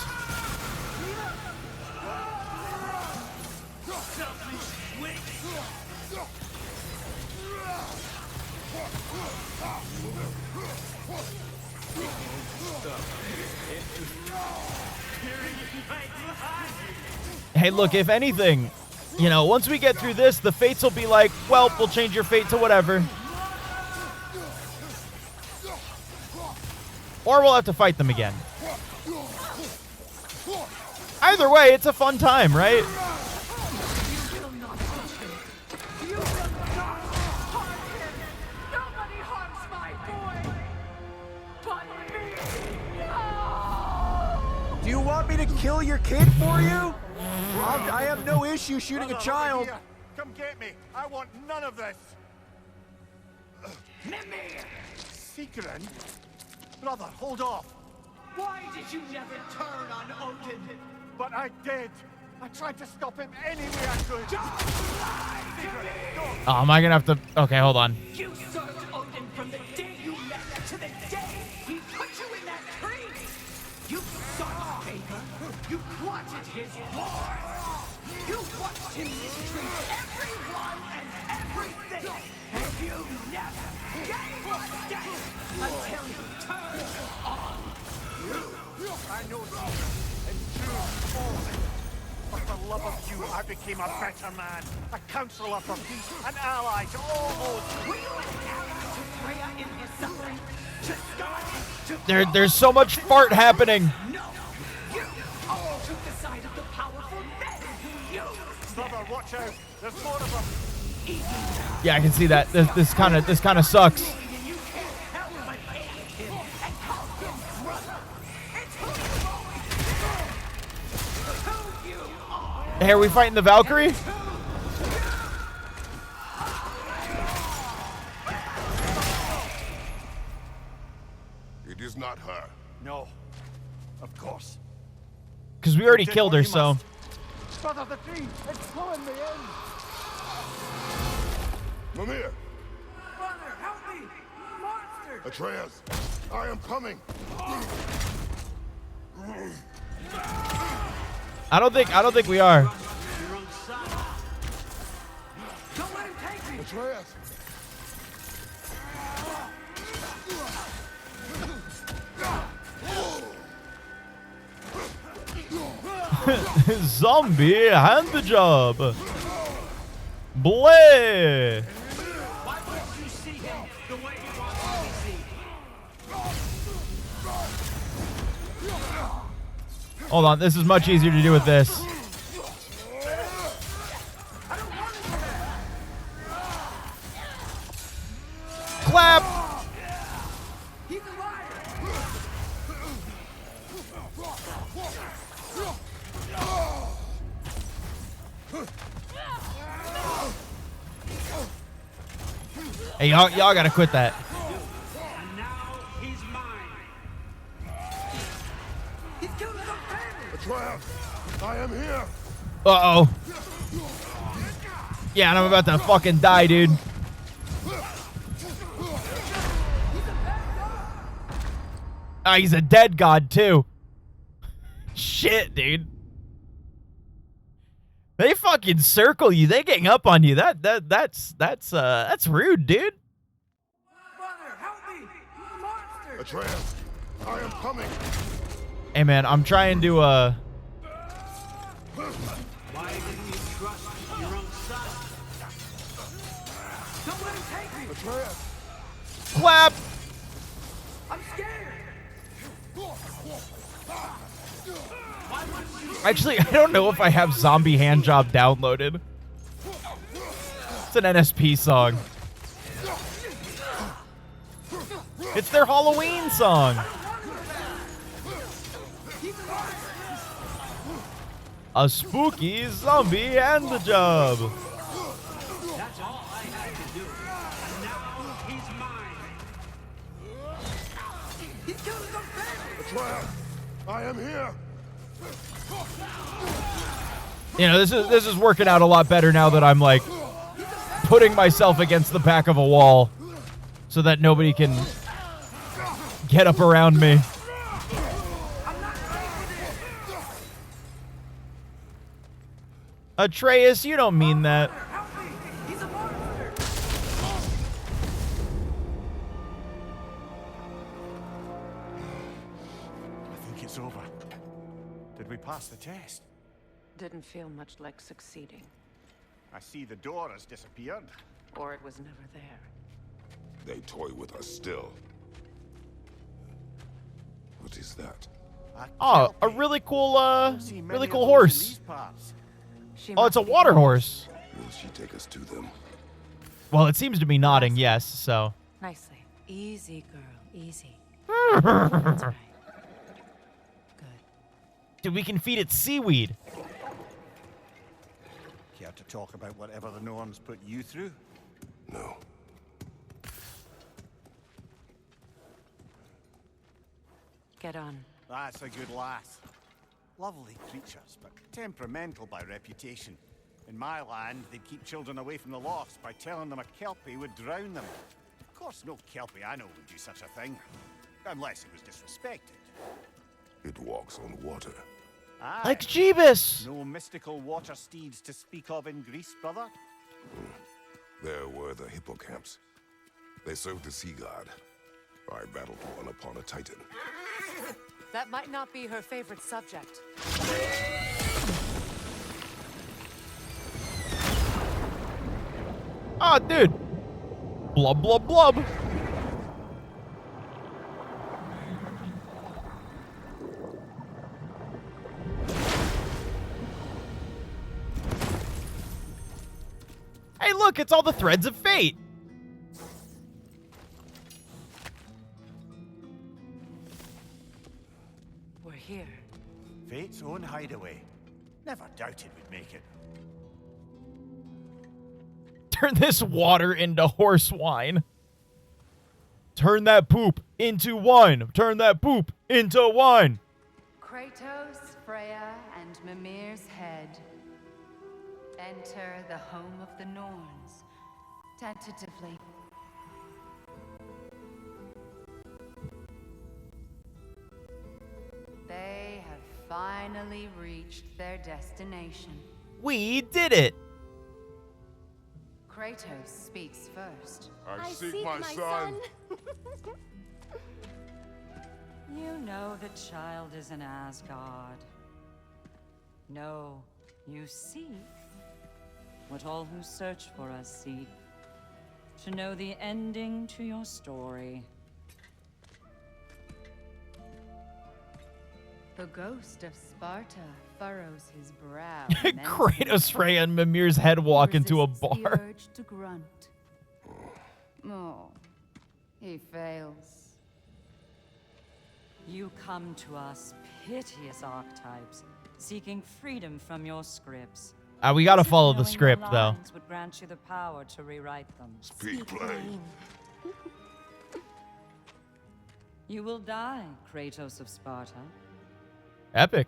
Hey, look, if anything, you know, once we get through this, the fates will be like, well, we'll change your fate to whatever. Or we'll have to fight them again. Either way, it's a fun time, right? Do you want me to kill your kid for you? I have no issue shooting a child. Here. Come get me. I want none of this. Mimir! Secret? Brother, hold off. Why did you never turn on Odin? But I did. I tried to stop him any way I could. Oh, am I gonna have to? Okay, hold on. You served Odin from the day you left to the day he put you in that tree. You sought favor. You wanted his war. You watched him mistreat everyone and everything, and you never gave a damn until you turned on you. I know that. It's true. All of it. But for love of you, I became a better man, a counselor for peace, an ally to all those. Were you an ally to Freya in his suffering? To God? To There's so much fart happening. No, you all took the side of the powerful men. You. Brother, watch out. There's more of them. Yeah, I can see that. This kind of sucks. You can't help but hate him and call him brother. It's who you always been. Who you are. Hey, are we fighting the Valkyrie? It is not her. No. Of course. Because we already killed her, so. Brother, the tree! It's pulling me in! Mimir! Brother, help me! Monster! Atreus! I am coming! I don't think we are. Don't let him take me! Atreus! Zombie hand the job. Bleh. Why wouldn't you see him the way you want to be seen? Hold on, this is much easier to do with this. Clap. He's alive! Hey, y'all gotta quit that. And now he's mine. He's killed his own family. Atreus! I am here! Uh-oh. Yeah, and I'm about to fucking die, dude. Ah, he's a dead god, too. Shit, dude. They fucking circle you. They gang up on you. That's rude, dude. Brother, help me! Monster! Atreus! I am coming! Hey, man, I'm trying to, Why didn't you trust your own son? Don't let him take me! Atreus! clap. I'm scared! Actually, I don't know if I have Zombie Handjob downloaded. It's an NSP song. It's their Halloween song. A spooky zombie handjob. That's all I had to do. And now he's mine. He's killed his own family! Atreus! I am here! You know, this is working out a lot better now that I'm like putting myself against the back of a wall so that nobody can get up around me. Atreus, you don't mean that. passed the test. Didn't feel much like succeeding. I see the door has disappeared. Or it was never there. They toy with us still. What is that? Oh, a really cool horse. Oh, it's a water horse. Will she take us to them? Well, it seems to be nodding yes, so. Nicely. Easy, girl. Easy. That's right. Dude, we can feed it seaweed. Care to talk about whatever the Norns put you through? No. Get on. That's a good lass. Lovely creatures, but temperamental by reputation. In my land, they'd keep children away from the lost by telling them a Kelpie would drown them. Of course, no Kelpie I know would do such a thing. Unless it was disrespected. It walks on water. Aye. Like Jeebus! No mystical water steeds to speak of in Greece, brother? There were the hippocamps. They served the sea god. I battled one upon a titan. That might not be her favorite subject. Oh, dude. Blub, blub, blub. Hey, look, it's all the threads of fate. We're here. Fate's own hideaway. Never doubted we'd make it. Turn this water into horse wine. Turn that poop into wine. Turn that poop into wine. Kratos, Freya, and Mimir's head. Enter the home of the Norns. Tentatively. They have finally reached their destination. We did it. Kratos speaks first. I seek my son. You know the child is an Asgard. No, you seek what all who search for us seek. To know the ending to your story. The ghost of Sparta furrows his brow. Kratos, Freya, and Mimir's head walk into a bar. The urge to grunt. Oh, he fails. You come to us, piteous archetypes, seeking freedom from your scripts. We gotta follow the script, though. Would grant you the power to rewrite them. Speak plain. You will die, Kratos of Sparta. Epic.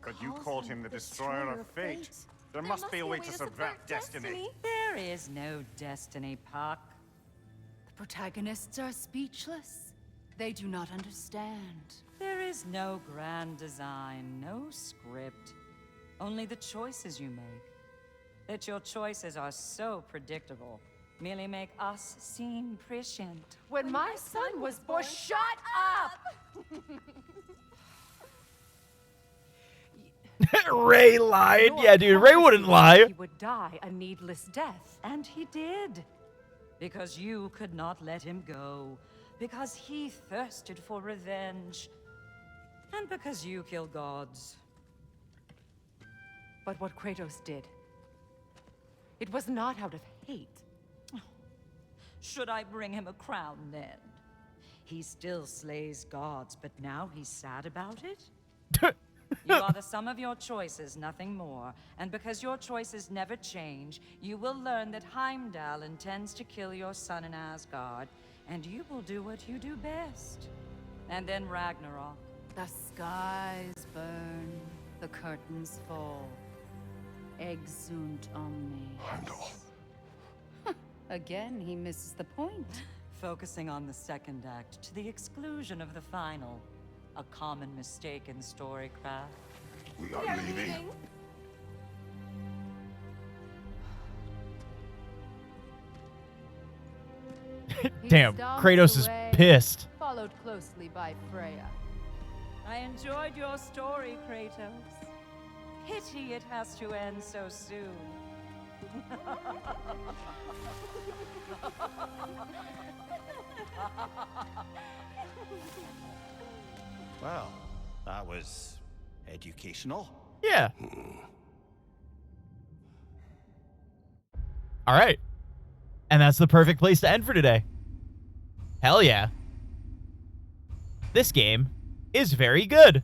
But you called him the destroyer of fate. There must be a way to subvert destiny. There is no destiny, Puck. The protagonists are speechless. They do not understand. There is no grand design, no script. Only the choices you make. That your choices are so predictable merely make us seem prescient. When my son was born, shut up! Ray lied. Yeah, dude, Ray wouldn't lie. He would die a needless death, and he did. Because you could not let him go. Because he thirsted for revenge. And because you kill gods. But what Kratos did, it was not out of hate. Should I bring him a crown then? He still slays gods, but now he's sad about it? You are the sum of your choices, nothing more. And because your choices never change, you will learn that Heimdall intends to kill your son in Asgard, and you will do what you do best. And then Ragnarok. The skies burn, the curtains fall. Exunt omnes. Heimdall. Again, he misses the point. Focusing on the second act to the exclusion of the final. A common mistake in storycraft. We are leaving. Damn, Kratos is pissed. Follow followed closely by Freya. I enjoyed your story, Kratos. Pity it has to end so soon. Well, that was educational. Yeah. All right. And that's the perfect place to end for today. Hell yeah. This game is very good.